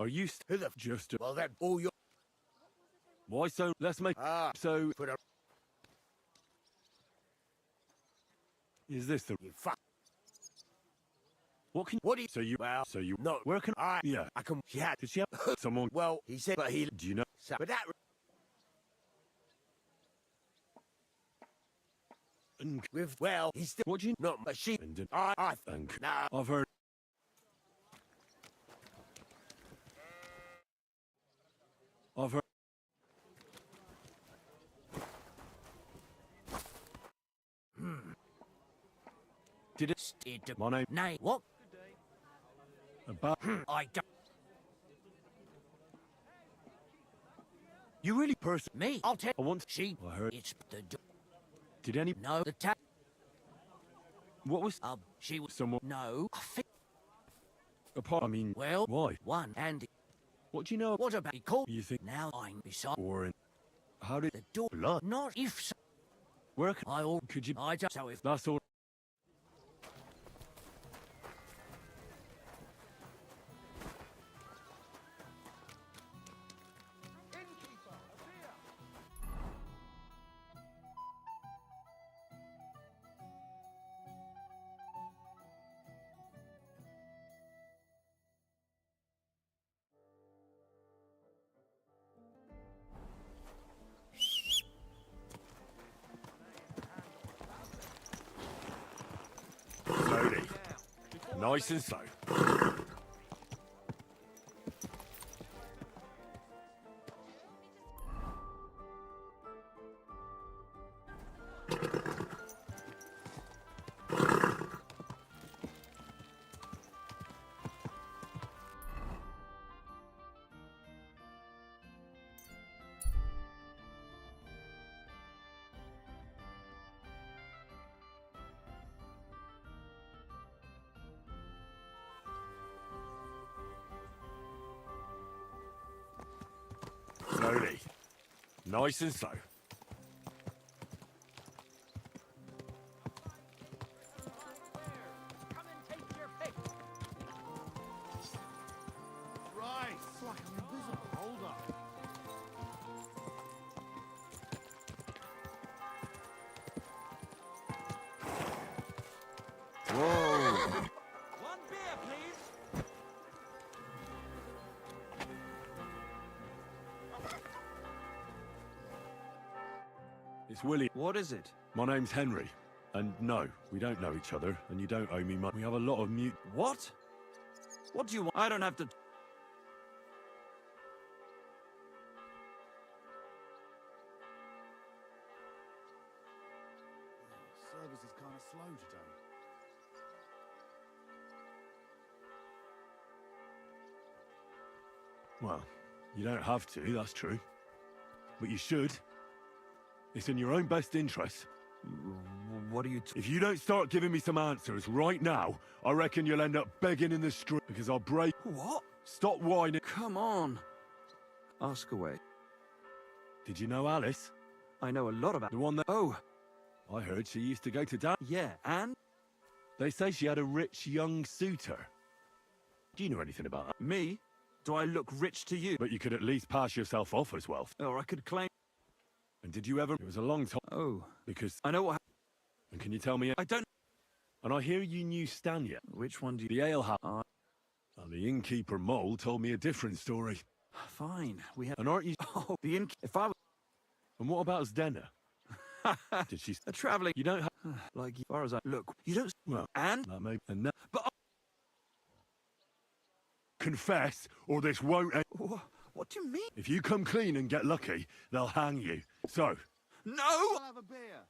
Are you just Well, then, all your... Why so? Let's make so. Put a... Is this the? You fuck. What can? What do you... So you? Well, So you? no. Where can? Yeah. I can... She had... Did she have someone? Well, he said, but he... Do you know? But that... With... Well, he's still... What do you? Not... But she... And I think. Nah. I've heard. I've heard. Did it? My name. Nay, what? About. I don't... You really person? Me? I'll tell... I want. She... I heard. It's the... Did any? No, the tap... What was? She was... Someone. No, I think... Apart. I mean. Well... Why? One, and... What do you know? What about... He called... You think? Now I'm beside... Or in. How did? The door... Blood. Not if so... Where can? I all... Could you? I don't... So if... That's all. Slowly. Nice and slow. Slowly. Nice and slow. Right. It's like I'm invisible. Hold on. Whoa. One beer, please. It's Willie. What is it? My name's Henry. And no, we don't know each other, and you don't owe me money. We have a lot of mute. What? What do you want? I don't have to... Service is kind of slow today. Well, you don't have to, that's true. But you should. It's in your own best interest. What are you... If you don't start giving me some answers right now, I reckon you'll end up begging in the street because I'll break... What? Stop whining. Come on. Ask away. Did you know Alice? I know a lot about... The one that... Oh. I heard she used to go to dance. Yeah, and? They say she had a rich young suitor. Do you know anything about that? Me? Do I look rich to you? But you could at least pass yourself off as wealth. Or I could claim... And did you ever... It was a long time. Oh. Because... I know what... And can you tell me... I don't... And I hear you knew Stanya. Which one do you... The alehouse. And the innkeeper Mole told me a different story. Fine. We have... And aren't you... Oh, the innkeeper... If I was... And what about Zdena? Did she... A travelling... You don't have... Like, as far as I... Look, you don't... Well... And? That may... And that... But... Confess, or this won't end. What do you mean? If you come clean and get lucky, they'll hang you. So... No! I'll have a beer.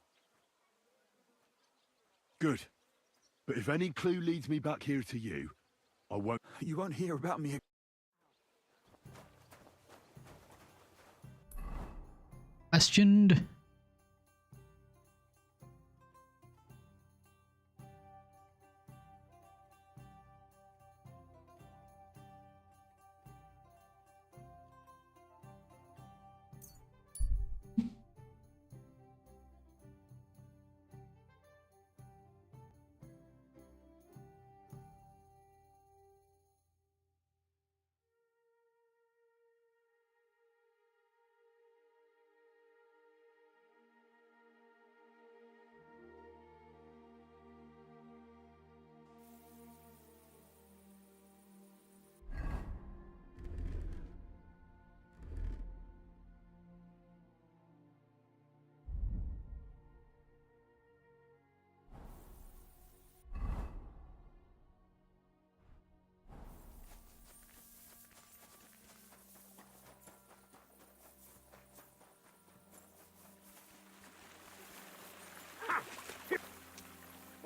Good. But if any clue leads me back here to you, I won't... You won't hear about me again. Questioned.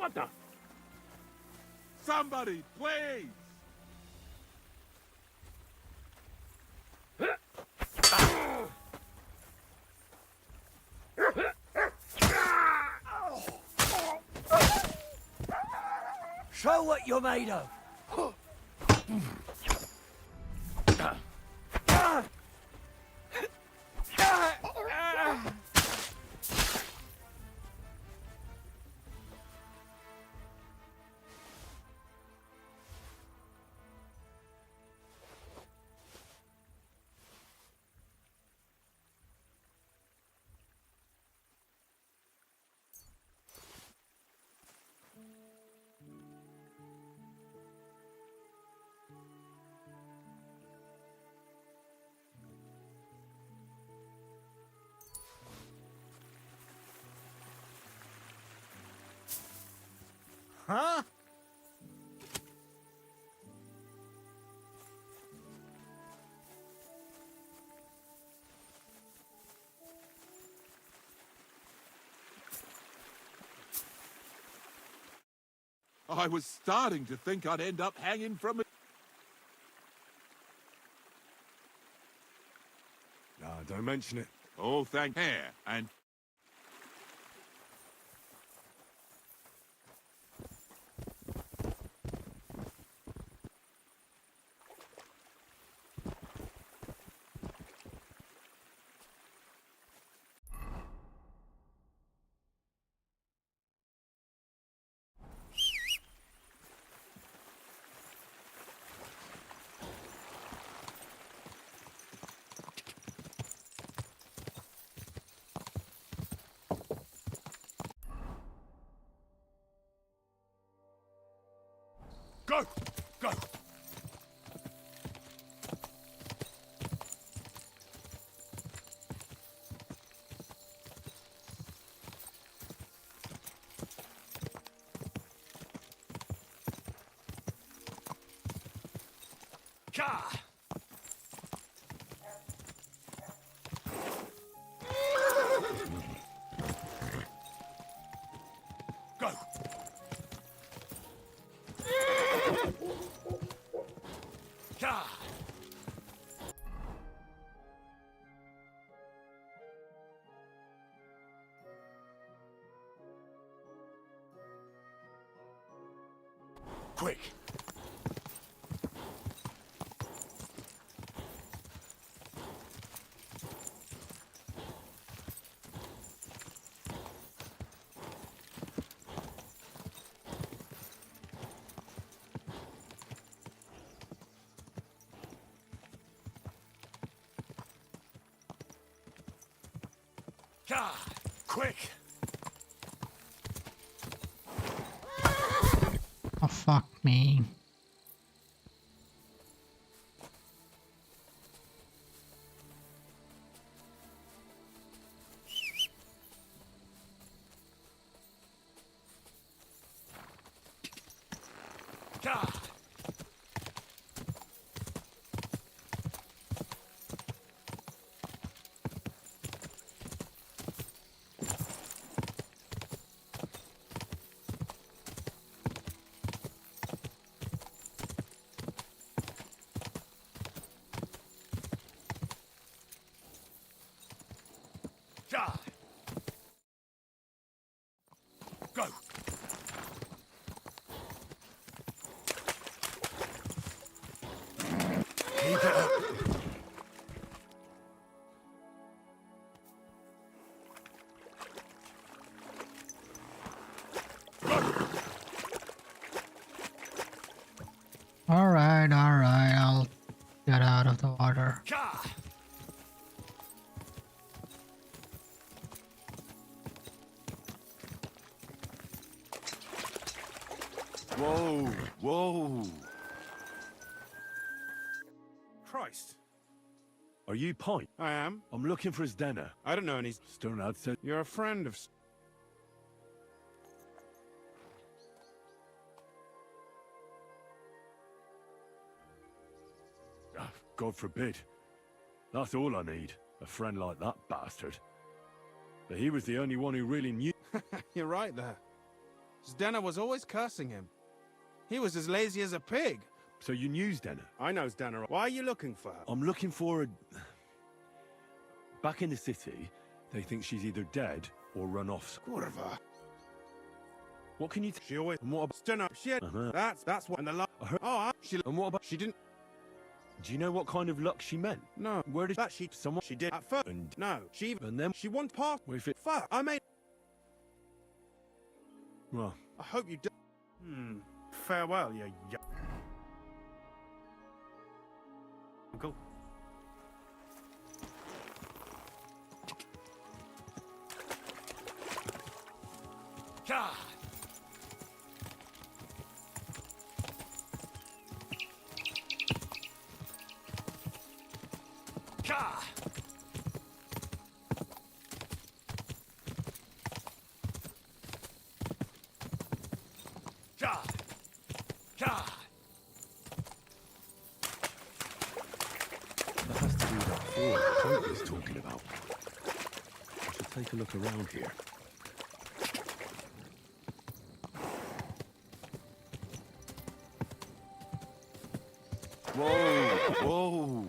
What the? Somebody, please! Show what you're made of. Huh? I was starting to think I'd end up hanging from a... Nah, don't mention it. Oh, thank hair and... Go! Go! Ka! Go! Ka! Quick! Ka! Quick! Oh, fuck me. Ka! Ka! Go! Keep it up. Alright, I'll get out of the water. Ka! Whoa, whoa. Christ. Are you Pint? I am. I'm looking for his dinner. I don't know any... Stone outside. You're a friend of... God forbid. That's all I need. A friend like that bastard. But he was the only one who really knew. You're right there. Zdenna was always cursing him. He was as lazy as a pig. So you knew Zdenna? I know Zdenna. Why are you looking for her? I'm looking for a... Back in the city, they think she's either dead or run off. Kurva. What can you... She always... And what about... Zdenna, she had... That's what... And the luck... She... And what about... She didn't... Do you know what kind of luck she meant? No. Where did... That she... Someone... She did at first. And... No. She... And then... She wants past... Wait for it... Fuck. I made... Well... I hope you do... Farewell, you... Uncle. God. God. God. God. That has to be that Ford Clayton is talking about. I should take a look around here. Whoa! Whoa!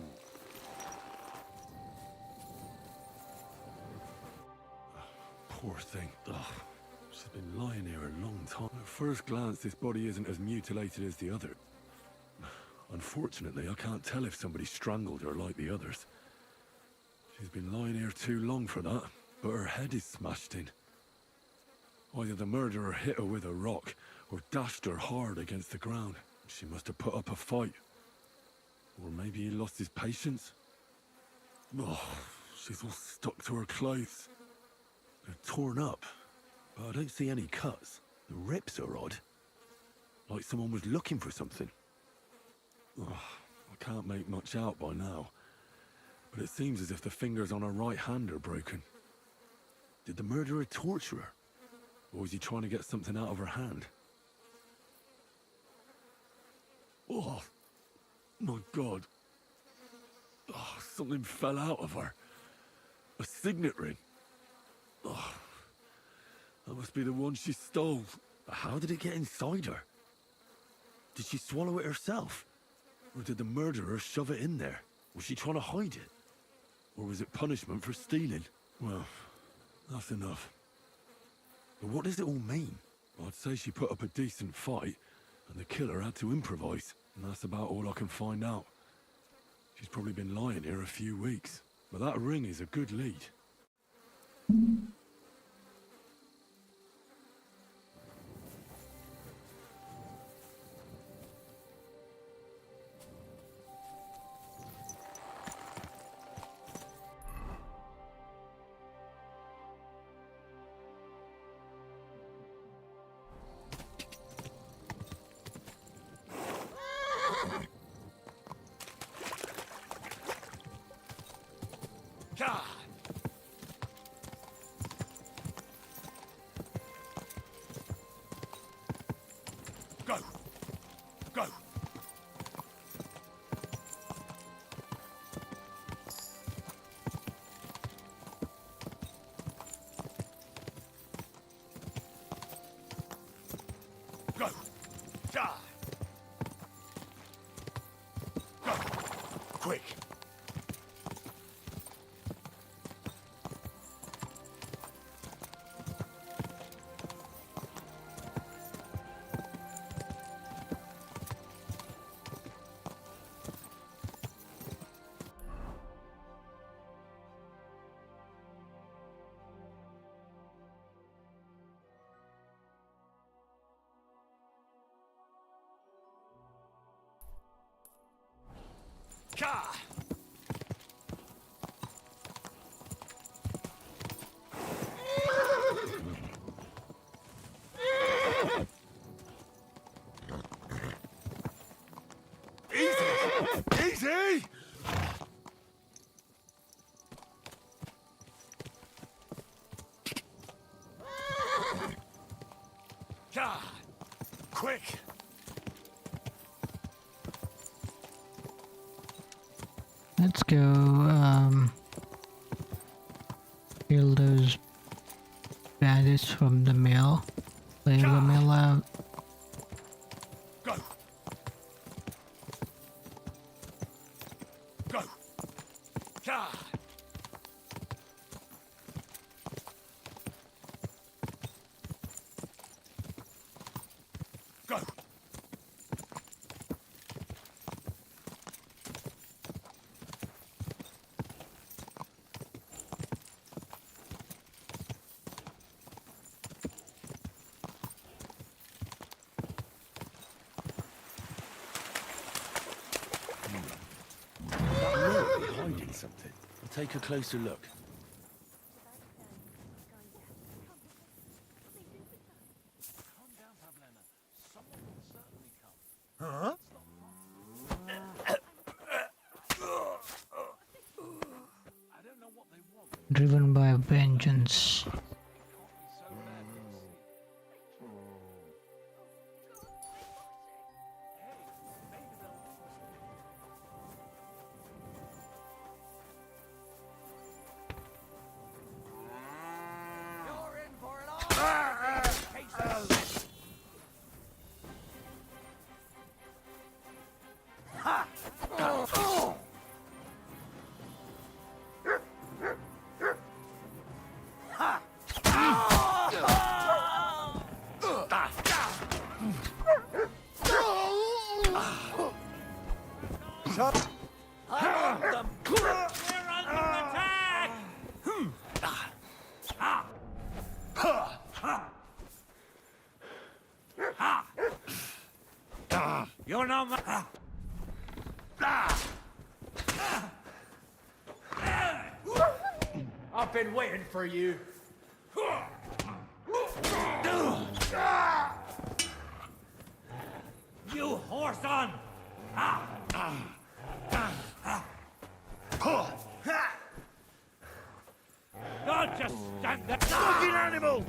Poor thing. Ugh. She's been lying here a long time. At first glance, this body isn't as mutilated as the other. Unfortunately, I can't tell if somebody strangled her like the others. She's been lying here too long for that, but her head is smashed in. Either the murderer hit her with a rock, or dashed her hard against the ground. She must have put up a fight. Or maybe he lost his patience. Oh, she's all stuck to her clothes. They're torn up, but I don't see any cuts. The rips are odd. Like someone was looking for something. Oh, I can't make much out by now, but it seems as if the fingers on her right hand are broken. Did the murderer torture her? Or was he trying to get something out of her hand? Oh, my God. Oh, something fell out of her. A signet ring. Oh, that must be the one she stole. But how did it get inside her? Did she swallow it herself? Or did the murderer shove it in there? Was she trying to hide it? Or was it punishment for stealing? Well, that's enough. But what does it all mean? I'd say she put up a decent fight, and the killer had to improvise. And that's about all I can find out. She's probably been lying here a few weeks. But that ring is a good lead. God. Go. Go. Go. God. Go. Quick. God. Easy! God. Quick. Let's go steal those bandits from the mill. Clear the mill out. Go. Go. Ka. Go. Hiding something. I'll take a closer look. Huh? Driven by vengeance. You're not my... I've been waiting for you. You horse on! Don't just stand there! Fucking animal!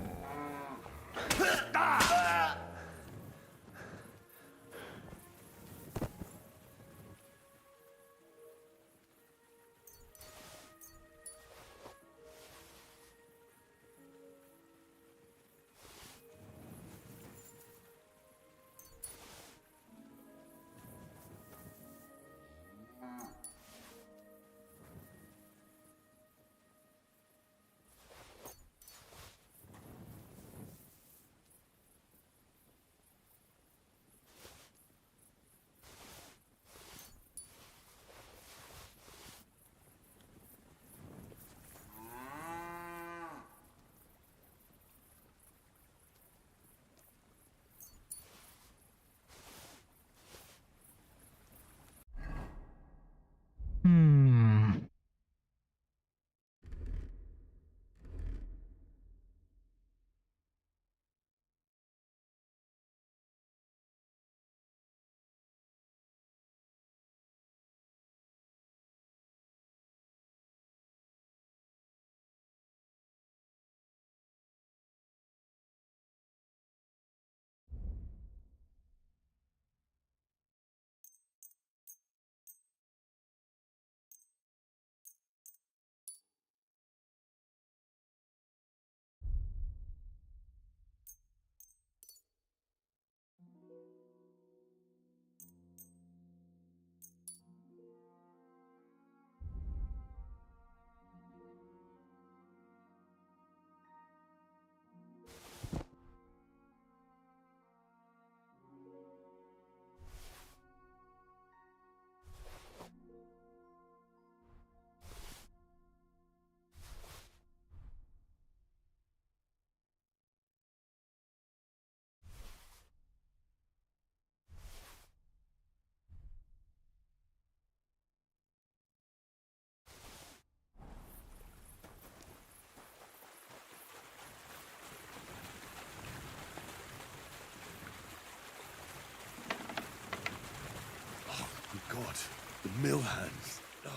God, the mill hands. Oh,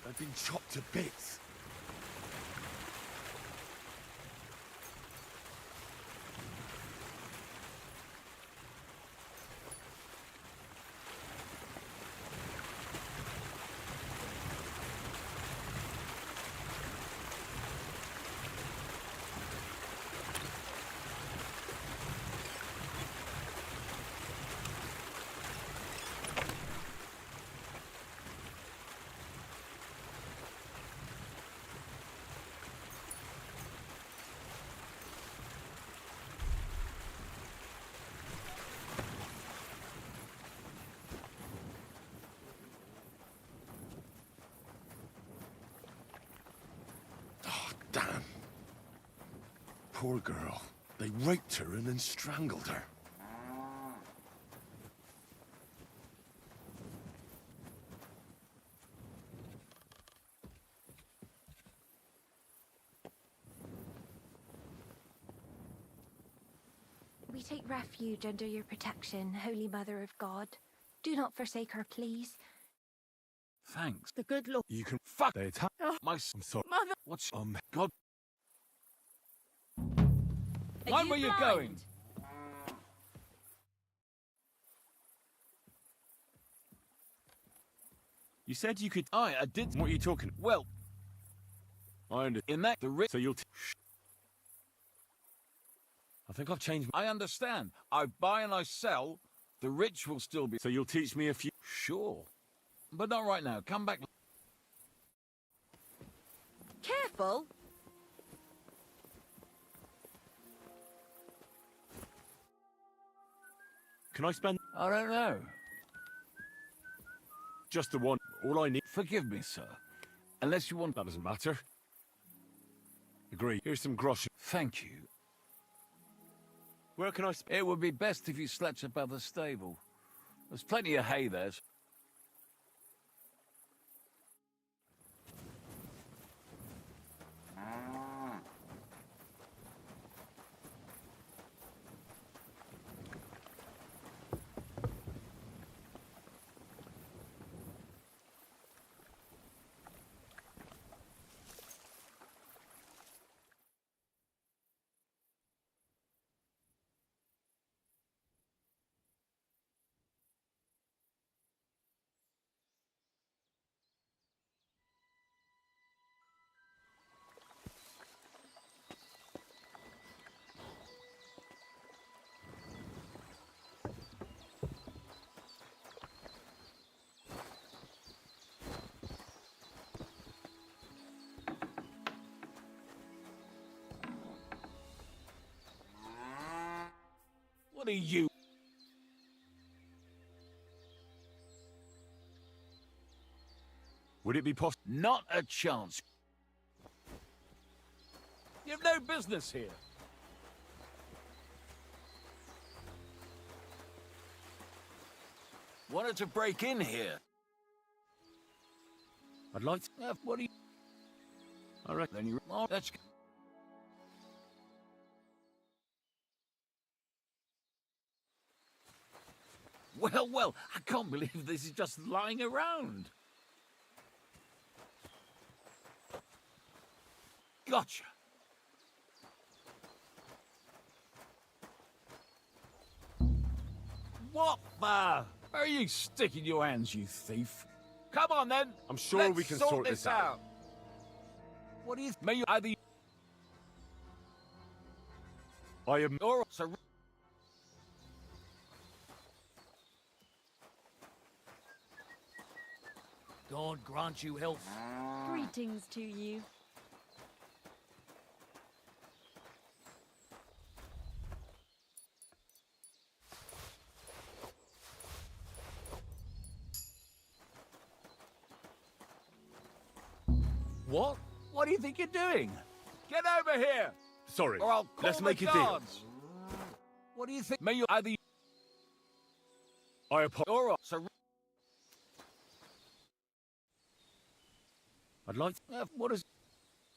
they've been chopped to bits. Poor girl. They raped her and then strangled her. We take refuge under your protection, Holy Mother of God. Do not forsake her, please. Thanks. The good Lord. You can fuck they attack my I'm sorry. Mother. What's God? Are Mind you where you're blind? going. You said you could... I did. What are you talking... Well, I understand. in that the rich. So you'll... I think I've changed... I understand. I buy and I sell. The rich will still be. So you'll teach me a few... Sure. But not right now. Come back. Careful. Can I spend... I don't know. Just the one. All I need... Forgive me, sir. Unless you want... That doesn't matter. Agree. Here's some grosh. Thank you. Where can I... It would be best if you slept above the stable. There's plenty of hay there. What are you? Would it be possible? Not a chance. You've no business here. Wanted to break in here. I'd like to... What do you... I reckon... Then you... Oh, that's... Well, I can't believe this is just lying around. Gotcha. What the? Where are you sticking your hands, you thief? Come on, then. I'm sure Let's we can sort this out. What do you... May you either... I am... Or... So... God grant you health. Greetings to you. What? What do you think you're doing? Get over here! Sorry. Or I'll call Let's the make a deal. guards. What do you think? May you either... I apologize. Or... So... I'd like to... what is...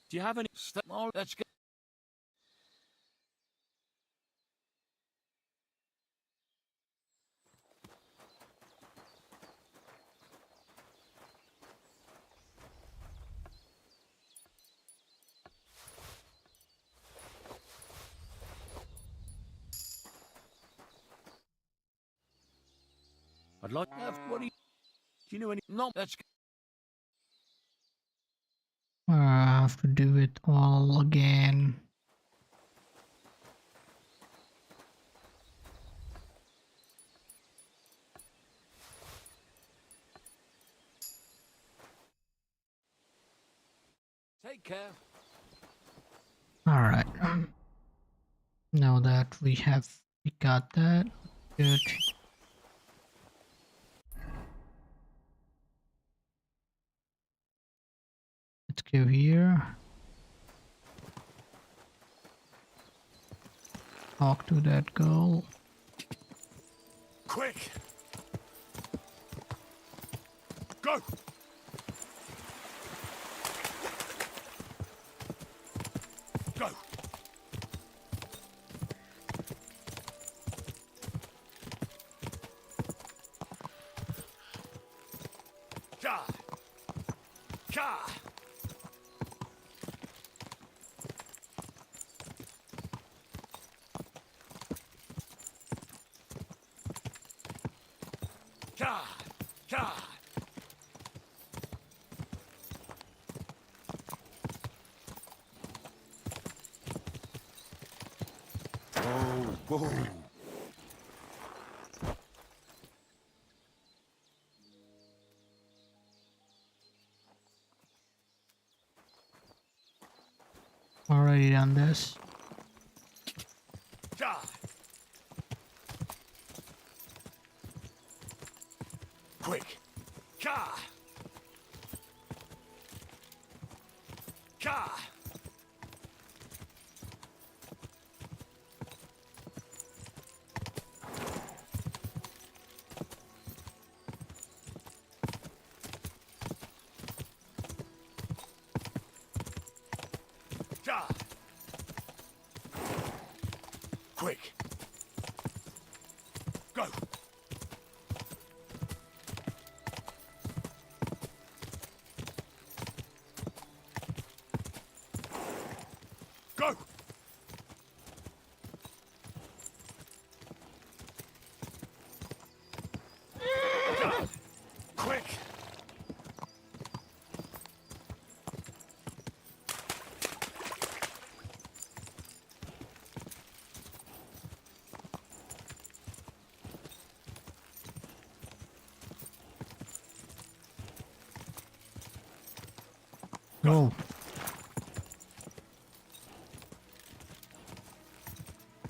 Do you have any... Oh, let's go. I'd like... What do you... Do you know any... No, let's go. I have to do it all again. Take care. Alright. Now that we got that, good. Let's go here. talk to that girl. Quick! Go! Go! Ka! Ka! Ka! Ka! Whoa, whoa. Already done this. Ka! Quick! Ka! Ka! Ka! Quick! Go! Go! Ka! Quick! Oh.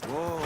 Whoa.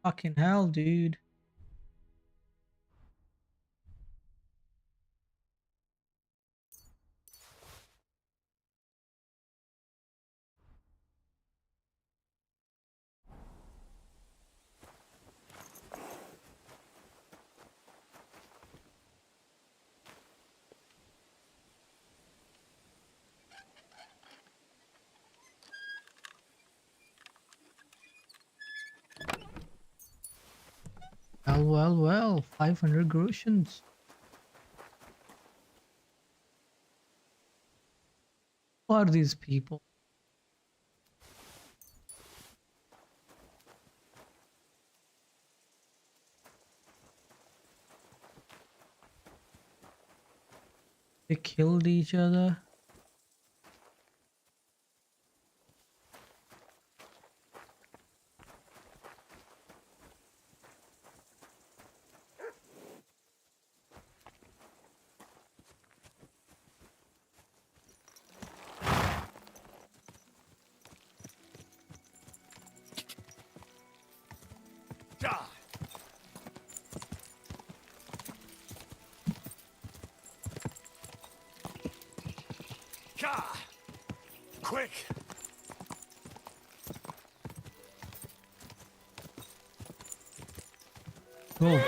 Fucking hell, dude. Well, 500 groshens. Who are these people? They killed each other. Ka! Ka! Quick! Go.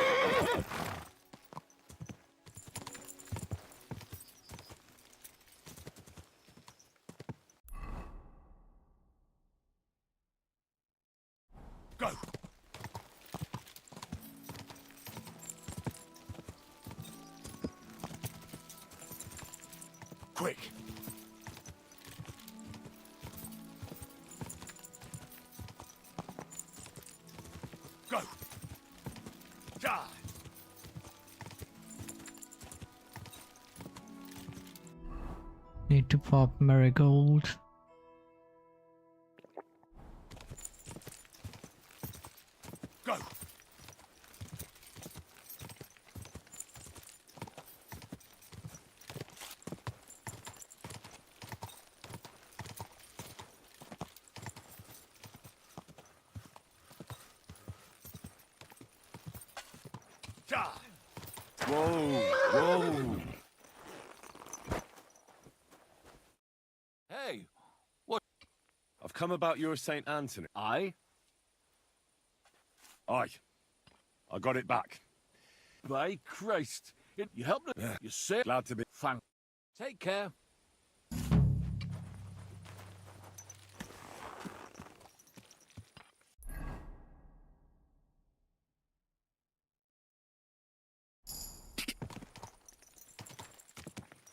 Go! Quick! Go! Die! Need to pop marigold. Go! Die! Whoa, whoa. Hey, what? I've come about your St. Anthony. Aye? Aye. I got it back. By Christ. You helped me. Yeah. You said. Glad to be. Thank. Take care.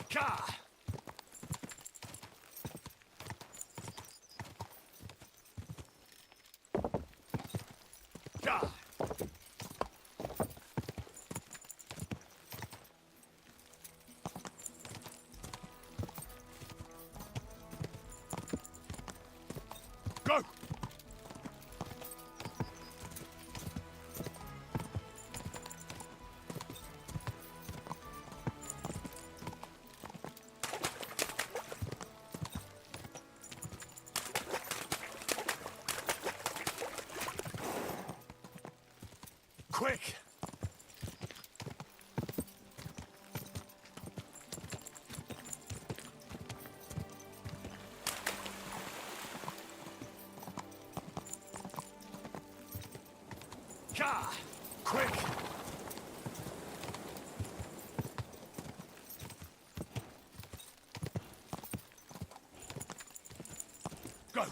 Ka! Ka! Go! Quick! Ka! Quick! Go!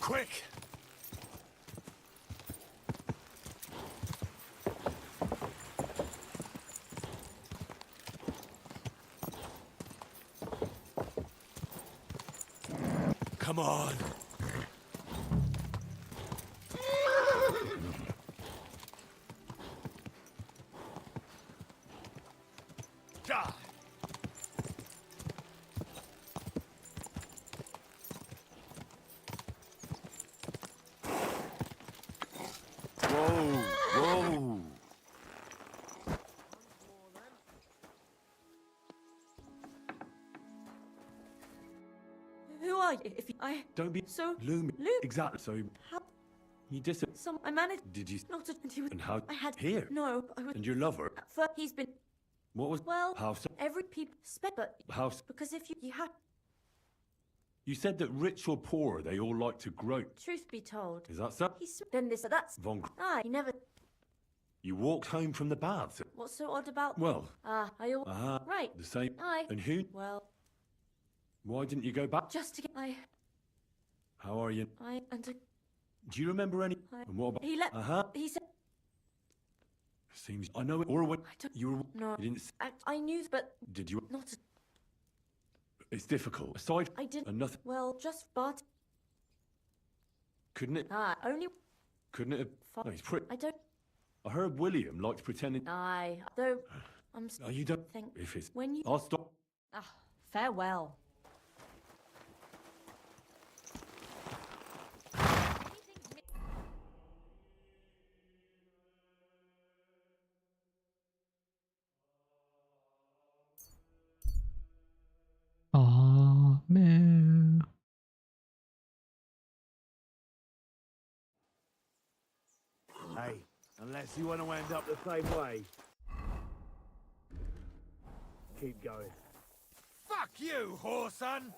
Quick! Come on! Die! Whoa, whoa. Who are you? If I Don't be so Lume. Luke. Exactly. So How? you dis. Some I managed. Did you? Not to. He was, And how? I had Here. No, I was. And your lover? First, he's been. What was? Well, How so? every people spent, but How? because if you have. You said that rich or poor, they all like to grope. Truth be told, Is that so? he's then this that's. Von. He never. You walked home from the baths. What's so odd about? Well. I all. Right. The same. Aye. And who? Well. Why didn't you go back? Just to get How are you? and to. Do you remember any? I- And what about? He let. Uh-huh. He said. Seems I know it. Or what? I don't. You were. No. You didn't. I knew, but Did you? not. It's difficult. Aside. I didn't. And nothing. Well, just but. Couldn't it? Only. Couldn't it have? No, he's pretty. I don't. I heard William liked pretending. Though. I'm. No, you don't. Think. If it's. When you. I'll stop. Farewell. Amen. Hey, unless you want to end up the same way. Keep going. Fuck you, whoreson!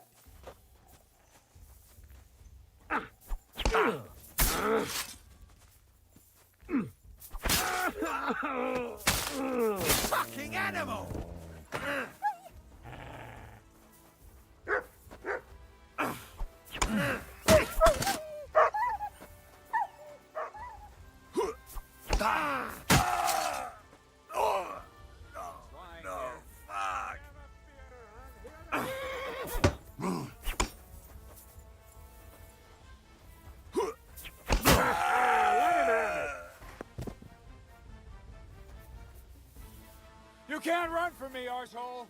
Fucking animal! You can't run from me, arsehole!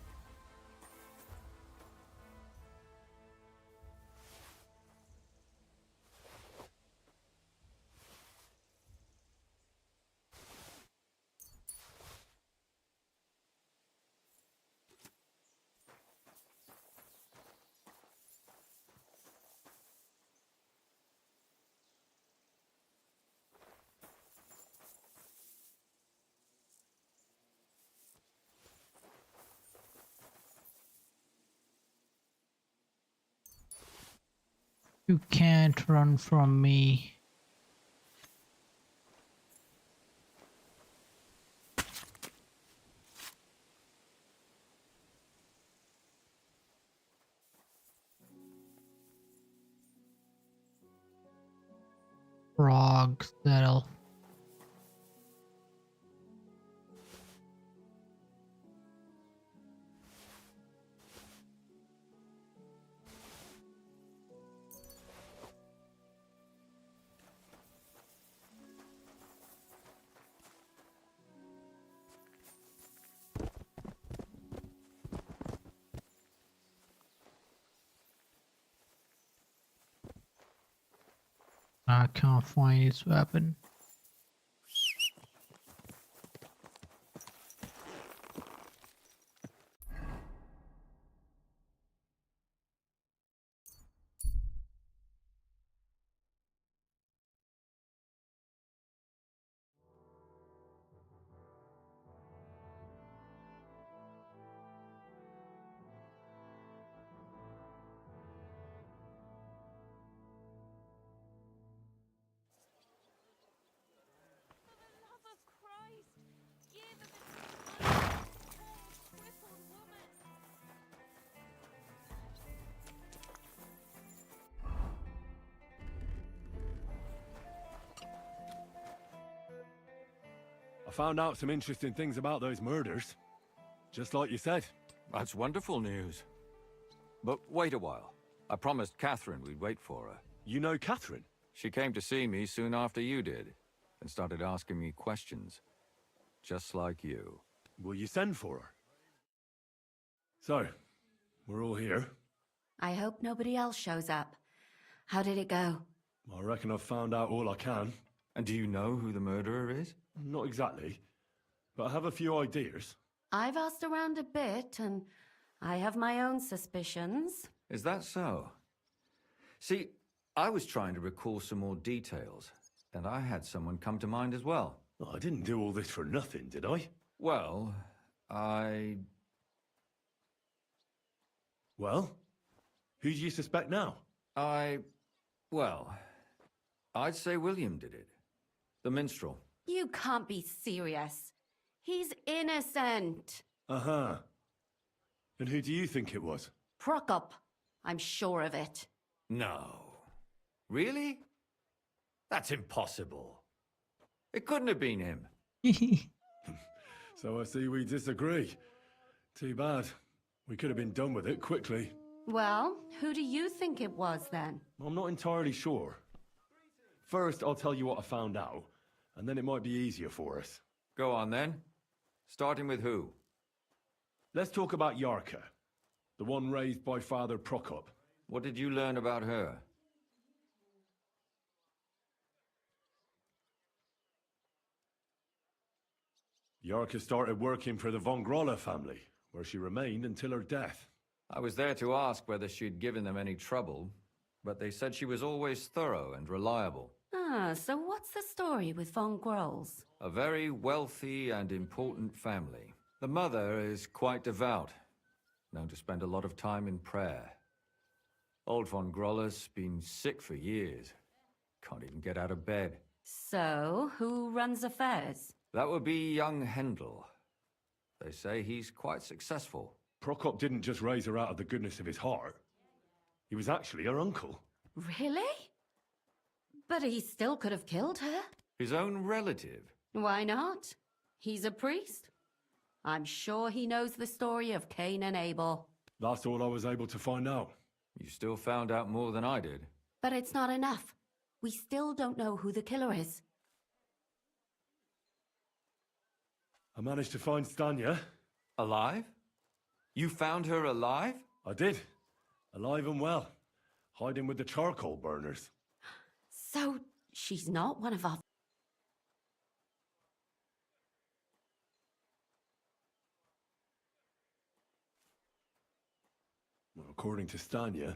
You can't run from me. Frog settle. I can't find his weapon. I found out some interesting things about those murders. Just like you said. That's wonderful news. But wait a while. I promised Catherine we'd wait for her. You know Catherine? She came to see me soon after you did, and started asking me questions. Just like you. Will you send for her? So, we're all here. I hope nobody else shows up. How did it go? I reckon I've found out all I can. And do you know who the murderer is? Not exactly, but I have a few ideas. I've asked around a bit, and I have my own suspicions. Is that so? See, I was trying to recall some more details, and I had someone come to mind as well. Oh, I didn't do all this for nothing, did I? Well, Well? Who do you suspect now? Well, I'd say William did it. The minstrel. You can't be serious. He's innocent. Uh-huh. And who do you think it was? Prokop. I'm sure of it. No. Really? That's impossible. It couldn't have been him. So I see we disagree. Too bad. We could have been done with it quickly. Well, who do you think it was then? I'm not entirely sure. First, I'll tell you what I found out, and then it might be easier for us. Go on then. Starting with who? Let's talk about Yarka, the one raised by Father Prokop. What did you learn about her? Yarka started working for the von Groller family, where she remained until her death. I was there to ask whether she'd given them any trouble, but they said she was always thorough and reliable. Ah, so what's the story with von Grolls? A very wealthy and important family. The mother is quite devout, known to spend a lot of time in prayer. Old von Groller's been sick for years. Can't even get out of bed. So, who runs affairs? That would be young Hendel. They say he's quite successful. Prokop didn't just raise her out of the goodness of his heart. He was actually her uncle. Really? But he still could have killed her. His own relative? Why not? He's a priest. I'm sure he knows the story of Cain and Abel. That's all I was able to find out. You still found out more than I did. But it's not enough. We still don't know who the killer is. I managed to find Stanya, Alive? You found her alive? I did. Alive and well. Hiding with the charcoal burners. So, she's not one of our... Well, according to Stanya,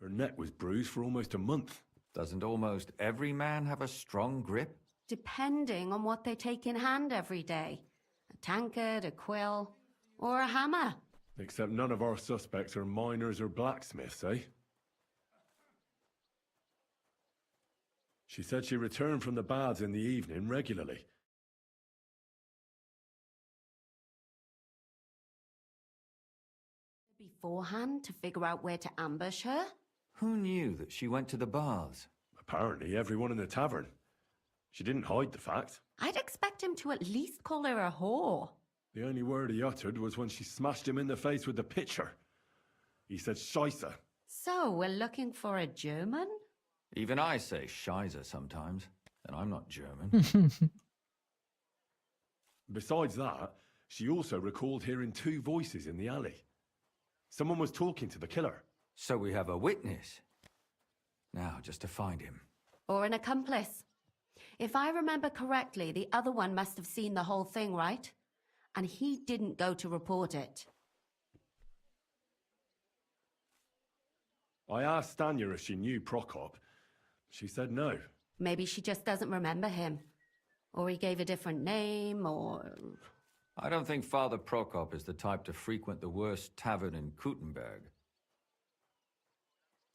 her neck was bruised for almost a month. Doesn't almost every man have a strong grip? Depending on what they take in hand every day. A tankard, a quill, or a hammer. Except none of our suspects are miners or blacksmiths, eh? She said she returned from the baths in the evening regularly. Beforehand to figure out where to ambush her? Who knew that she went to the baths? Apparently everyone in the tavern. She didn't hide the fact. I'd expect him to at least call her a whore. The only word he uttered was when she smashed him in the face with the pitcher. He said Scheisse. So, we're looking for a German? Even I say Scheiße sometimes, and I'm not German. Besides that, she also recalled hearing two voices in the alley. Someone was talking to the killer. So we have a witness. Now, just to find him. Or an accomplice. If I remember correctly, the other one must have seen the whole thing, right? And he didn't go to report it. I asked Stanya if she knew Prokop. She said no. Maybe she just doesn't remember him. Or he gave a different name, or... I don't think Father Prokop is the type to frequent the worst tavern in Kuttenberg.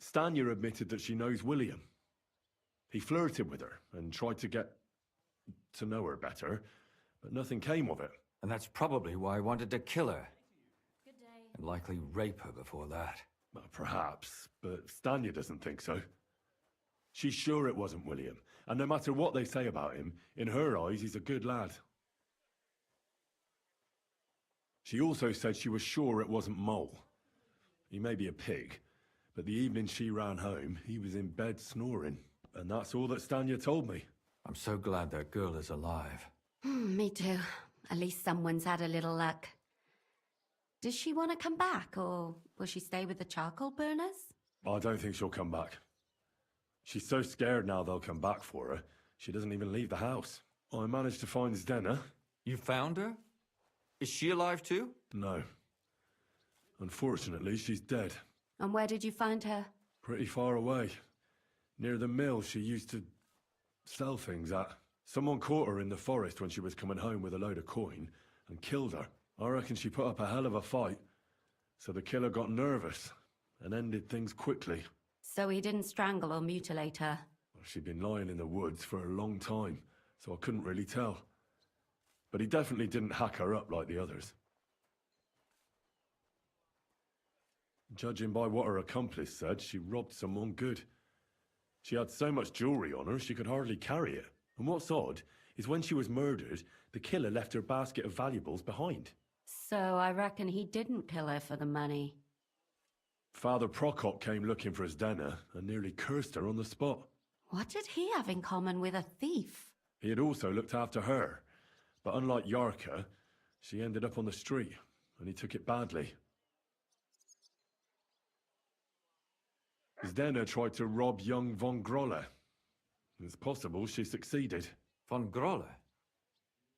Stanya admitted that she knows William. He flirted with her and tried to get to know her better, but nothing came of it. And that's probably why I wanted to kill her. And likely rape her before that. Well, perhaps, but Stanya doesn't think so. She's sure it wasn't William, and no matter what they say about him, in her eyes he's a good lad. She also said she was sure it wasn't Mole. He may be a pig, but the evening she ran home, he was in bed snoring. And that's all that Stanya told me. I'm so glad that girl is alive. Me too. At least someone's had a little luck. Does she want to come back, or will she stay with the charcoal burners? I don't think she'll come back. She's so scared now they'll come back for her, she doesn't even leave the house. I managed to find Zdena. You found her? Is she alive too? No. Unfortunately, she's dead. And where did you find her? Pretty far away. Near the mill she used to sell things at. Someone caught her in the forest when she was coming home with a load of coin and killed her. I reckon she put up a hell of a fight. So the killer got nervous and ended things quickly. So he didn't strangle or mutilate her? She'd been lying in the woods for a long time, so I couldn't really tell. But he definitely didn't hack her up like the others. Judging by what her accomplice said, she robbed someone good. She had so much jewelry on her, she could hardly carry it. And what's odd is when she was murdered, the killer left her basket of valuables behind. So I reckon he didn't kill her for the money. Father Prokop came looking for Zdena and nearly cursed her on the spot. What did he have in common with a thief? He had also looked after her, but unlike Yarka, she ended up on the street, and he took it badly. Zdena tried to rob young von Grolle. It's possible she succeeded. Von Grolle?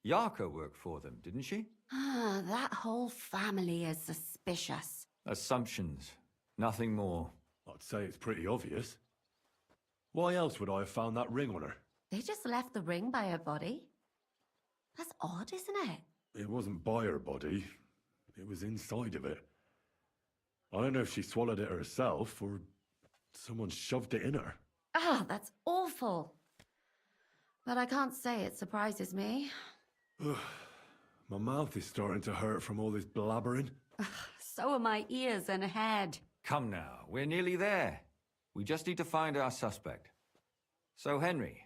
Yarka worked for them, didn't she? Ah, that whole family is suspicious. Assumptions. Nothing more. I'd say it's pretty obvious. Why else would I have found that ring on her? They just left the ring by her body? That's odd, isn't it? It wasn't by her body. It was inside of it. I don't know if she swallowed it herself or someone shoved it in her. Ah, that's awful. But I can't say it surprises me. My mouth is starting to hurt from all this blabbering. So are my ears and head. Come now, we're nearly there. We just need to find our suspect. So, Henry,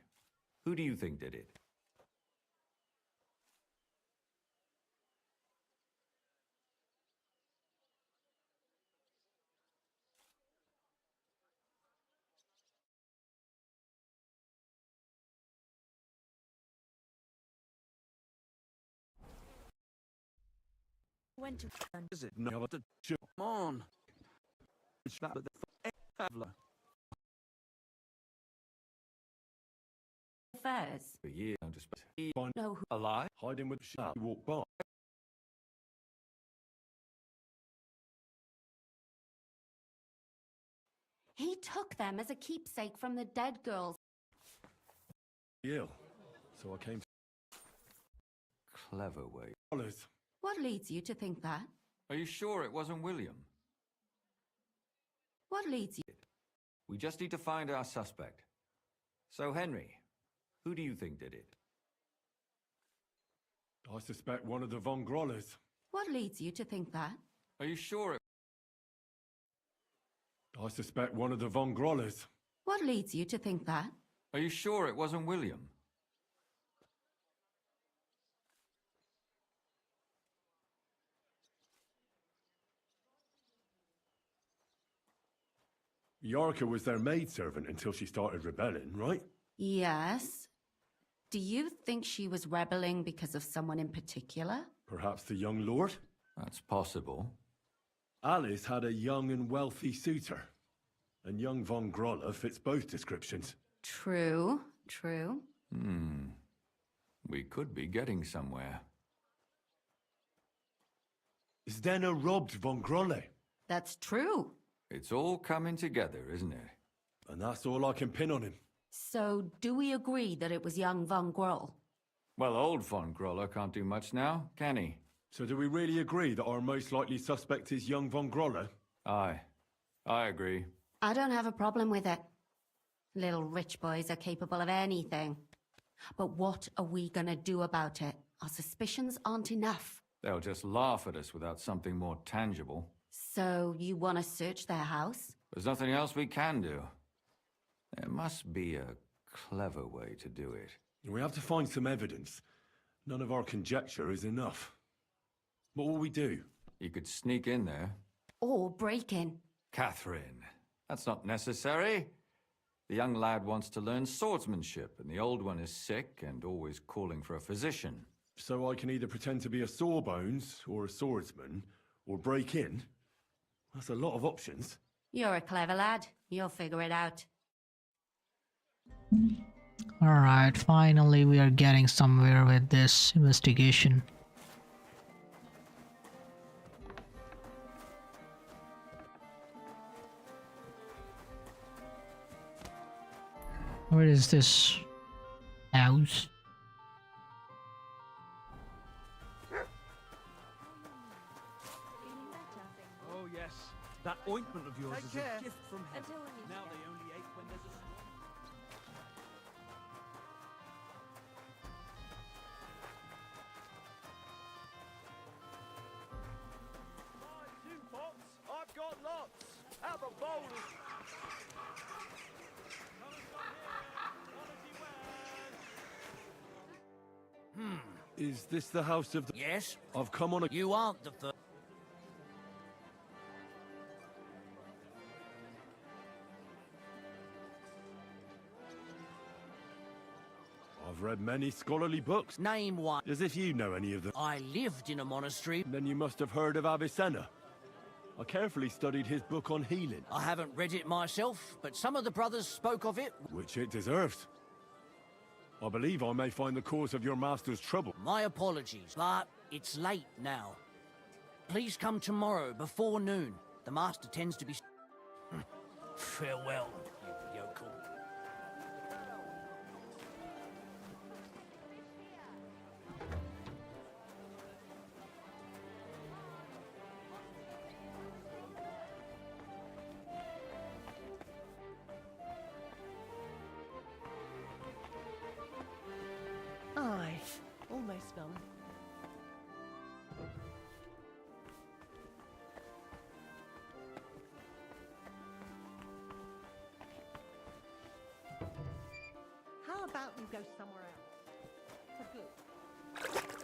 who do you think did it? When to Is it no other? Come on. It's that the traveler. affairs. For years, don't expect he Know who alive. Hiding with the walk by. he took them as a keepsake from the dead girls. Ill. So I came to Clever way. Olives. What leads you to think that? Are you sure it wasn't William? What leads you? We just need to find our suspect. So, Henry, who do you think did it? I suspect one of the Von Grollers. What leads you to think that? Are you sure it... I suspect one of the Von Grollers. What leads you to think that? Are you sure it wasn't William? Yarka was their maidservant until she started rebelling, right? Yes. Do you think she was rebelling because of someone in particular? Perhaps the young lord? That's possible. Alice had a young and wealthy suitor. And young Von Groller fits both descriptions. True, true. We could be getting somewhere. Zdenna robbed Von Grolle. That's true. It's all coming together, isn't it? And that's all I can pin on him. So, do we agree that it was young Von Groll? Well, old Von Groller can't do much now, can he? So do we really agree that our most likely suspect is young Von Groller? Aye. I agree. I don't have a problem with it. Little rich boys are capable of anything. But what are we gonna do about it? Our suspicions aren't enough. They'll just laugh at us without something more tangible. So, you want to search their house? There's nothing else we can do. There must be a clever way to do it. We have to find some evidence. None of our conjecture is enough. What will we do? You could sneak in there. Or break in. Catherine, that's not necessary. The young lad wants to learn swordsmanship, and the old one is sick and always calling for a physician. So I can either pretend to be a sawbones, or a swordsman, or break in? That's a lot of options. You're a clever lad. You'll figure it out. Alright, finally we are getting somewhere with this investigation. Where is this house? Oh yes, that ointment of yours Take is care. a gift from heaven. Until when you Now step. they only ate when there's a... I've got lots. Have a bowl. Is this the house of the... Yes? I've come on a... You aren't the first. I've read many scholarly books. Name one. As if you know any of them. I lived in a monastery. Then you must have heard of Avicenna. I carefully studied his book on healing. I haven't read it myself, but some of the brothers spoke of it. Which it deserves. I believe I may find the cause of your master's trouble. My apologies, but it's late now. Please come tomorrow before noon. The master tends to be... Farewell, you yokel. Aye, almost done. How about you go somewhere else? For good.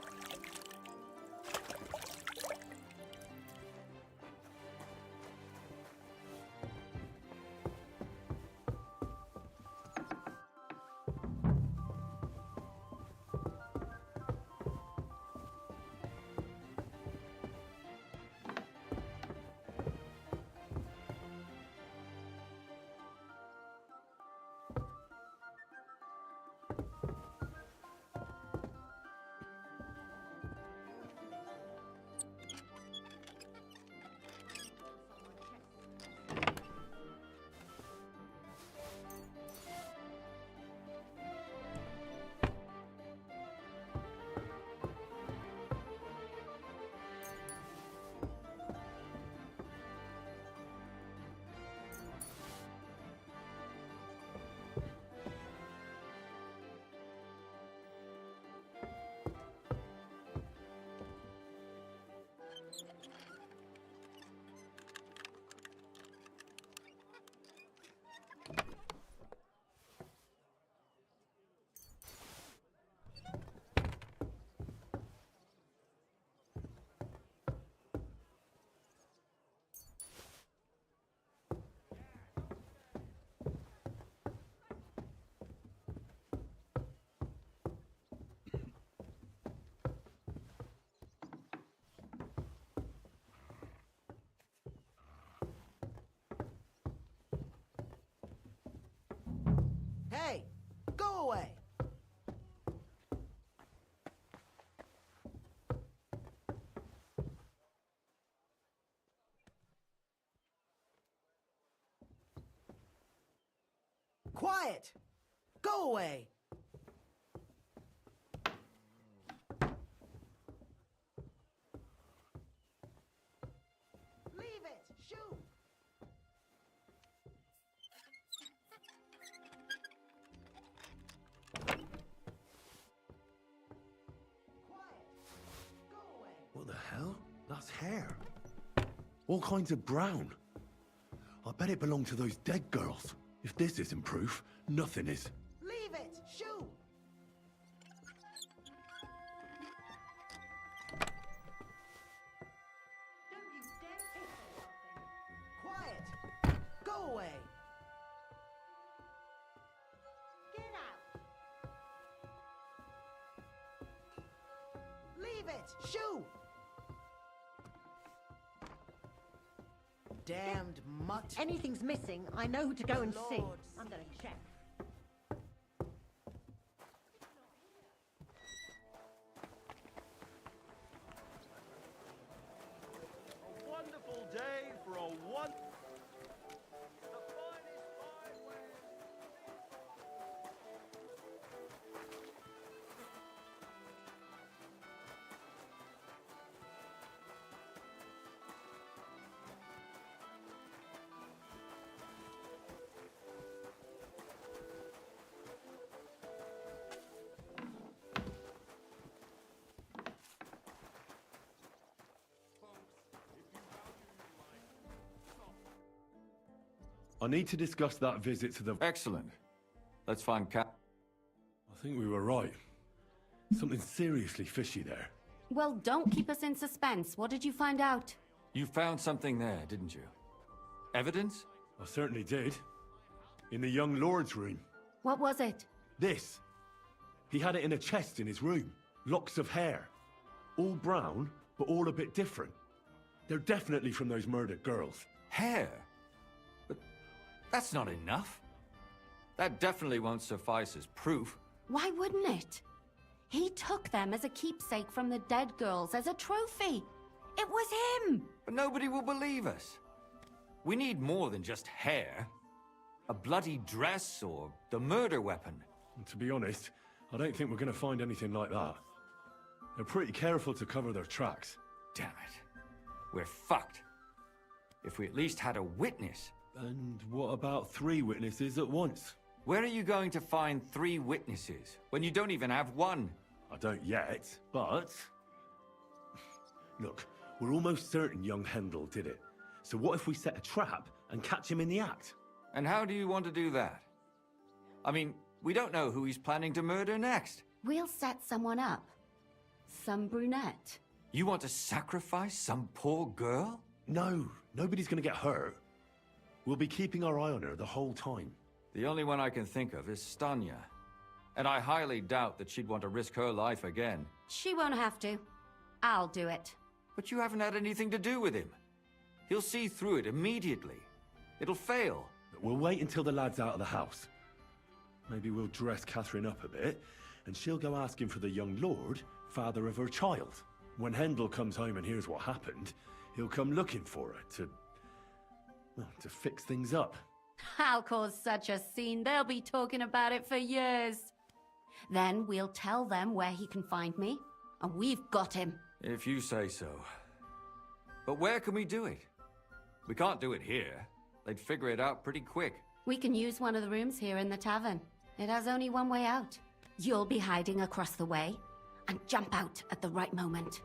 Quiet! Go away! Leave it! Shoot! What the hell? That's hair. All kinds of brown. I bet it belonged to those dead girls. If this isn't proof, nothing is. Leave it! Shoot! Quiet! Go away! Get out! Leave it! Shoo! Damned mutt. If anything's missing, I know who to go and see. I'm gonna check. A wonderful day for a one. I need to discuss that visit to the... Excellent. Let's find Cap. I think we were right. Something seriously fishy there. Well, don't keep us in suspense. What did you find out? You found something there, didn't you? Evidence? I certainly did. In the young lord's room. What was it? This. He had it in a chest in his room. Locks of hair. All brown, but all a bit different. They're definitely from those murdered girls. Hair? But that's not enough. That definitely won't suffice as proof. Why wouldn't it? He took them as a keepsake from the dead girls, as a trophy. It was him! But nobody will believe us. We need more than just hair. A bloody dress or the murder weapon. And to be honest, I don't think we're going to find anything like that. They're pretty careful to cover their tracks. Damn it. We're fucked. If we at least had a witness. And what about 3 witnesses at once? Where are you going to find 3 witnesses when you don't even have one? I don't yet, but... Look, we're almost certain young Hendel did it. So what if we set a trap and catch him in the act? And how do you want to do that? I mean, we don't know who he's planning to murder next. We'll set someone up. Some brunette. You want to sacrifice some poor girl? No, nobody's gonna get hurt. We'll be keeping our eye on her the whole time. The only one I can think of is Stanya. And I highly doubt that she'd want to risk her life again. She won't have to. I'll do it. But you haven't had anything to do with him. He'll see through it immediately. It'll fail. We'll wait until the lad's out of the house. Maybe we'll dress Catherine up a bit, and she'll go asking for the young lord, father of her child. When Hendel comes home and hears what happened, he'll come looking for her to fix things up. I'll cause such a scene, they'll be talking about it for years. Then we'll tell them where he can find me, and we've got him. If you say so. But where can we do it? We can't do it here. They'd figure it out pretty quick. We can use one of the rooms here in the tavern. It has only one way out. You'll be hiding across the way, and jump out at the right moment.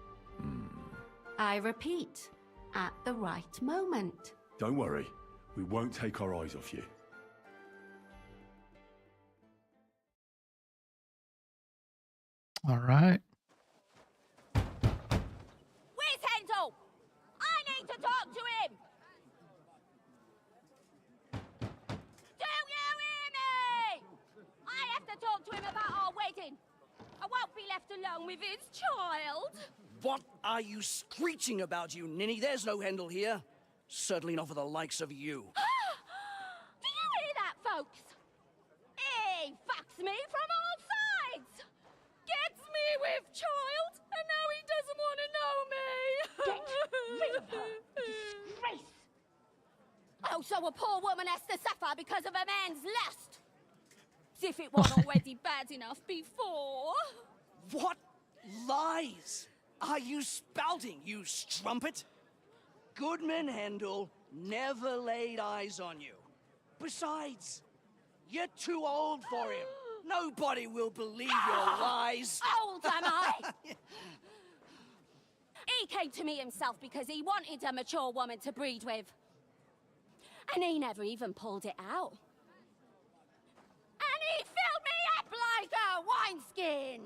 I repeat, at the right moment. Don't worry, we won't take our eyes off you. All right. Where's Hendel? I need to talk to him! Do you hear me? I have to talk to him about our wedding. I won't be left alone with his child. What are you screeching about, you ninny? There's no Hendel here. Certainly not for the likes of you. Do you hear that, folks? He fucks me from all sides. Gets me with child, and now he doesn't want to know me. Get rid of her. Disgrace. Oh, so a poor woman has to suffer because of a man's lust. As if it wasn't already bad enough before. What lies are you spouting, you strumpet? Goodman Hendel never laid eyes on you. Besides, you're too old for him. Nobody will believe your lies. Old am I? He came to me himself because he wanted a mature woman to breed with. And he never even pulled it out. And he filled me up like a wineskin.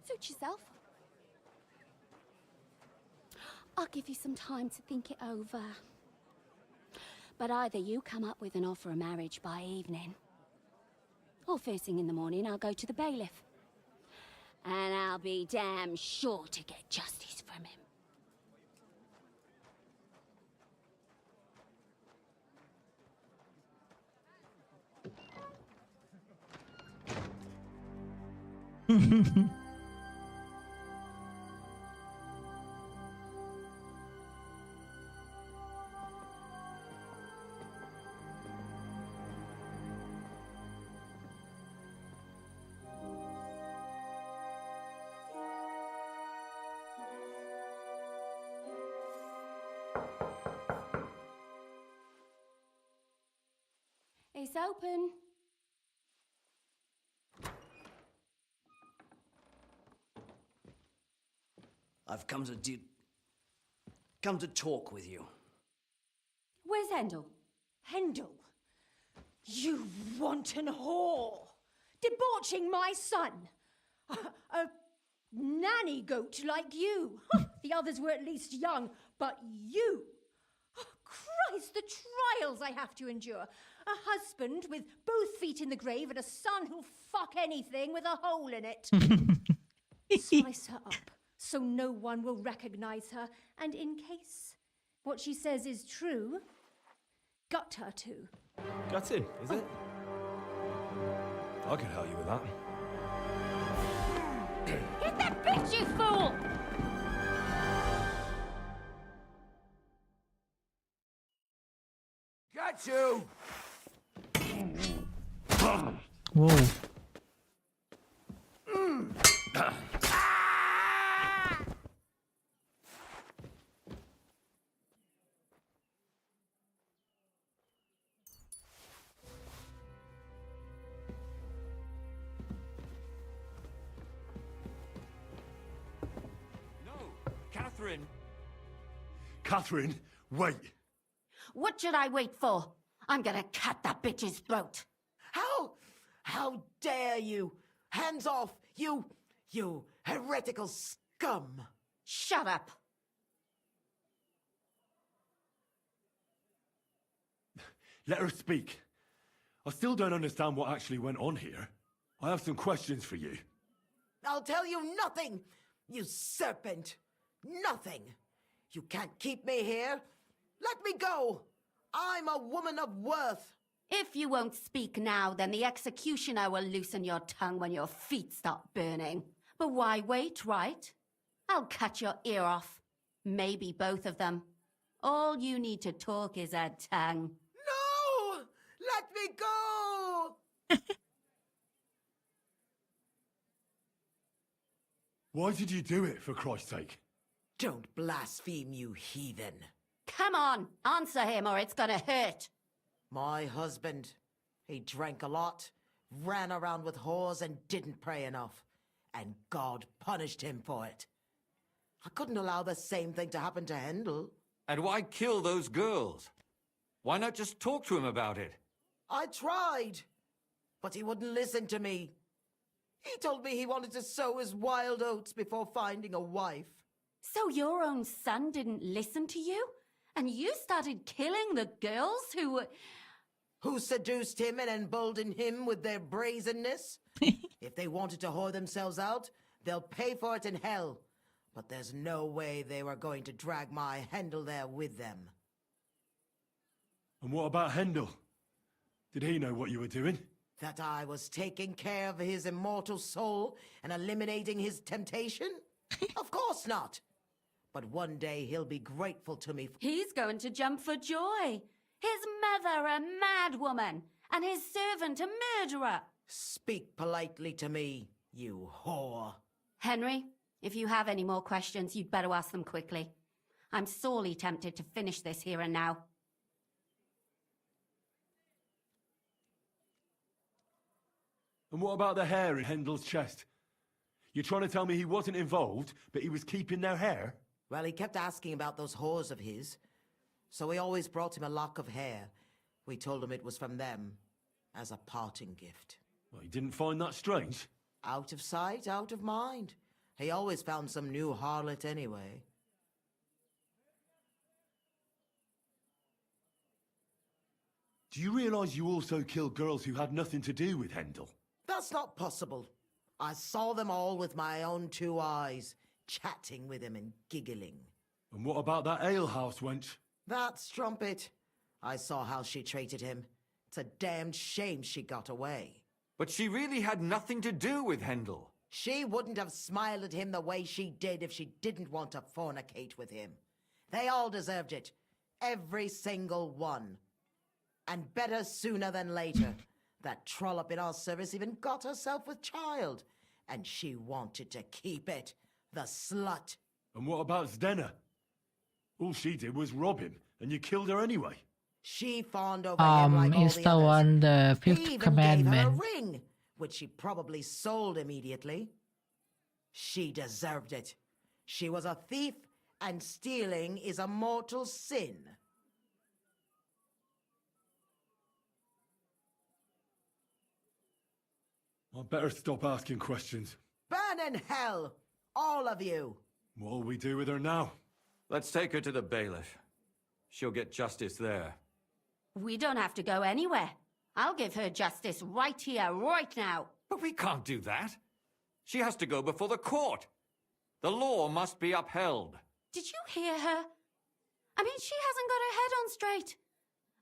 Suit yourself. I'll give you some time to think it over. But either you come up with an offer of marriage by evening, or first thing in the morning I'll go to the bailiff. And I'll be damn sure to get justice from him. It's open. I've come to talk with you. Where's Hendel? Hendel? You wanton whore! Debauching my son! A nanny goat like you! The others were at least young, but you! Christ, the trials I have to endure! A husband with both feet in the grave and a son who'll fuck anything with a hole in it. Spice her up so no one will recognize her, and in case what she says is true, gut her too. Gutting, is it? I can help you with that. Hit that bitch, you fool! Got you! Whoa. Catherine! Catherine, wait! What should I wait for? I'm gonna cut that bitch's throat. How dare you? Hands off, you heretical scum! Shut up! Let her speak. I still don't understand what actually went on here. I have some questions for you. I'll tell you nothing, you serpent! Nothing! You can't keep me here! Let me go! I'm a woman of worth! If you won't speak now, then the executioner will loosen your tongue when your feet start burning. But why wait, right? I'll cut your ear off. Maybe both of them. All you need to talk is a tongue. No! Let me go! Why did you do it, for Christ's sake? Don't blaspheme, you heathen. Come on, answer him or it's gonna hurt. My husband, he drank a lot, ran around with whores and didn't pray enough. And God punished him for it. I couldn't allow the same thing to happen to Hendel. And why kill those girls? Why not just talk to him about it? I tried, but he wouldn't listen to me. He told me he wanted to sow his wild oats before finding a wife. So your own son didn't listen to you? And you started killing the girls who seduced him and emboldened him with their brazenness? If they wanted to whore themselves out, they'll pay for it in hell. But there's no way they were going to drag my Hendel there with them. And what about Hendel? Did he know what you were doing? That I was taking care of his immortal soul and eliminating his temptation? Of course not. But one day he'll be grateful to me. He's going to jump for joy. His mother a mad woman, and his servant a murderer. Speak politely to me, you whore. Henry, if you have any more questions, you'd better ask them quickly. I'm sorely tempted to finish this here and now. And what about the hair in Hendel's chest? You're trying to tell me he wasn't involved, but he was keeping their hair? Well, he kept asking about those whores of his, so we always brought him a lock of hair. We told him it was from them, as a parting gift. Well, he didn't find that strange? Out of sight, out of mind. He always found some new harlot anyway. Do you realize you also killed girls who had nothing to do with Hendel? That's not possible. I saw them all with my own 2 eyes, chatting with him and giggling. And what about that alehouse wench? That strumpet. I saw how she treated him. It's a damned shame she got away. But she really had nothing to do with Hendel. She wouldn't have smiled at him the way she did if she didn't want to fornicate with him. They all deserved it. Every single one. And better sooner than later. That trollop in our service even got herself with child. And she wanted to keep it. The slut. And what about Zdena? All she did was rob him, and you killed her anyway. She fawned over him like all is the the others. one the He fifth even commandment. gave her a ring, which she probably sold immediately. She deserved it. She was a thief, and stealing is a mortal sin. I'd better stop asking questions. Burn in hell, all of you. What'll we do with her now? Let's take her to the bailiff. She'll get justice there. We don't have to go anywhere. I'll give her justice right here, right now. But we can't do that. She has to go before the court. The law must be upheld. Did you hear her? I mean, she hasn't got her head on straight.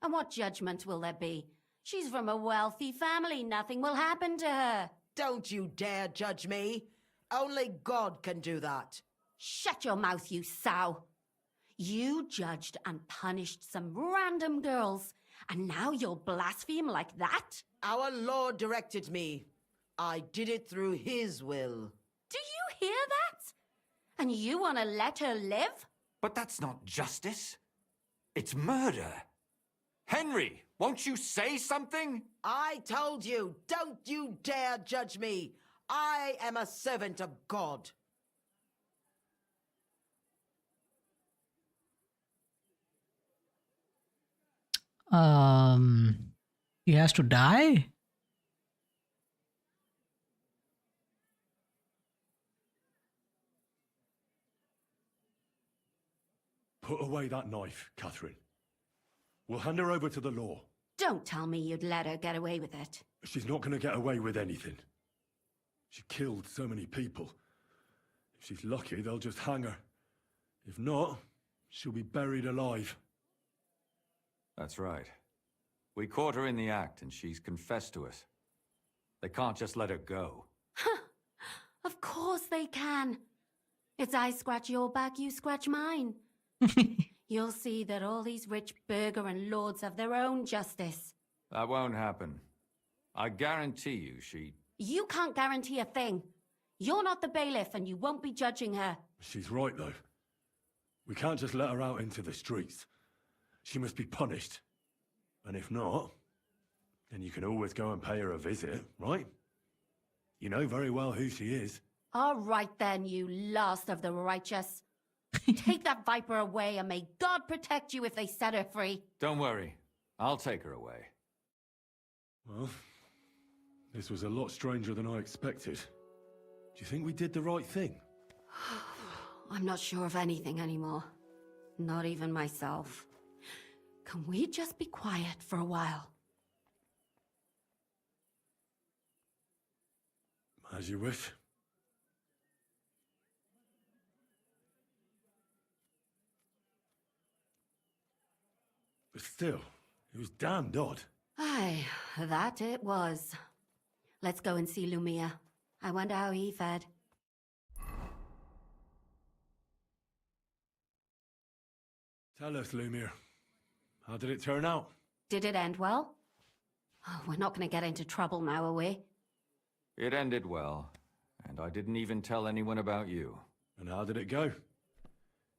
And what judgment will there be? She's from a wealthy family. Nothing will happen to her. Don't you dare judge me. Only God can do that. Shut your mouth, you sow. You judged and punished some random girls, and now you'll blaspheme like that? Our Lord directed me. I did it through His will. Do you hear that? And you want to let her live? But that's not justice. It's murder. Henry, won't you say something? I told you, don't you dare judge me. I am a servant of God. He has to die? Put away that knife, Catherine. We'll hand her over to the law. Don't tell me you'd let her get away with it. She's not going to get away with anything. She killed so many people. If she's lucky, they'll just hang her. If not, she'll be buried alive. That's right. We caught her in the act, and she's confessed to us. They can't just let her go. Of course they can. It's I scratch your back, you scratch mine. You'll see that all these rich burgher and lords have their own justice. That won't happen. I guarantee you she... You can't guarantee a thing. You're not the bailiff, and you won't be judging her. She's right, though. We can't just let her out into the streets. She must be punished. And if not, then you can always go and pay her a visit, right? You know very well who she is. All right then, you last of the righteous. Take that viper away, and may God protect you if they set her free. Don't worry. I'll take her away. Well, this was a lot stranger than I expected. Do you think we did the right thing? I'm not sure of anything anymore. Not even myself. Can we just be quiet for a while? As you wish. But still, it was damned odd. Aye, that it was. Let's go and see Lumia. I wonder how he fared. Tell us, Lumir. How did it turn out? Did it end well? Oh, we're not going to get into trouble now, are we? It ended well, and I didn't even tell anyone about you. And how did it go?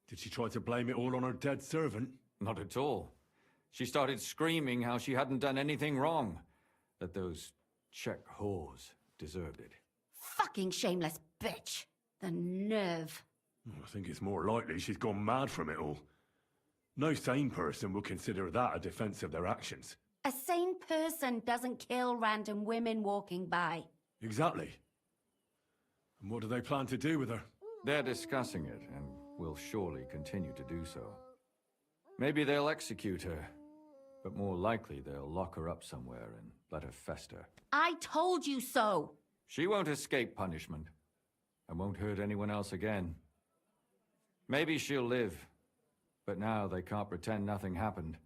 Did she try to blame it all on her dead servant? Not at all. She started screaming how she hadn't done anything wrong, that those Czech whores deserved it. Fucking shameless bitch. The nerve. I think it's more likely she's gone mad from it all. No sane person would consider that a defense of their actions. A sane person doesn't kill random women walking by. Exactly. And what do they plan to do with her? They're discussing it, and will surely continue to do so. Maybe they'll execute her, but more likely they'll lock her up somewhere and let her fester. I told you so! She won't escape punishment, and won't hurt anyone else again. Maybe she'll live, but now they can't pretend nothing happened.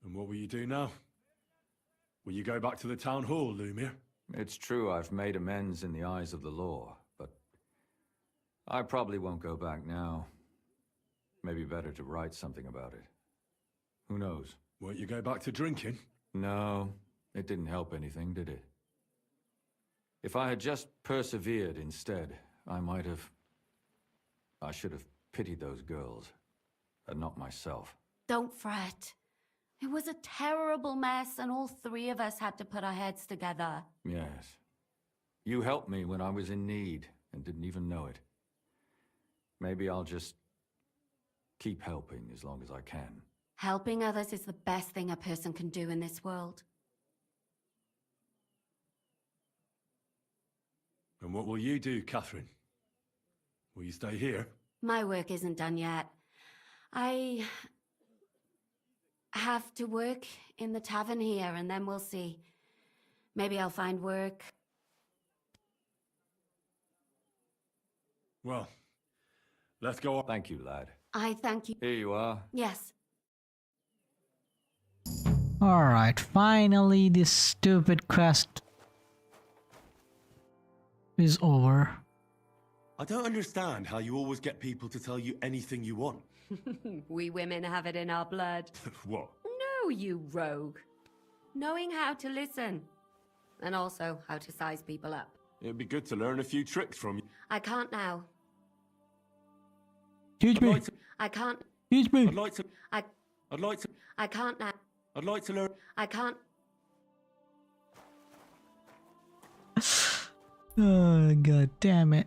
And what will you do now? Will you go back to the town hall, Lumir? It's true I've made amends in the eyes of the law, but I probably won't go back now. Maybe better to write something about it. Who knows? Won't you go back to drinking? No, it didn't help anything, did it? If I had just persevered instead, I should have pitied those girls, and not myself. Don't fret. It was a terrible mess, and all three of us had to put our heads together. Yes. You helped me when I was in need, and didn't even know it. Maybe I'll just keep helping as long as I can. Helping others is the best thing a person can do in this world. And what will you do, Catherine? Will you stay here? My work isn't done yet. I have to work in the tavern here, and then we'll see. Maybe I'll find work. Well, let's go on. Thank you, lad. I thank you. Here you are. Yes. Alright, finally this stupid quest is over. I don't understand how you always get people to tell you anything you want. We women have it in our blood. What? No, you rogue. Knowing how to listen. And also how to size people up. It'd be good to learn a few tricks from you. I can't now. Teach me. I can't. Teach me. I'd like to. I can't now. I'd like to learn. I can't. Oh, god damn it.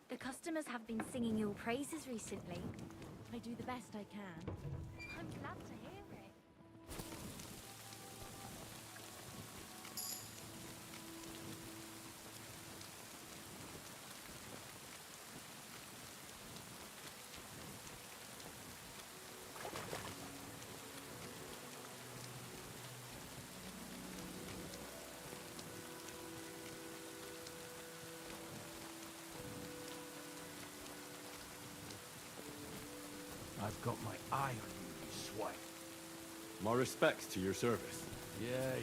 The customers have been singing your praises recently. I do the best I can. I'm glad to hear it. I've got my eye on you, you swine. My respects to your service. Yeah.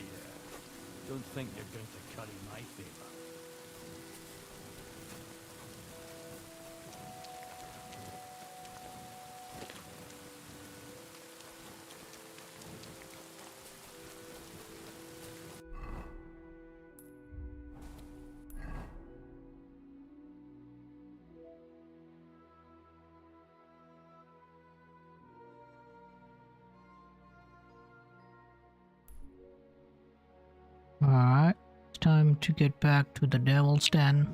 Don't think you're going to curry my favor. to get back to the Devil's Den.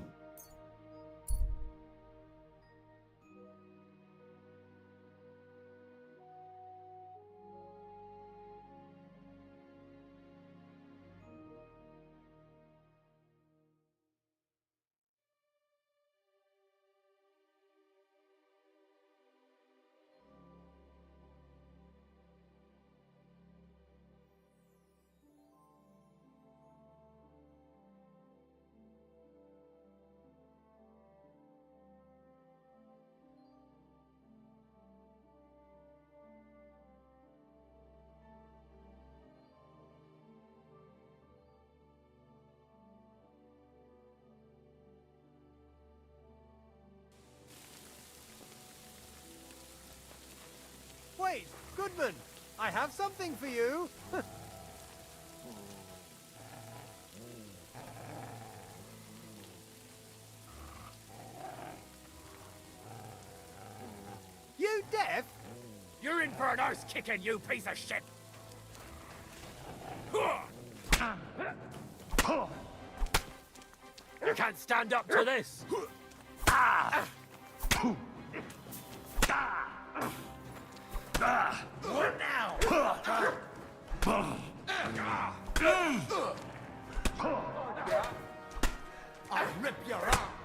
Wait, Goodman! I have something for you! You deaf? You're in for an arse kicking, you piece of shit! You can't stand up to this! What now? I'll rip your arm!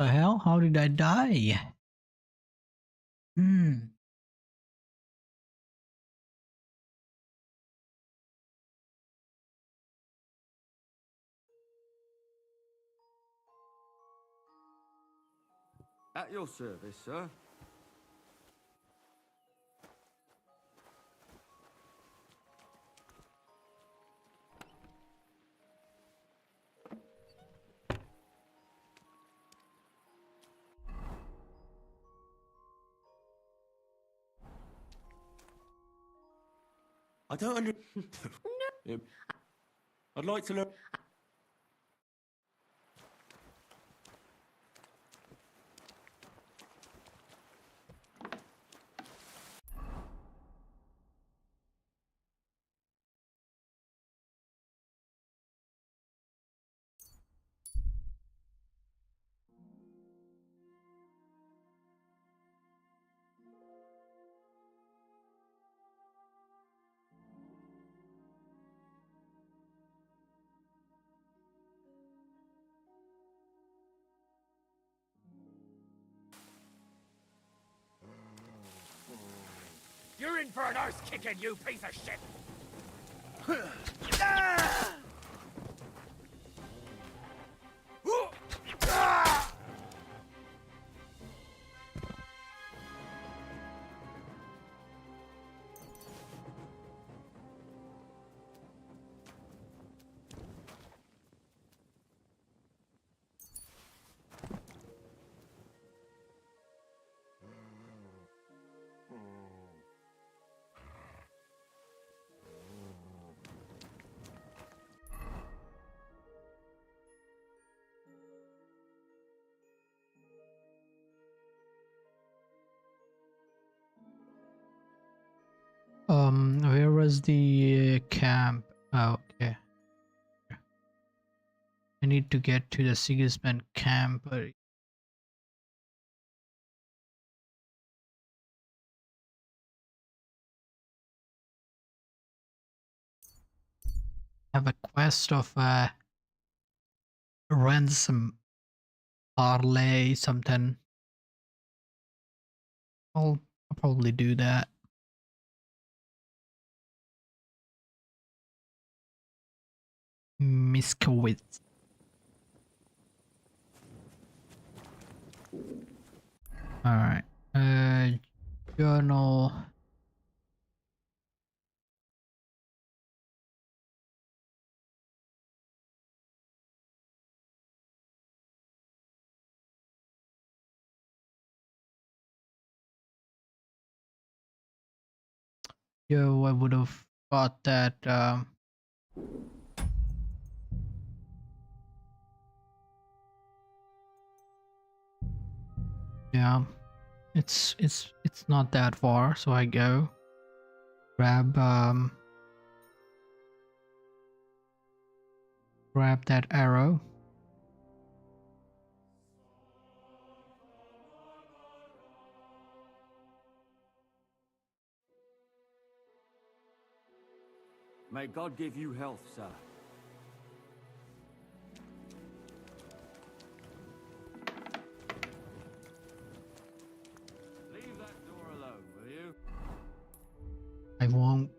The hell? How did I die? Hmm. At your service, sir. I don't under... Yep. I'd like to learn... You're in for an arse kicking, you piece of shit! Where was the camp? Oh, okay. I need to get to the Sigismund camp. Have a quest of ransom parlay something. I'll probably do that. Miskowitz. Alright. Journal. Yo, I would have got that. Yeah, it's not that far, so I go grab grab that arrow. May God give you health, sir. Leave that door alone, will you? I won't.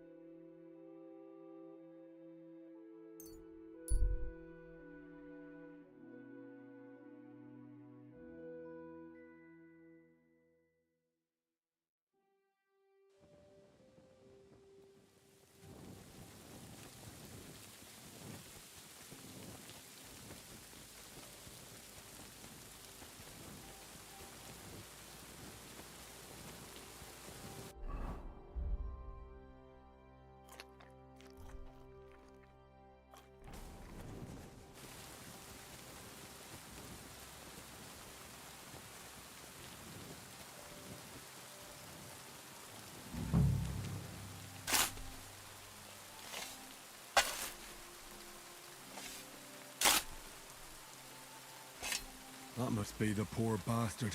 That must be the poor bastard.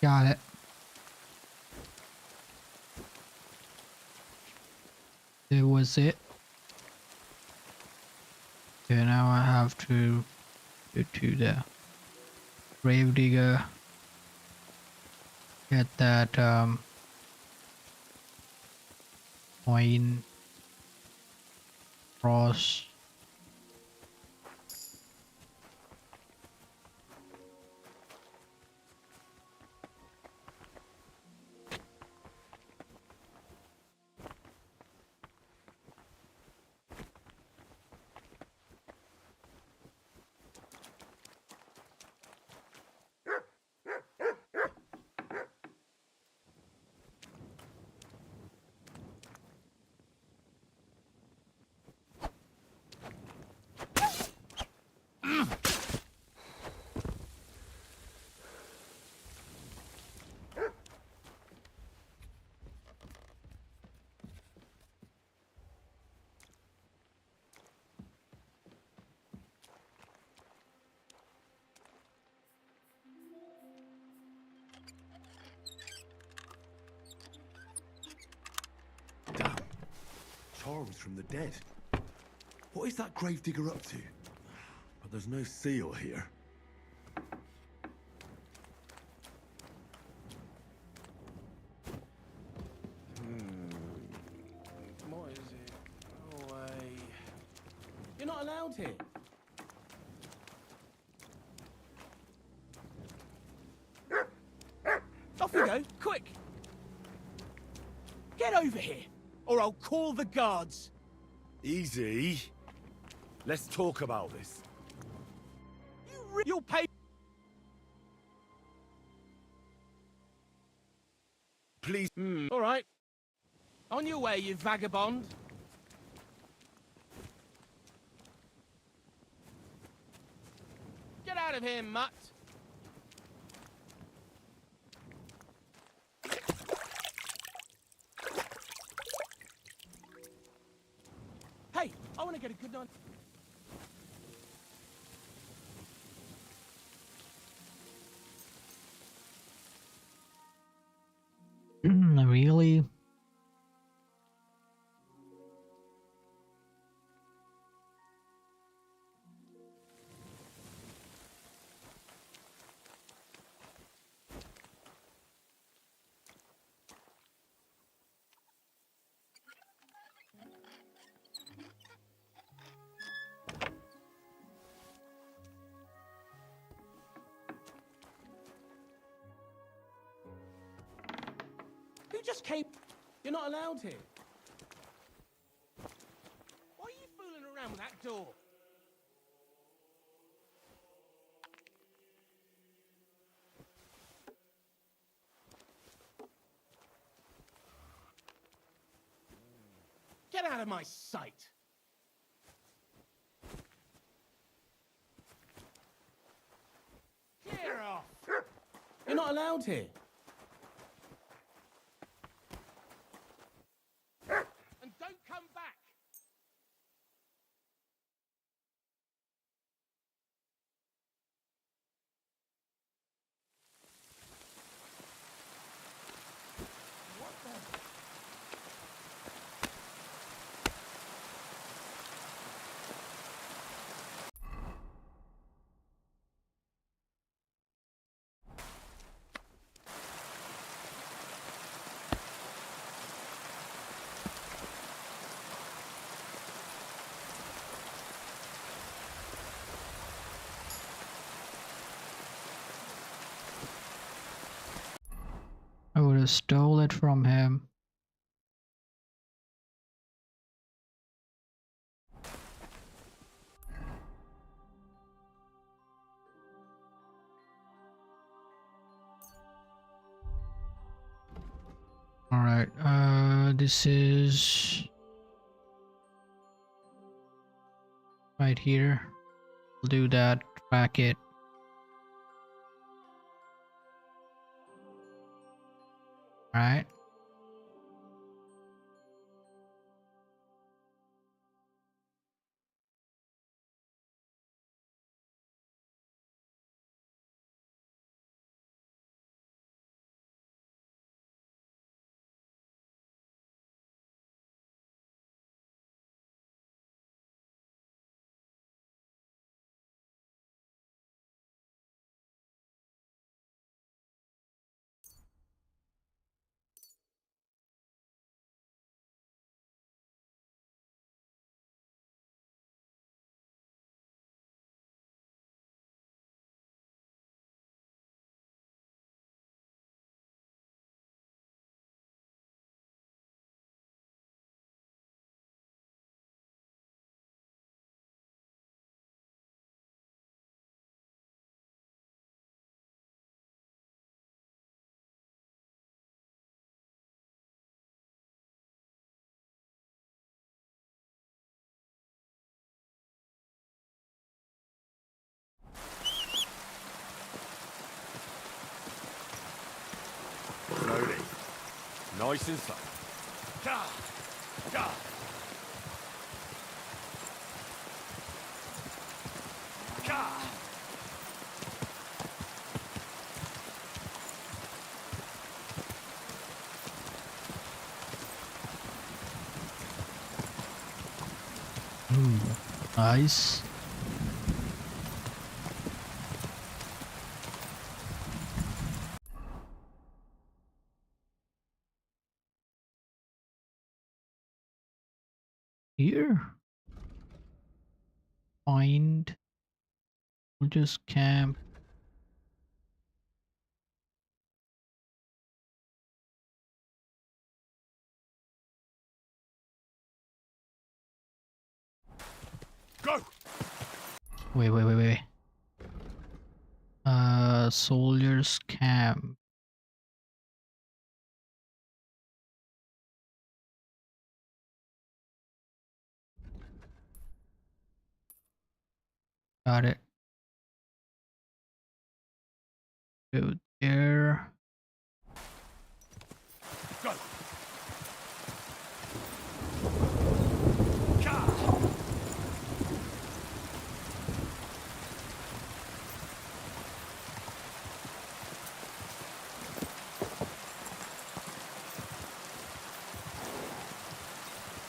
Got it. There was it. Okay, now I have to go to the grave digger. Get that coin cross. Damn. Charles from the dead. What is that gravedigger up to? But there's no seal here. What is it? Oh, you're not allowed here. Off we go, quick! Get over here, or I'll call the guards. Easy. Let's talk about this. You'll pay. Please. All right. On your way, you vagabond. Get out of here, mutt. Hey, I want to get a good night. Really? Who just came? You're not allowed here. Why are you fooling around with that door? Get out of my sight. Clear off. You're not allowed here. And don't come back. What the? I would have stole it from him. All right, this is right here. We'll do that, track it. All right. Nice and slow. Ka! Ka! Ka! Ooh, nice. Here. Find. We'll just camp. Go! Wait. Soldiers camp. Got it. Go there. Go! Ka!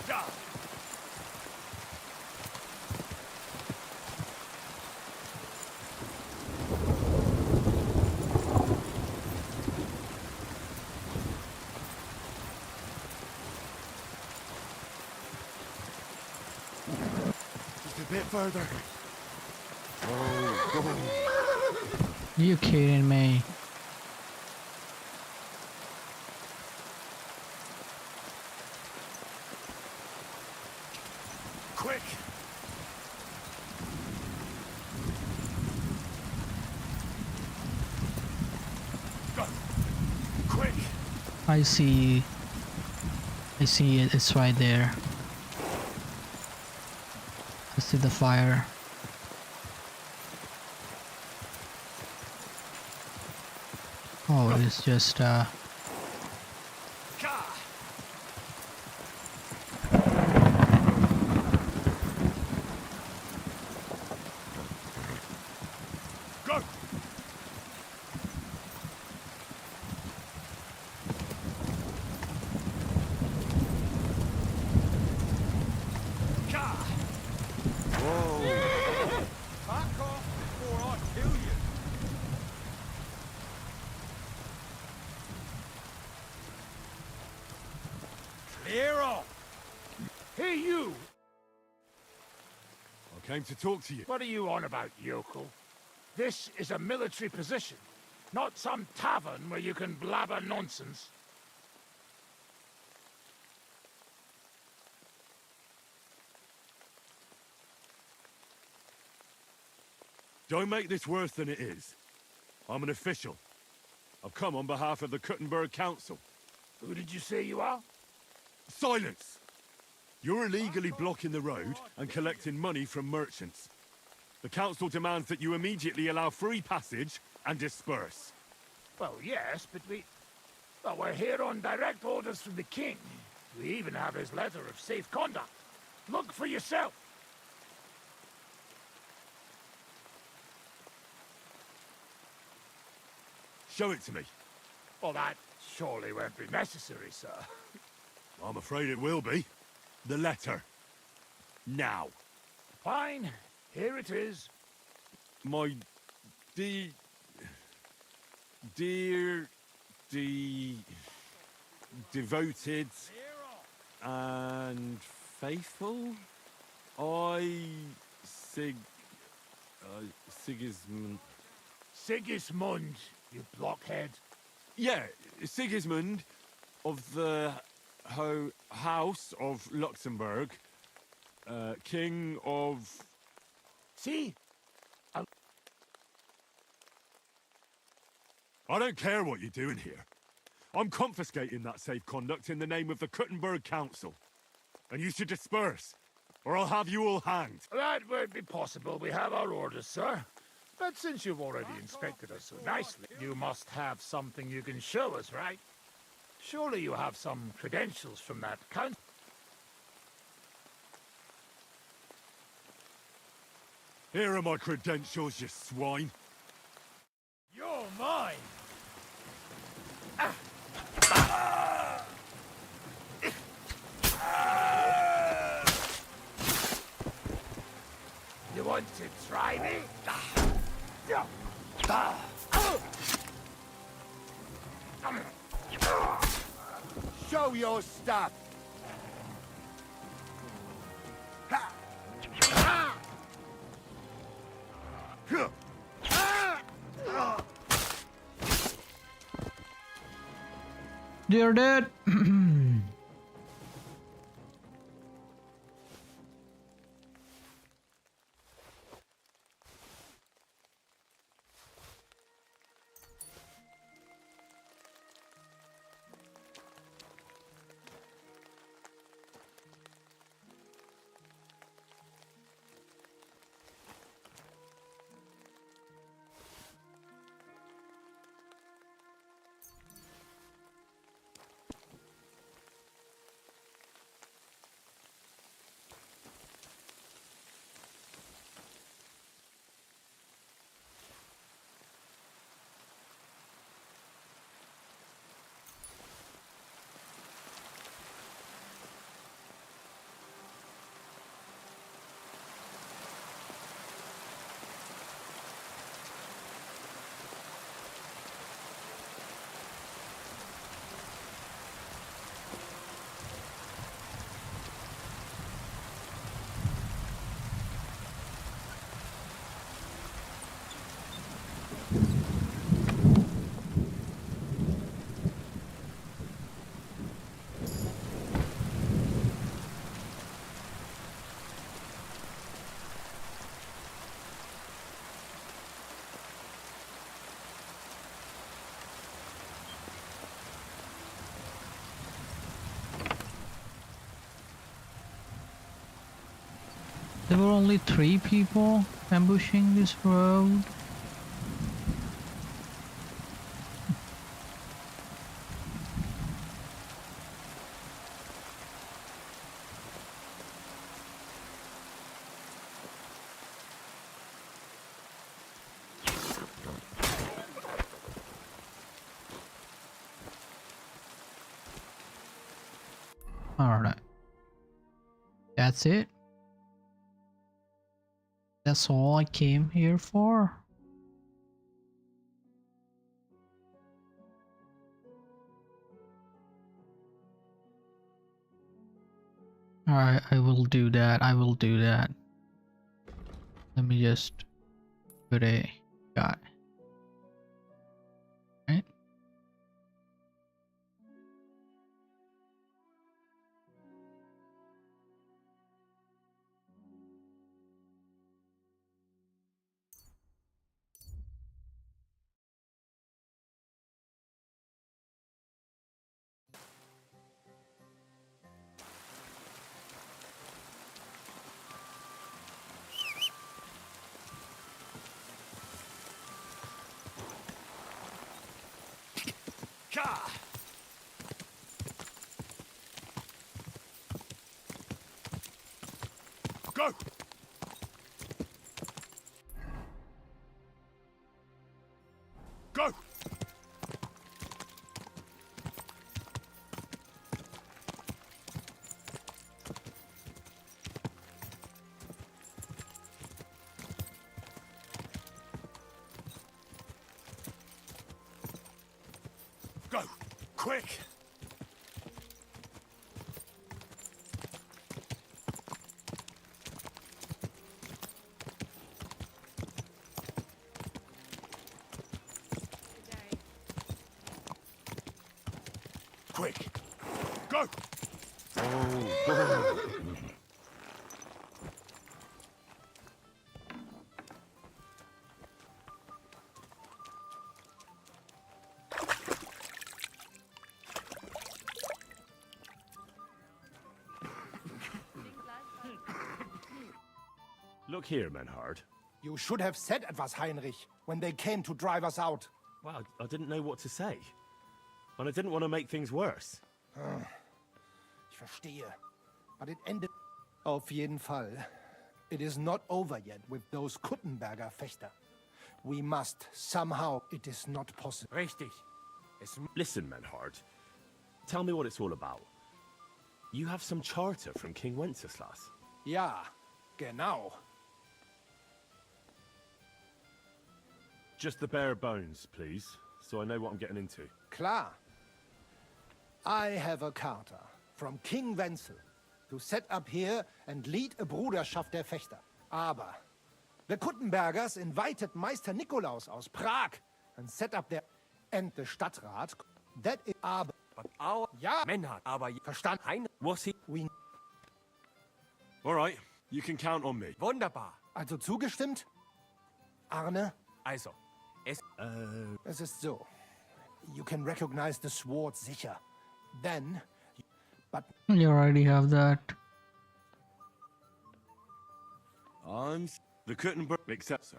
Ka! Just a bit further. Oh, You kidding me? quick! Go! Quick! I see it. It's right there. I see the fire. Oh, it's just Ka! Go! Ka! Whoa! Back off before I kill you! Clear off! Hey, you! I came to talk to you. What are you on about, yokel? This is a military position, not some tavern where you can blabber nonsense. Don't make this worse than it is. I'm an official. I've come on behalf of the Kuttenberg Council. Who did you say you are? Silence! You're illegally blocking the road and collecting money from merchants. The council demands that you immediately allow free passage and disperse. Well, yes, but well, we're here on direct orders from the king. We even have his letter of safe conduct. Look for yourself. Show it to me. Well, that surely won't be necessary, sir. I'm afraid it will be. The letter. Now. Fine. Here it is. My devoted and faithful, Sigismund. Sigismund, you blockhead. Yeah, Sigismund of the House of Luxembourg, King of... See? I don't care what you're doing here. I'm confiscating that safe conduct in the name of the Kuttenberg Council. And you should disperse, or I'll have you all hanged. That won't be possible. We have our orders, sir. But since you've already inspected us so nicely, you must have something you can show us, right? Surely you have some credentials from that count. Here are my credentials, you swine. You're mine. You want to try me? Show your stuff. They're dead. There were only 3 people ambushing this road. Alright. That's it. That's all I came here for. Alright, I will do that. I will do that. Let me just put a guy. Right? Go! Go! Go! Quick! Quick! Go! Oh. Look here, Menhard. You should have said etwas, Heinrich, when they came to drive us out. Well, I didn't know what to say. and I didn't want to make things worse. Ich verstehe. But it ended... Auf jeden Fall. It is not over yet with those Kuttenberger Fechter. We must, somehow, it is not possible. Richtig. Listen, Menhard. Tell me what it's all about. You have some charter from King Wenceslas. Ja, genau. Just the bare bones, please, so I know what I'm getting into. Klar. I have a charter from King Wenzel to set up here and lead a Bruderschaft der Fechter. Aber the Kuttenbergers invited Meister Nikolaus aus Prague and set up their... And the Stadtrat... That is... Aber... But our... Ja, Menhard, aber... Verstand. Was he... We... All right, you can count on me. Wunderbar. Also zugestimmt? Arne? Also, es... Es ist so. You can recognize the sword sicher. Then... But... You already have that. The Kuttenberg... Except so.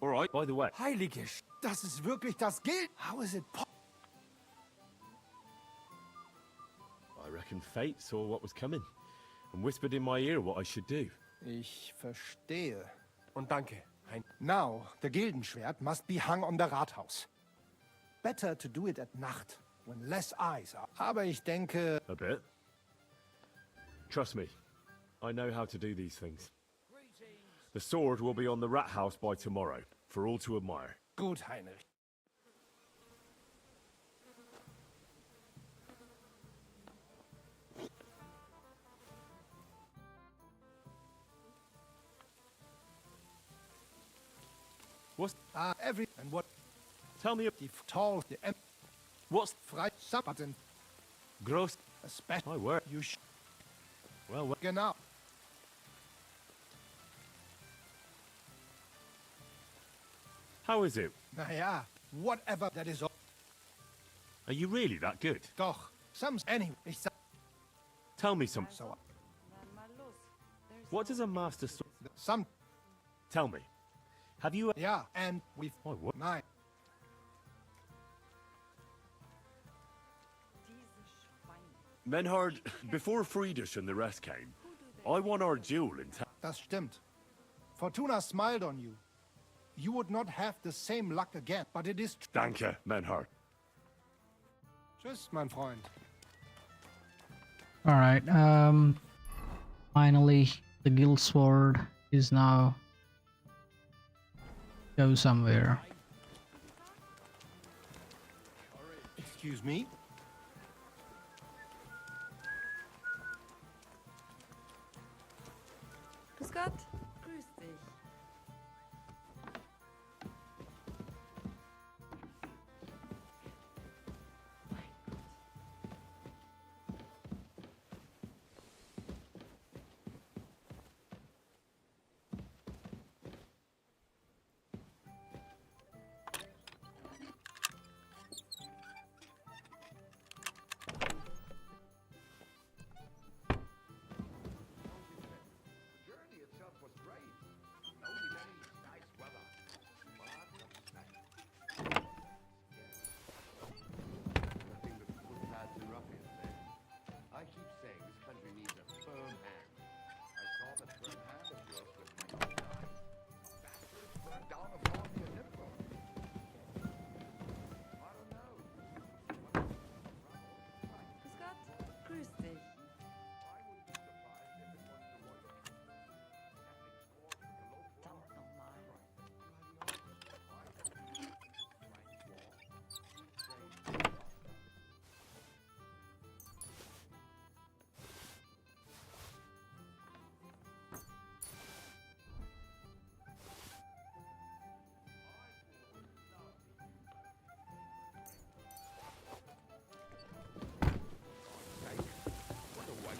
All right, by the way... Heiliges! Das ist wirklich das Geld! How is it I reckon fate saw what was coming and whispered in my ear what I should do. Ich verstehe. Und danke, Hein. Now, the Gildenschwert must be hung on the Rathaus. Better to do it at Nacht, when less eyes are. Aber ich denke... A bit. Trust me, I know how to do these things. The sword will be on the rat house by tomorrow, for all to admire. Gut, Heinrich. What's... every... And what... Tell me... Die tall... The... What's... Frei... Button. Gross... A special... My word. You Well... Genau. How is it? Naja, whatever that is all. Are you really that good? Doch. Some... Anyway, ich sag... Tell me some... So... What does a master sword... Some... Tell me. Have you... Yeah, and we've... My what? Nine. Menhard, before Friedrich and the rest came, I won our duel in town. Das stimmt. Fortuna smiled on you. You would not have the same luck again, but it is true. Danke, Menhard. Tschüss, mein Freund. Alright, finally the guild sword is now go somewhere. Excuse me? Grüß Gott. Grüß dich.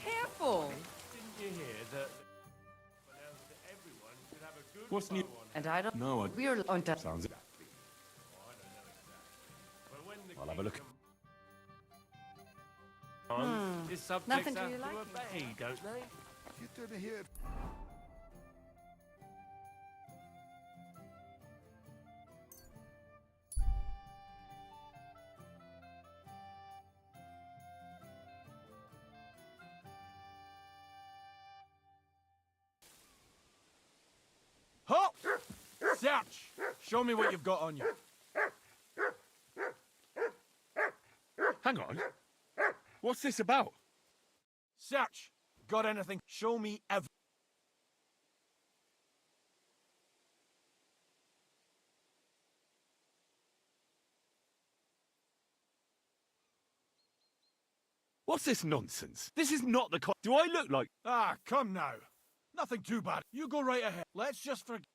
Careful! Didn't you hear that everyone should have a good What's new? And I don't... No, We're on that. Sounds it. I'll have a look. His subjects Nothing to have you to liking. obey, don't they? You didn't hear. Search! Show me what you've got on you. Hang on. What's this about? Search! Got anything? Show me everything. What's this nonsense? This is not the Do I look like... Ah, come now. Nothing too bad. You go right ahead. Let's just forget.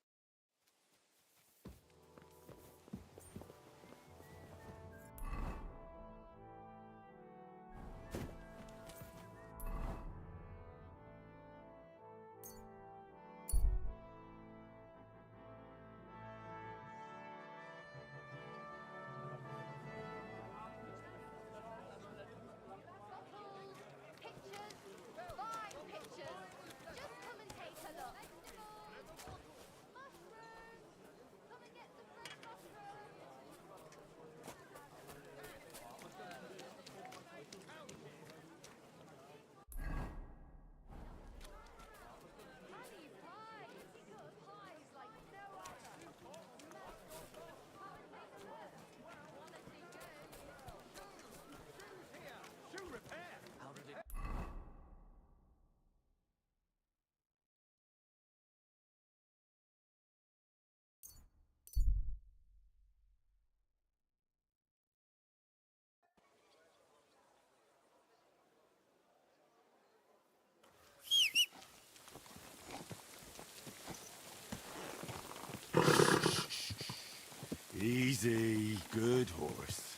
Easy, good horse.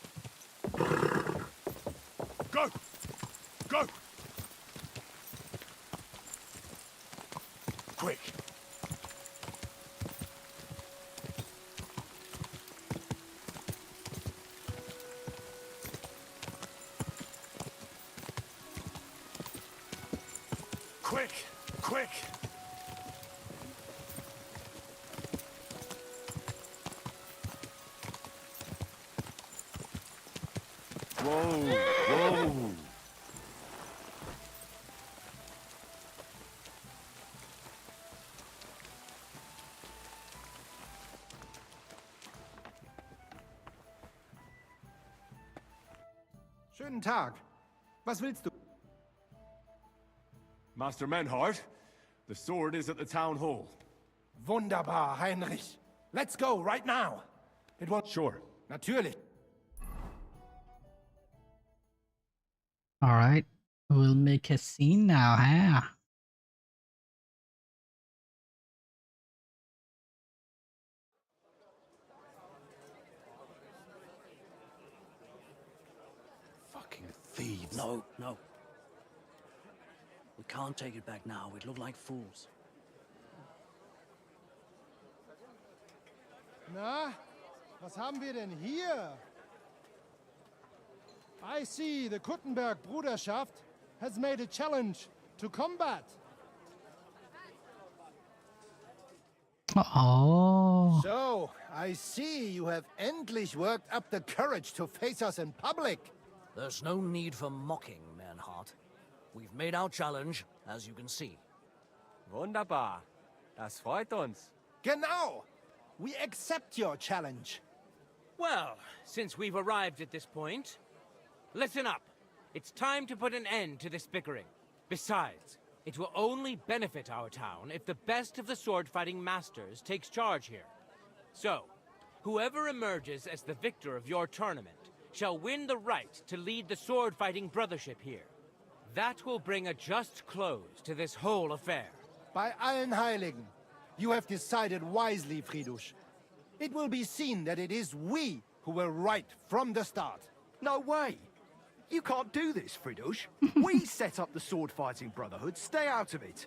Go! Go! Quick! Quick! Quick! Whoa! Whoa! Schönen Tag. Was willst du? Master Menhard, the sword is at the town hall. Wunderbar, Heinrich. Let's go right now. It was... Sure. Natürlich. Alright, we'll make a scene now, huh? Fucking thieves. No, no. We can't take it back now. We'd look like fools. Na, was haben wir denn hier? I see the Kuttenberg Bruderschaft has made a challenge to combat. Oh. So, I see you have endlich worked up the courage to face us in public. There's no need for mocking, Manhart. We've made our challenge, as you can see. Wunderbar. Das freut uns. Genau. We accept your challenge. Well, since we've arrived at this point, listen up. It's time to put an end to this bickering. Besides, it will only benefit our town if the best of the sword-fighting masters takes charge here. So, whoever emerges as the victor of your tournament shall win the right to lead the sword-fighting brothership here. That will bring a just close to this whole affair. Bei allen Heiligen, you have decided wisely, Fridush. It will be seen that it is we who were right from the start. No way! You can't do this, Fridush. We set up the sword-fighting brotherhood. Stay out of it.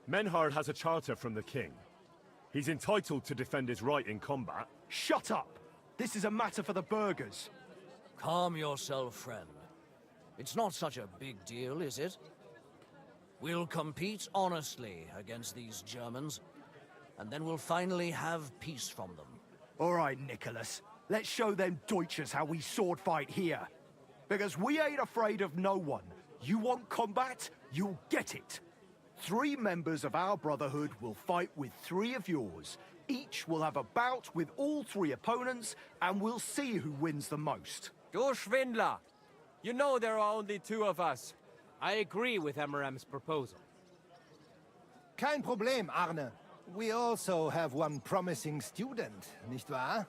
Menhard has a charter from the king. He's entitled to defend his right in combat. Shut up! This is a matter for the burghers. Calm yourself, friend. It's not such a big deal, is it? We'll compete honestly against these Germans, and then we'll finally have peace from them. All right, Nicholas. Let's show them Deutschers how we sword fight here. Because we ain't afraid of no one. You want combat? You'll get it. 3 members of our brotherhood will fight with 3 of yours. Each will have a bout with all 3 opponents, and we'll see who wins the most. Du Schwindler! You know there are only 2 of us. I agree with Emerem's proposal. Kein Problem, Arne. We also have one promising student, nicht wahr?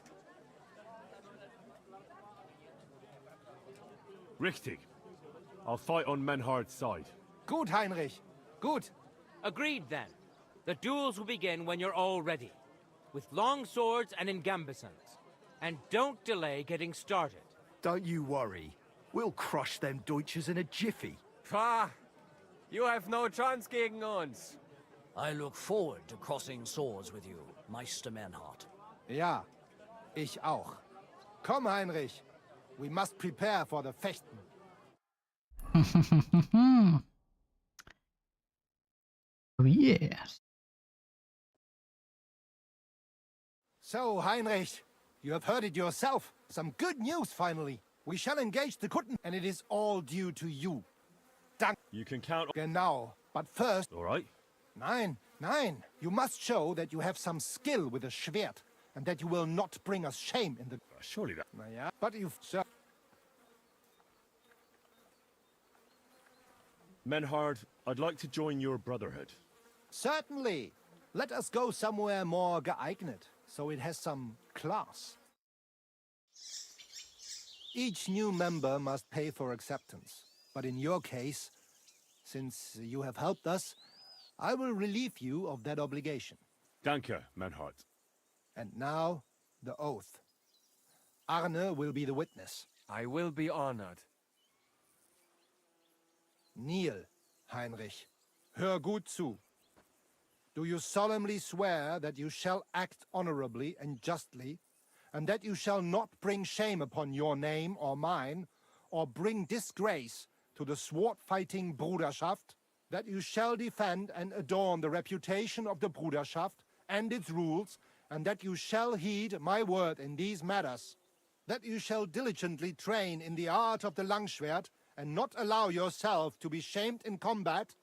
Richtig. I'll fight on Menhard's side. Gut, Heinrich. Gut. Agreed then. The duels will begin when you're all ready. With long swords and in gambesons. And don't delay getting started. Don't you worry. We'll crush them Deutsches in a jiffy. Pah! You have no chance gegen uns. I look forward to crossing swords with you, Meister Menhard. Ja, ich auch. Komm, Heinrich. We must prepare for the Fechten. Oh, yes. So, Heinrich, you have heard it yourself. Some good news, finally. We shall engage the Kutten, and it is all due to you. Dank. You can count on... Genau. But first... All right. Nein, nein. You must show that you have some skill with a Schwert, and that you will not bring us shame in the... Surely that... Naja, but you've... Menhard, I'd like to join your brotherhood. Certainly. Let us go somewhere more geeignet, so it has some class. Each new member must pay for acceptance. But in your case, since you have helped us, I will relieve you of that obligation. Danke, Menhard. And now, the oath. Arne will be the witness. I will be honored. Kneel, Heinrich. Hör gut zu. Do you solemnly swear that you shall act honorably and justly, and that you shall not bring shame upon your name or mine, or bring disgrace to the sword-fighting Bruderschaft, that you shall defend and adorn the reputation of the Bruderschaft and its rules, and that you shall heed my word in these matters, that you shall diligently train in the art of the Langschwert, and not allow yourself to be shamed in combat,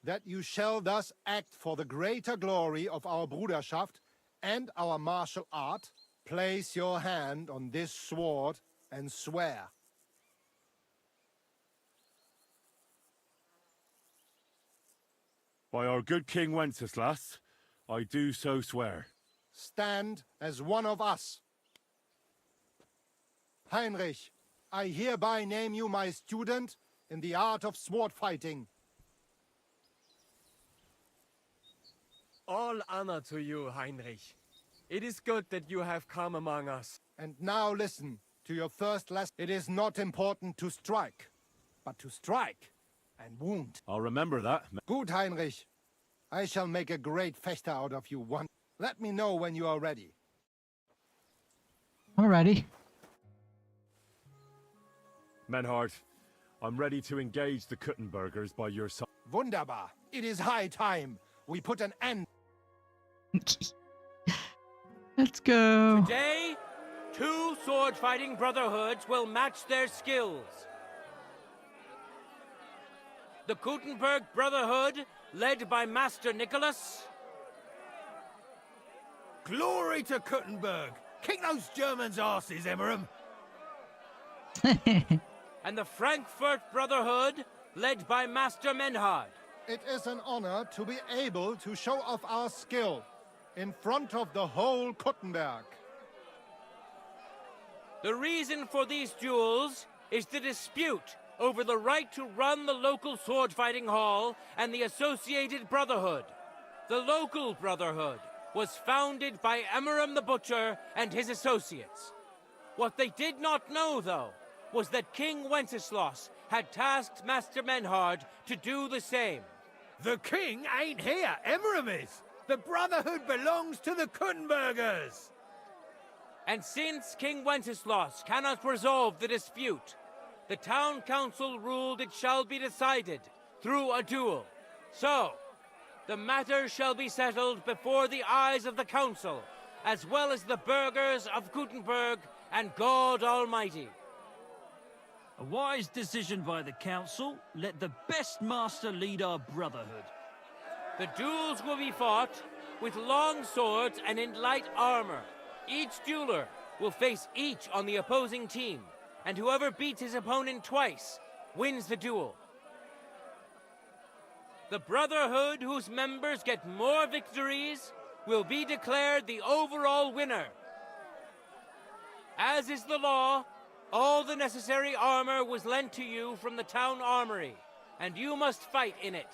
that you shall thus act for the greater glory of our Bruderschaft and our martial art. Place your hand on this sword and swear. By our good King Wenceslas, I do so swear. Stand as one of us. Heinrich, I hereby name you my student in the art of sword fighting. All honor to you, Heinrich. It is good that you have come among us. And now listen to your first lesson. It is not important to strike, but to strike and wound. I'll remember that. Gut, Heinrich. I shall make a great fechter out of you one. Let me know when you are ready. Alrighty. Menhard, I'm ready to engage the Kuttenbergers by your side. Wunderbar. It is high time. We put an end. Let's go. Today, 2 sword-fighting brotherhoods will match their skills. The Kuttenberg Brotherhood, led by Master Nicholas. Glory to Kuttenberg! Kick those Germans' asses, Emmerem! And the Frankfurt Brotherhood, led by Master Menhard. It is an honor to be able to show off our skill in front of the whole Kuttenberg. The reason for these duels is the dispute over the right to run the local sword-fighting hall and the associated brotherhood. The local brotherhood was founded by Emmerem the Butcher and his associates. What they did not know, though, was that King Wenceslas had tasked Master Menhard to do the same. The king ain't here, Emmerem is. The Brotherhood belongs to the Kuttenbergers. And since King Wenceslas cannot resolve the dispute, the town council ruled it shall be decided through a duel. So, the matter shall be settled before the eyes of the council, as well as the burghers of Kuttenberg and God Almighty. A wise decision by the council. Let the best master lead our brotherhood. The duels will be fought with long swords and in light armor. Each dueler will face each on the opposing team, and whoever beats his opponent twice wins the duel. The brotherhood whose members get more victories will be declared the overall winner. As is the law, all the necessary armor was lent to you from the town armory, and you must fight in it.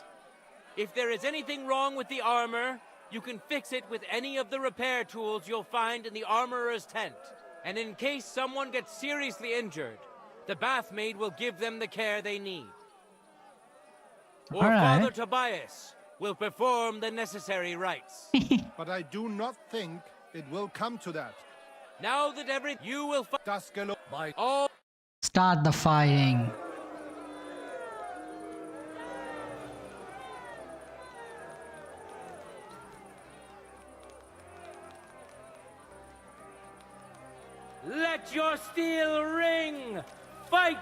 If there is anything wrong with the armor, you can fix it with any of the repair tools you'll find in the armorer's tent. And in case someone gets seriously injured, the bathmaid will give them the care they need. Or Father Tobias will perform the necessary rites. But I do not think it will come to that. Now that you will fight all. Start the fighting. Let your steel ring! Fight!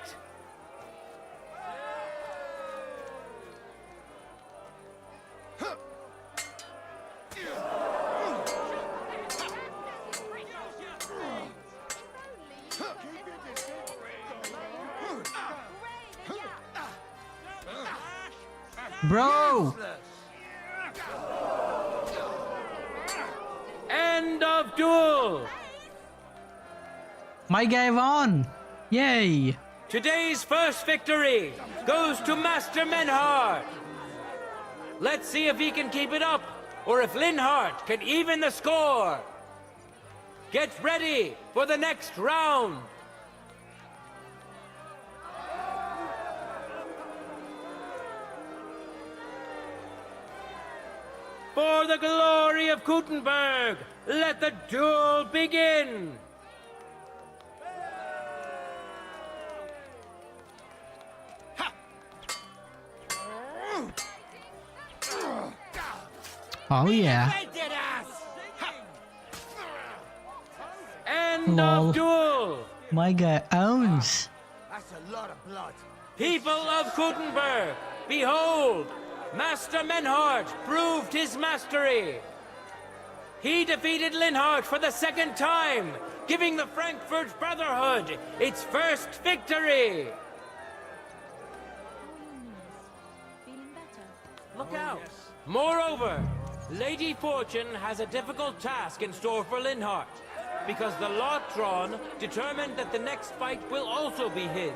Bro! End of duel! My guy won! Yay! Today's first victory goes to Master Menhard. Let's see if he can keep it up, or if Linhardt can even the score. Get ready for the next round. For the glory of Gutenberg, let the duel begin! Oh yeah. End Lol. of duel! My guy owns. That's a lot of blood. People of Gutenberg, behold! Master Menhard proved his mastery. He defeated Linhardt for the second time, giving the Frankfurt Brotherhood its first victory. Look out! Moreover, Lady Fortune has a difficult task in store for Linhardt, because the lot drawn determined that the next fight will also be his.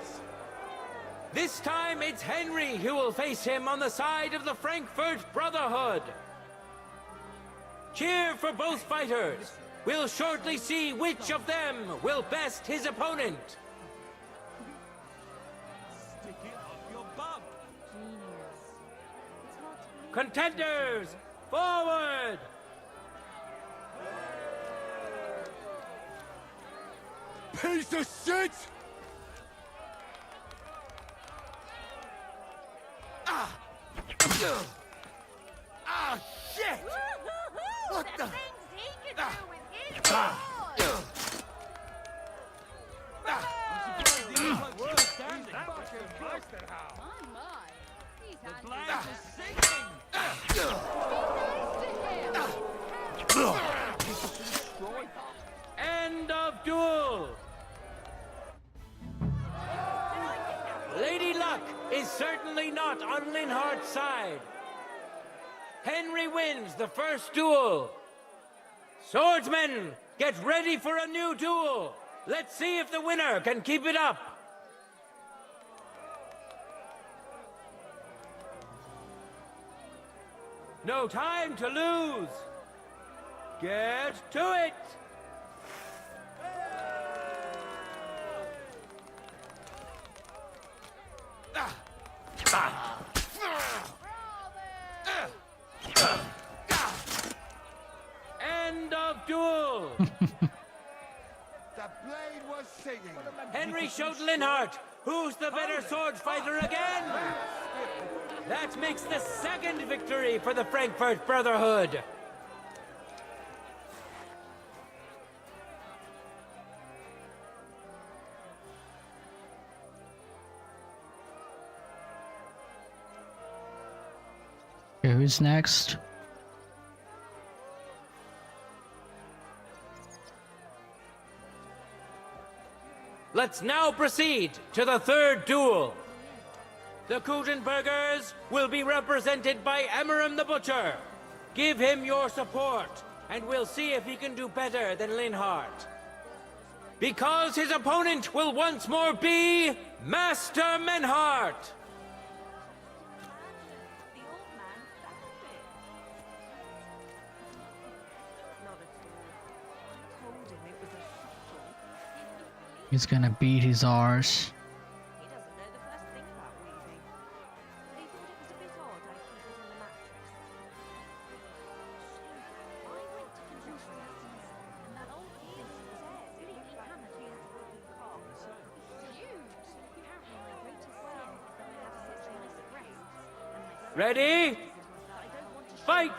This time it's Henry who will face him on the side of the Frankfurt Brotherhood. Cheer for both fighters. We'll shortly see which of them will best his opponent. Stick it up your bum. Contenders, forward! Piece of shit! Ah, shit! What the? End of duel! Lady Luck is certainly not on Linhardt's side. Henry wins the first duel. Swordsmen, get ready for a new duel. Let's see if the winner can keep it up. No time to lose. Get to it. End of duel. The blade was singing. Henry showed Linhardt who's the better sword fighter again. That makes the second victory for the Frankfurt Brotherhood. who's next? Let's now proceed to the third duel. The Kuttenbergers will be represented by Emmeram the Butcher. Give him your support, and we'll see if he can do better than Linhardt. Because his opponent will once more be Master Menhardt. He's gonna beat his arse. Ready? Fight!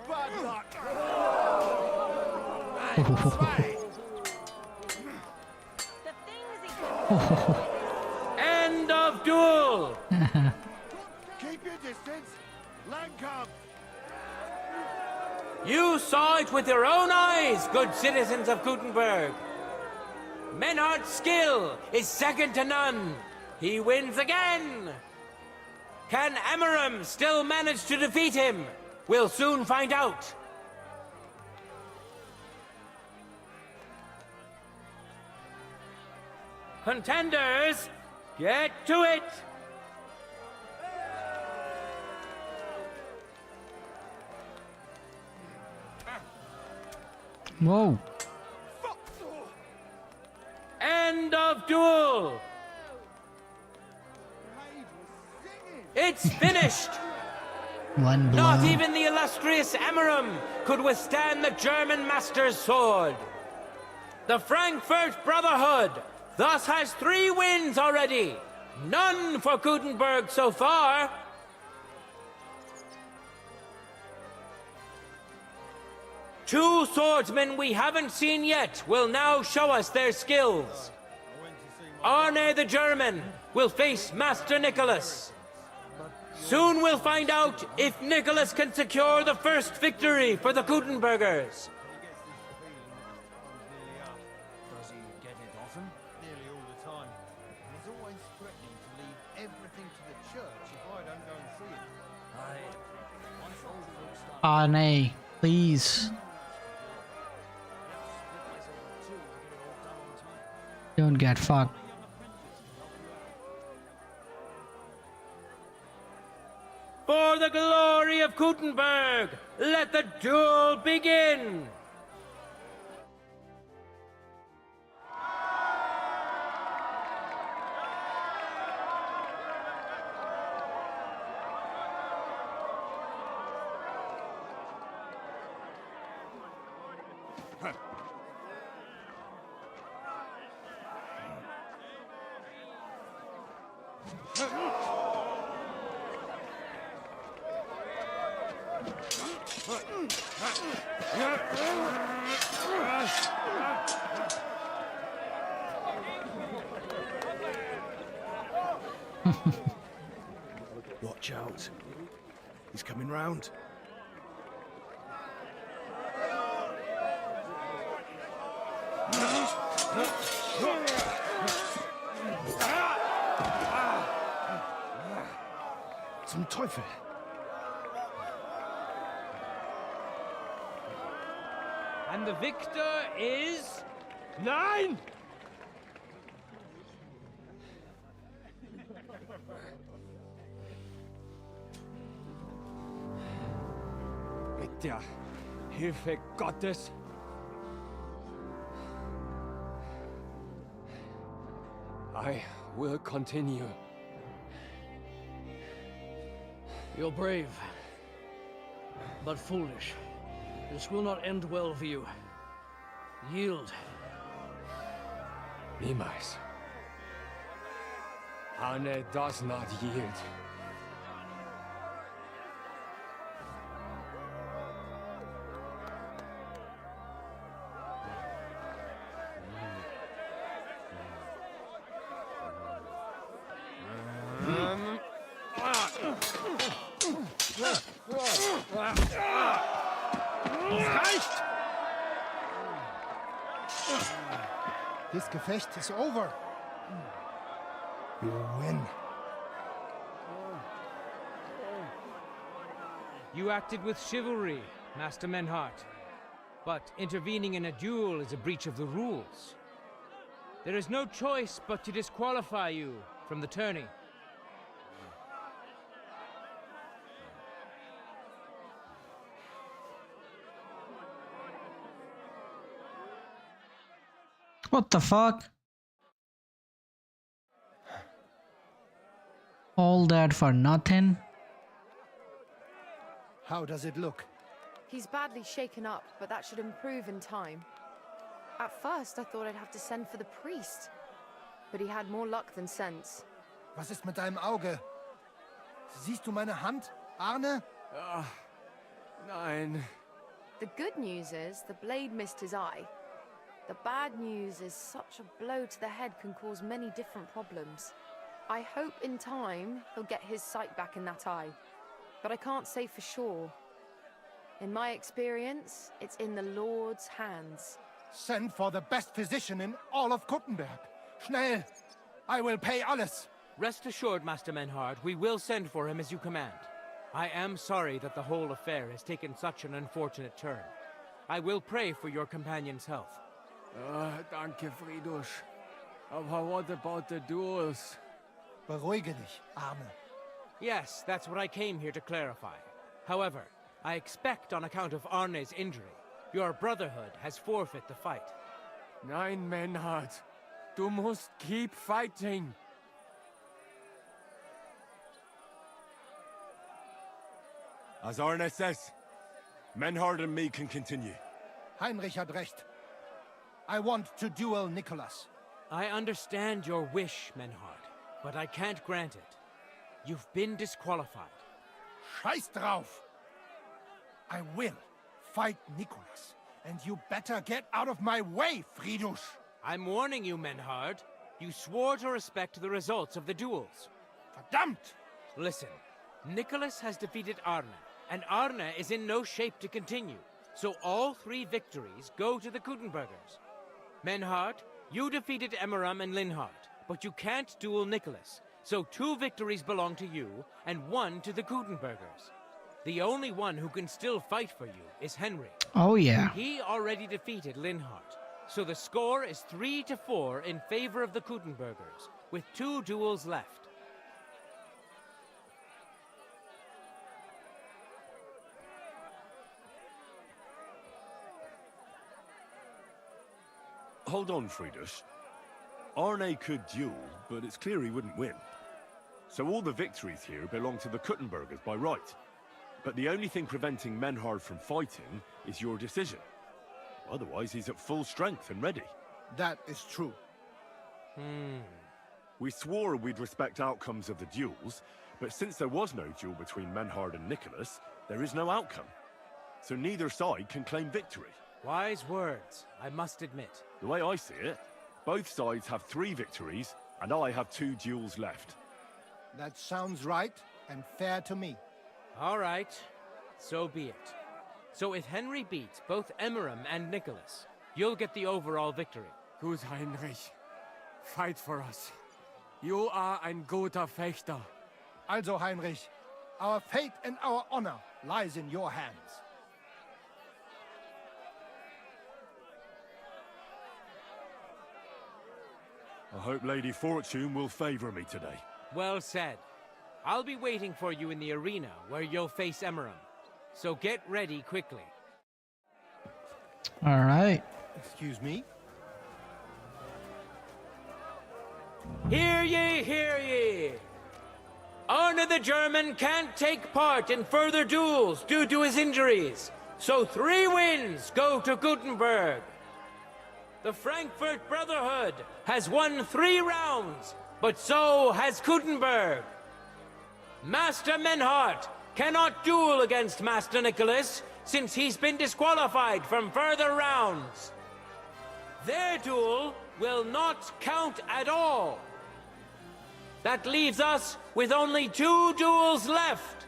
Bad luck. End of duel! Keep your distance. Lancome. You saw it with your own eyes, good citizens of Kuttenberg. Menhardt's skill is second to none. He wins again. Can Emmeram still manage to defeat him? We'll soon find out. Contenders, get to it! Whoa. End of duel! It's finished! One blow. Not even the illustrious Emmeram could withstand the German master's sword. The Frankfurt Brotherhood thus has 3 wins already. None for Kuttenberg so far. Two swordsmen we haven't seen yet will now show us their skills. Arne the German will face Master Nicholas. Soon we'll find out if Nicholas can secure the first victory for the Kuttenbergers. Does he get it often? Nearly all the time. He's always threatening to leave everything to the church if I don't go and see him. Once old folks start... Arne, please. Don't get fucked. For the glory of Kuttenberg, let the duel begin! Watch out. He's coming round. Zum Teufel. And the victor is... Nein! Mit der Hilfe Gottes I will continue. You're brave, but foolish. This will not end well for you. Yield. Niemals. Arne does not yield. reicht! This Gefecht is over. You win. You acted with chivalry, Master Menhart. But intervening in a duel is a breach of the rules. There is no choice but to disqualify you from the tourney. What the fuck? All that for nothing? How does it look? He's badly shaken up, but that should improve in time. At first, I thought I'd have to send for the priest, but he had more luck than sense. Was ist mit deinem Auge? Siehst du meine Hand, Arne? Nein. The good news is the blade missed his eye. The bad news is such a blow to the head can cause many different problems. I hope in time he'll get his sight back in that eye, but I can't say for sure. In my experience, it's in the Lord's hands. Send for the best physician in all of Kuttenberg. Schnell! I will pay alles. Rest assured, Master Menhart, we will send for him as you command. I am sorry that the whole affair has taken such an unfortunate turn. I will pray for your companion's health. Danke, Friedrich. Aber what about the duels? Beruhige dich, Arne. Yes, that's what I came here to clarify. However, I expect on account of Arne's injury, your brotherhood has forfeit the fight. Nein, Menhart. Du musst keep fighting. As Arne says, Menhart and me can continue. Heinrich had recht. I want to duel Nicholas. I understand your wish, Menhart, but I can't grant it. You've been disqualified. Scheiß drauf! I will fight Nicholas, and you better get out of my way, Friedrich! I'm warning you, Menhart. You swore to respect the results of the duels. Verdammt! Listen, Nicholas has defeated Arne, and Arne is in no shape to continue. So all 3 victories go to the Kuttenbergers. Menhart, you defeated Emmeram and Linhart, but you can't duel Nicholas. So 2 victories belong to you, and 1 to the Kuttenbergers. The only one who can still fight for you is Henry. Oh yeah. He already defeated Linhart. So the score is 3-4 in favor of the Kuttenbergers, with 2 duels left. Hold on, Friedrich. Arne could duel, but it's clear he wouldn't win. So all the victories here belong to the Kuttenbergers by right. But the only thing preventing Menhart from fighting is your decision. Otherwise, he's at full strength and ready. That is true. We swore we'd respect outcomes of the duels, but since there was no duel between Menhart and Nicholas, there is no outcome. So neither side can claim victory. Wise words, I must admit. The way I see it, both sides have 3 victories, and I have 2 duels left. That sounds right and fair to me. All right, so be it. So if Henry beats both Emmeram and Nicholas, you'll get the overall victory. Gut, Heinrich. Fight for us. You are ein guter Fechter. Also, Heinrich, our fate and our honor lies in your hands. I hope Lady Fortune will favor me today. Well said. I'll be waiting for you in the arena where you'll face Emmeram. So get ready quickly. All right. Excuse me? Hear ye, hear ye! Arne the German can't take part in further duels due to his injuries. So 3 wins go to Gutenberg. The Frankfurt Brotherhood has won 3 rounds, but so has Gutenberg. Master Menhart cannot duel against Master Nicholas since he's been disqualified from further rounds. Their duel will not count at all. That leaves us with only 2 duels left.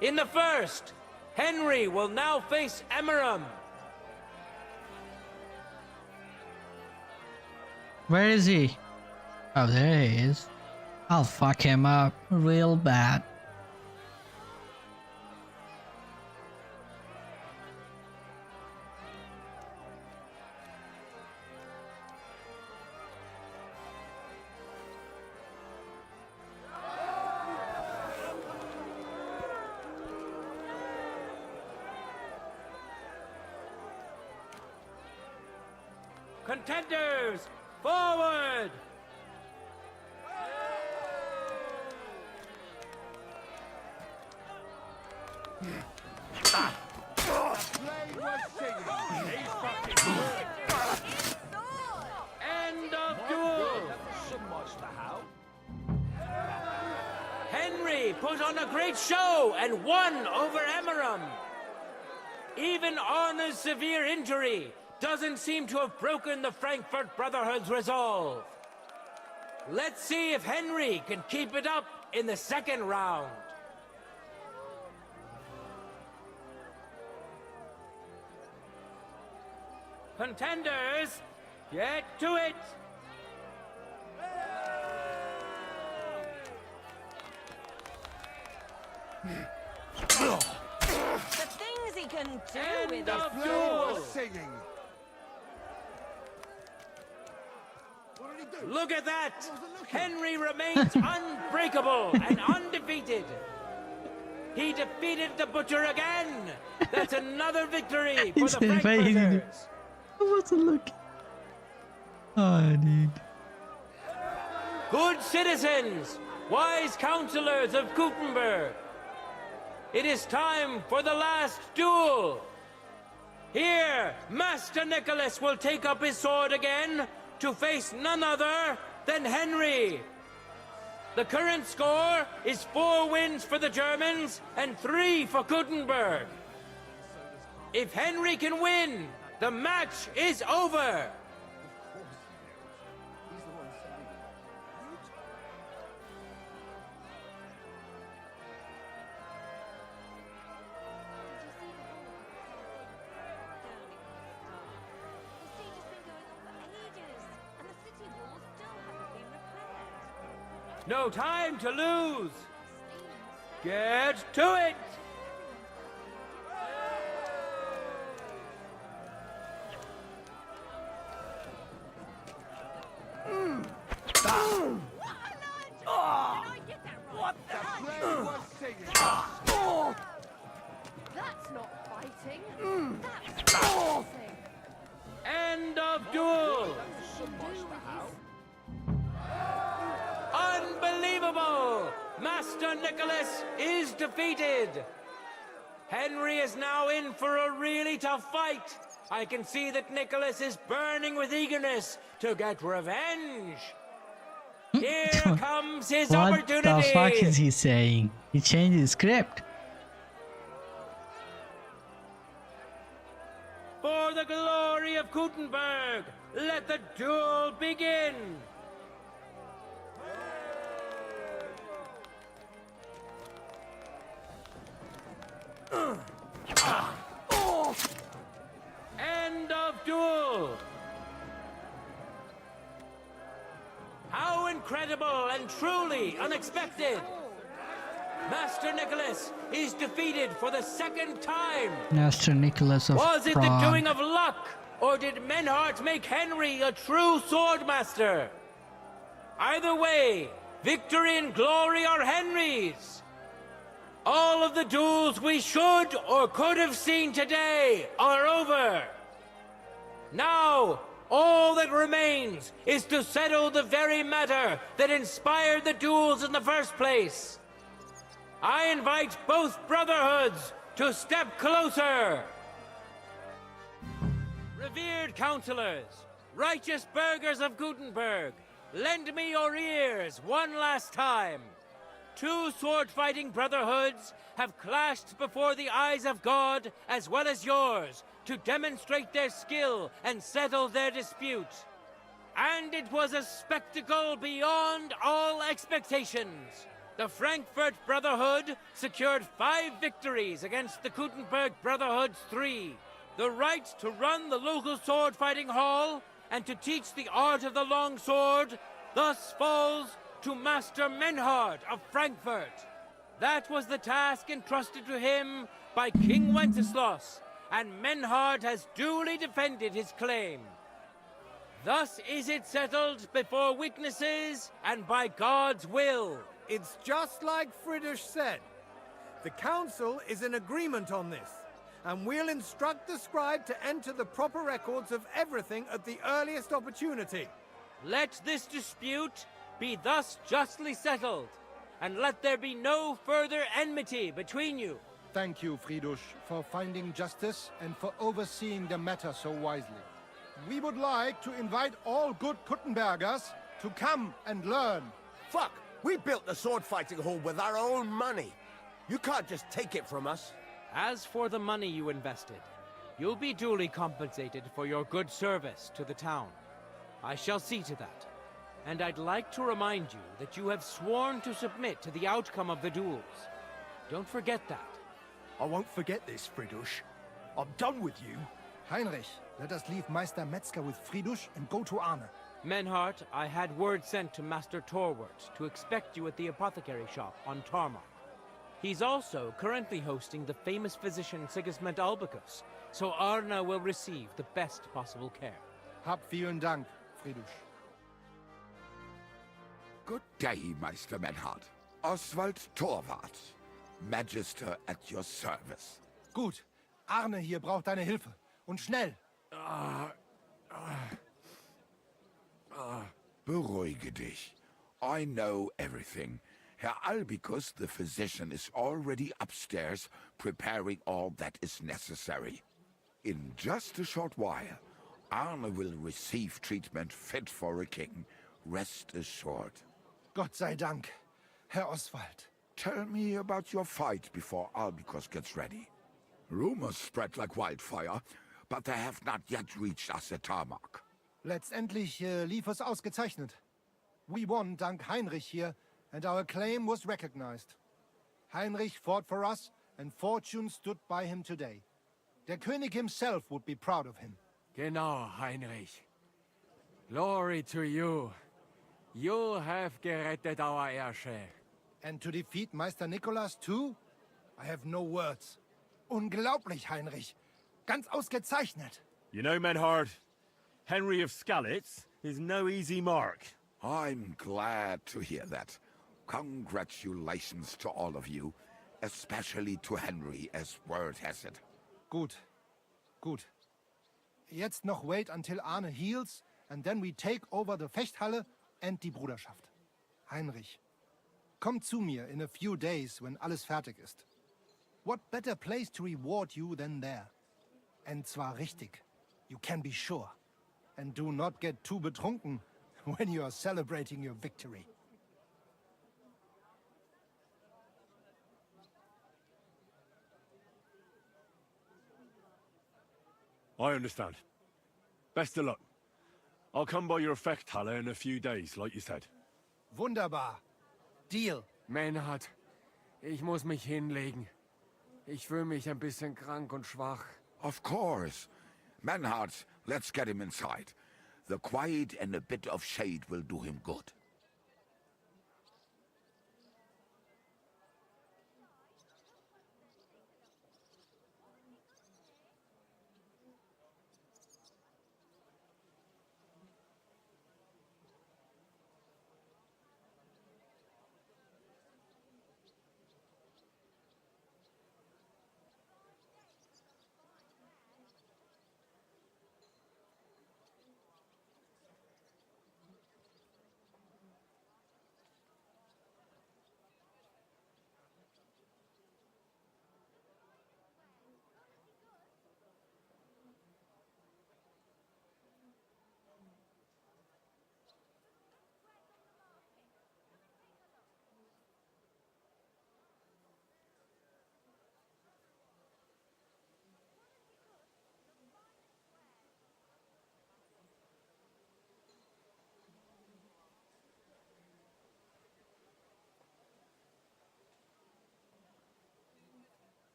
In the first, Henry will now face Emeram. Where is he? Oh, there he is. I'll fuck him up real bad. Contenders, forward! End of duel! Henry put on a great show and won over Emeram. Even Arna's severe injury doesn't seem to have broken the Frankfurt Brotherhood's resolve. Let's see if Henry can keep it up in the second round. Contenders, get to it! The things he can do with his duel. singing. Look at that! Henry remains unbreakable and undefeated. He defeated the Butcher again. That's another victory for the Frankfurters. I wasn't looking. Oh, dude. Good citizens, wise counselors of Gutenberg. It is time for the last duel. Here, Master Nicholas will take up his sword again to face none other than Henry. The current score is 4 wins for the Germans and 3 for Gutenberg. If Henry can win, the match is over. No time to lose. Get to it. That's not fighting. That's boxing. End of duel. Unbelievable! Master Nicholas is defeated. Henry is now in for a really tough fight. I can see that Nicholas is burning with eagerness to get revenge. Here comes his opportunity. What the fuck is he saying? He changed his script. For the glory of Gutenberg, let the duel begin. End of duel. How incredible and truly unexpected. Master Nicholas is defeated for the second time. Master Nicholas of Was it the Prague. doing of luck, or did Menhart make Henry a true swordmaster? Either way, victory and glory are Henry's. All of the duels we should or could have seen today are over. Now, all that remains is to settle the very matter that inspired the duels in the first place. I invite both brotherhoods to step closer. Revered counselors, righteous burghers of Gutenberg, lend me your ears one last time. 2 sword-fighting brotherhoods have clashed before the eyes of God as well as yours to demonstrate their skill and settle their dispute. And it was a spectacle beyond all expectations. The Frankfurt Brotherhood secured 5 victories against the Gutenberg Brotherhood's 3. The right to run the local sword fighting hall and to teach the art of the long sword thus falls to Master Menhard of Frankfurt. That was the task entrusted to him by King Wenceslas, and Menhard has duly defended his claim. Thus is it settled before witnesses and by God's will. It's just like Friedrich said. The council is in agreement on this, and we'll instruct the scribe to enter the proper records of everything at the earliest opportunity. Let this dispute be thus justly settled, and let there be no further enmity between you. Thank you, Friedrich, for finding justice and for overseeing the matter so wisely. We would like to invite all good Kuttenbergers to come and learn. Fuck! We built the sword fighting hall with our own money. You can't just take it from us. As for the money you invested, you'll be duly compensated for your good service to the town. I shall see to that. And I'd like to remind you that you have sworn to submit to the outcome of the duels. Don't forget that. I won't forget this, Friedrich. I'm done with you. Heinrich, let us leave Meister Metzger with Friedrich and go to Arne. Menhart, I had word sent to Master Torwart to expect you at the apothecary shop on Tarmac. He's also currently hosting the famous physician Sigismund Albicus, so Arne will receive the best possible care. Hab vielen Dank, Friedrich. Good day, Meister Menhard. Oswald Torwart, Magister at your service. Gut. Arne hier braucht deine Hilfe. Und schnell. Beruhige dich. I know everything. Herr Albicus, the physician, is already upstairs preparing all that is necessary. In just a short while, Arne will receive treatment fit for a king. Rest assured. Gott sei Dank, Herr Oswald. Tell me about your fight before Albicus gets ready. Rumors spread like wildfire, but they have not yet reached us at Tarmac. Letztendlich lief es ausgezeichnet. We won dank Heinrich hier, and our claim was recognized. Heinrich fought for us, and fortune stood by him today. Der König himself would be proud of him. Genau, Heinrich. Glory to you. You have gerettet our heirshare. And to defeat Meister Nicholas too? I have no words. Unglaublich, Heinrich. Ganz ausgezeichnet. You know, Menhard, Henry of Skalitz is no easy mark. I'm glad to hear that. Congratulations to all of you, especially to Henry, as word has it. Gut. Gut. Jetzt noch wait until Arne heals, and then we take over the Fechthalle and die Bruderschaft. Heinrich, komm zu mir in a few days when alles fertig ist. What better place to reward you than there? And zwar richtig. You can be sure. And do not get too betrunken when you are celebrating your victory. I understand. Best of luck. I'll come by your Fechthalle in a few days, like you said. Wunderbar. Deal. Menhard, ich muss mich hinlegen. Ich fühle mich ein bisschen krank und schwach. Of course. Menhard, let's get him inside. The quiet and a bit of shade will do him good.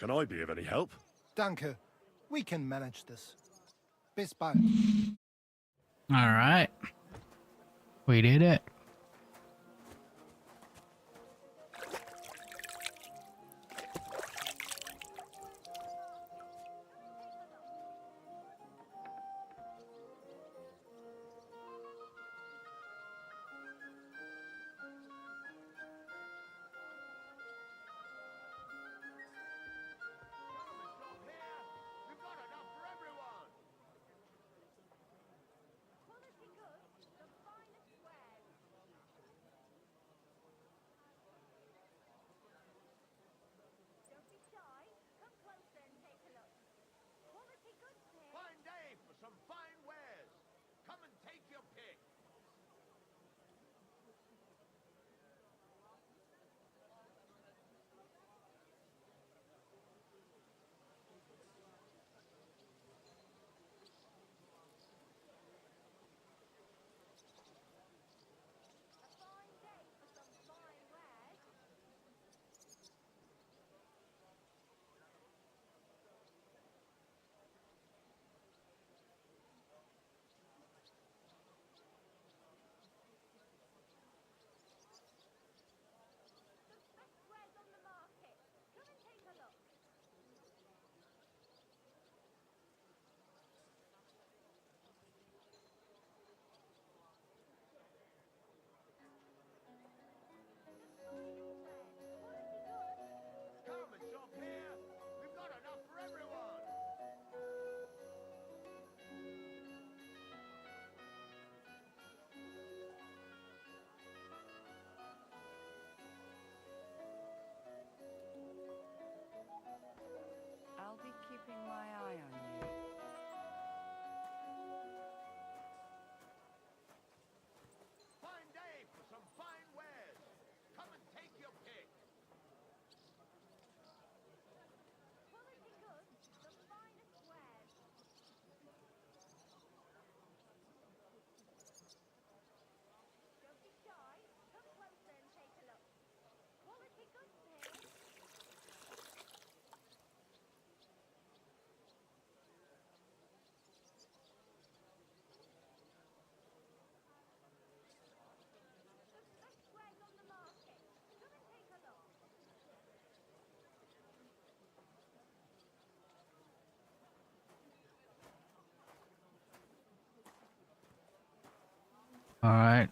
Can I be of any help? Danke. We can manage this. Bis bald. All right. We did it. Fine day for some fine wares. Come and take your pick. Come and shop here. We've got enough for everyone. I'll be keeping my eye on you. Fine day for some fine wares. Come and take your pick. Quality goods, the finest wares. Don't be shy. Come closer and take a look. Quality goods here. All right.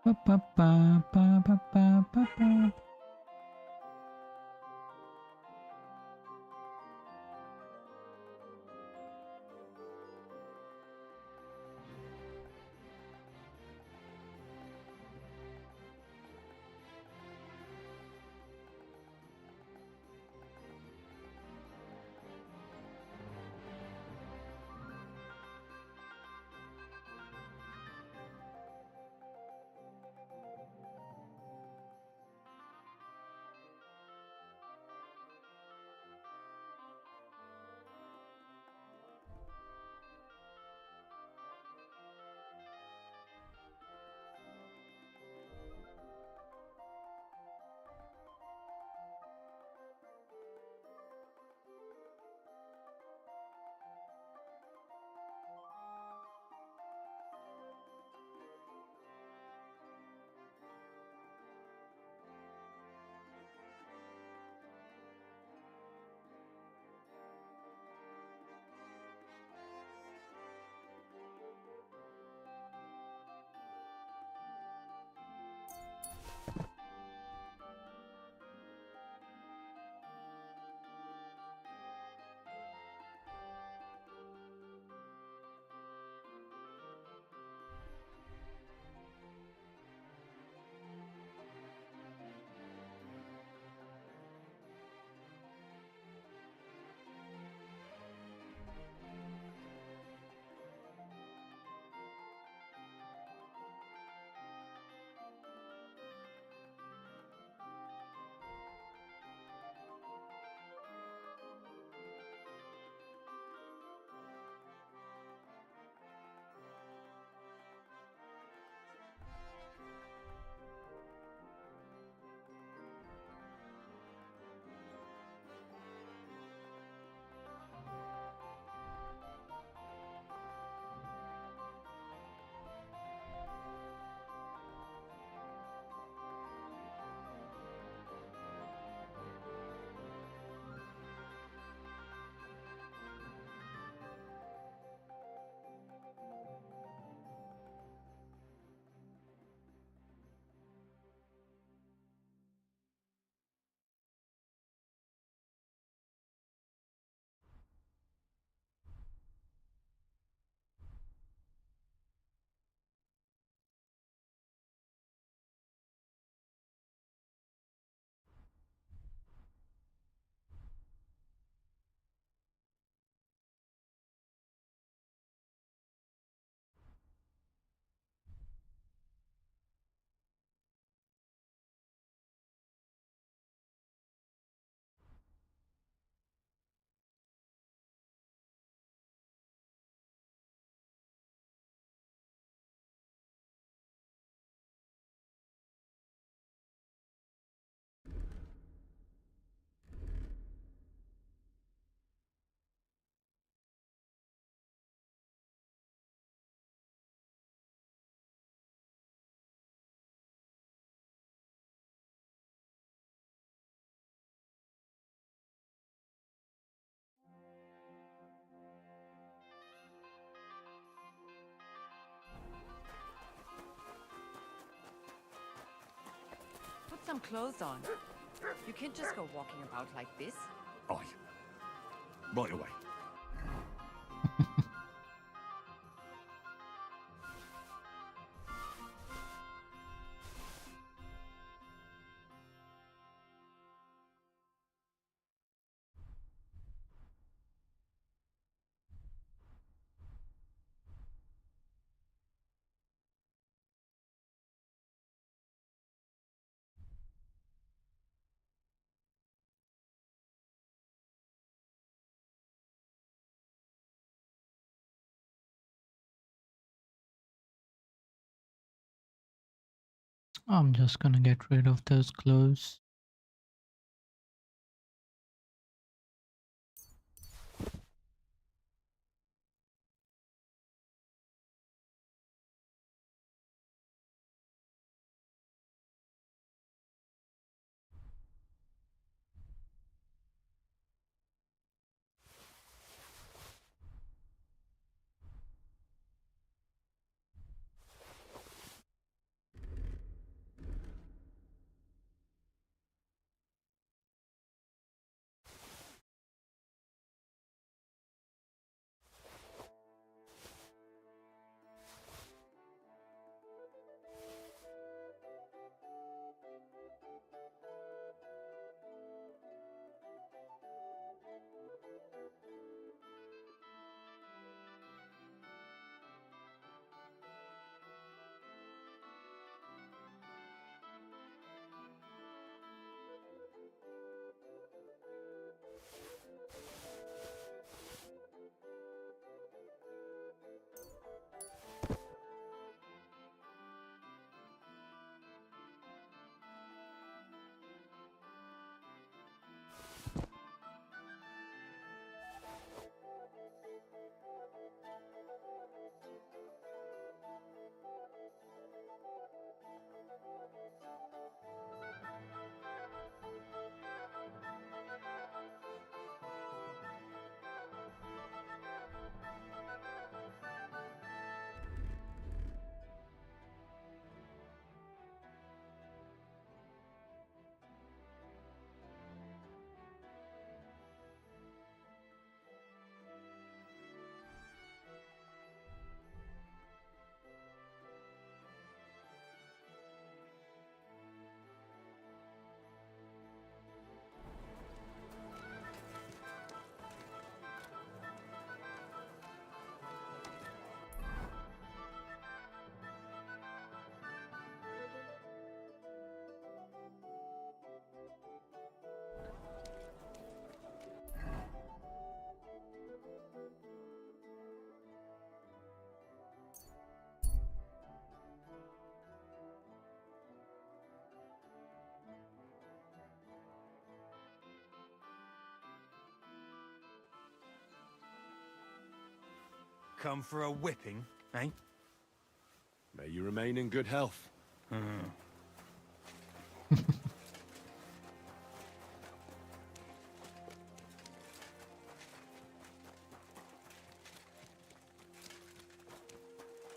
Ba, ba, ba, ba, ba, ba, ba, ba. some clothes on. You can't just go walking about like this. Aye. Right away. I'm just gonna get rid of those clothes. Come for a whipping, eh? May you remain in good health.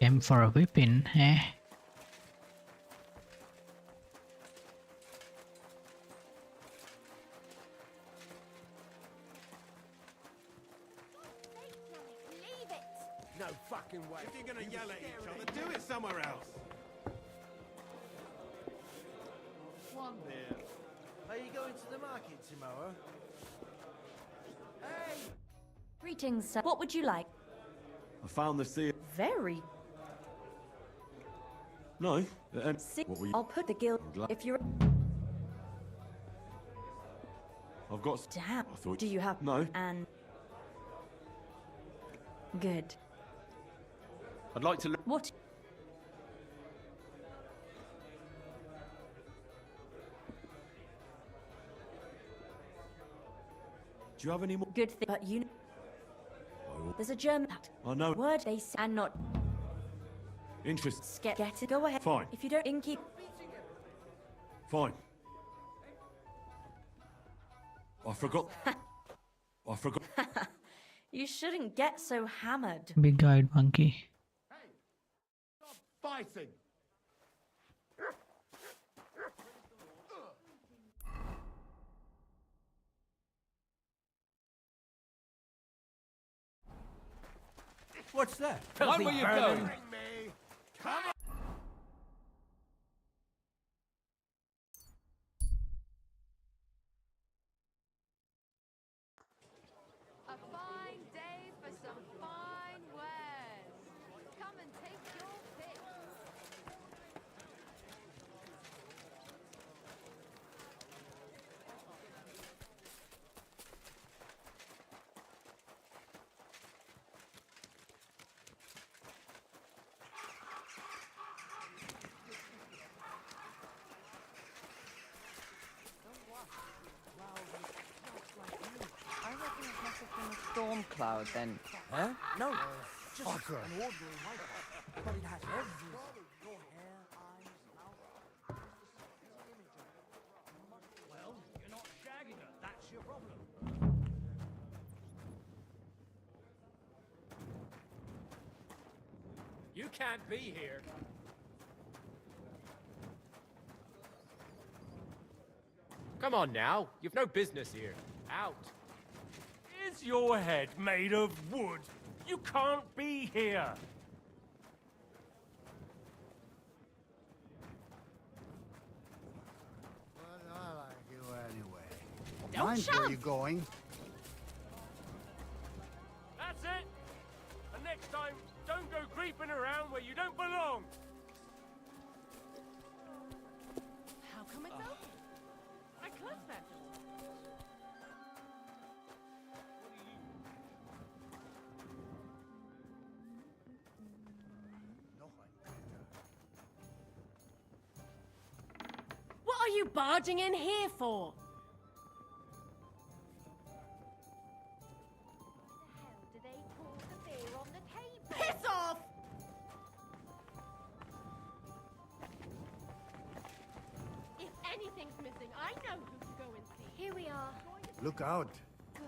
Came for a whipping, eh? No fucking way. If you're gonna yell at each other, do it somewhere else. One there. Are you going to the market tomorrow? Hey! Greetings, sir. What would you like? I found this here. Very. No. Sick. What were you? I'll put the guild. If you're. I've got. Damn. I thought. Do you have? No. And. Good. I'd like to. What? Do you have any more? Good thing, but you. There's a German. I know. Word they say and not. Interest. Get it. Go ahead. Fine. If you don't keep. Fine. I forgot. I forgot. You shouldn't get so hammered. Big-eyed monkey. Fighting. What's that? What were you doing? A fine day for some fine wares. Come and take your pick. I reckon it must have been a storm cloud then. Huh? No, just an ordinary wiper. But it has everything. Your hair, eyes, mouth. Well, you're not shagging her. That's your problem. You can't be here. Come on now. You've no business here. Out. Is your head made of wood? You can't be here. Well, I like you anyway. Don't Mind shove! where you're going. That's it. And next time, don't go creeping around where you don't belong. How come it's open? I closed that door. What are you barging in here for? Do they pour the beer on the table? Piss off! If anything's missing, I know who to go and see. Here we are. Look out. Good.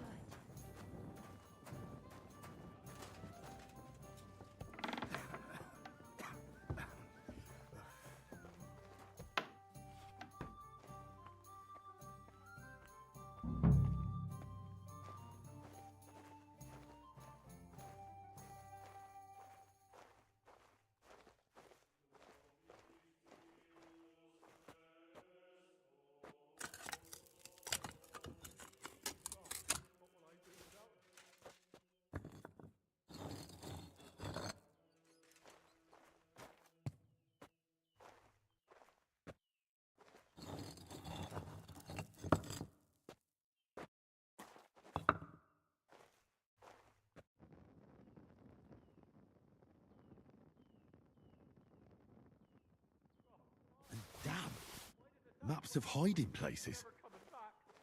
Damn. Maps of hiding places.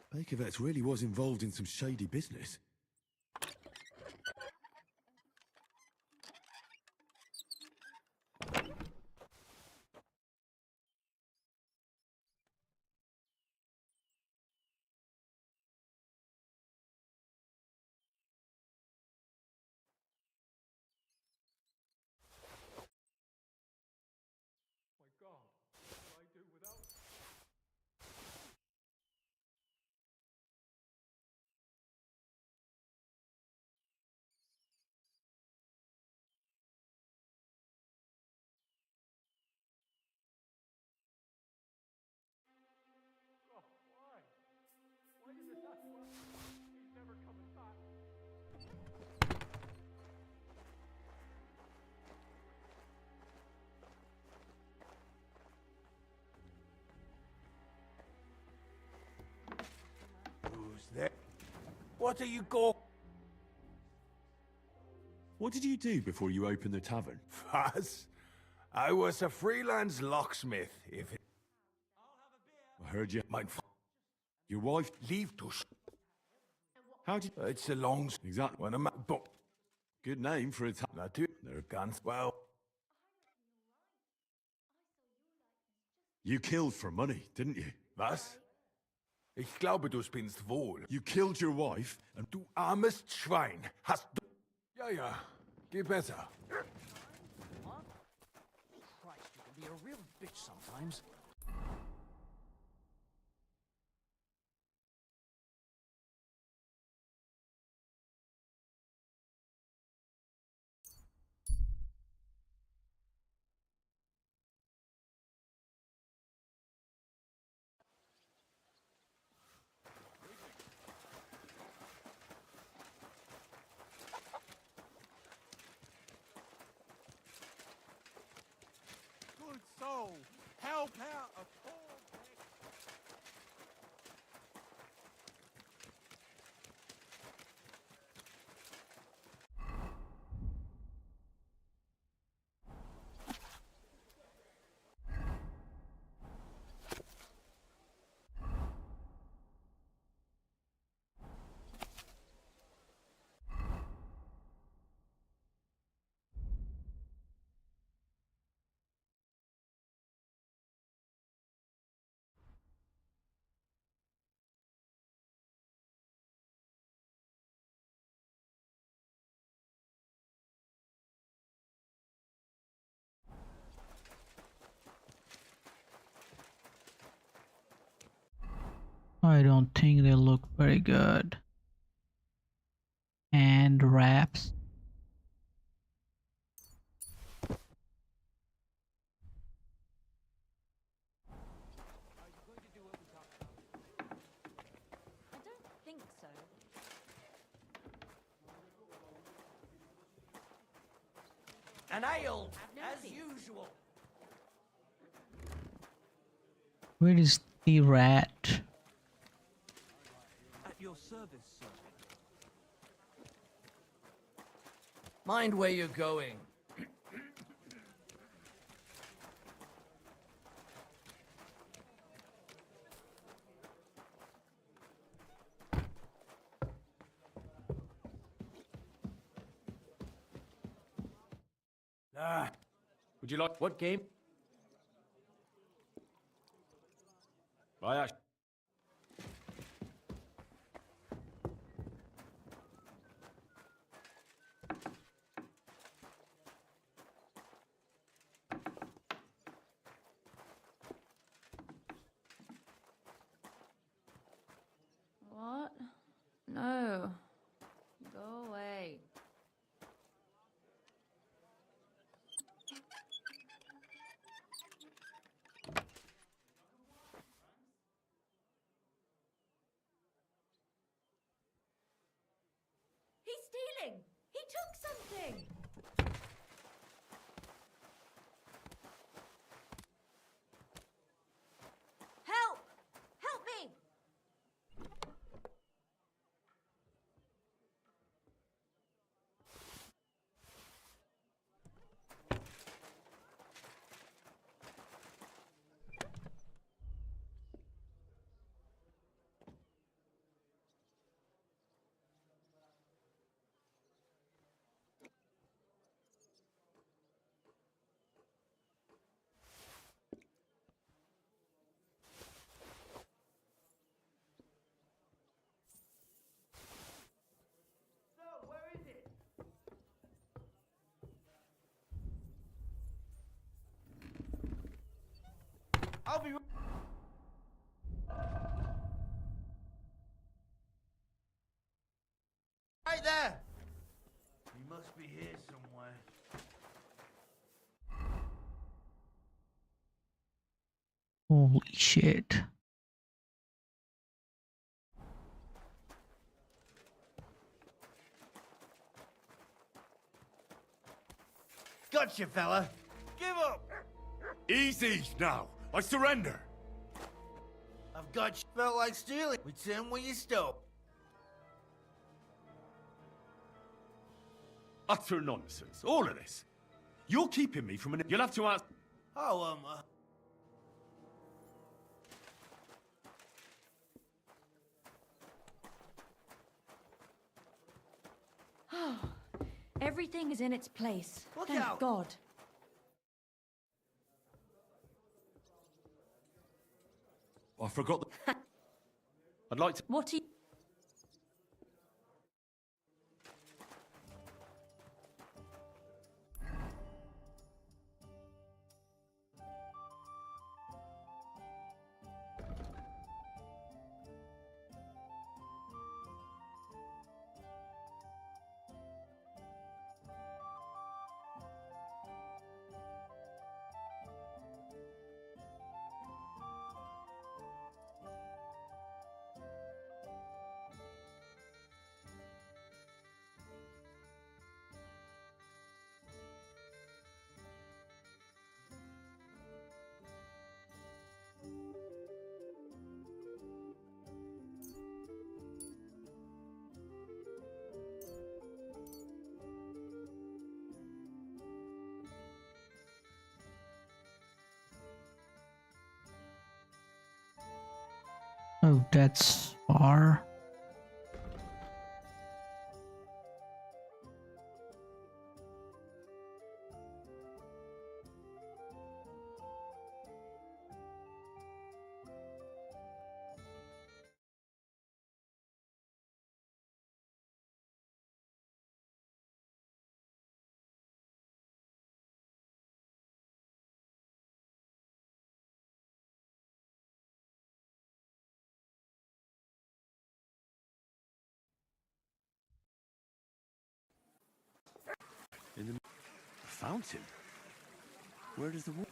Bakervet's really was involved in some shady business. Who's there? What are you go? What did you do before you opened the tavern? Was? I was a freelance locksmith, if it... I heard you. Mein Your wife. Leave to... How did... It's a long... Exactly. When I'm... But... Good name for a tavern. They're ganz well. You killed for money, didn't you? Was? Ich glaube, du spinnst wohl. You killed your wife and... Du armes Schwein, hast du... Ja, ja. Geh besser. Christ, you can be a real bitch sometimes. soul. Help out a poor I don't think they look very good. And wraps. I don't think so. An ale, as usual. Where is the rat? At your service, sir. Mind where you're going. Would you like what game? What? No. Go away. He's stealing! He took something! Help! Help me! I'll be right there. He must be here somewhere. Holy shit. Gotcha, fella. Give up. Easy now. I surrender. I've got you. Felt like stealing. Return what you stole. Utter nonsense. All of this. You're keeping me from an... You'll have to ask... Oh, Everything is in its place. Look Thank out. God. I forgot the... I'd like to... What are you... Oh, that's far. In the fountain? Where does the water?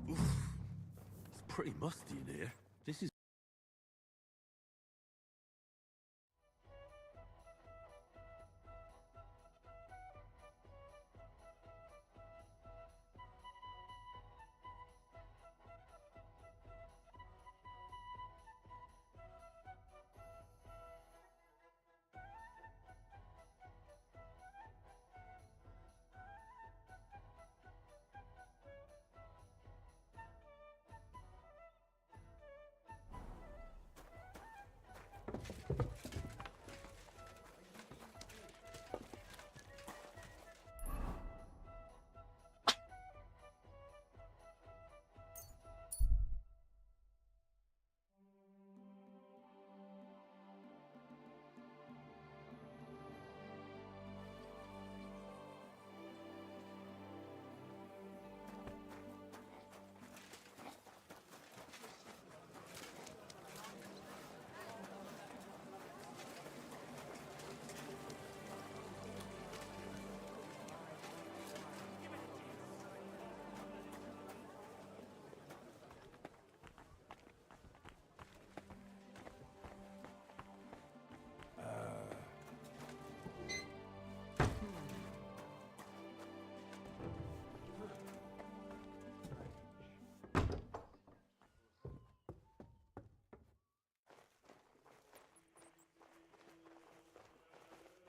It's pretty musty in here. This is...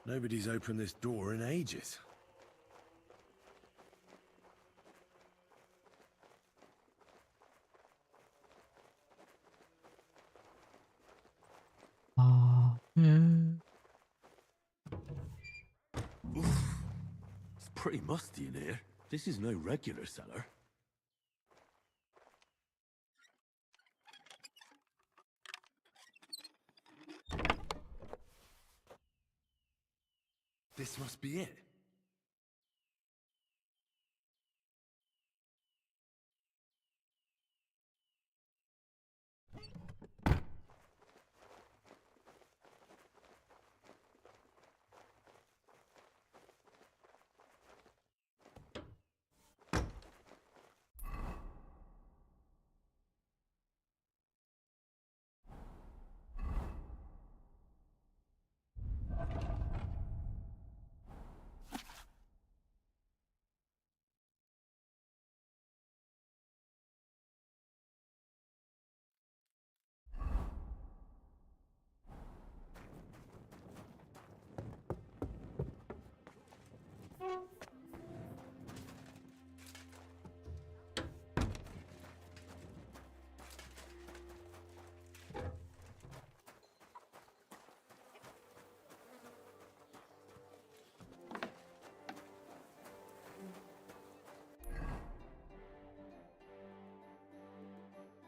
Nobody's opened this door in ages. It's pretty musty in here. This is no regular cellar. This must be it.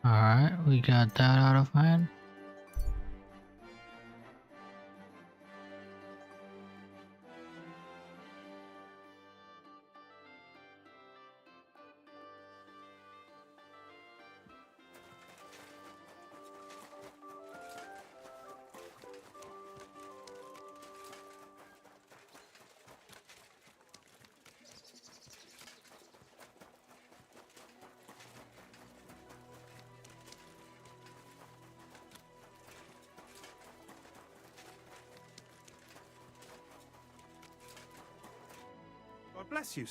Alright, we got that out of hand. Bless you.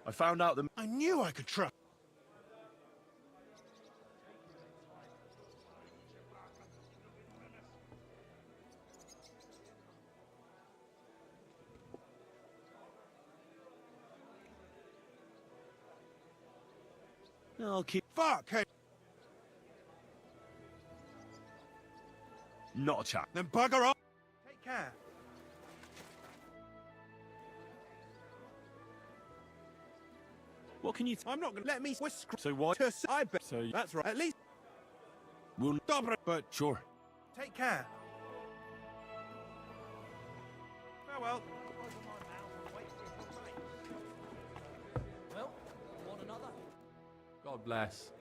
I found out that I knew I could trust. I'll keep. Fuck! Hey. Not a chat. Then bugger off. Take care. What can you? I'm not gonna let me whisk. So what? I bet. So that's right. At least We'll. stop it. But Sure. take care. Farewell. Well, one another. God bless.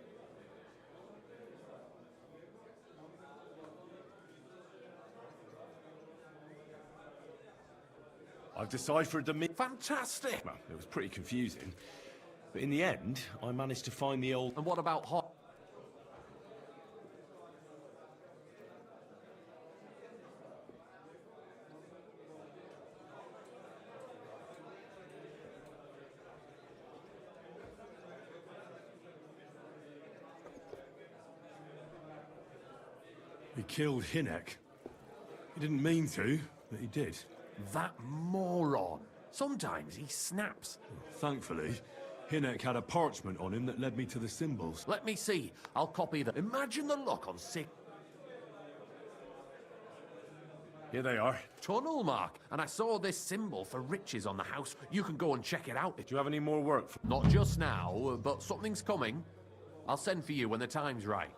I've deciphered the Fantastic! Well, it was pretty confusing. But in the end, I managed to find the old... And what about hot? He killed Hinek. He didn't mean to, but he did. That moron. Sometimes he snaps. Thankfully, Hinek had a parchment on him that led me to the symbols. Let me see. I'll copy them. Imagine the look on sick. Here they are. Tunnel mark. And I saw this symbol for riches on the house. You can go and check it out. Do you have any more work for... Not just now, but something's coming. I'll send for you when the time's right.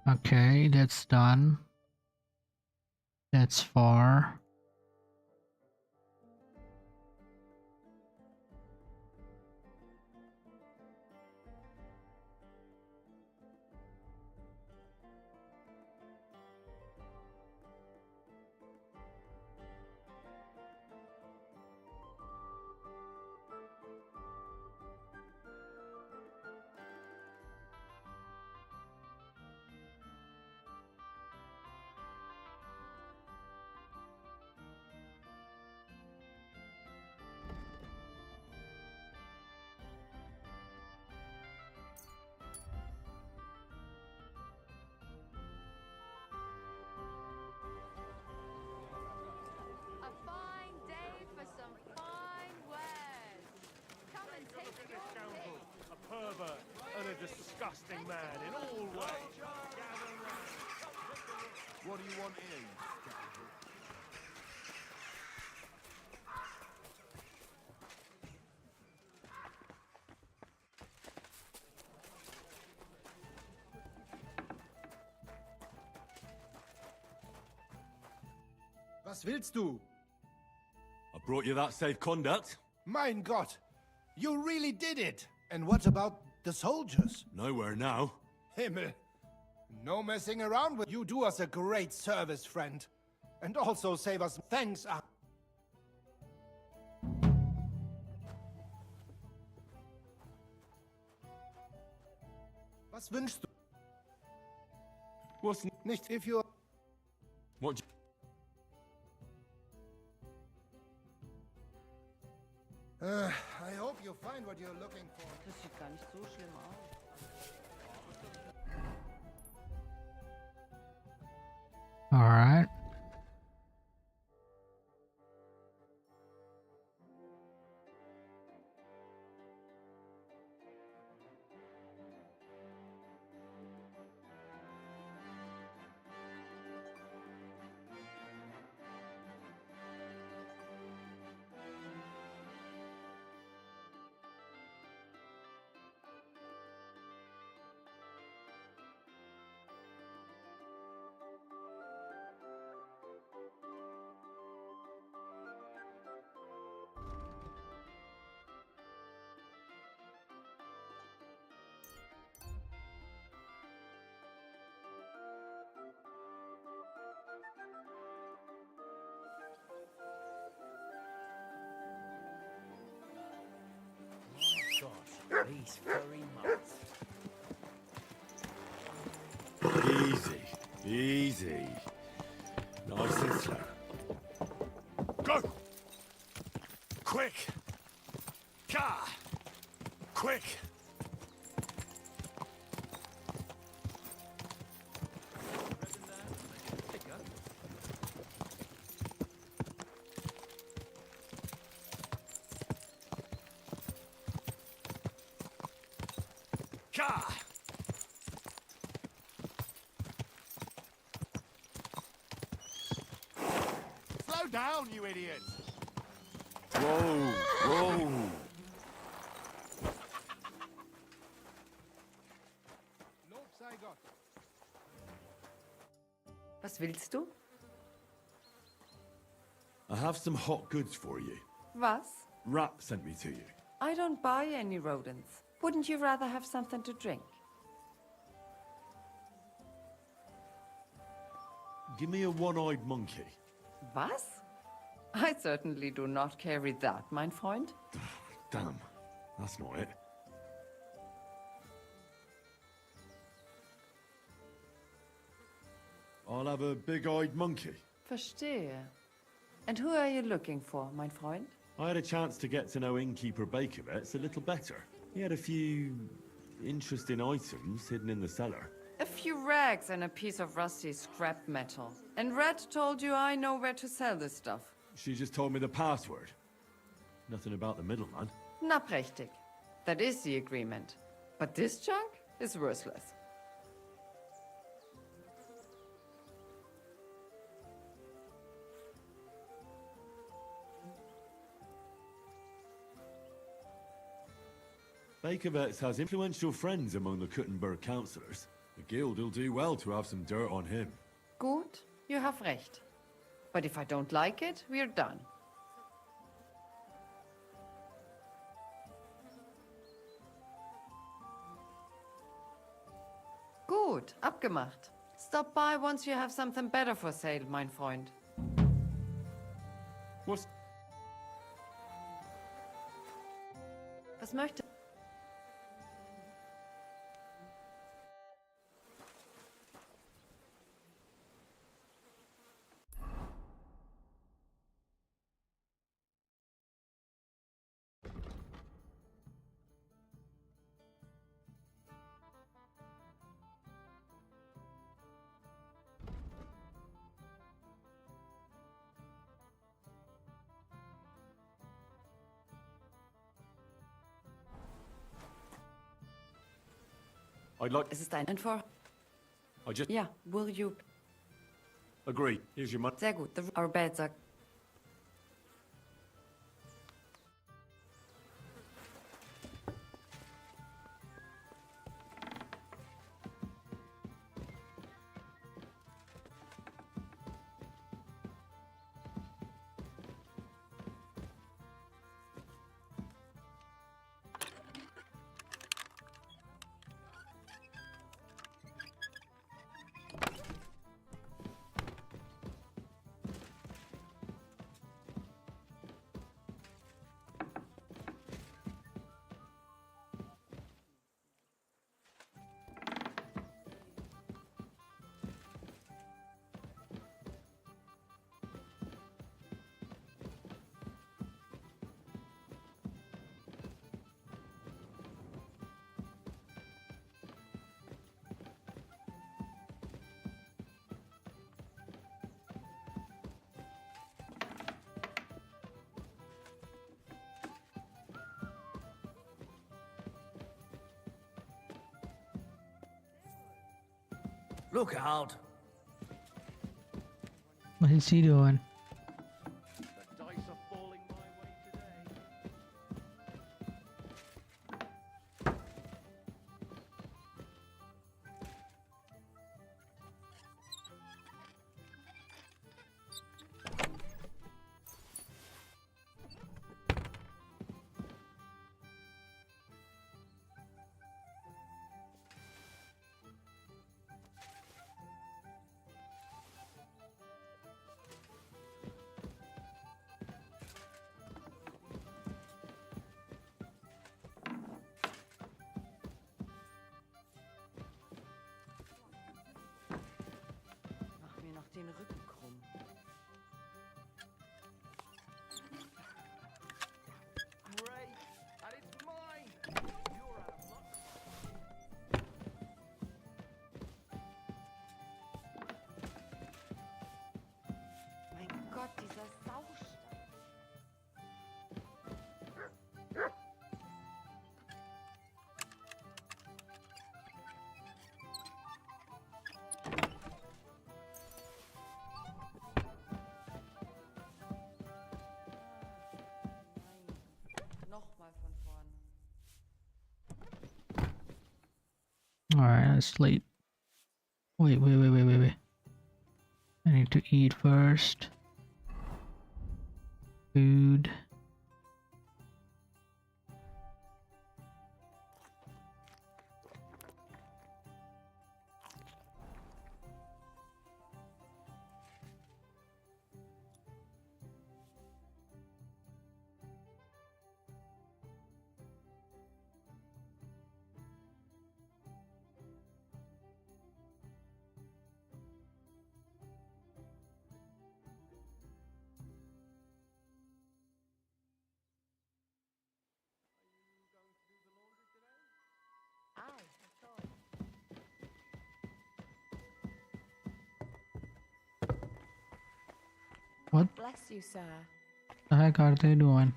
Okay, that's done. That's far. A fine day for some fine wares. Come and take your pick. A pervert and a disgusting man in all ways. What do you want here, you scoundrel? Was willst du? I brought you that safe conduct. Mein Gott! You really did it! And what about the soldiers? Nowhere now. Himmel! No messing around with you. Do us a great service, friend. And also save us. Thanks. Was wünschst du? What's nicht if you... What? I hope you find what you're looking for. Das sieht gar nicht so schlimm aus. All right. These furry mutts. Easy, easy. Nice and slow. Go! Quick! Car! Quick! Car! Slow down, you idiots! Whoa, whoa. Lob sei Gott. Was willst du? I have some hot goods for you. Was? Rat sent me to you. I don't buy any rodents. Wouldn't you rather have something to drink? Give me a one-eyed monkey. Was? I certainly do not carry that, mein Freund. Damn, that's not it. I'll have a big-eyed monkey. Verstehe. And who are you looking for, mein Freund? I had a chance to get to know innkeeper Bakovets a little better. He had a few interesting items hidden in the cellar. A few rags and a piece of rusty scrap metal. And Red told you I know where to sell this stuff. She just told me the password. Nothing about the middleman. Na prächtig. That is the agreement. But this junk is worthless. Bakovets has influential friends among the Kuttenberg councillors. The guild will do well to have some dirt on him. Gut, you have recht. But if I don't like it, we're done. Gut, abgemacht. Stop by once you have something better for sale, mein Freund. Was möchte... I'd like... Es ist ein Info. I just... Ja, will you... Agree. Here's your money. Sehr gut. Our beds are... Look out! What is he doing? The dice are falling my way today. Alright, let's sleep. Wait. I need to eat first. Food. What Bless you, sir. the heck are they doing?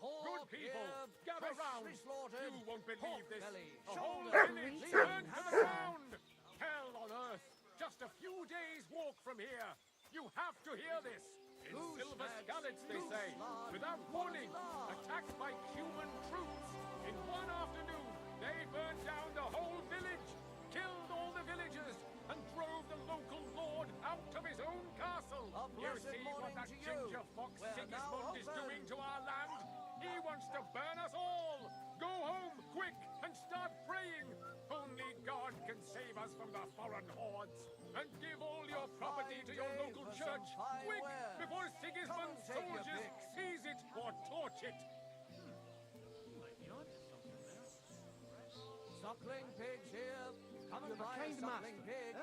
Good people, gather round. slaughtered, You won't believe this. belly, The whole shoulder, village liver, burned to the ground. Hell on earth. Just a few days' walk from here. You have to hear this. In silver scallots, they say, without warning, attacked by human troops. In one afternoon, they burned down the whole village, killed all the villagers, and drove the local lord out of his own castle. You see what that ginger fox Sigismund is doing to our land? He wants to burn us all! Go home, quick, and start praying! Only God can save us from the foreign hordes! And give all your property to your local church! Quick, before Sigismund's soldiers seize it or torch it! Suckling pigs here. Come and buy a suckling pig.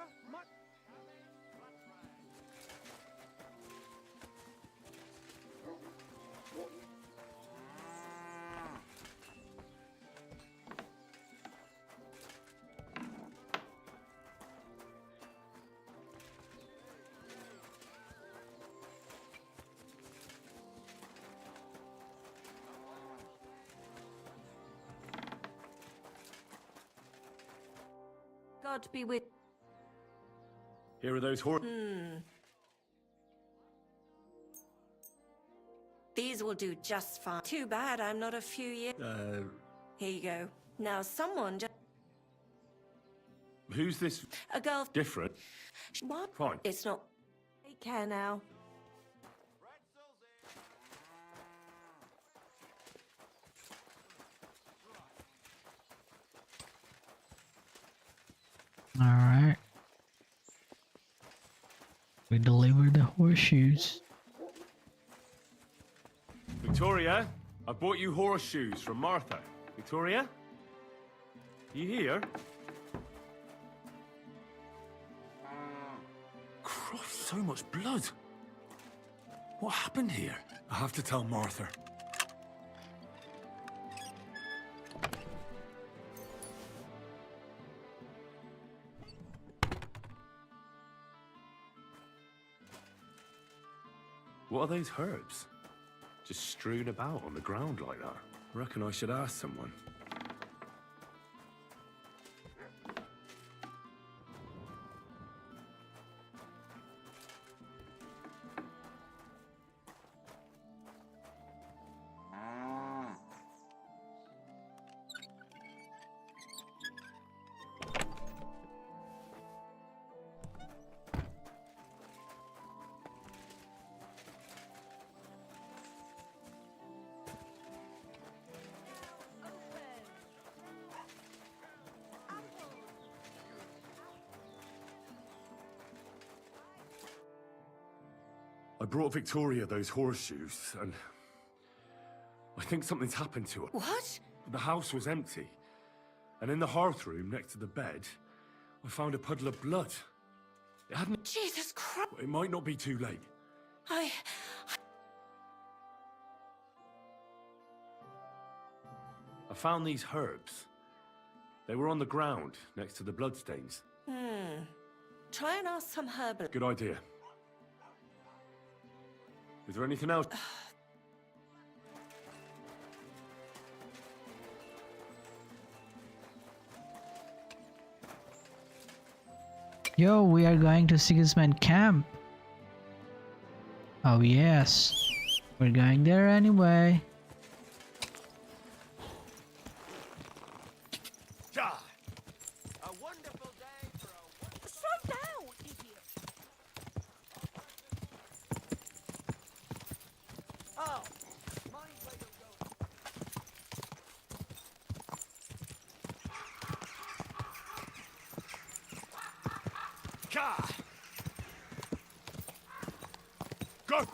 God be with. Here are those horses. These will do just fine. Too bad I'm not a few years. Here you go. Now someone just. Who's this? A girl. Different. What? Fine. It's not. Take care now. Alright. We delivered the horseshoes. Victoria, I bought you horseshoes from Martha. Victoria? You here? Christ, so much blood. What happened here? I have to tell Martha. What are those herbs? Just strewn about on the ground like that. Reckon I should ask someone. I brought Victoria those horseshoes, and I think something's happened to her. What? The house was empty, and in the hearth room next to the bed, I found a puddle of blood. It hadn't... Jesus Christ! It might not be too late. I found these herbs. They were on the ground next to the bloodstains. Try and ask some herbal. Good idea. Is there anything else? Yo, we are going to Sigismund camp. Oh yes, we're going there anyway. Slow down, idiot! Oh, God. Go!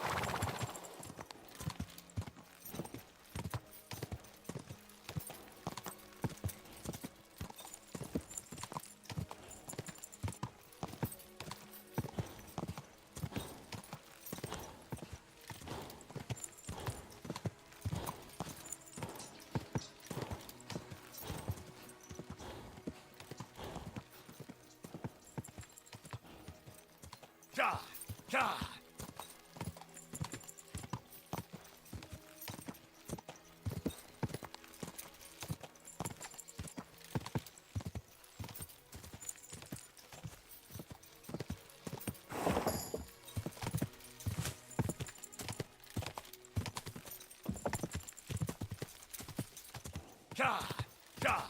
God! God! God! God!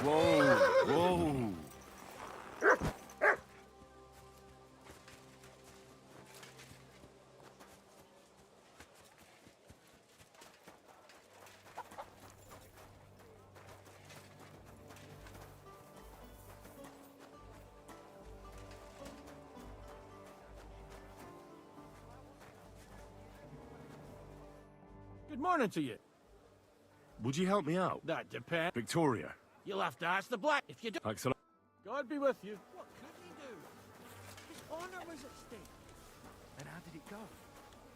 Whoa! Whoa! Good morning to you. Would you help me out? That depends. Victoria. You'll have to ask the black if you do. Excellent. God be with you. What could he do? His honor was at stake. And how did it go?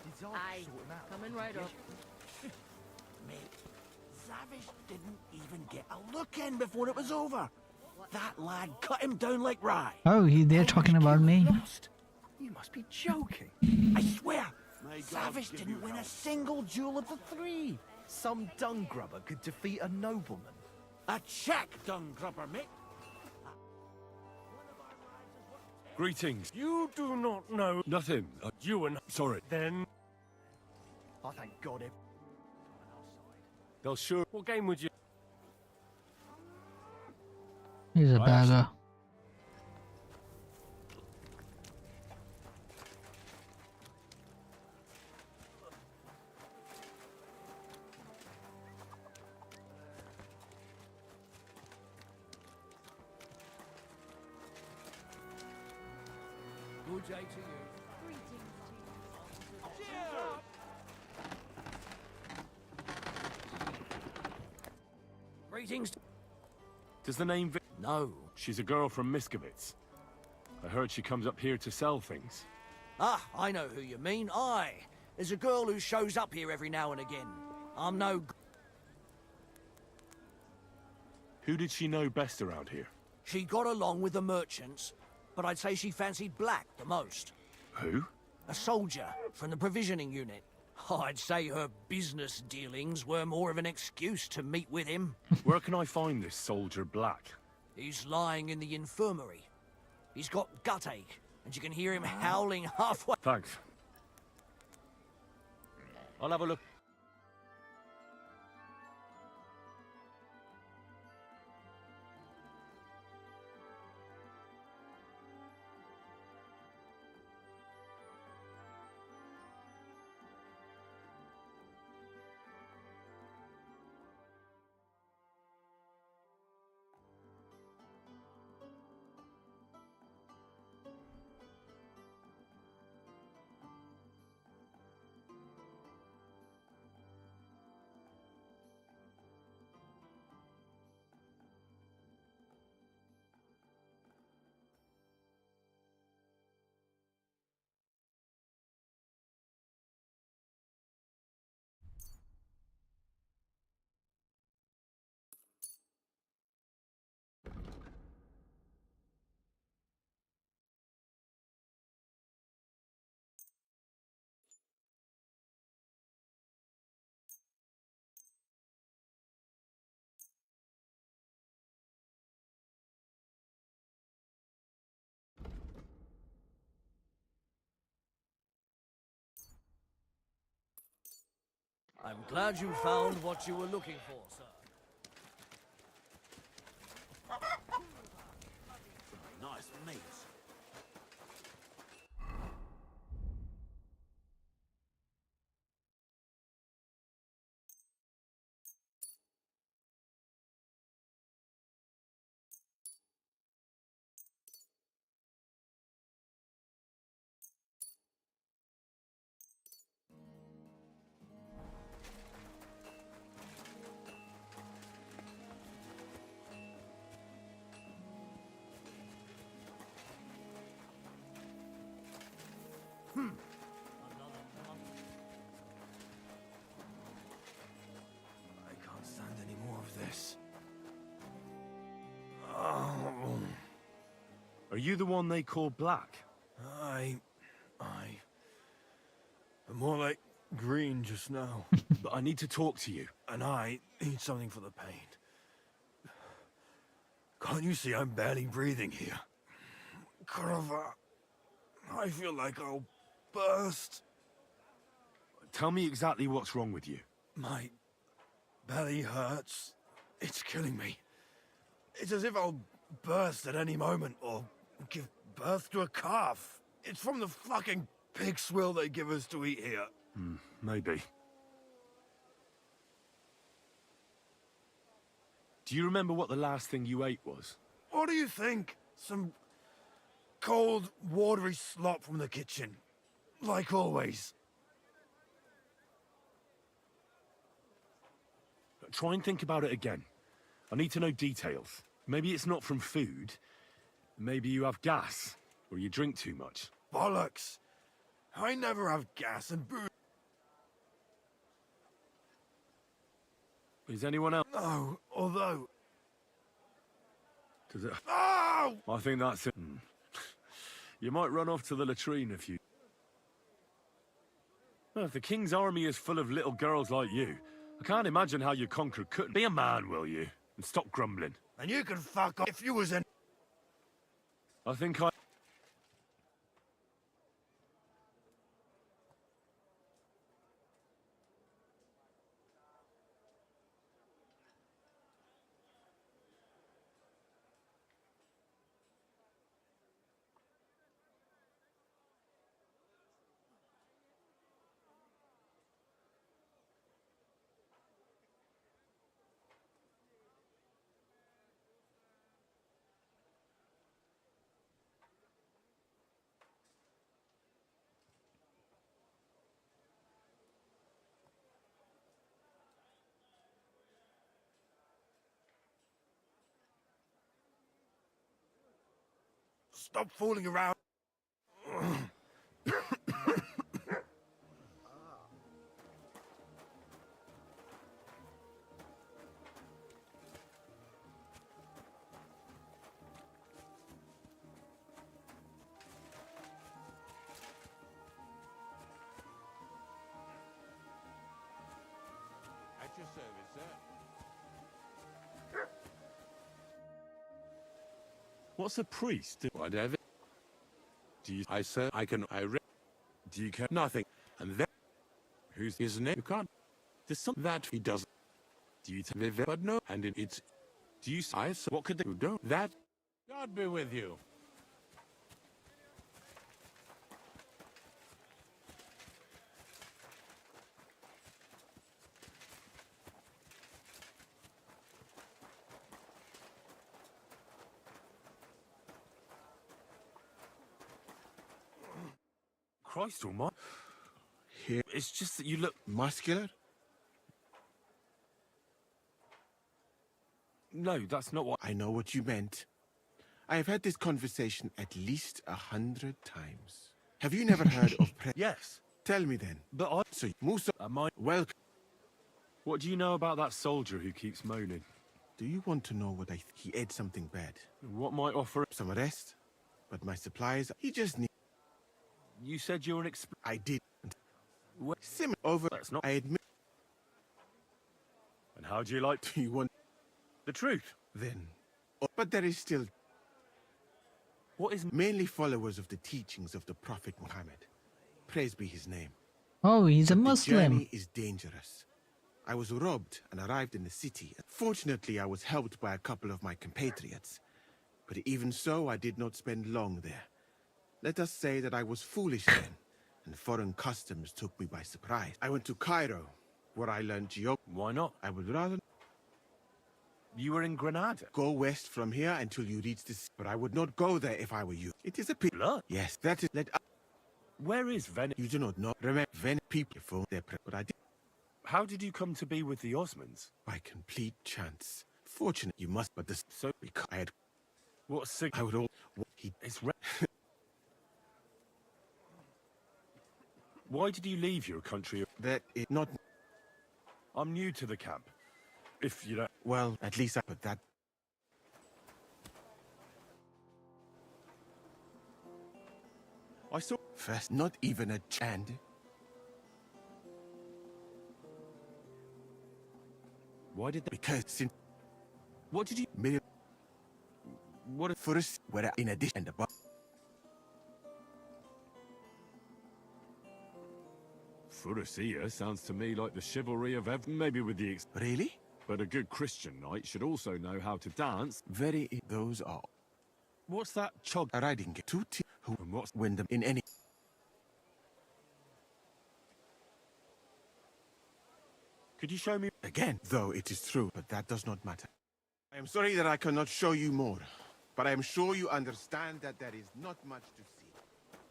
Did Zark Aye, sort him out? coming right up. Mate, Zavish didn't even get a look in before it was over. That lad cut him down like rye. Oh, they're talking about me. You must be joking. I swear, May God Zavish give didn't you win a health. single duel of the three. Some dung grubber could defeat a nobleman. A check, dung grubber, mate. Greetings. You do not know Nothing. you and Sorry. then. I thank God it. They'll sure. What game would you? He's a bagger. Good day to you. Greetings. Does the name No. She's a girl from Miskovitz. I heard she comes up here to sell things. Ah, I know who you mean. Aye. There's a girl who shows up here every now and again. I'm no... Who did she know best around here? She got along with the merchants, but I'd say she fancied Black the most. Who? A soldier from the provisioning unit. I'd say her business dealings were more of an excuse to meet with him. Where can I find this soldier Black? He's lying in the infirmary. He's got gut ache, and you can hear him howling halfway. Thanks. I'll have a look. I'm glad you found what you were looking for, sir. Nice meat. I can't stand any more of this. Oh. Are you the one they call Black? I'm more like green just now. But I need to talk to you. And I need something for the pain. Can't you see I'm barely breathing here? Carver, I feel like I'll burst. Tell me exactly what's wrong with you. My belly hurts. It's killing me. It's as if I'll burst at any moment or give birth to a calf. It's from the fucking pig swill they give us to eat here. Maybe. Do you remember what the last thing you ate was? What do you think? Some cold, watery slop from the kitchen. Like always. Try and think about it again. I need to know details. Maybe it's not from food. Maybe you have gas, or you drink too much. Bollocks! I never have gas and booze. Is anyone else? No, although... Does it... Oh! I think that's it. You might run off to the latrine if you... Well, if the king's army is full of little girls like you, I can't imagine how you conquer couldn't. Be a man, will you? And stop grumbling. And you can fuck off if you was in... I think I... Stop fooling around. At your service, sir. What's a priest? Whatever. Do you... I, sir, I can... I read... Do you care? Nothing. And then... Who's his name? You can't... There's some... That he does... Do you... But no... And it's... Do you... I, sir... What could they... You don't... That... God be with you. Christ almighty. Here... It's just that you look... Muscular? No, that's not what... I know what you meant. I have had this conversation at least 100 times. Have you never heard of Yes. Tell me then. But I... So, Musa... Am I... Welcome. What do you know about that soldier who keeps moaning? Do you want to know what he ate something bad? What might offer... Some rest? But my supplies... He just needs... You said you're an I did. Sim over. That's not... I admit. And how do you like... Do you want... The truth? Then. But there is still... What is... Mainly followers of the teachings of the Prophet Muhammad. Praise be his name. Oh, he's a The Muslim. journey is dangerous. I was robbed and arrived in the city. Fortunately, I was helped by a couple of my compatriots. But even so, I did not spend long there. Let us say that I was foolish then, and foreign customs took me by surprise. I went to Cairo, where I learned geography. Why not? I would rather... You were in Granada. Go west from here until you reach the sea. But I would not go there if I were you. It is a pity. Blood? Yes, that is... Where is Venice? You do not know. Remember, Venice people phone their but I did. How did you come to be with the Osmonds? By complete chance. Fortunate you must, but this... So, because I had... What sig... I would all... It's Why did you leave your country? That is not... I'm new to the camp. If you don't... Well, at least I put that... I saw... First, not even a chand. Why did they... Because since... What did you... What for us, where in addition to... Furusia sounds to me like the chivalry of maybe with the Really? But a good Christian knight should also know how to dance. Very... Those are... What's that chog... A riding game. Two who and what's... win them in any... Could you show me... Again, though it is true, but that does not matter. I am sorry that I cannot show you more, but I am sure you understand that there is not much to see.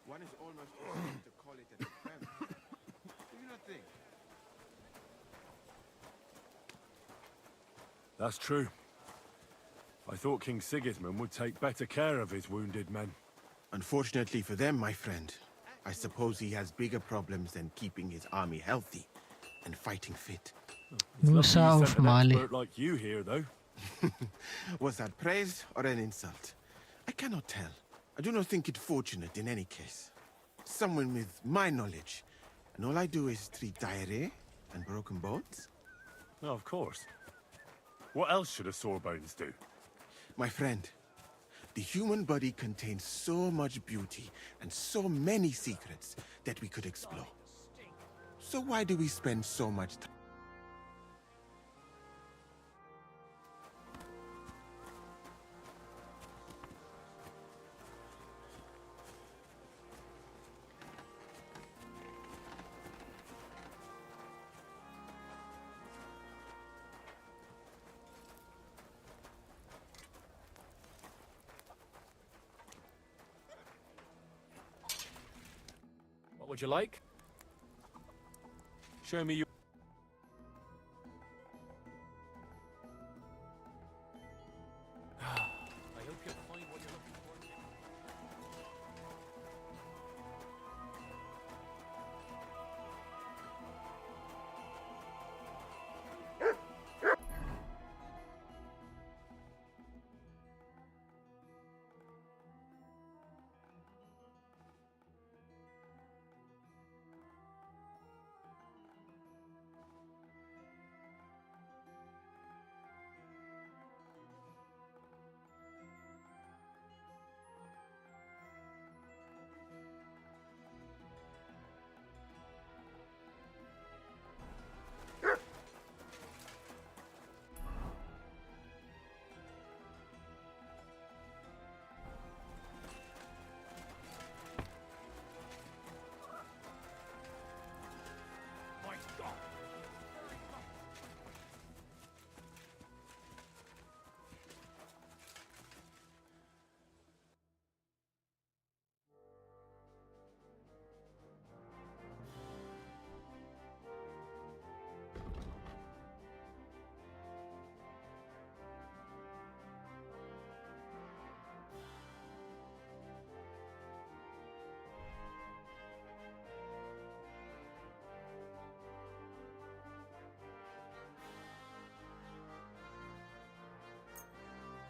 One is almost ashamed to call it an experiment. Do you not think? That's true. I thought King Sigismund would take better care of his wounded men. Unfortunately for them, my friend, I suppose he has bigger problems than keeping his army healthy and fighting fit. Musa of Mali. Expert like you here, though. Was that praise or an insult? I cannot tell. I do not think it fortunate in any case. Someone with my knowledge, and all I do is treat diarrhea and broken bones? Oh, of course. What else should a sore bones do? My friend, the human body contains so much beauty and so many secrets that we could explore. So why do we spend so much time? What would you like? Show me your... I hope you'll find what you're looking for.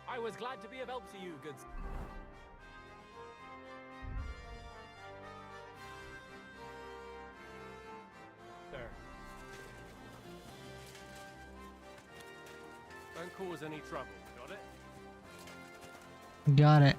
I was glad to be of help to you, good... Sir. Don't cause any trouble, got it? Got it.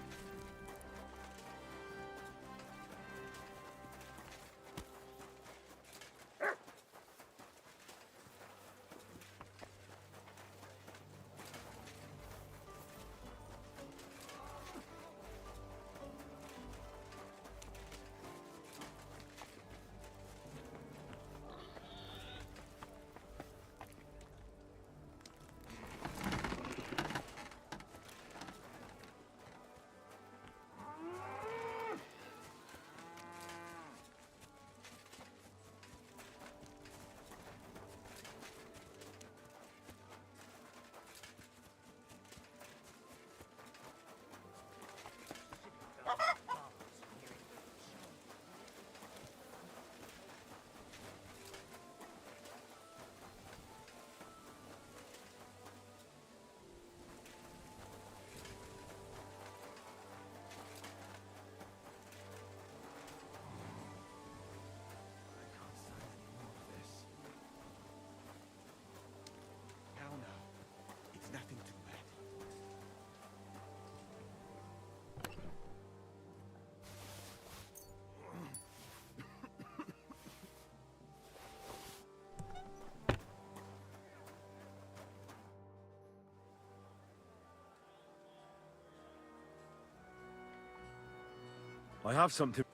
I have something.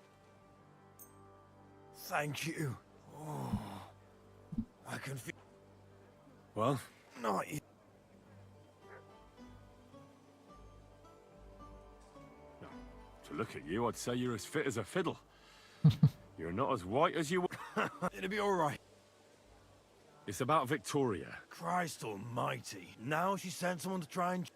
Thank you. Oh, I can feel. Well? Not you. To look at you, I'd say you're as fit as a fiddle. You're not as white as you were. It'll be all right. It's about Victoria. Christ almighty. Now she sent someone to try and...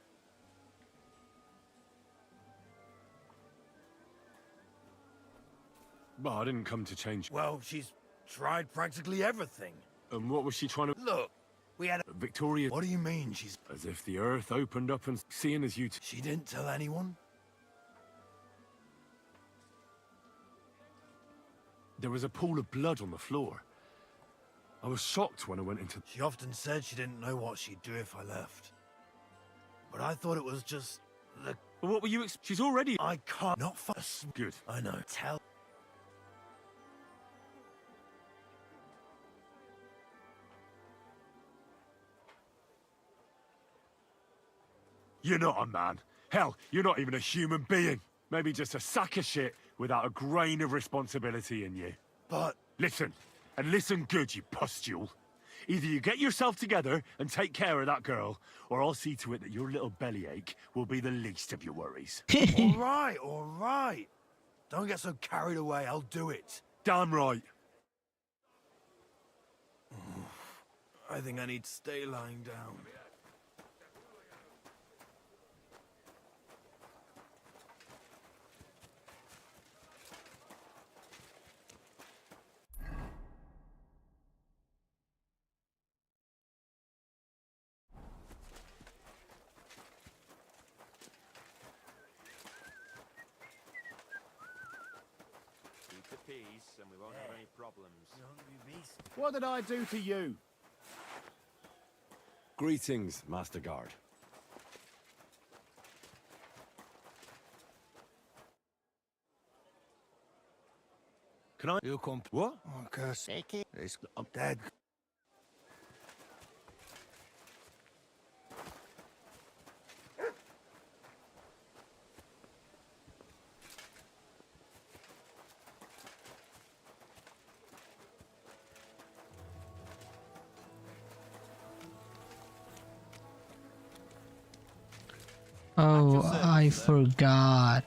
Well, I didn't come to change. Well, she's tried practically everything. And what was she trying to... Look, we had a... Victoria... What do you mean she's... As if the earth opened up and seeing as you... She didn't tell anyone? There was a pool of blood on the floor. I was shocked when I went into... She often said she didn't know what she'd do if I left. But I thought it was just... the... But what were you... She's already... I can't... Not fuss. Good. I know. Tell... You're not a man. Hell, you're not even a human being. Maybe just a sack of shit without a grain of responsibility in you. But... Listen, and listen good, you pustule. Either you get yourself together and take care of that girl, or I'll see to it that your little bellyache will be the least of your worries. all right. Don't get so carried away, I'll do it. Damn right. I think I need to stay lying down. Peace, and we won't have any problems. What did I do to you? Greetings, Master Guard. Can I? You come... What? Oh, CORSAIR. I'm dead. Oh, I forgot.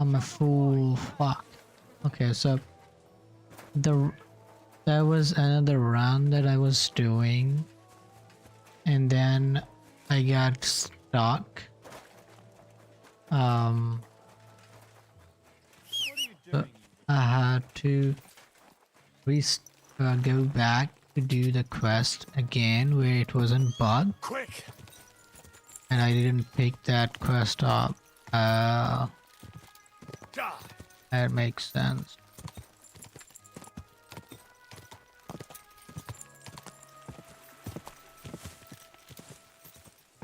I'm a fool. Fuck. Okay, so there was another run that I was doing, and then I got stuck. So I had to go back to do the quest again where it wasn't bugged. Quick! And I didn't pick that quest up. That makes sense.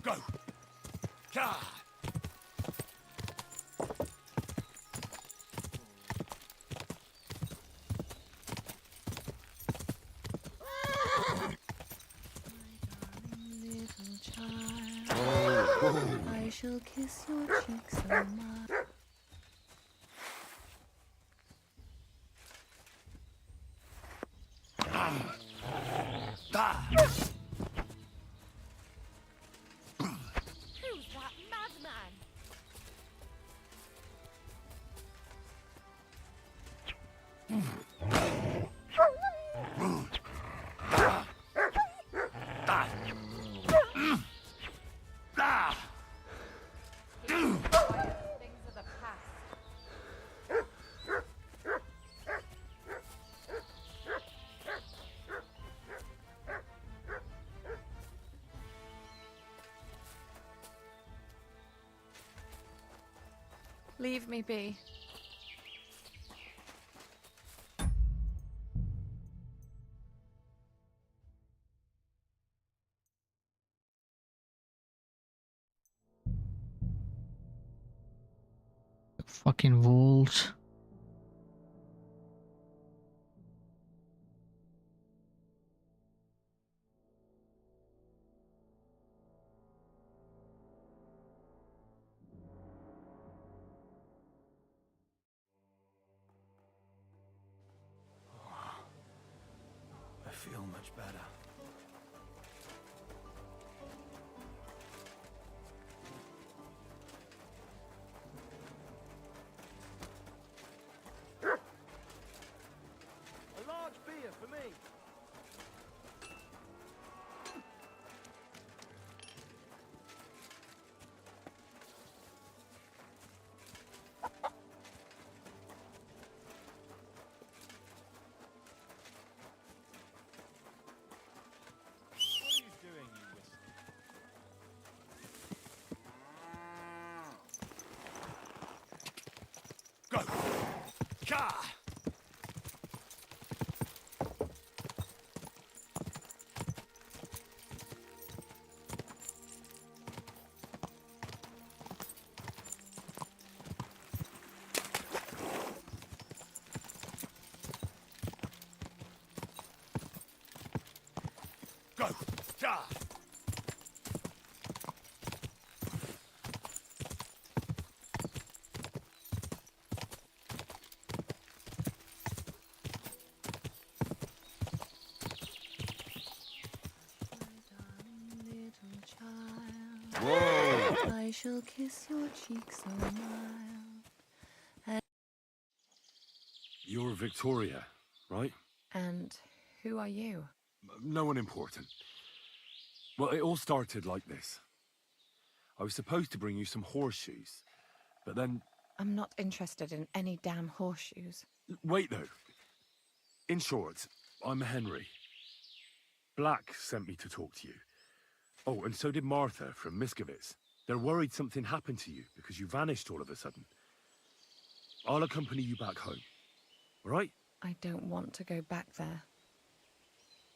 Go! Ga! I shall kiss your cheeks so much. Who's that madman? Leave me be. Fucking wolves. Go! Ja! Whoa! I shall kiss your cheek so mild. You're Victoria, right? And who are you? No one important. Well, it all started like this. I was supposed to bring you some horseshoes, but then... I'm not interested in any damn horseshoes. Wait, though. In short, I'm Henry. Black sent me to talk to you. Oh, and so did Martha from Miskovitz. They're worried something happened to you because you vanished all of a sudden. I'll accompany you back home. All right? I don't want to go back there.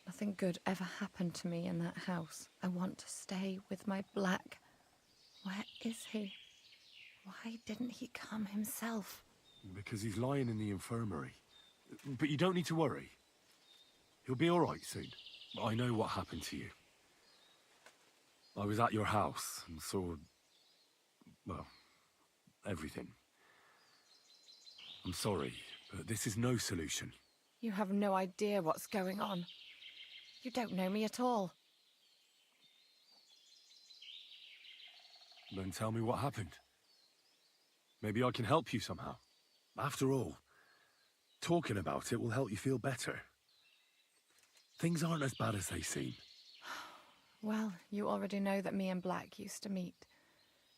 Nothing good ever happened to me in that house. I want to stay with my Black. Where is he? Why didn't he come himself? Because he's lying in the infirmary. But you don't need to worry. He'll be all right soon. I know what happened to you. I was at your house and saw... well, everything. I'm sorry, but this is no solution. You have no idea what's going on. You don't know me at all. Then tell me what happened. Maybe I can help you somehow. After all, talking about it will help you feel better. Things aren't as bad as they seem. Well, you already know that me and Black used to meet.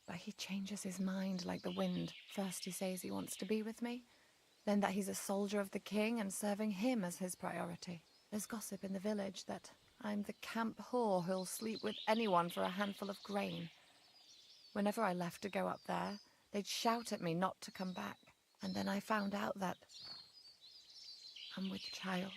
But he changes his mind like the wind. First he says he wants to be with me, then that he's a soldier of the king and serving him as his priority. There's gossip in the village that I'm the camp whore who'll sleep with anyone for a handful of grain. Whenever I left to go up there, they'd shout at me not to come back. And then I found out that I'm with child.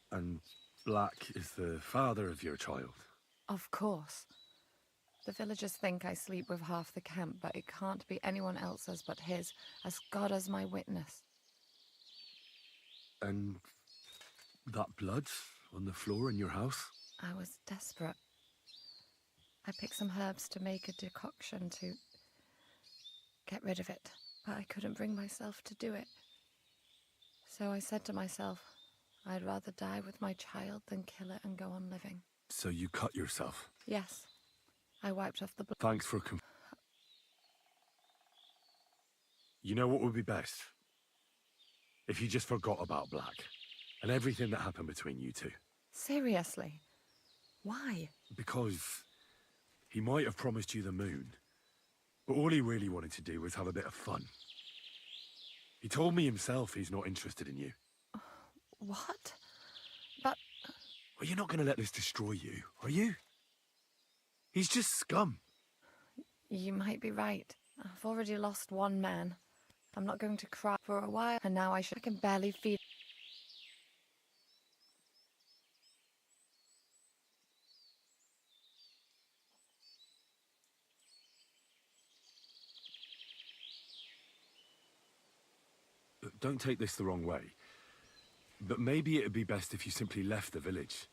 And Black is the father of your child? Of course. The villagers think I sleep with half the camp, but it can't be anyone else's but his, as God as my witness. And that blood on the floor in your house? I was desperate. I picked some herbs to make a decoction to get rid of it, but I couldn't bring myself to do it. So I said to myself, I'd rather die with my child than kill it and go on living. So you cut yourself? Yes. I wiped off the blood. Thanks for You know what would be best? If you just forgot about Black and everything that happened between you two. Seriously? Why? Because he might have promised you the moon, but all he really wanted to do was have a bit of fun. He told me himself he's not interested in you. What? But... Well, you're not going to let this destroy you, are you? He's just scum. You might be right. I've already lost one man. I'm not going to cry for a while, and now I can barely feed. Don't take this the wrong way, but maybe it'd be best if you simply left the village.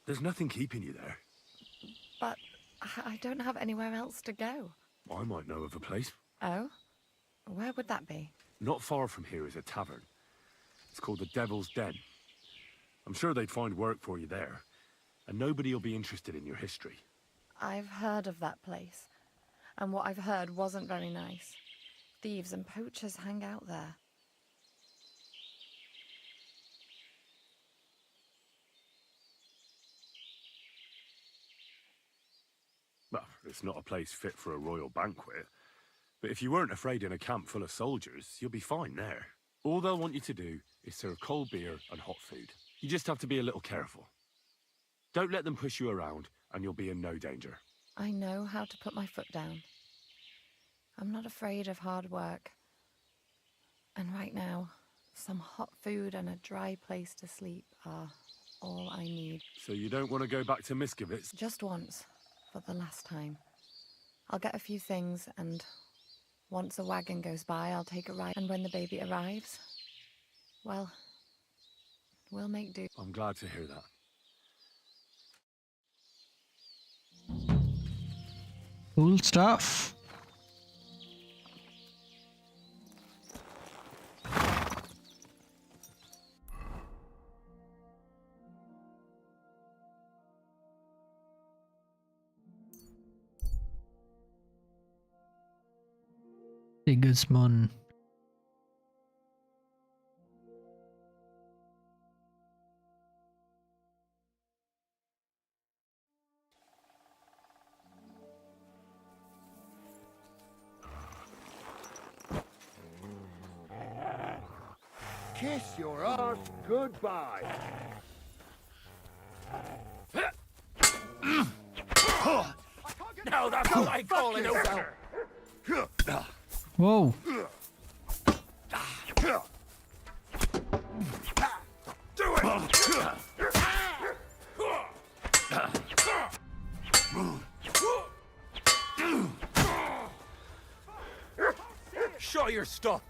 There's nothing keeping you there. But I don't have anywhere else to go. I might know of a place. Oh? Where would that be? Not far from here is a tavern. It's called the Devil's Den. I'm sure they'd find work for you there, and nobody will be interested in your history. I've heard of that place, and what I've heard wasn't very nice. Thieves and poachers hang out there. Well, it's not a place fit for a royal banquet. But if you weren't afraid in a camp full of soldiers, you'll be fine there. All they'll want you to do is serve cold beer and hot food. You just have to be a little careful. Don't let them push you around, and you'll be in no danger. I know how to put my foot down. I'm not afraid of hard work. And right now, some hot food and a dry place to sleep are all I need. So you don't want to go back to Miskovitz? Just once, for the last time. I'll get a few things, and once a wagon goes by, I'll take a ride. And when the baby arrives, well, we'll make do. I'm glad to hear that. Cool stuff. Sigismund. Kiss your ass goodbye. Now that's what I call it, Ozo. Whoa. Do it! Show your stuff.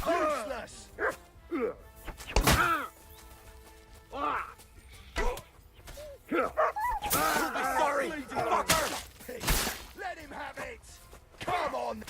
Useless! Sorry, fucker! Let him have it! Come on!